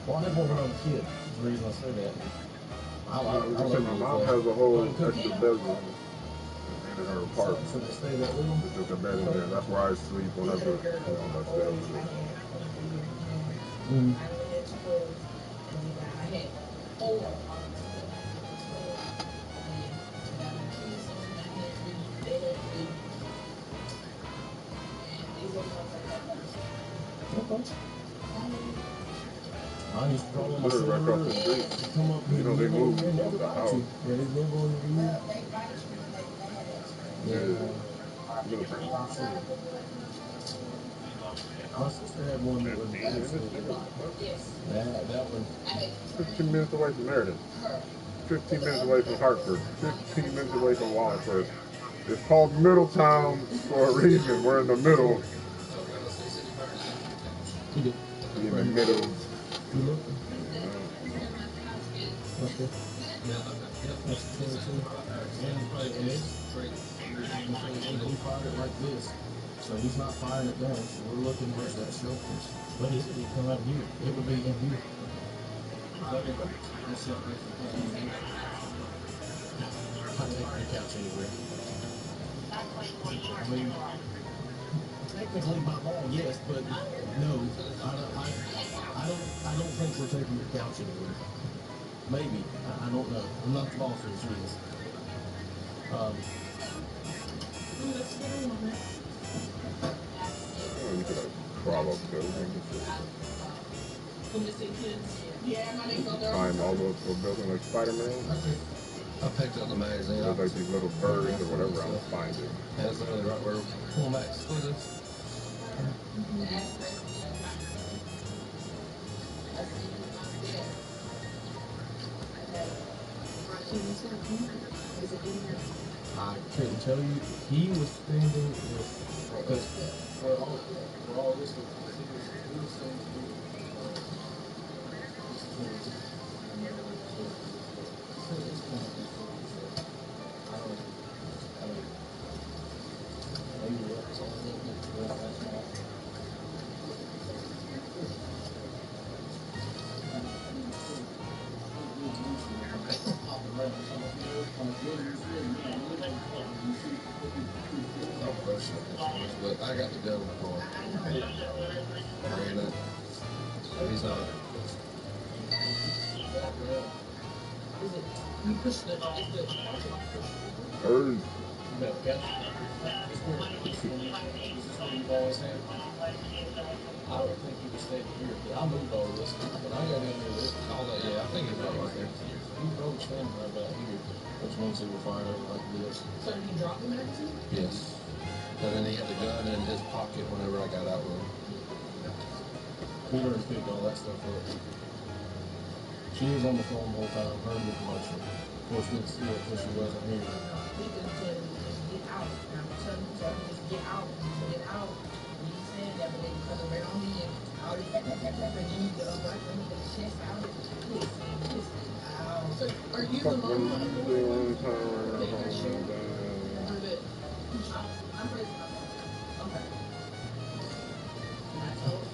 Well, I had one when I was a kid. That's the reason I say that. I
my mom has a whole extra bedroom in her apartment.
So they stay that little?
It's just a bed in there. That's where I sleep whenever, I stay over there.
Mm. Okay. I used to call them my
Literally right across the street.
Come up here,
They moved
and never
the
bite
house.
you. Yeah, they nibble on your ear.
Yeah.
My sister had one that was absolutely that one.
15 minutes away from Meredith. 15 minutes away from Hartford. 15 minutes away from Wallingford. It's called Middletown for a reason. We're in the middle. In the middle.
Okay. And he fired it like this. So he's not firing it down. So we're looking where's that shelter. But he said he'd come out here. It would be in here. I take the couch anywhere. I mean, technically by law, yes, but no, I don't think we're taking the couch anywhere. Maybe. I don't know. I'm not the boss of the trees.
You could crawl up there. Climb all over the building like Spider-Man.
I picked up the magazine.
There's like these little birds or whatever. I'm finding.
That's literally right where we're pulling back. What is this? I couldn't tell you. He was standing with, because for all this, he was standing but I got to go before. He's not. You push the
Birds.
No, catch. This is what you've always had. I would think you would stay here, but I moved all this. But I got into this. All that, yeah, I think it's about right there. You probably stand right about here, which means it will fire over like this.
So you drop the magazine?
Yes. And then he had the gun in his pocket whenever I got out with him. We learned to pick all that stuff up. She was on the phone the whole time, heard the commotion. Of course, didn't see it because she wasn't here.
We can tell you just get out. I'm telling you, just get out. Get out. You said that, but they come around me and all these and then you go right when you get the chest out. So are you the mom? I'm raising my phone. Okay.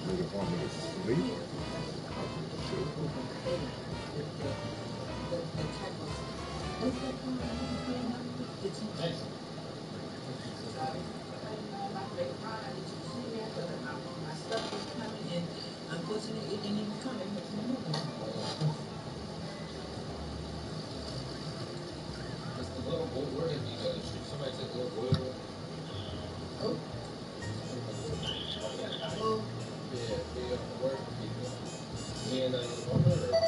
Niggas want me to sleep?
Unfortunately, it didn't even come in with the movie.
The little boy, where did he go? Somebody took the little boy. Oh. Yeah, where did he go? He and his mother, or?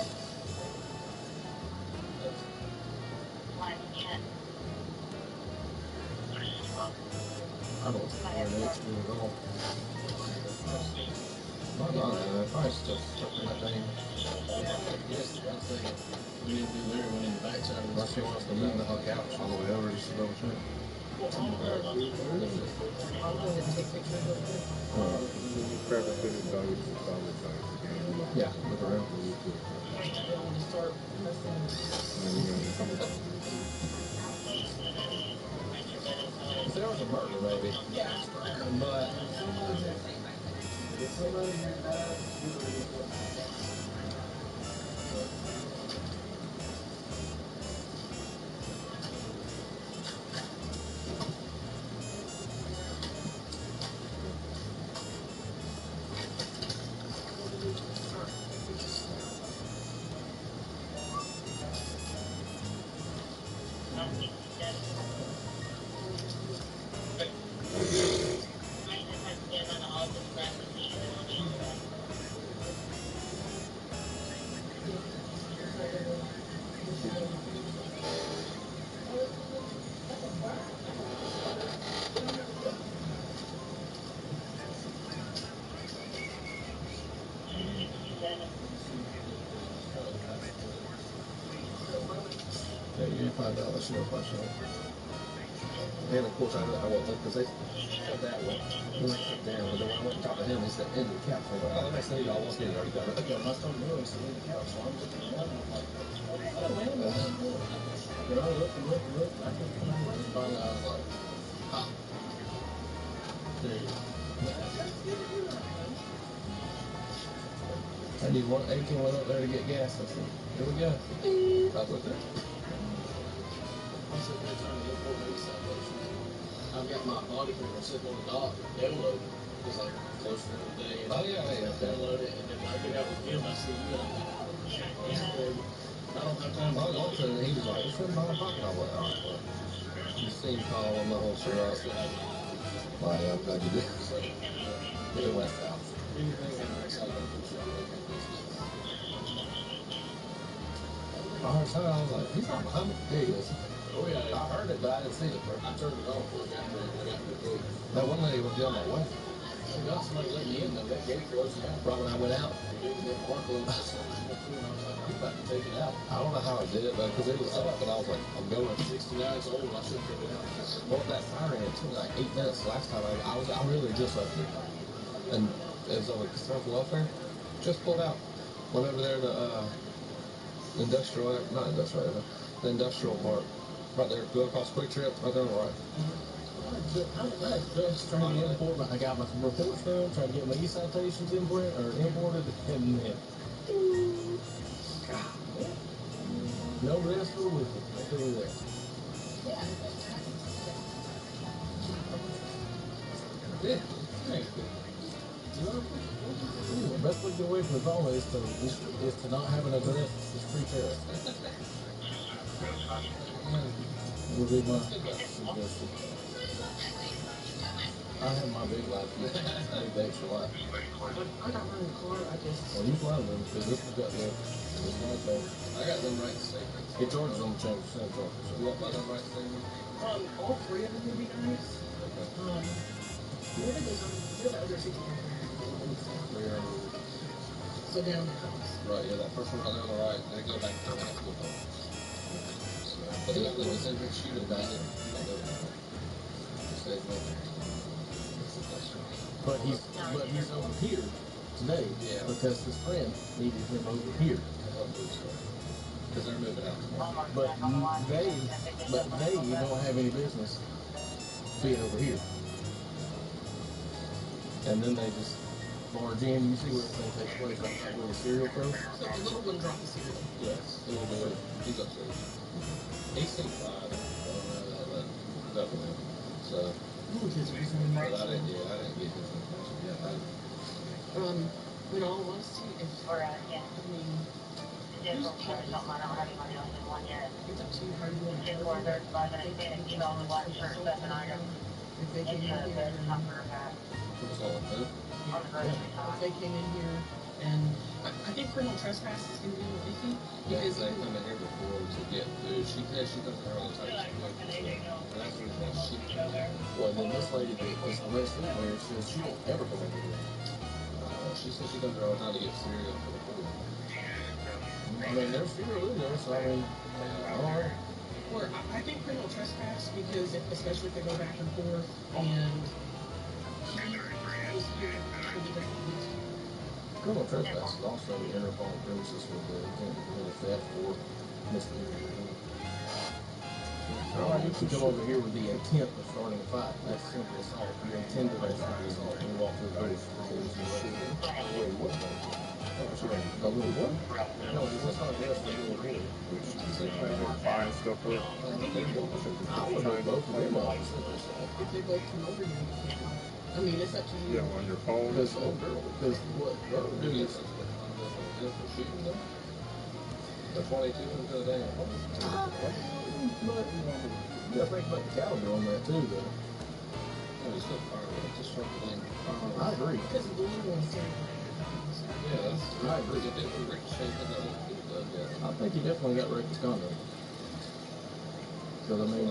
I don't think they're next to at all. Probably stuff stuck in that thing. Yes, I'd say we need to do there when in the backside of the she wants to move the whole couch all the way over just to double check. Yeah, look around. start messing. There was a murder, maybe. Yeah. But if somebody here dies, you know what? Yeah, you didn't find out the show by show. And of course, I won't look because they said that way. When I sit down, but then when I went and talked to him, he said, in the couch. I was like, oh, let me see, y'all. What's getting already done? Yeah, my son Lewis is in the couch, so I'm looking at him. I'm like, oh, man, what's up? And I looked and looked and looked, and I couldn't find it. And finally, I was like, ha. There you go. I need one. Aiken went up there to get gas. I said, here we go. I was there. I'm sitting there trying to look for maybe salvation. I've got my body camera sitting on the dock, downloading, because I'm close to the day. And download it, and then when I get out with him, I see you. And I don't have time. I was on to it, and he was like, "It's in my pocket." I went, "All right, well, you see him call on the whole sure I said, well, I'm glad you did." So, it went out. Anything I'm excited about. I heard something, I was like, he's not behind me. There he is. Oh, yeah, I heard it, but I didn't see it. I turned it off before I got to the gate. That one lady was down my way. She got somebody let me in, though. That gate closed out. Right when I went out. That car closed. I'm about to take it out. I don't know how I did it, though, because it was up, and I was like, I'm going. 69 is old. I should take it out. Well, that siren, it took me like 8 minutes. Last time I really just left it. And it was over conservative welfare. Just pulled out. Went over there to, industrial, not industrial, the industrial park. Right there, go across Quick Trip, right there on the right. I just trying to import, I got my reports done, trying to get my e-citations imported, and then, no rest for the wicked. I'll tell you that. Yeah. The best way to get away from the phone is to not have an address. It's free tariff. Would be my suggestion. I have my big life. I need the extra life.
I got mine in the car. I just.
Well, you fly them because this has got the. I got them right statements. It charges them change percent charges. So you want my them right statements?
All three of them would be nice. Where did those the other two come from? So down the house.
Right, yeah, that first one right there on the right, they go back to the high school home. But the other one said shoot it back in. But he's over here today, because his friend needed him over here. Because they're moving out. But they don't have any business being over here. And then they just barge in. You see where everything takes place, like where the cereal goes?
So the little one dropped the cereal.
Yes, he's upstairs. He's 6'5", definitely. So. But I didn't get his information yet.
In all honesty, if I mean, it's up to you how you want to do it. If they came in here if they came in here and I think criminal trespass is going to be a little iffy because
they come in here before to get food. She says she doesn't all the time. And that's the reason why she comes there. Well, then this lady that was the rest of the here says she don't ever come in here. She says she comes there all the time to get cereal for the poor. I mean, there's cereal in there, so I mean, alright.
Or I think criminal trespass because especially if they go back and forth and he was here for the day.
Criminal trespass is also interphone premises with the intent to commit theft You come over here with the intent of starting a fight. That's simple assault. You intend to actually assault. You walk through the door.
Wait, what?
A little boy? No, it's not just a little boy.
Buying stuff with.
I would hope both of them are simple assault.
If they both come over here, you can't find. I mean, it's up to you.
Yeah, on your phone.
Because what they'll do is shooting them. The 22 into the damn. But you gotta think about the caliber on that too, though.
It's still far away. Just from the thing.
I agree.
Because the blue one's so.
Yeah, I agree.
It didn't ricochet because I looked at the
I think he definitely got reckless conduct. Because I mean, I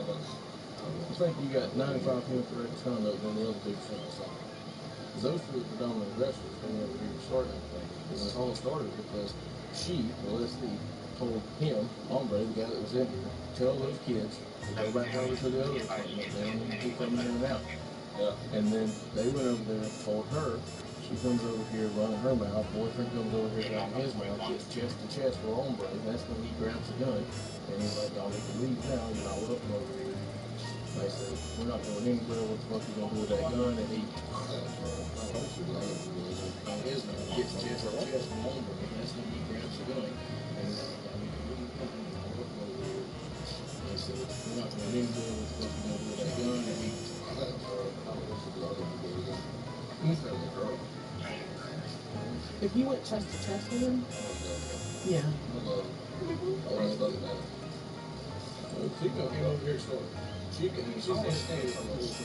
think you got 95 points for reckless conduct, and the other 2% assault. Because those two are predominant aggressors coming over here to start everything. And this all started because she, the lessee, told him, Hombre, the guy that was in here, tell those kids to go back over to the other apartment. They don't need to keep coming in and out. Yeah. And then they went over there and told her. She comes over here running her mouth. Boyfriend comes over here running his mouth. Gets chest to chest with Hombre. That's when he grabs the gun. And he's like, y'all need to leave now. You're not welcome over here. They say, we're not going anywhere. What the fuck are you going to do with that gun? And he his mouth gets chest to chest with Hombre. That's when he grabs the gun. And he's like, y'all need to leave. You're not welcome over here. They said, we're not going anywhere. What the fuck are you going to do with that gun? And he he's not the girl.
If you went chest to chest with him, yeah.
She gonna get over here short. She's gonna stand for this.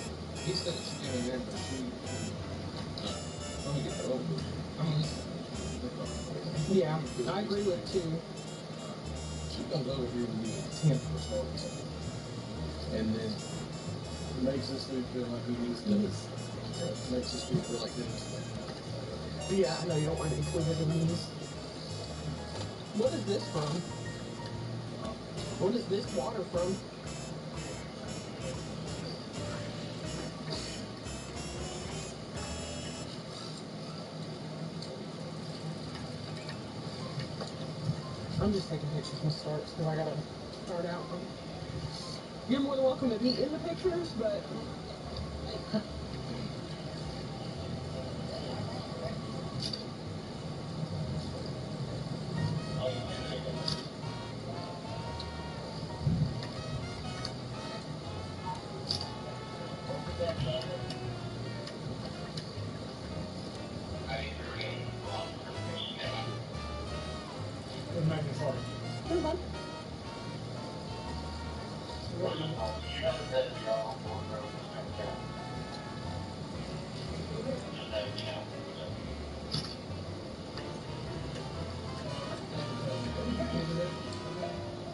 He said it's standing there, but let me get that over.
Yeah, I agree with it too.
She comes over here with the intent for starting something. And then makes this dude feel like he needs to. Makes this dude feel like this.
Yeah, I know you don't want to include it in these. What is this from? What is this water from? I'm just taking pictures from starts because I gotta start out. You're more than welcome to be in the pictures, but.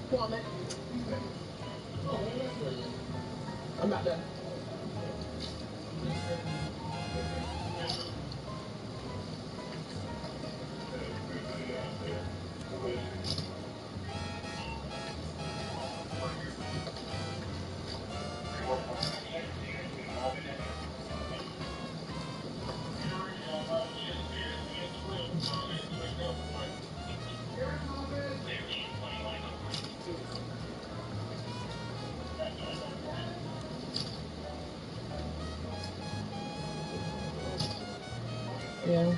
Plummet. I'm not done. Yeah.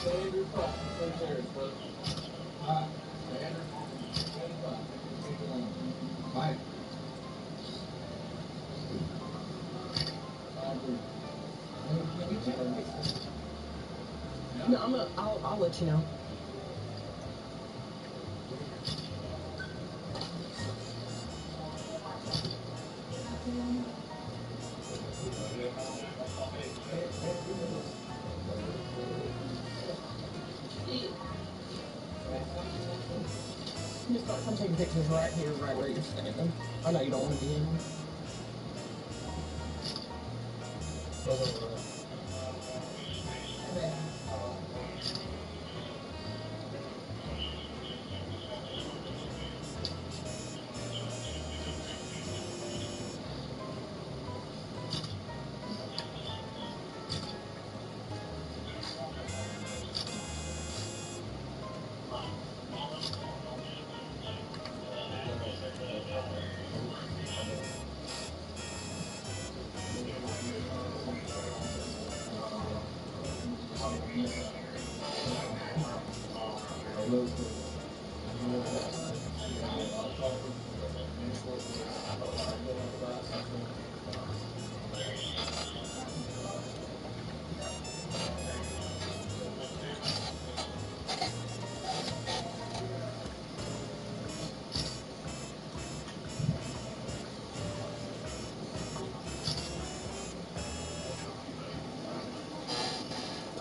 Standard fight. Right there, brother. Standard fight. Fight.
No, I'll let you know. I'm taking pictures right here, right where you're standing. I know you don't want to be in them.
I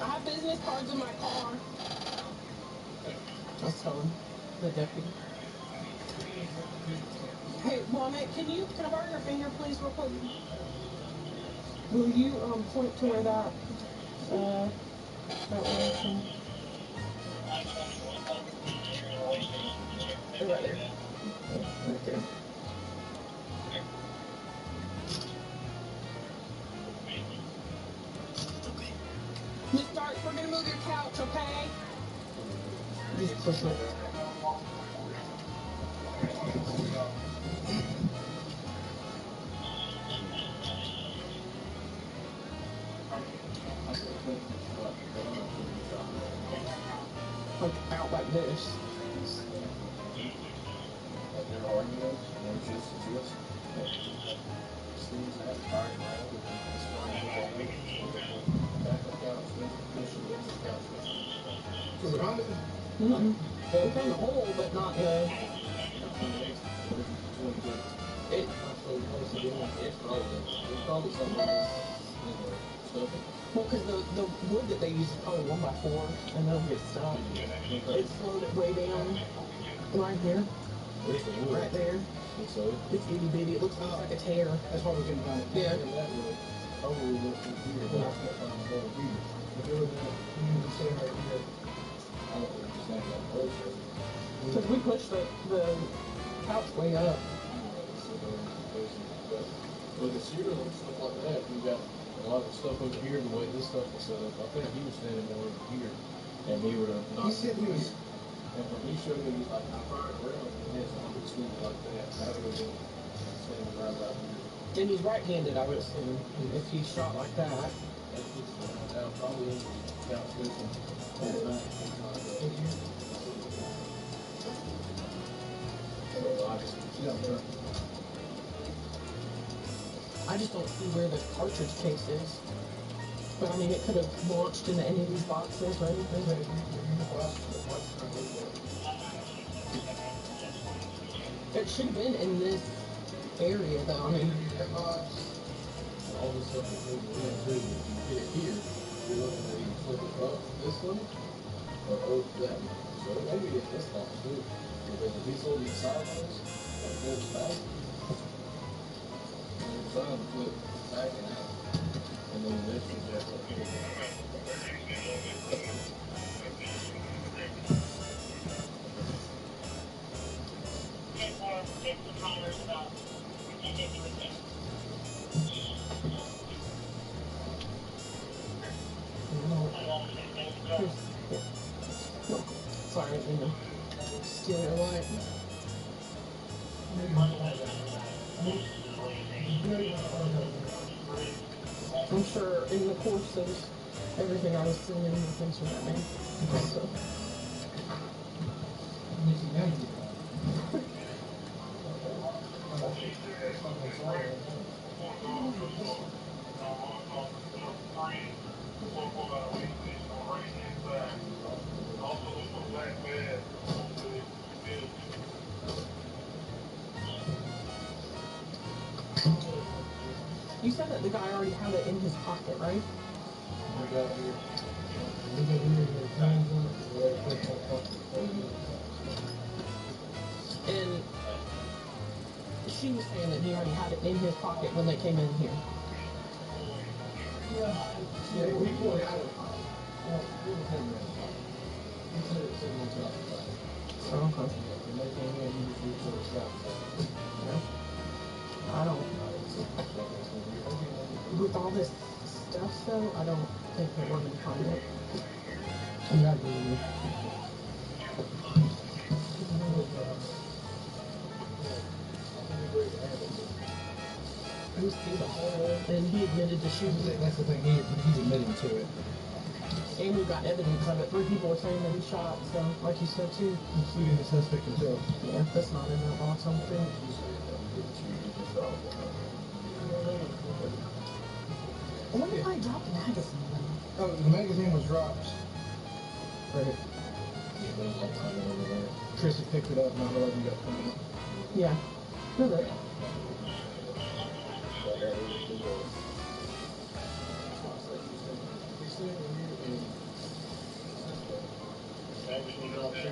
have business cards in my car. I was telling the deputy. Hey, Bonnet, can I borrow your finger, please, real quick? Will you point to where that was? Right there. Right there. Miss Starks, we're gonna move your couch, okay? Just push it. Like out like this. Mm-mm. We found a hole, but not the... Well, because the wood that they use is probably 1x4, and they'll get stuck. It's slowed it way down. Right here. Right there. It's itty bitty. It looks almost like a tear.
That's why we couldn't find it.
Yeah.
Probably look through here, but I can't find the hole here. If it was you can stay right here. I don't know, just like that close.
Because we pushed the couch way up.
With the cereal and stuff like that, we got a lot of stuff over here, the way this stuff was set up. I think he was standing more over here, and he would have not.
He said he was.
And when he showed me, he's like, I fired around and his arm was swinging like that. I would have been standing right about here.
And he's right-handed, I would assume, if he shot like that.
That's just probably in the couch cushion.
I just don't see where the cartridge case is. But I mean, it could have launched into any of these boxes or anything. It should have been in this area, though. I mean,
all this stuff is moving around too. If you get it here, you're looking at either flip it up this way or over that way. So maybe it's this box too. Because if he's holding sideways, like this back, and you're trying to flip back and out. And then the next one's back up here.
Sorry, I didn't steal your light. I'm sure in the course of everything I was sending, things were happening. So. You said that the guy already had it in his pocket, right? And she was saying that he already had it in his pocket when they came in here.
Yeah, we pulled it out.
Oh, okay. I don't. With all this stuff, though, I don't think that we're going to find it. I'm not doing it. You see the hole, and he admitted to shooting it.
That's the thing, he's admitting to it.
And we got evidence of it. 3 people were saying that he shot, so, like you said, too.
Including the suspect himself.
Yeah, that's not in that box, I don't think. I wonder why I dropped the magazine.
Oh, the magazine was dropped. Right here. Tracy picked it up, and I realized we got it.
Yeah. Good.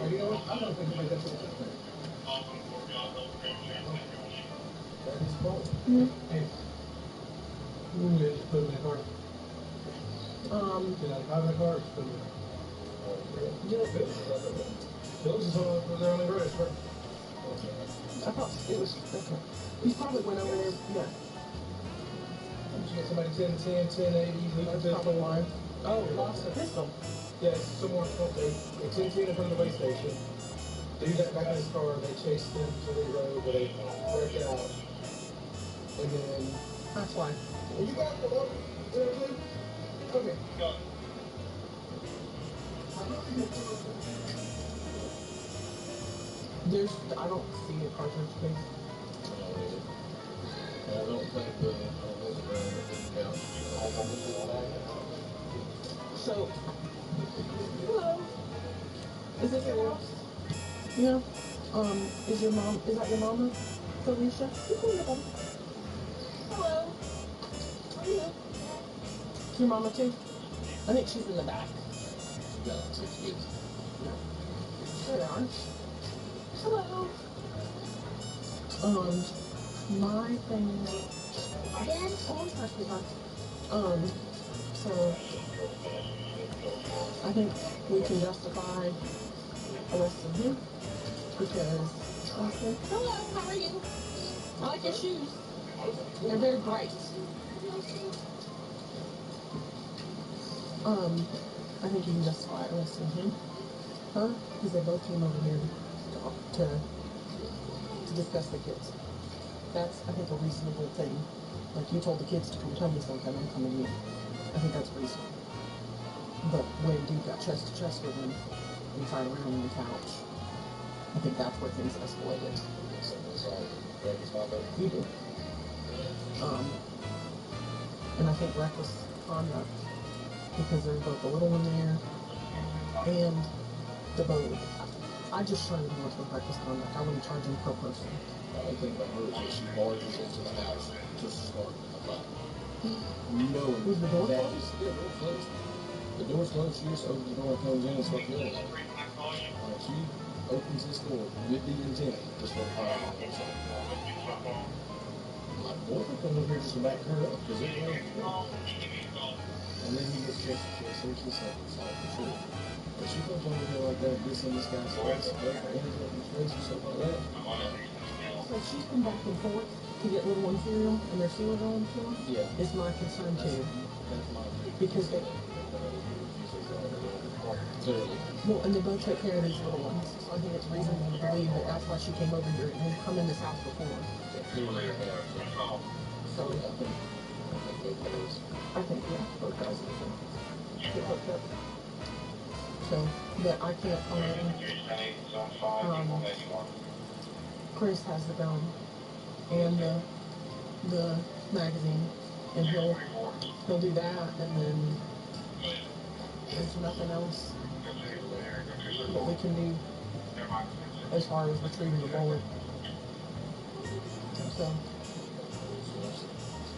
You know what? I'm not thinking like that's what it's like. That is cool. Hey. You want me to just put it in the car? Can I drive the car or just put it in the car? Phillips is on there on the garage, right?
I thought it was, okay. He probably went over there, yeah.
Did you get somebody 1010, 1080, leave the pistol line?
Oh, lost the pistol.
Yeah, it's somewhere, okay. It's 1010 in front of the way station. Dude got back in his car, they chased him to the road, but they wrecked out. And then...
That's why.
You got it, hello? Is that okay? Okay.
There's, I don't see a cartridge case.
I don't think the
So, hello. Is this your house? Yeah. Is your mom, is that your mama, Felicia? Hello. How are you? Your mama too? I think she's in the back.
She got 6 kids.
There they are. Hello. My thing is, again, so, I think we can justify arresting him because, hello, how are you? I like your shoes. They're very bright. I think you can justify arresting him. Huh? Because they both came over here to discuss the kids. That's, I think, a reasonable thing. Like, you told the kids to come tell me something, I'm coming in. I think that's reasonable. But when dude got chest to chest with him and tried around on the couch, I think that's where things escalated. You do. And I think reckless conduct, because there's both the little one there and the boat. I just charge him more for reckless conduct. I wouldn't charge him per person.
I think about her is that she barges into the house to start a fight. Knowing
was the door
that
closed?
Yeah, the door closed. The door's closed. She just opens the door and comes in and starts yelling. She opens this door with the intent to start fighting on the inside. My boyfriend comes over here just to back her up because they're going to and then he gets chest to chest. There's the second side for sure. But she comes over here like that, gets in this guy's face, interrupting his face and stuff like that.
So she's come back and forth to get little one cereal, and their cereal going to them.
Yeah.
Is my concern too.
That's my
because they. Well, and they both take care of these little ones, so I think it's reasonable to believe that that's why she came over here and has come in this house before. So I think yeah, both guys get hooked up. So, but I can't Chris has the gun and the magazine, and he'll do that, and then there's nothing else that we can do as far as retrieving the bullet. So,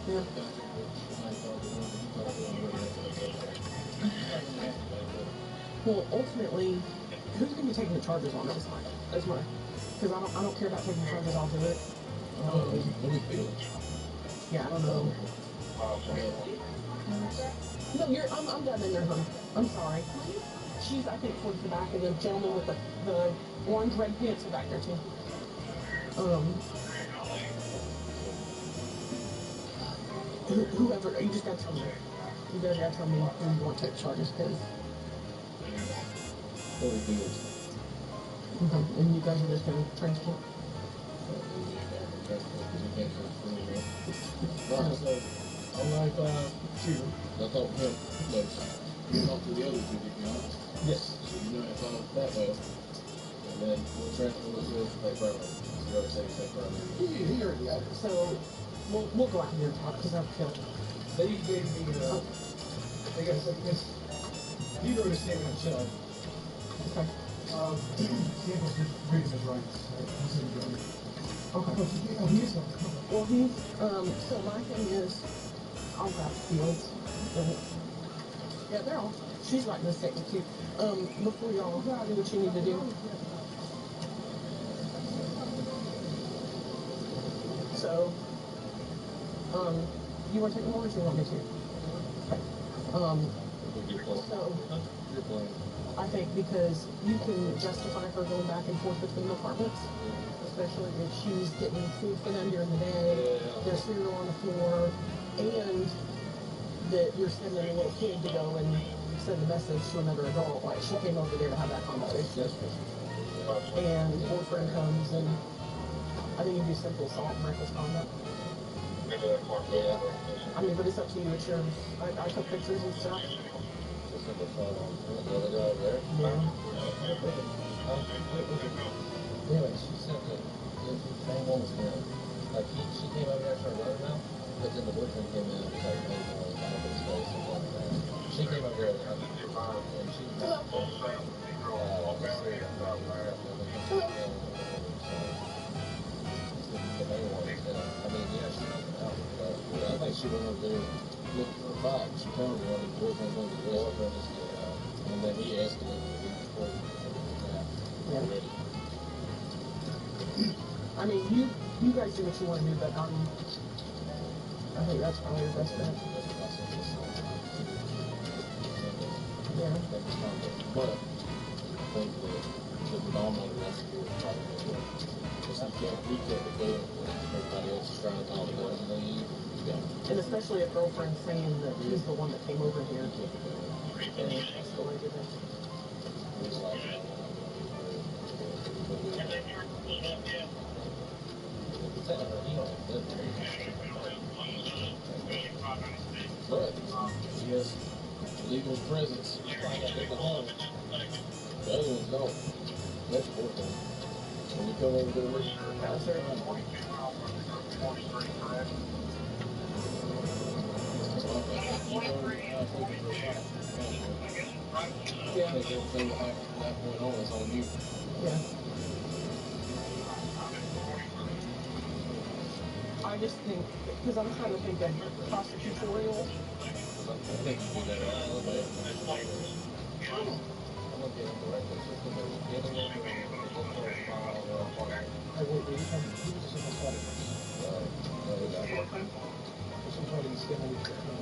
yeah. Well, ultimately, who's going to be taking the charges on it? That's my, because I don't care about taking the charges. I'll do it. Yeah, I don't know. No, I'm done in there, honey. I'm sorry. She's, I think, towards the back, and the gentleman with the orange red pants are back there too. Whoever, you just gotta tell me. You guys gotta tell me who you want to take charges, because. And you guys are just gonna transport.
I'm like, shooter. I thought him next. talk to the others, to be honest. Yes. So you know it's all that way. And then we'll transfer with you take forever. You already said you take forever.
He already got it. So we'll go out here and talk because I've killed. They gave me they got because you know the statement himself. Okay.
Samples just reading his rights.
Okay. Well, he's so my thing is, I'll grab fields. Yeah, they're all. She's right in the second too. Before y'all do what you need to do. So, you want to take them or do you want me to? So, I think because you can justify her going back and forth between apartments, especially if she's getting food for them during the day, there's cereal on the floor, and that you're sending a little kid to go and send a message to another adult. Like, she came over there to have that conversation. And boyfriend comes, and I think you do simple assault and reckless conduct. Yeah. I mean, but it's up to you. It's your. I took pictures and stuff. Yeah.
Anyway, she said that the same woman's here. Like, she came over here for a run now, but then the boyfriend came in and was like, hey, you know, got up in his face and stuff like that. She came over here and she was like, the main one. I mean, yeah, she knocked him out, but I think she went over there looking for a fight. She told me one of the boyfriends went to the boyfriend just get out. And then he escalated it before
Yeah. I mean, you guys do what you want to do, but I think that's probably your best bet. Yeah.
But I think the predominant recipe is probably good. Because we can't do it when everybody else is trying to talk to them and leave.
And especially if girlfriend's saying that he's the one that came over here and escalated it.
But he has legal presence in the home. The other ones don't. That's important. When you come over to the room,
yeah.
Take everything that happened from that point on, it's on you.
Yeah. I just think, because I'm trying to think of prosecutorial.
I think you do that right away. I'm going to get him directly. So it's going to be getting him and the profile of our partner.
I wait, who's just in the study? She's holding the skin on each other.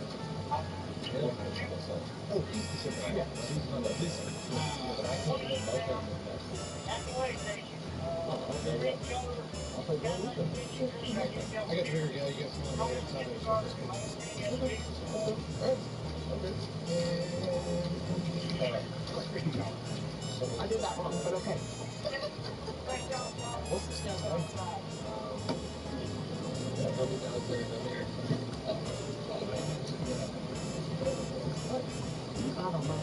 Oh, he's the ship. Yeah.
She's not a police. But I can't get both of them.
I'll take one with them.
I got the bigger guy, you got some on the other side of the
Okay. I did that wrong, but okay. What's the scout though? I don't know.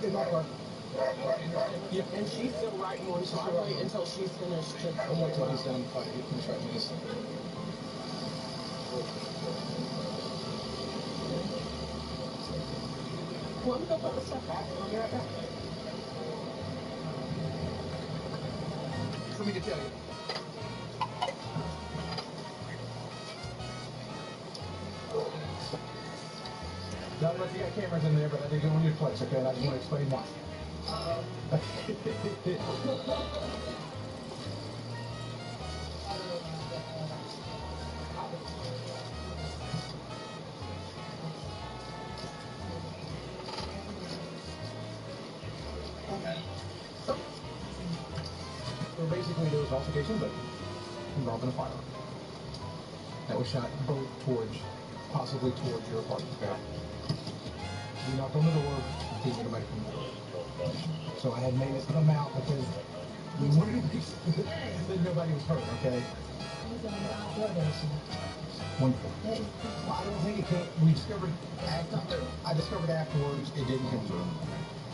In my part.
Yeah, and she's still writing one, so I'll wait until she's finished.
I'm waiting till he's done the fight. He can try to this.
Well, let me go put the stuff back and I'll be right back.
For me to tell you. Not unless you got cameras in there, but I did go in your place, okay? And I just want to explain why. So basically there was an altercation, but involving a firearm. That was shot both possibly towards your apartment, okay? We knocked on the door, didn't get a from the door. So I had maintenance come out because we wanted to make sure that nobody was hurt, okay? Wonderful. Well, I don't think it came. We discovered after. I discovered afterwards it didn't come through.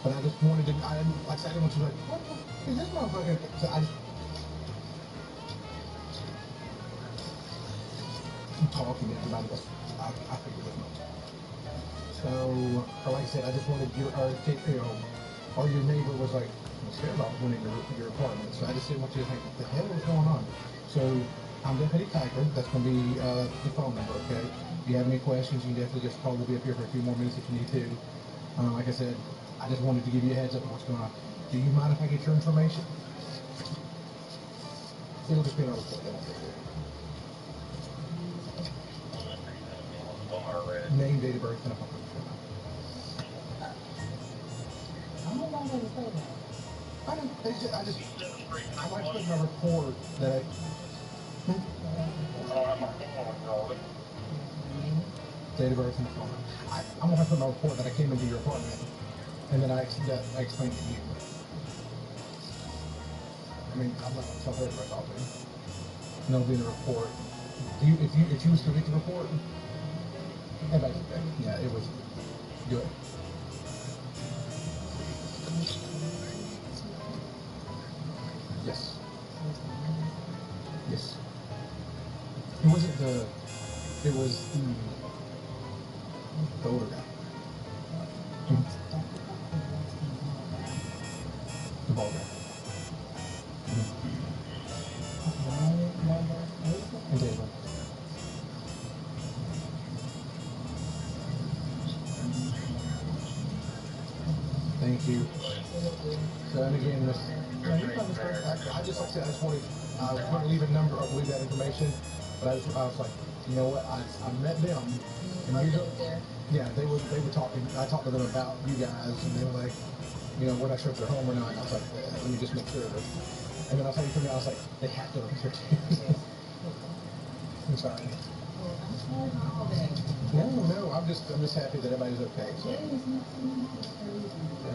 But I just wanted to. I didn't. Like I said, I didn't want you to like. What the f- is this motherfucker? So I just. I'm talking to everybody. That's. I figured as much. So, or like I said, I just wanted your, or your neighbor was like, I'm scared about going into your apartment. So I just didn't want you to think, what the hell is going on? So, I'm Deputy Kiker. That's going to be the phone number, okay? If you have any questions, you can definitely just call. We'll be up here for a few more minutes if you need to. Like I said, I just wanted to give you a heads up of what's going on. Do you mind if I get your information? It'll just be on the report. Name, date of birth, and a phone number. I don't. I might put in a report that. Date of birth and phone number. I'm gonna have to put in a report that I came into your apartment, and then I explained to you. I mean, I'm not gonna tell her right off. And it'll be in the report. If you was to read the report, everybody's okay. Yeah, it was good. Yes. Yes. It wasn't the. It was the older guy. The bald guy. And David. Thank you. So, and again, this. I just like I said, I just wanted to leave a number, or leave that information. But I was like, you know what? I met them, and yeah, they were talking. I talked to them about you guys, and they were like, you know, we're not sure if they're home or not. And I was like, let me just make sure. And then I was like, I was like, they have to look here too. I'm sorry. No, I'm just happy that everybody's okay. So.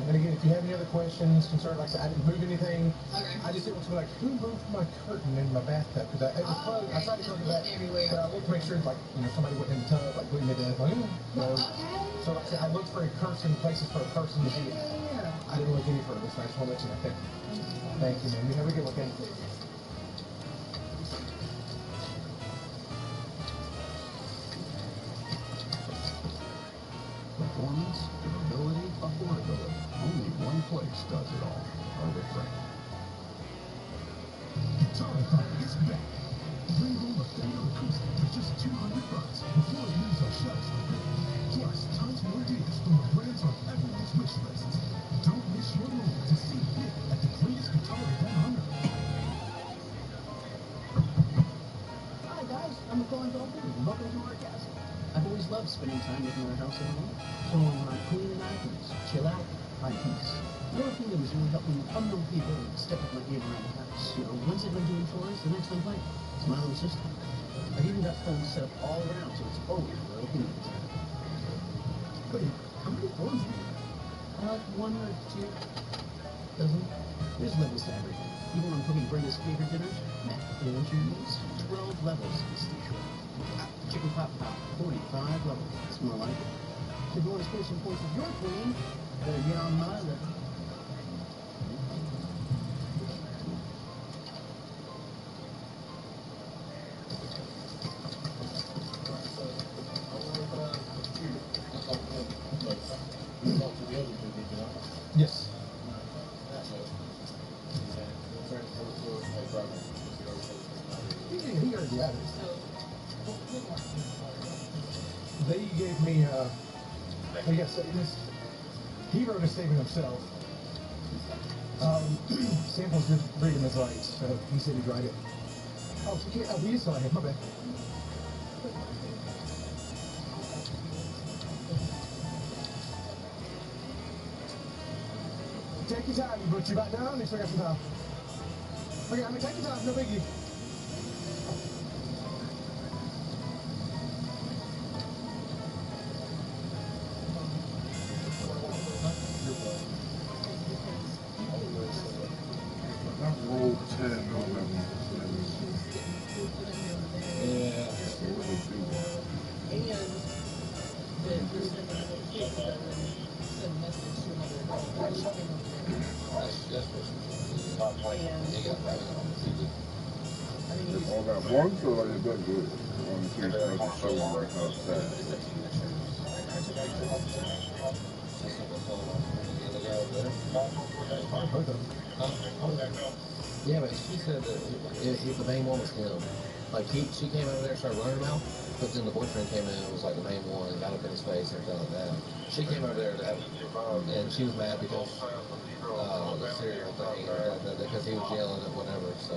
And again, if you have any other questions, concerns, like I said, I didn't move anything. Okay. I just didn't want to be like, who moved my curtain in my bathtub? Because it was closed. I tried to close that, but I looked to make sure, like, you know, somebody went in the tub, like, putting it in. Like, so like I said, I looked for a person, places for a person to be. I didn't look any further, so I just want to let you know. Okay. Thank you, man. You have a good one. Okay.
Performance, durability, affordability. Only one place does it all. Harbor Freight. Guitar is back. Bring home a Fender acoustic for just $200 before it leaves our shelves. Plus, tons more deals from the brands on everyone's wish lists. Don't miss your moment to see fit at the greatest guitar event on earth.
Hi guys, I'm Macaulay Culkin, and welcome to our castle. I've always loved spending time making our house at home. So when I'm cleaning, I can just chill out, find peace. Your opinion has really helped me unknown people step up my game around the house. You know, once they've been doing chores, the next I'm playing. It's my little system. I've even got phones set up all around, so it's always where opinions are. But how many phones do you have? One or two dozen. There's levels to everything. Even when I'm cooking Brenda's favorite dinners, Matt, and your needs, 12 levels of steak. Chicken pot pie, 45 levels. It's more like it. If you want to score some points with your queen, better get on my level.
Yes. He already had it. They gave me, I guess, he wrote a statement himself. Samples did read him as right, so he said he'd write it. Oh, he is on here, my bad. Take your time, but you back down, you still got some time. Okay, I mean, take your time, no biggie.
I rolled 10 on that one.
send a message to another shopping room.
That's what he got back on.
All that once or like it does good? On the two like to show you like how it's sad.
Yeah, but she said that if the main one was him, like she came over there and started running her mouth, but then the boyfriend came in and was like the main one and got up in his face and everything like that. She came over there and she was mad because the cereal thing or because he was yelling at whatever. So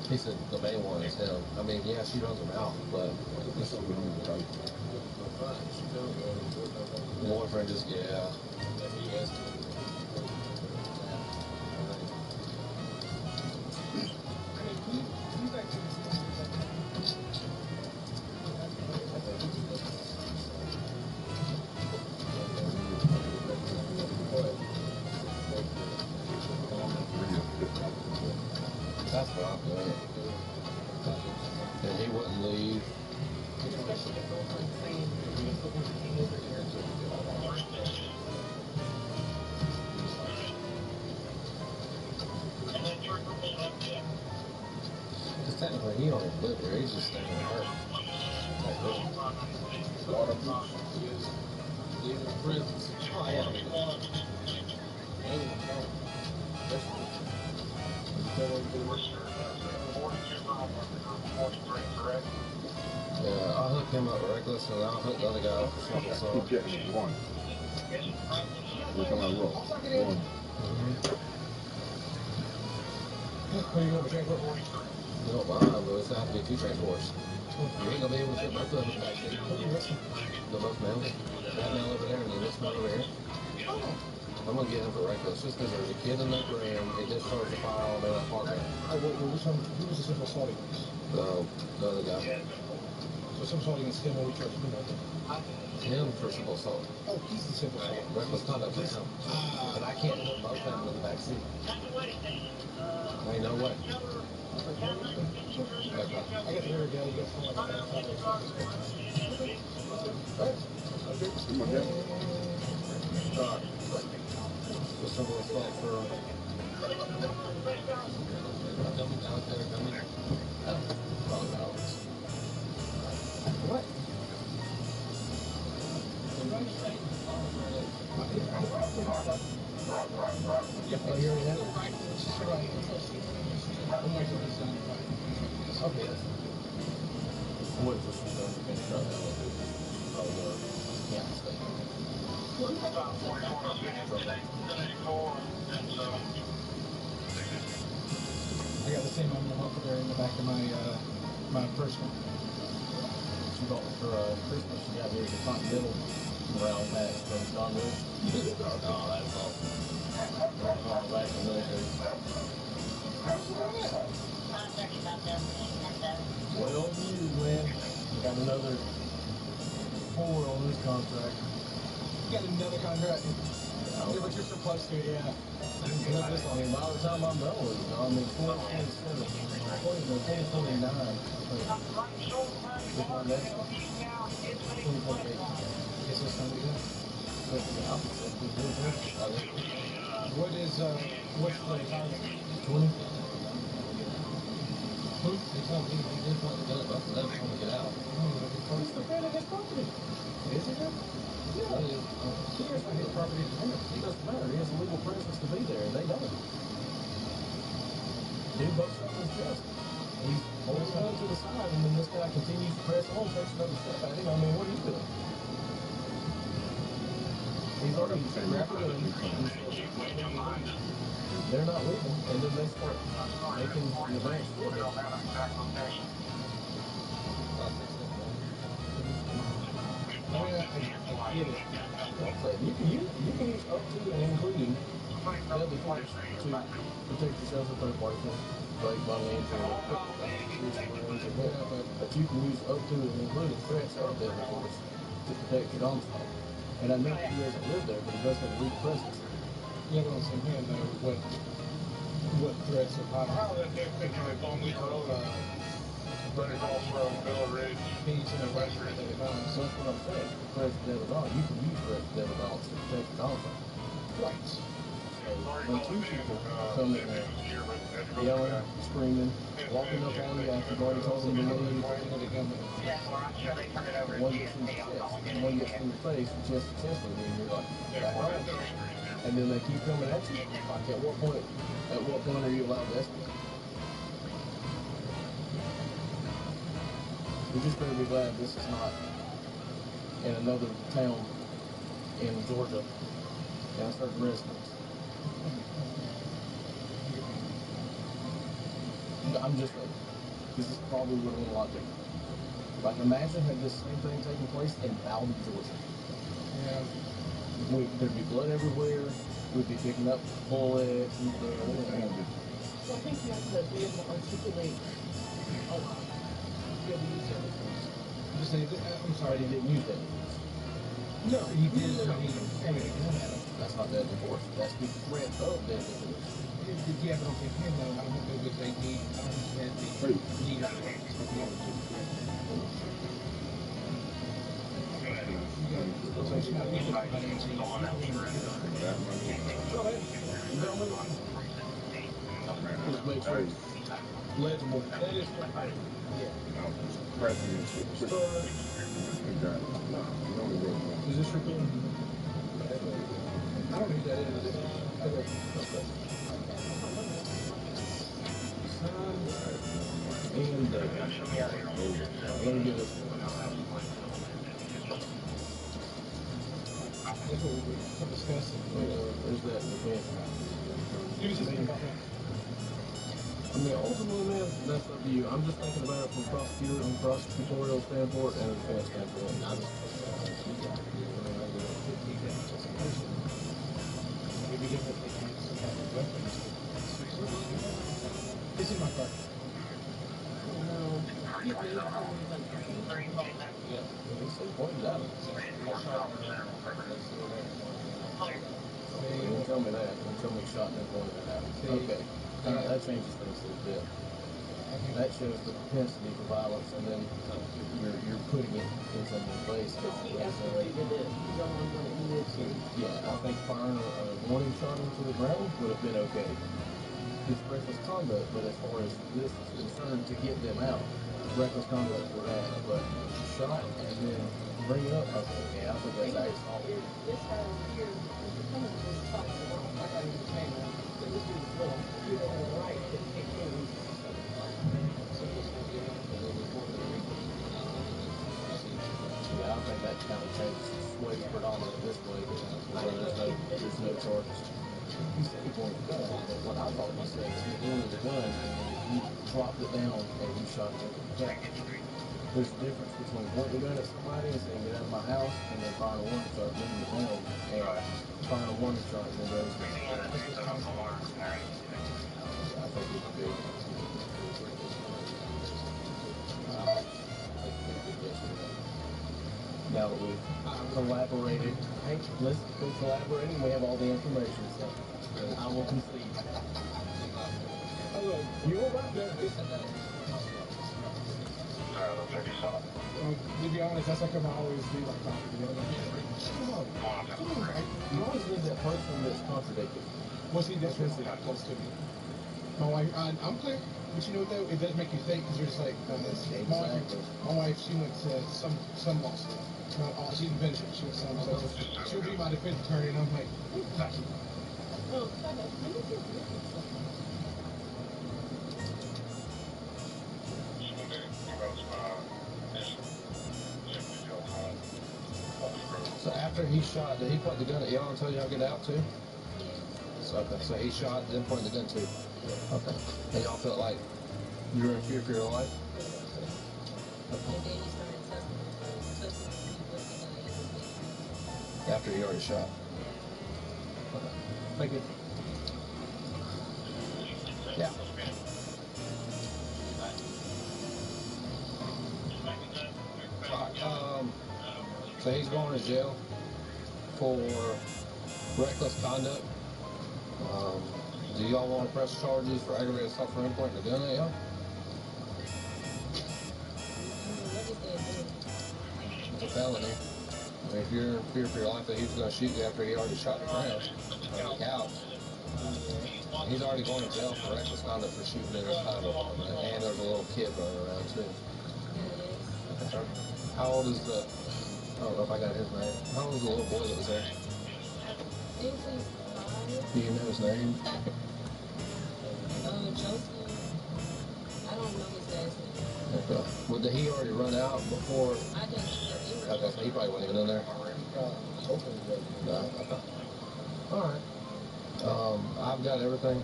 he said the main one is him. I mean, yeah, she runs her mouth, but the boyfriend just That's what I'm doing. And he wouldn't leave.
Especially the girlfriend saying, he's the one that came over here.
Because technically he don't even live here, he's just staying with her. Like this. Oh, yeah. Yeah, I'll hook him up reckless and I'll hook the other guy up for simple assault.
Keep getting one. We're coming out roll. One.
What are you going to check for?
You don't mind, but it's have to be two transports. You ain't gonna be able to fit both of them in the backseat. They're both males. That male over there and then this male over here. I'm gonna get him for reckless just because there's a kid in that room. He discharged a fire on their apartment.
Who was the simple assault against?
The other guy.
So simple assault against him, what we charge him about that?
Him for simple assault.
Oh, he's the simple assault.
Reckless conduct for him. But I can't put both of them in the back seat. Ain't no way.
I got the rear deli, you got something like that.
The simple assault for
What? Oh, you already have it?
Okay. I'm waiting for some stuff to finish up. Yeah,
I got the same amount there in the back of my personal.
She bought for Christmas. She got me the Continental round patch from John Wick. Oh, that's all. Back in the military. Well used, man. Got another 4 on this contract.
You got another contract? Yeah, but you're so close to it, yeah.
I mean, by the time I'm done with it, I mean, 2027, 2029. With my next one. 2028.
Guess what's going to be done? What's the time?
20? It's not being different to both of them trying to get out.
It's the friend of his property. Is it? Yeah. He has his property to him.
It doesn't matter. He has a legal presence to be there, and they don't. Dude bucks up his chest. He's holding his gun to the side, and then this guy continues to press on, takes another step at him. I mean, what are you doing? He's already grabbed a gun. They're not leaving, and then they start making the bank for him.
I get it.
You can use up to and including deadly force to protect yourself from third party like violence or but you can use up to and including threats of deadly force to protect your domicile. And I know he doesn't live there, but he does have a legal presence.
Yeah, but on the same hand, though, what threats are possible? He's in a rush for the dogs.
So that's what I'm saying. Press the devil dog. You can use press the devil dogs to protect the dog.
Right.
So when two people come in there, yelling, screaming, walking up on you after you've already told them to leave, one gets in the chest, and one gets in your face, chest to chest with you, and you're like, back off. And then they keep coming at you. Like at what point are you allowed to escalate? We just better be glad this is not in another town in Georgia in a certain residence. I'm just saying, this is probably would have been a lot different. Like imagine had this same thing taking place in Bowden, Georgia.
Yeah.
There'd be blood everywhere. We'd be picking up bullets and stuff.
So I think you have to be able to articulate a lot. You have to use certain things.
Just say, I'm sorry,
He didn't use that.
No, he did when he pointed a gun at him.
That's not deadly force. That's the threat of deadly force.
Yeah, but I'm thinking, no, I don't know what they need. I don't understand the need of
Just make sure it's legible.
That is correct. Yeah.
Pressing and shit. Exactly. No, you only go one.
Is this recording? I don't know who that is. Okay.
And let me get this.
That's what we're discussing.
There's that again.
You was just thinking about that.
I mean, ultimately, man, that's up to you. I'm just thinking about it from prosecutor and prosecutorial standpoint and a defense standpoint.
Maybe different things. Weapons. It's in my car.
Yeah, it's pointed out. Don't tell me that. Don't tell me shot and pointed it out. Okay. That changes things a little bit. That shows the propensity for violence, and then you're putting it in someone's face.
He escalated it beyond what it needed to.
Yeah, I think firing a warning shot into the ground would have been okay. It's reckless conduct, but as far as this is concerned, to get them out, reckless conduct for that. But shot and then bring it up, okay, I think that's assault.
This guy over here is becoming this type of I got to understand that. So this is little, you know, right to take in.
Yeah, I think that kind of changes way predominant this way. There's no charges. He said he pointed the gun, but what I thought he said is he pointed the gun and he dropped it down and he shot it. There's a difference between pointing the gun at somebody and saying get out of my house and then firing a warning shot, leaving it down, and firing a warning shot and then raising it. I think it would be. Now that we've collaborated, hey, listen, we're collaborating, we have all the information, so I will concede.
Hello, you were right there. To be honest, that's like I always do, like talking together.
You always need that person that's contradicted.
Well, see, that's really not close to me. My wife, I'm clear, but you know what though? It does make you think because you're just like, my wife, she went to some law school. Not all, she didn't finish it. She was some, so she'll be my defense attorney, and I'm like,
Oh, can you do
So after he shot, did he point the gun at y'all and tell y'all to get out too? So, okay, so he shot, then pointed the gun too. Okay. And y'all felt like you were in fear for your life?
And then he started testing people.
After he already shot. Okay. Thank you. Yeah. So he's going to jail for reckless conduct. Do y'all want to press charges for aggravated assault for him pointing the gun at y'all?
a felony. I mean, if you're in fear for your life that he's going to shoot you after he already shot your friend on the couch, he's already going to jail for reckless conduct for shooting in his condo apartment. And there's a little kid running around too. How old is the? I don't know if I got his name. How old is the little boy that was there? Do you know his name?
Joseph. I don't know his last name.
Okay. Well, did he already run out before?
I didn't.
Okay, so he probably wasn't even in there. No. Okay. All right. I've got everything.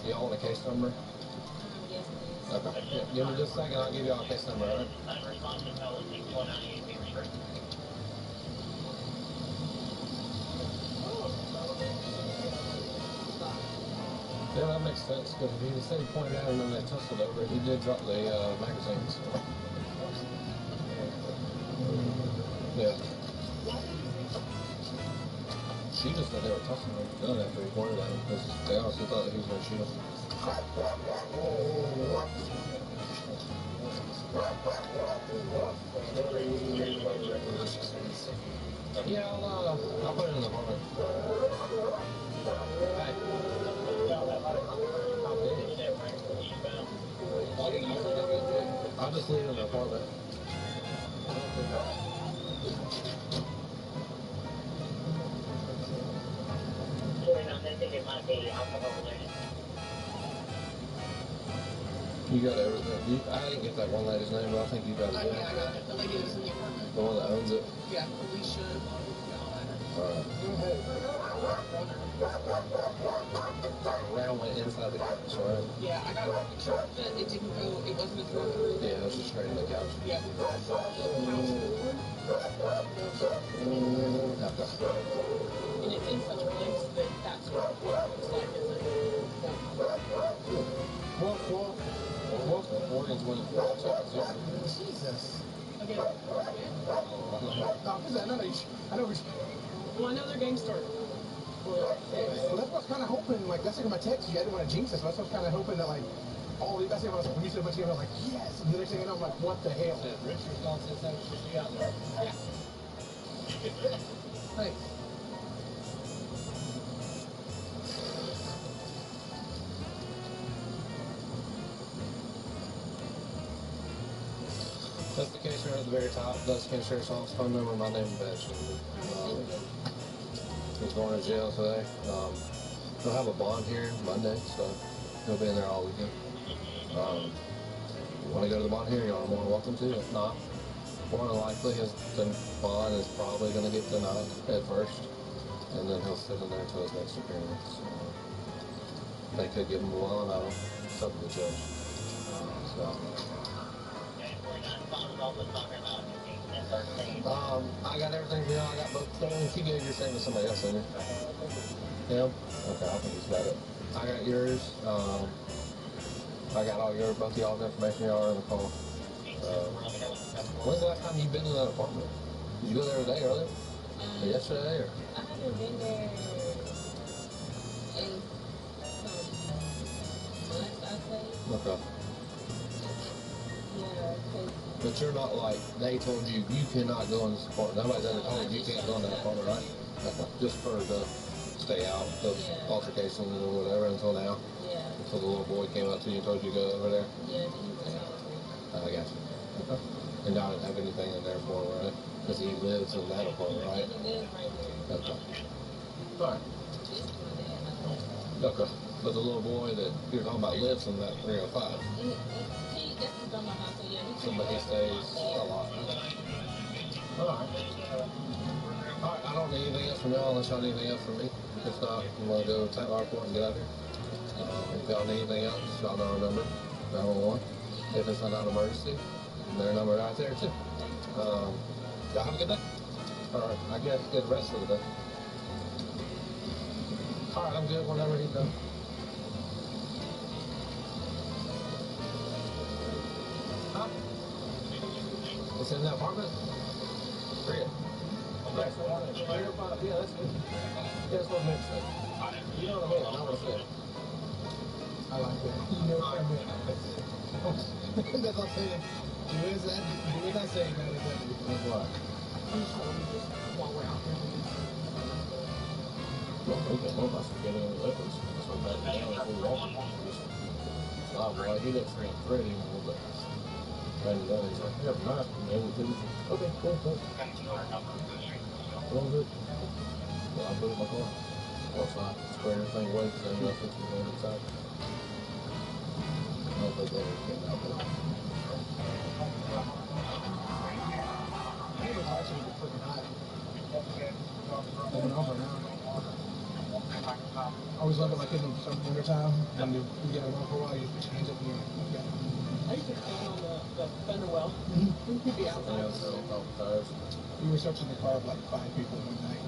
Y'all want a case number?
Yes, please.
Okay. Yeah, give me just a second. I'll give y'all a case number. All right? Yeah, that makes sense, because if he said he pointed out and then they tussled over it, he did drop the magazines. Yeah. She just said they were tussling over the gun after he pointed at him, because they honestly thought that he was going to shoot him. Yeah, I'll put it in the apartment. Hey. I'll just leave it in the apartment. You got everything. I didn't get that one lady's name, but I think you got it.
Yeah, I got it. The lady that's in the apartment.
The one that owns it?
Yeah, Alicia.
Alright. Round went inside the couch, right?
Yeah, I got a picture, but it didn't go, it wasn't a throw through.
Yeah, it was just straight in the couch.
Yeah. And it's in such a place that that's what it looks like, isn't it?
Well, Morgan's winning for
Jesus. Okay.
I know.
Well, I know their game started.
Well, that's what I was kind of hoping. Like, that's like my text. I didn't want to jinx it, so that's what I was kind of hoping that, like, that's what I was like, when you said a bunch of games, I was like, yes. And the next thing I know, I'm like, what the hell?
Richard's gone since that should be out there.
Thanks.
That's the case right at the very top. That's Ken Sheriff's Office phone number, my name and badge number. He's going to jail today. He'll have a bond hearing Monday, so he'll be in there all weekend. You want to go to the bond hearing, y'all are more than welcome to. If not, more than likely his bond is probably going to get denied at first, and then he'll sit in there until his next appearance. They could give him a bond, I don't know. It's up to the judge. So. I got everything for y'all. I got both things. You gave your thing to somebody else, didn't you? Him? Okay, I think he's got it. I got yours. I got all your, both of y'all's information. Y'all are in the call. When's the last time you've been in that apartment? Did you go there today, earlier? Or yesterday? Or?
I haven't been there in months, I'd say.
Okay.
Yeah, because
But you're not like, they told you, you cannot go in this apartment. Nobody's ever told you can't go in that apartment, right? Okay. Just for the stay out, the altercations or whatever until now?
Yeah.
Until the little boy came up to you and told you to go over there?
Yeah, he was
I got you. Okay. And y'all didn't have anything in there for him, right? Because he lives in that apartment, right?
He lives right there.
Okay. Alright. Okay. But the little boy that you're talking about lives in that 305.
That's his grandma's house, so yeah.
Somebody stays a lot. Alright. Alright, I don't need anything else from y'all unless y'all need anything else from me. If not, I'm going to go to our report and get out of here. If y'all need anything else, y'all know our number, 911. If it's not an emergency, their number right there too. Y'all have a good day. Alright, I guess good rest of the day. Alright, I'm good whenever he's done. Huh? It's in the apartment? Bring it. Yeah, that's good. Yeah, that's what makes sense. You know what I mean? I know what I'm saying.
I like that. You know what I mean? That's what I'm saying. Do as I say, not as I do.
That's why. He came up, I said, get in the letters. So I backed down as we were walking. Well, I hear that same thread anymore, but back to that, he's like, yeah, nice. And then we did it. Okay, cool, thanks. All good. So I put it in my car. Also, I squared everything away because I knew I was fixing to go inside. I don't think that ever came out there.
I think it's actually freaking hot. Taking over now. I always love it like in the winter time when you get around for a while, you just change it and you're like, okay.
I used to stand on the fender well. Be outside.
We were searching the car of like 5 people one night.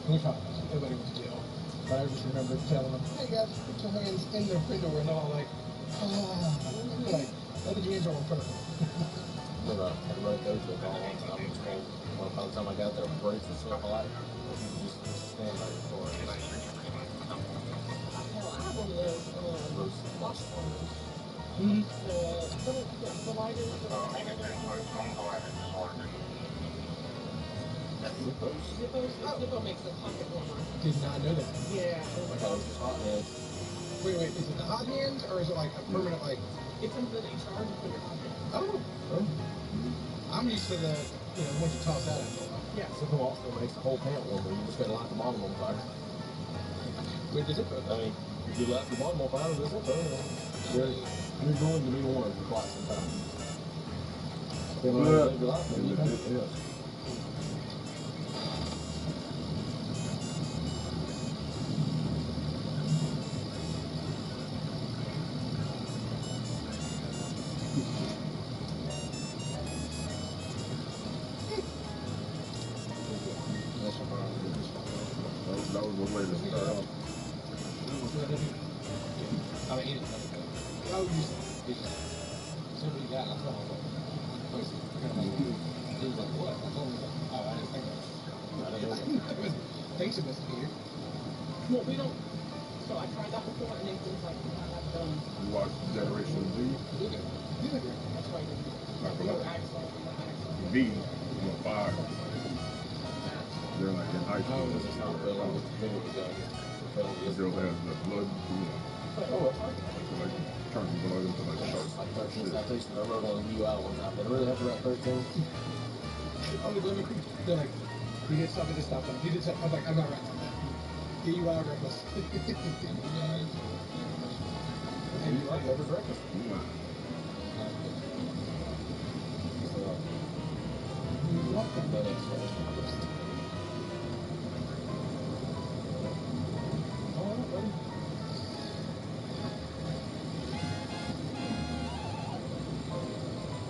And we found nobody was jail. But I just remember telling them, hey guys, put your hands in the fender well, and they're all like, like, let the jeans are on first.
But everybody goes to it all the time. It's cold. Well, by the time I got there, the brakes were so hot. You just stand by your car.
Hell, I have one of those wash formers. The lighters that are Zippo makes a pocket warmer.
Did not know that.
Yeah. Oh my God.
Hot hands.
Wait, is it the hot hands or is it like a permanent like?
It's something that you charge for your hot hands.
Oh. I'm used to the, once you toss that out.
Yeah. Zippo also makes the whole pant warmer. You just gotta light the bottom on fire.
With the Zippo?
I mean, if you light the bottom on fire with the Zippo, you're going to be warm for quite some time. Yes.
That was the way to start off.
I mean, eat it. Oh, you somebody got it. I thought I was like, he was like, what? I told him, oh, I didn't think that. It was thanks to Mr. Peter.
Well, we don't. So I tried that before, and it was like,
You watched Generation Z?
That's right.
V was on fire. They're like in high school. The girl that has the blood, like turning blood into like sharks.
Like 13 citations I wrote on a UI one time. Did I really have to write 13?
Oh, they're like, you did something to stop them. You did something. I'm like, I'm not writing on that. DUI reckless.
And you like every breakfast.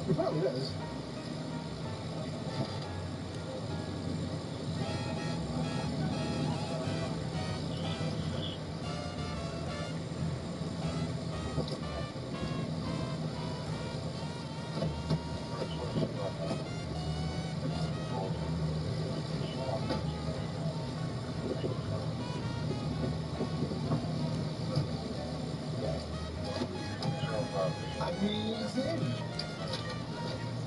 It probably does.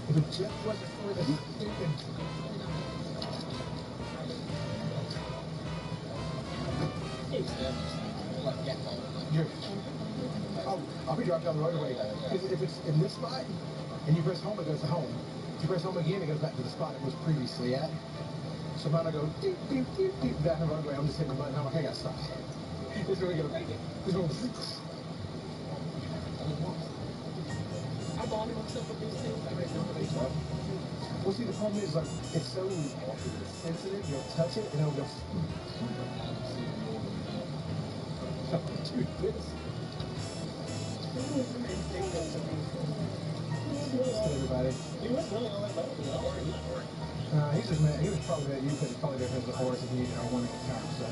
If it just wasn't for the stupid. I'll be driving down the road away. Because if it's in this spot and you press home, it goes to home. If you press home again, it goes back to the spot it was previously at. So mine will go doop, doop, doop, doop, down the roadway. I'm just hitting the button. I'm like, I gotta stop. This is where we go. This one.
I bought him myself with these things.
Well, see, the problem is, like, it's so sensitive, you'll touch it, and it'll go... Dude, this... Everybody. He's just mad. He was probably mad at you because it's probably because the horse and he won the time, so...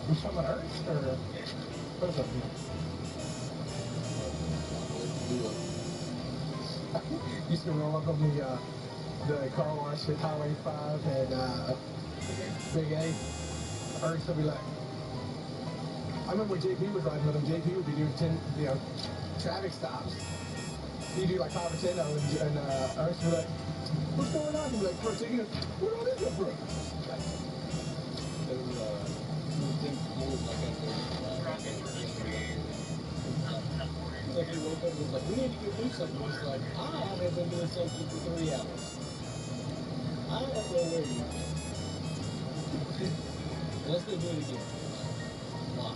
You talking about Earth, or... What's up, man? Used to roll up on the car wash at Highway 5 and Big A. Ernst would be like, I remember when JP was riding with him, JP would be doing 10, traffic stops. He'd do like 5 or 10 of them, and Ernst would be like, what's going on? He'd be like, for a ticket, what all this for? He's like, he woke up and was like, we need to go do something. He's like, I haven't been doing something for 3 hours. I don't know where you are. Let's go do it again. Why?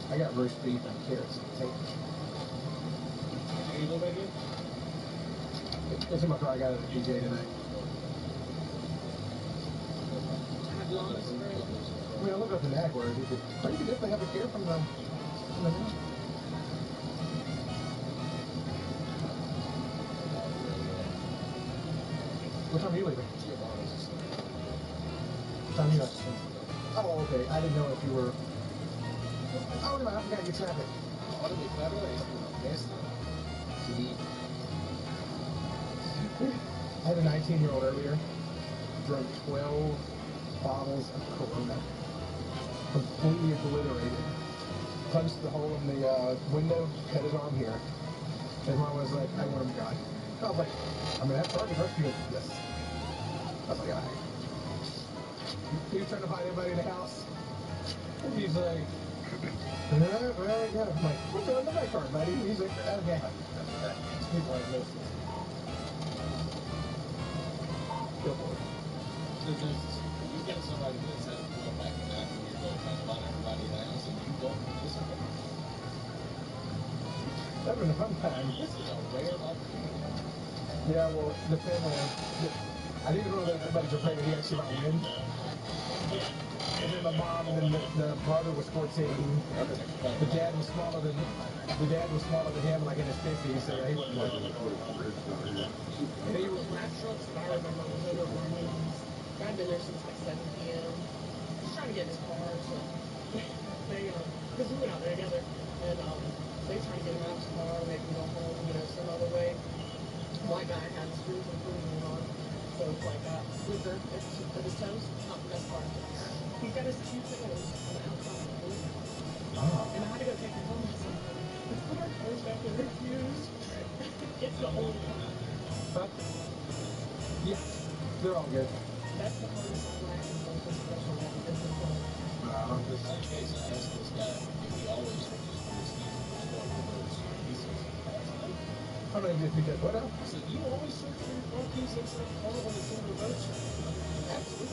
I got roast beef and carrots and potatoes.
Can you go back in?
It's in my car. I got it at PJ tonight. I mean, I looked up the NAC where you could definitely have a care from the house. What time are you leaving? What time are you leaving? Oh, okay. I didn't know if you were. Oh, no, I forgot your traffic. I had a 19-year-old earlier, drank 12 bottles of Corona, completely obliterated, punched the hole in the window, cut his arm here. And Mom was like, I want him gone. I was like, I mean, that's hard to hurt you. Yes. I was like, all right. He was trying to find anybody in the house. And he's like, well, yeah. I'm like, what's on the back card, buddy? He's like, okay. He's like, listen. Go for it.
So you get somebody that says, well, back in that, when you're going trying to find everybody in the house and you don't participate.
That was a fun time.
This is a rare opportunity.
Yeah, well, the family, I didn't know that everybody's afraid that he actually might win. And then my mom and then the brother was 14. The dad was smaller than him, like in his 50s, so he wasn't like.
And he was last trucks, and I remember was in the room. I'd been there since like 7 p.m. Just trying to get in his car, so they because we went out there together, and they trying to get him out of his car, make him go home, some other way. White guy had his screws and pruning on, so it's like slipper at his toes, not the best part. He's got his 2 toes on the outside of the boot. And I had to go take him home. I said, let's put our toes back in their shoes. It's the whole time.
But, yeah, they're all good.
That's the hardest I have on this special that is the fun.
This is the case. I asked this guy if he always switches from his feet to one reverse. He says,
how many did you get? What else?
I said, you always switch from your front keys instead of car when it's in reverse? Absolutely.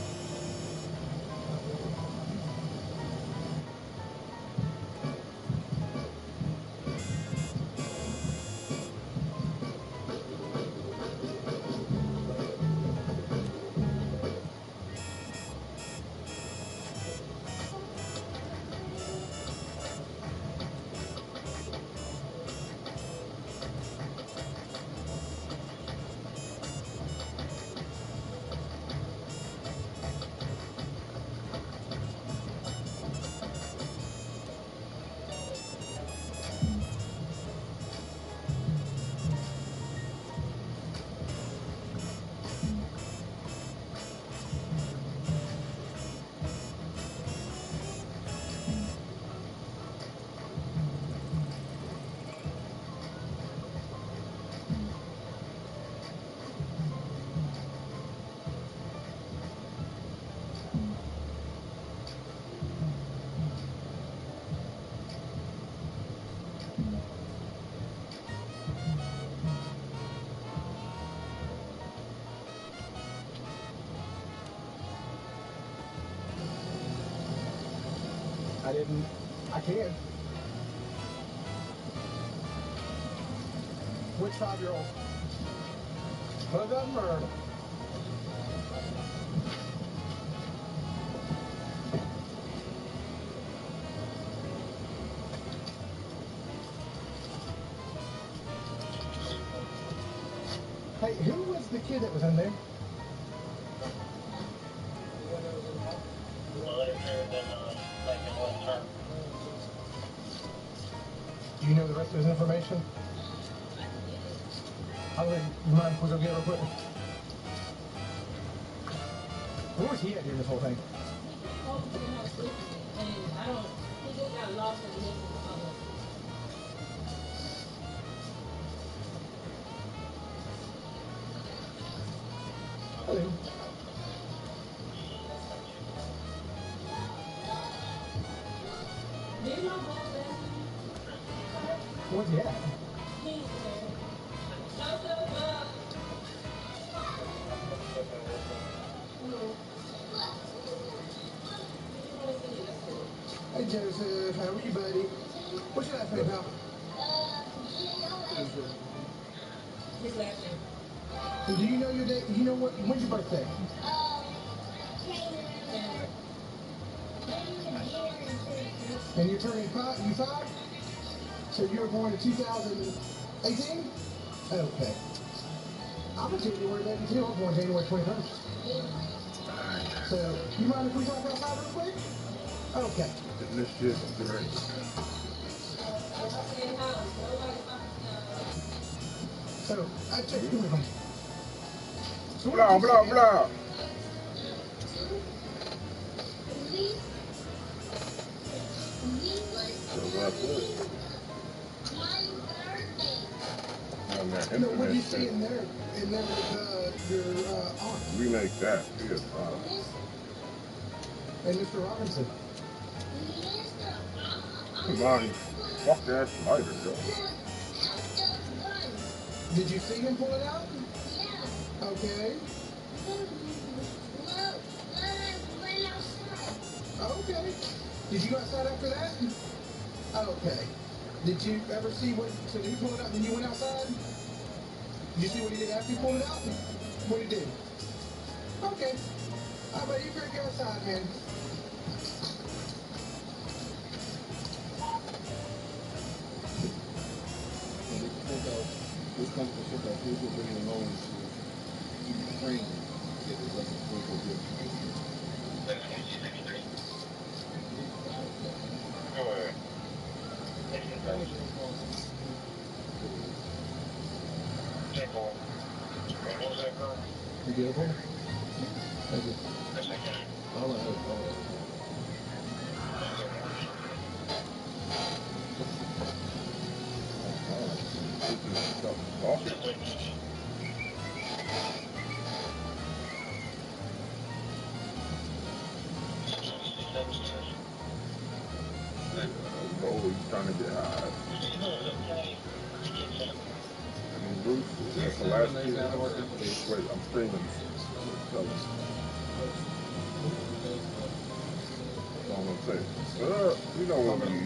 I can. Which 5-year-old? One of them or? Hey, who was the kid that was in there? Do you know the rest of his information? I would mind if we go get real quick. Where was he at during this whole thing?
And I don't, he just got lost in the midst of all of it.
Hello.
Do you know both that?
What's that?
He's there. Joseph,
Hey Joseph, how are you, buddy? What's your last name, pal?
his last name.
And do you know your date? You know what? When's your birthday? And you're turning 5? You 5? So you were born in 2018? Okay. I'm a January baby too. I was born January 21st. So, you mind if we talk outside real quick? Okay.
This shit is great.
So, I checked in with him. So
blah, blah, blah.
No, what do you see in there? In there with your aunt?
We make that. Yes,
And Mr. Robinson.
come on, fuck that spider, yo.
Did you see him pull it out? Yeah. Okay. Okay. Did you go outside after that? Okay. Did you ever see what, so did he pull it out and then you went outside? Did you see what he did after he pulled it out? What did he do? Okay. How about you better go outside, man?
This comes to shit that people bring along to Ukraine to get the rest of the people here. You get it home? Thank you. I'll let her call it.
Always trying to get high. Bruce, that's the last thing. Wait, I'm streaming. That's all I'm gonna say. You know what I mean?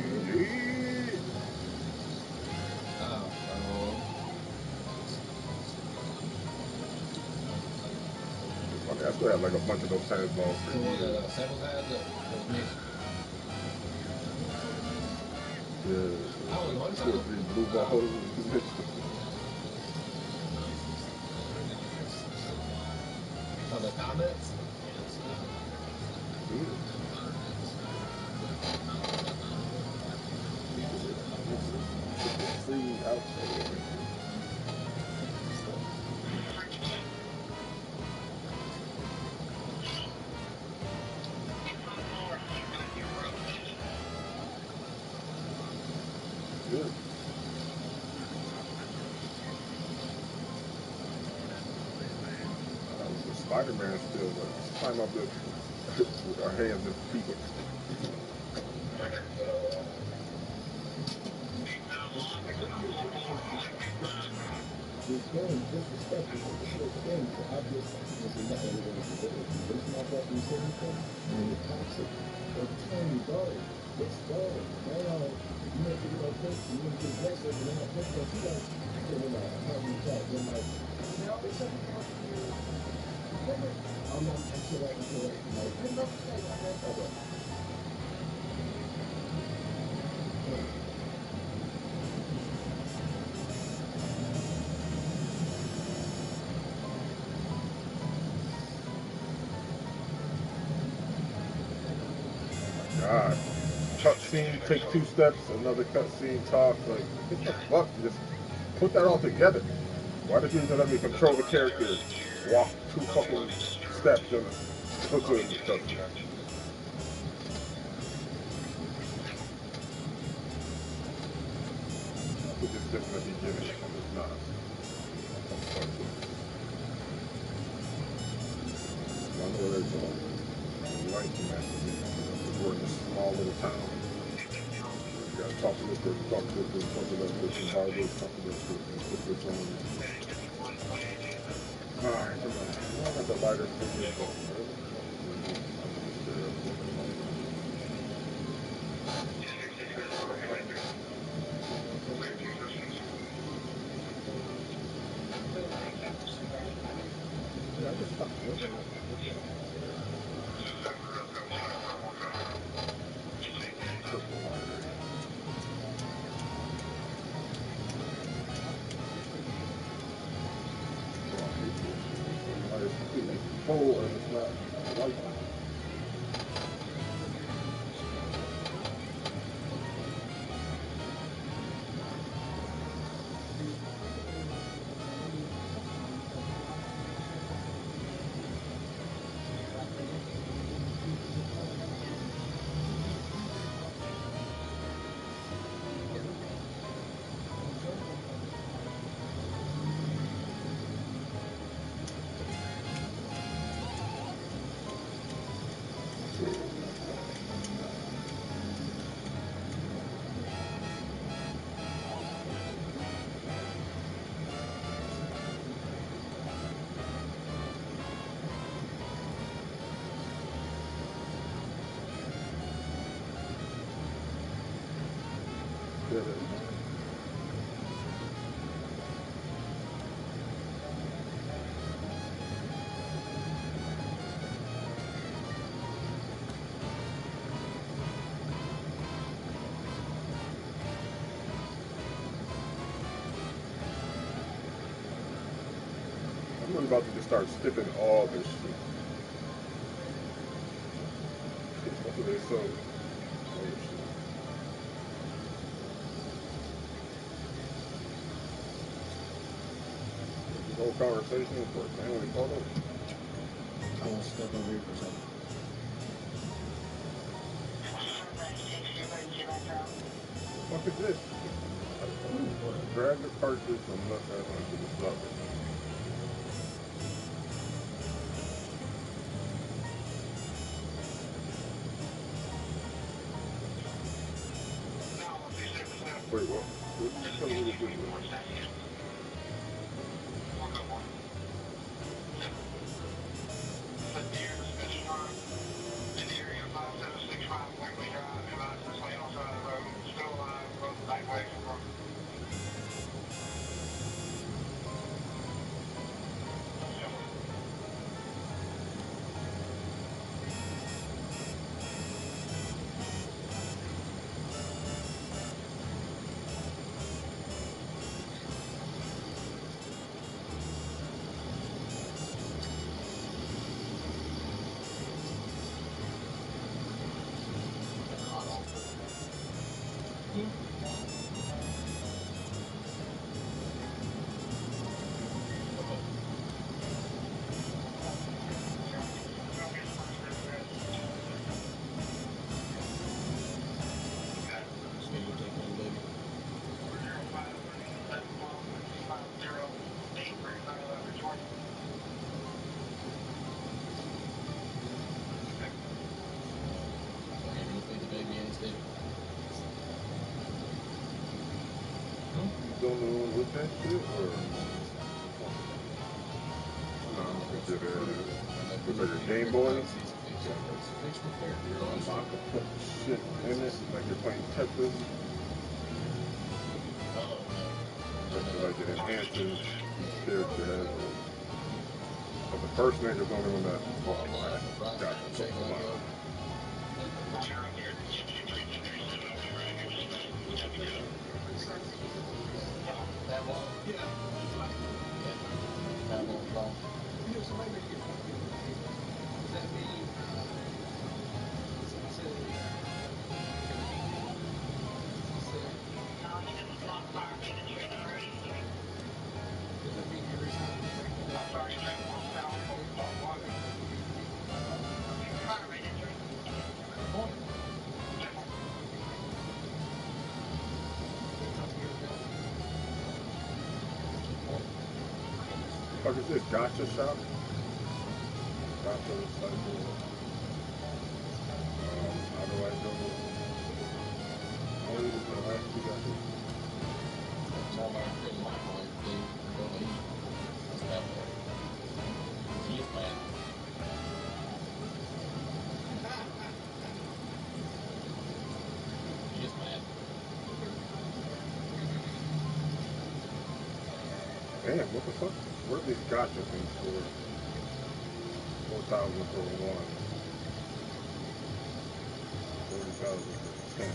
Okay, I still have like a bunch of those tennis balls. Yeah, 2 or 3 blue balls.
On the comments?
Free outside. Good. Spider-Man still climb up with our hands and feet.
This game is disrespectful. This is a game for obvious this is not everything is ridiculous. This is not fucking sinful and it's toxic. But telling you, go. Let's go. Now, you have to get our pitch, you have to get aggressive, and then I pitch that you guys get in like, how do you talk? Then like, no, it's something else to do. I'm not until I can like, I'm not saying I have that.
God. Cutscene, take 2 steps, another cutscene, talk. Like, what the fuck? Just put that all together. Why did you even let me control the character? Walk 2 fucking steps and put it in the cutscene. stiff in the beginning, and it's not. I know where they're going. White messages. We're in a small little town. You gotta talk to this person, talk to this person, talk to that person, buy this, talk to this person, put this on. Alright, come on. I got the lighter figure. Yeah, I just stopped looking at purple lighter. It's full and it's not light. I'm about to just start skipping all this shit. That's what they sold. All this shit. This whole conversation for a family photo.
I want to step over here for a second.
What is this? Drag the cartridge from left side onto the slot. Wait, what? Tell me what this is. Don't know what that shit or no, I don't think it is. Looks like a Game Boy. Unlock to put shit in it like you're playing Tetris. Like it enhances character has. But the first nigga's the only one that got it. fuck is this? Gotcha shop? Gotcha recycle. How do I go? Oh, this is the last two gotcha.
Tell my friend Michael everything you're gonna eat. What's that for? He is mad. He is mad.
Damn, what the fuck? Where are these gotcha things for? 4,000 for one. 40,000 for 10.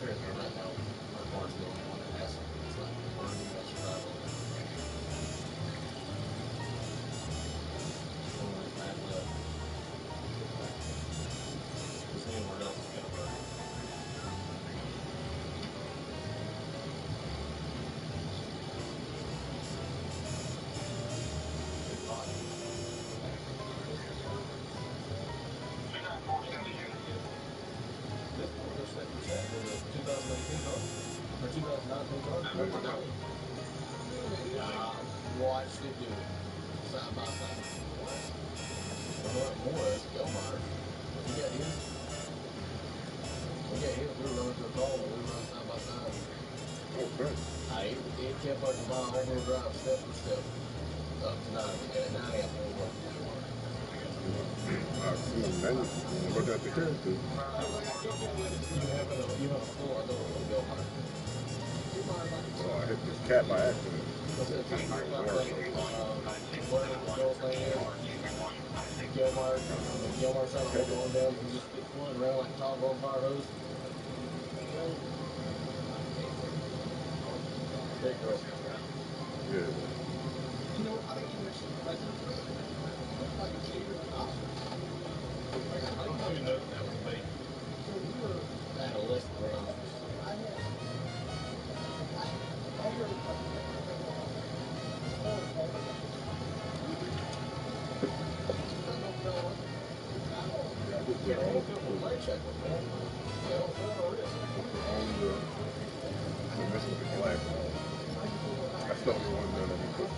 Right now, my car's the only one that has something. It's like burning that you drive over. Only back left. Because anywhere else is gonna burn. It's hot. This one looks like it's at the 2018 car. Or 2019 car. Yeah, watched it do it. Side by side. Well, what more is Belmar. He got his. We got his. We were running to a call when we were running side by side.
Okay.
It kept up to my all-wheel drive step for step. Up to 9. And at 9 after we went.
I've seen many. Look at the character.
You have a floor door with Belmar.
So I hit this cat by accident.
Where the girl's name is? Gilmar trying to hold on down and just get flooding around like a toggle on fire hose. Big girl.
Yeah.
You know, I think you mentioned President Trump. Looks like a cheater.
I didn't even know that was me.
So we were
at a list around.
I heard a couple of
Yeah, I don't feel the leg check with me. I don't feel no risk.
The missing the black one. That's the only one that let me cook.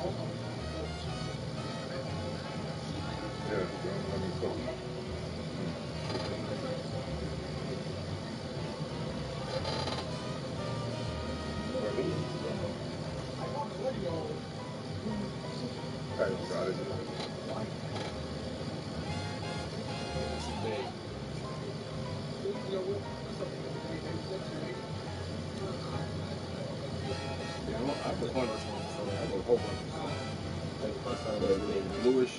Yeah, the only let me cook. I just got it.
It's big. Yeah, I put one or something for that. I put a whole bunch of stuff. I think the first time they were bluish.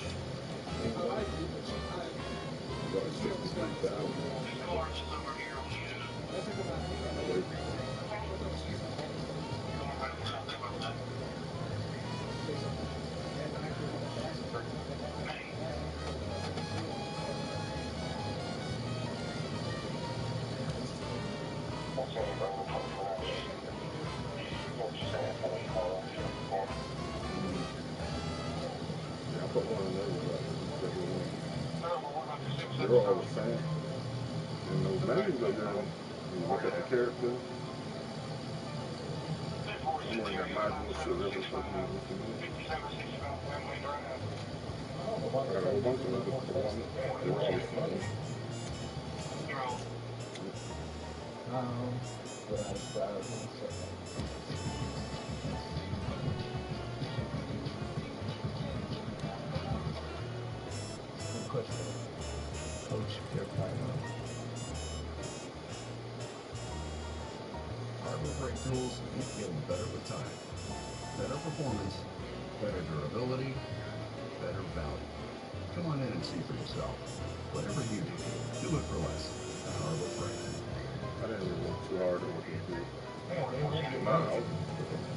About 63,000. Yeah, I put one of those up. They're all the same. And those menus are there. You look at the characters. Someone got module shit really fucking looking good. I got a whole bunch of them. Just the one. They're all the same.
Question. Coach Pure Pyro.
Hardware brake tools keep getting better with time. Better performance, better durability, better value. Come on in and see for yourself. Whatever you do it for less at Harbor Freight.
I didn't really work too hard on looking through. I was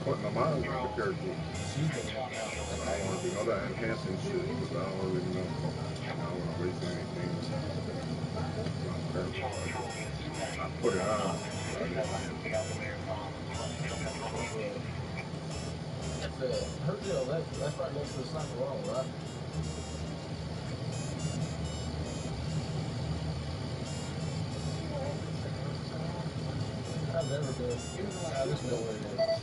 putting them on with the characters. I don't want to do all that enhancing shit because I don't really know. I don't want to waste anything. I put it on.
That's her deal. That's right next to the cycle wall, right? has ever been. I just know where it is.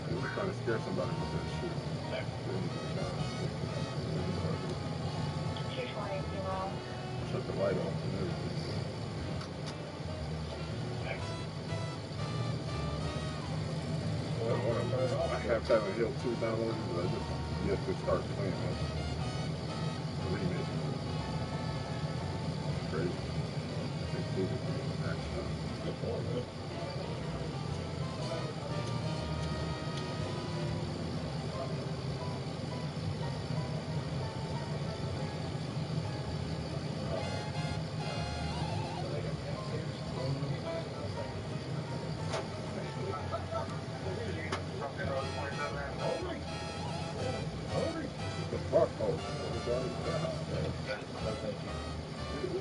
We're trying to scare somebody with that shit. Shut the light off and everything. I have Silent Hill 2 downloaded, but I just yet to start playing that remake. Crazy. It's included in the action. Good point, man.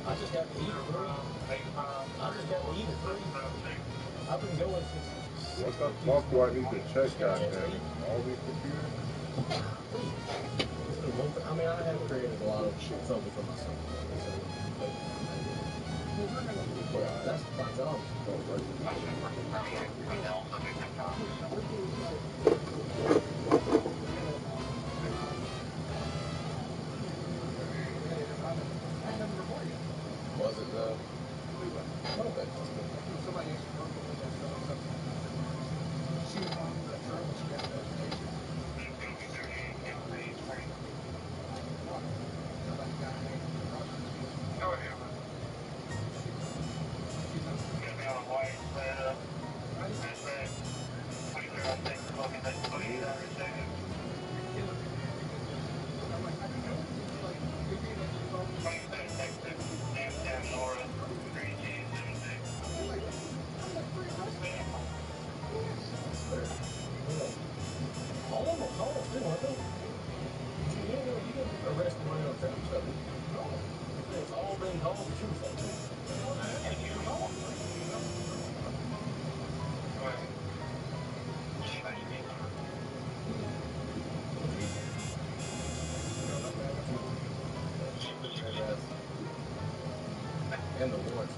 I just got to eat it free. I've been going since.
What the fuck do I need to check, goddamn? All these computers?
I mean, I have created a lot of something for myself. But that's my job. Was it though? Okay.
She was on the trail, she got that vacation.
All of them are calls too, aren't they? You didn't arrest them on your traffic stuff. It's all been calls that you were saying. And the warrants.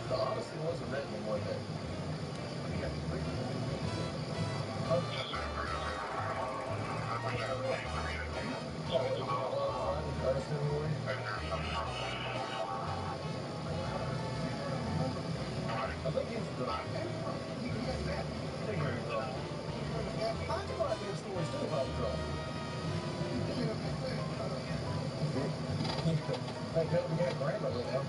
The Odyssey wasn't written in one day. I think he was drunk. I could write good stories too if I was drunk. Thank God we got grammar now.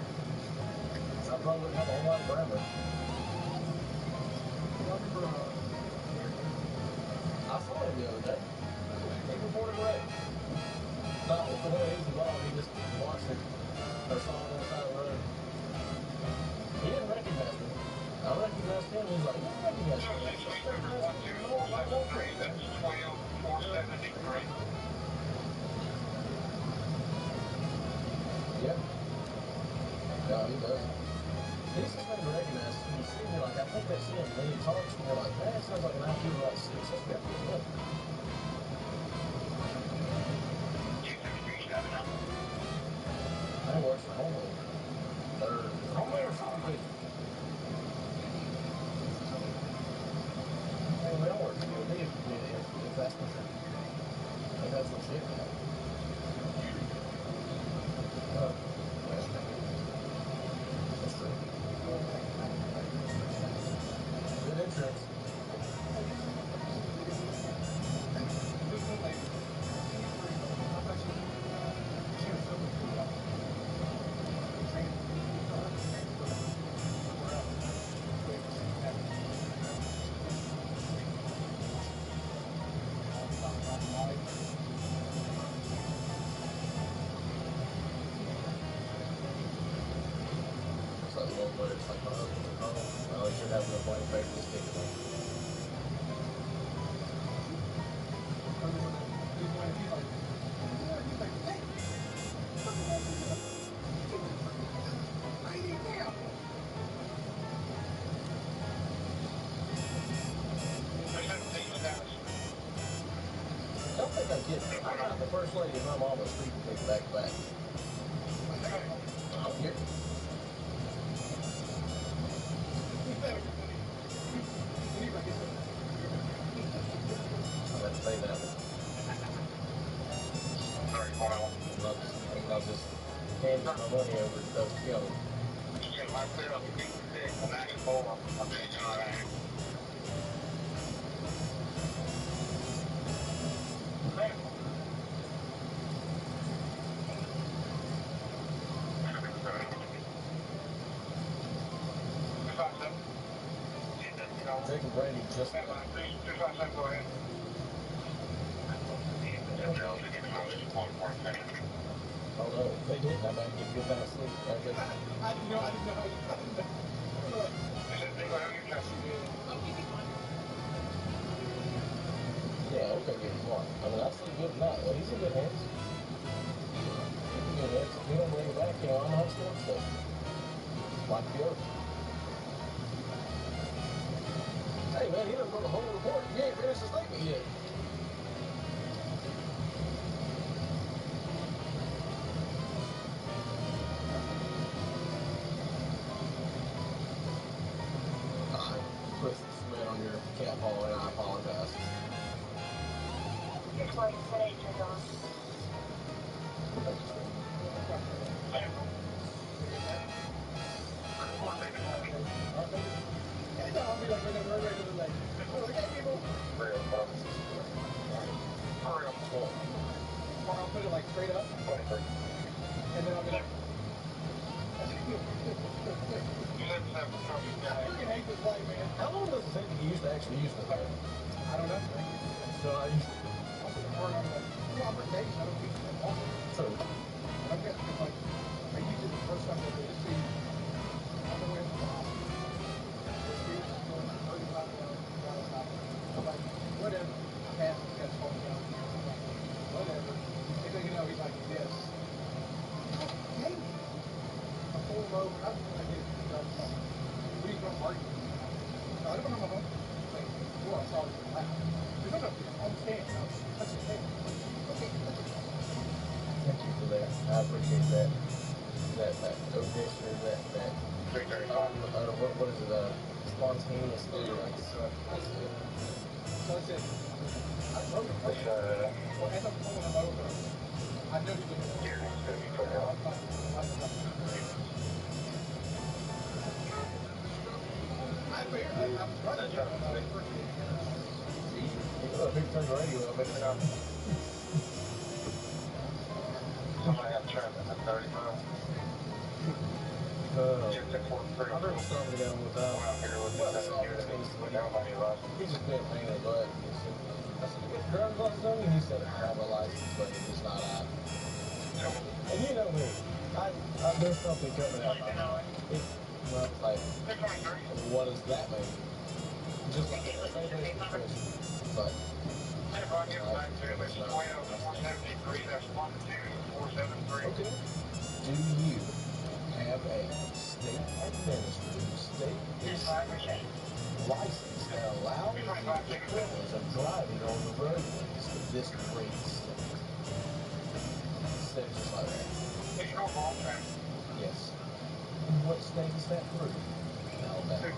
I probably wouldn't have a whole lot of grammar. I saw him the other day. He reported rape. Not with the way he was involved, he just watched it or saw it on the side of the road. He didn't recognize me. I recognized him. He was like, "You recognize me?" No, he doesn't. He's just been recognized. You see him, like, I think that's him. Then he talks, and you're like, that sounds like an IQ of about 6. That's definitely him. I work for Homelander. Or Homelander CBD. Hey, we all work for CBD if that's what you're. If that's what you're getting at. Oh, that's true. Good insurance. It's like one where it's like my husband's at home. Well, you should have enough money to pay for this ticket. I don't think I get it. I got the first lady and my mom was speaking to me back to back. I don't get it. I'll have to pay that one. I'll just hand my money over to those together. Jacob Brady just got. Oh no, they did. I might get good night's sleep. I didn't know. Yeah, okay, get smart. I mean, I sleep good tonight. Well, he's in good hands. He's in good hands. If he don't bring it back, I'm not scoring stuff. Like the other. Hey man, he doesn't go to the whole report. You ain't finished the statement yet. I put some cement on your cat paw and I apologize.
It's like today, Jiggle.
I'll be like, we're ready to like, okay, people. Or I'll put it like straight up. And then I'll be like, I freaking hate this light, man.
How long does it take to use to actually use the tire?
I don't know.
So I used to.
Also, the part I'm like, Robert Days, I don't use it often.
True.
I'm getting, it's like, I used it the first time I did the speed. On the way to the hospital. The speed was going like 35 miles an hour. I'm like, whatever. I passed the test phone down. Whatever. And then, you know, he's like, yes. Okay. I pull him over. I get it. Please don't argue. No, I don't know my phone. Like, well, I saw it in the lap. There's no, I understand. No, that's okay. Okay.
Thank you for that. I appreciate that. That gesture, what is it? Spontaneous lyrics. That's it.
So I said, I drove the first one. Well, as I'm pulling him over, I know he's looking at I was running there when I was first
Big turn the radio up, it's not.
Somebody have traffic at 35.
I heard something down with that. He just been a pain in the butt. I said, you got your driver's license on you? He said, I have a license, but it's not out. And you know me, there's something coming out of my mouth. Well, it's like, what does that mean? Just like that. But, okay. Do you have a state administered, state license that allows you the privilege of driving on the roadways of this great state. Said just like that. Yes. What state is that through? Alabama.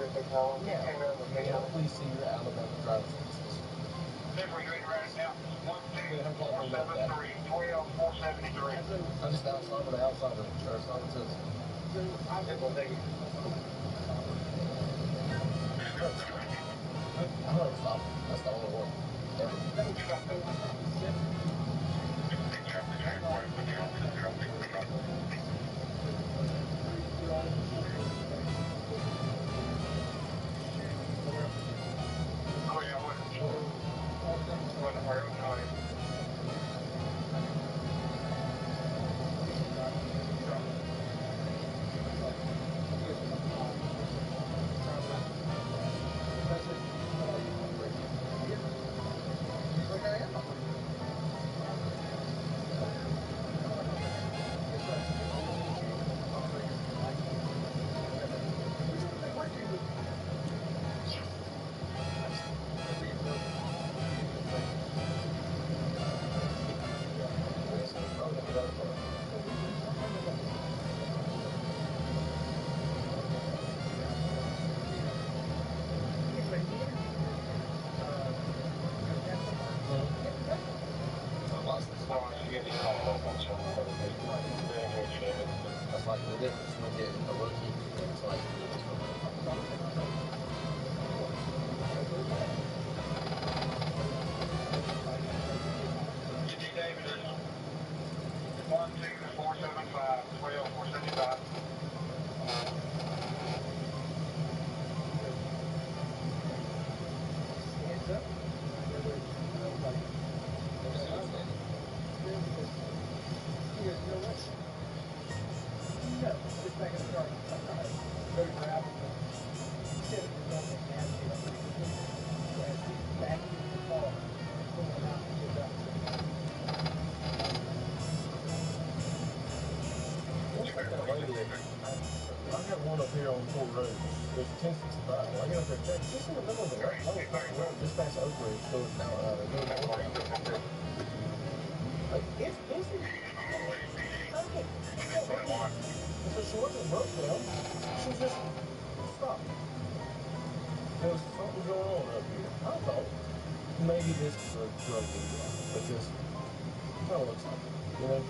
Now, may I please see your Alabama driver's license? I'm just outside with the outsider. Or outside too. I'm gonna stop. That's the only one. That's like the difference when getting a rookie. It's like I got one up here on Fort Road. There's 1065. When I get up there, check. Just in the middle of the road, just past Oak Ridge, goes down. Like, it's busy. Okay. So she wasn't broke down. She just stopped. There's something going on up here. I thought maybe this is a drug deal because it kind of looks like it. You know,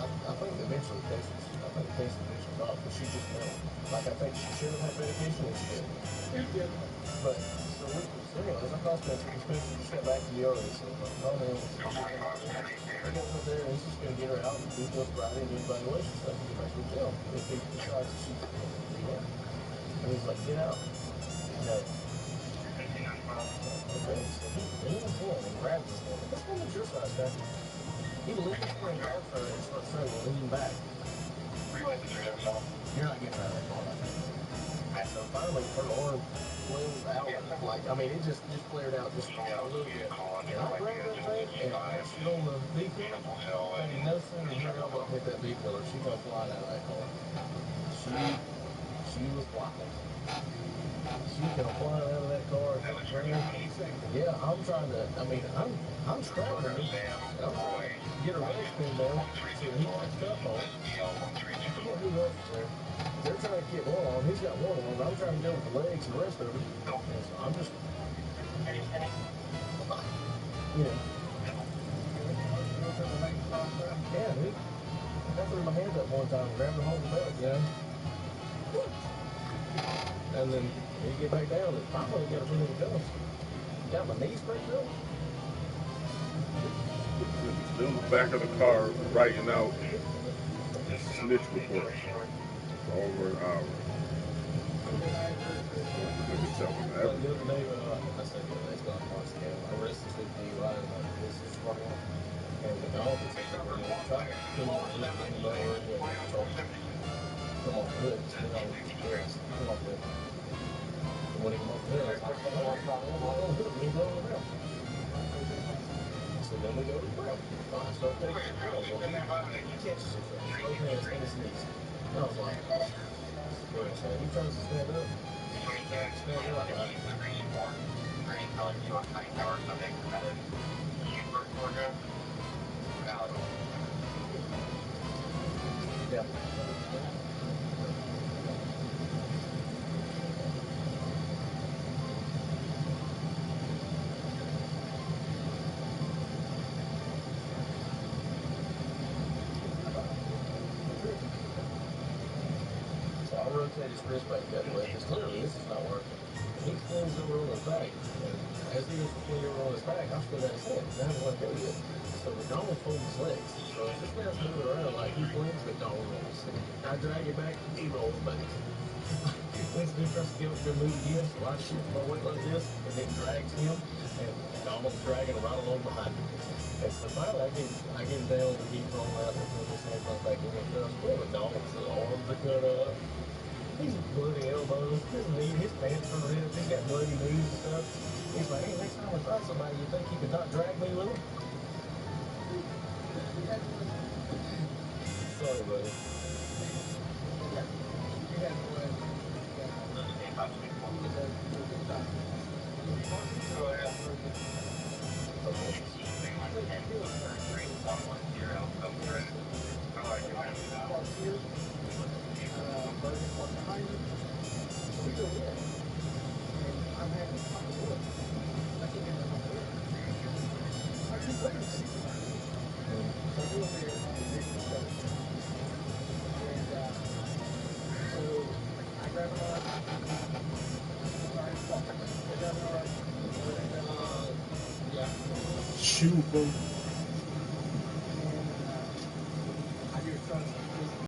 I think eventually the case eventually dropped, but she just like I think she should have had medication and she didn't. But so anyways, I called Spencer. Spencer just got back to the yard. So oh man, we're going up there and he's just gonna get her out and do the Friday and do evaluation stuff and get back to the jail if he decides that she's and he's like, get out. No. Okay, so he leans in and grabs this woman. This woman's your size, guy. He leans in and grabs her and starts trying to lean back. You're not getting out of that car. And so finally, her arm flailed out. Like, I mean, it just flared out just a little bit. And I grabbed that thing and I pushed it on the B-pillar. And no sooner than her elbow hit that B-pillar, she comes flying out of that car. She was flying. She came flying out of that car. Yeah, I'm trying to, I mean, I'm scrapping her. I'm trying to get her legs pinned down so he puts cuff on. I forget who else is there. They're trying to get one on. He's got one on, but I'm trying to go with the legs and the rest of it. And so I'm just, you know. Yeah, dude. I threw my hands up one time and grabbed her hold of the belt, you know. And then you get back down and finally got a feeling it goes. Got my knees scraped up.
Still in the back of the car writing out snitch reports for over an hour.
The other day, I said, let's go on Fox Cam. I arrested 50 DUI and this is running on. And the dog is going to try to come on the hood. Come off the hood. Come off the hood. And when he come off the hood, I was like, oh, I'm on the hood. He's rolling around. So then we go to the ground. I start taking the ground. He catches it. Slow hands, and his knees. And I was like, saying, he tries to stand up. Stand up, right? Yeah. So I rotate his wrist back that way because clearly this is not working. He flings over on his back. And as he goes to fling over on his back, I spin out his head. I haven't let go yet. So McDonald folds his legs. So as this man's moving around like he flings, McDonald rolls. I drag it back, he rolls back. This dude tries to get up to move again, so I shift my weight like this, and it drags him, and McDonald's dragging right along behind him. And so finally I get him down and he's rolling out and put his hands right back in the dust. Well, McDonald's arms are cut up. He's bloody elbows, his knee, his pants are ripped, he's got bloody knees and stuff. He's like, hey, next time I fight somebody, you think you could not drag me with him? Sorry, buddy.
Shoot, bro.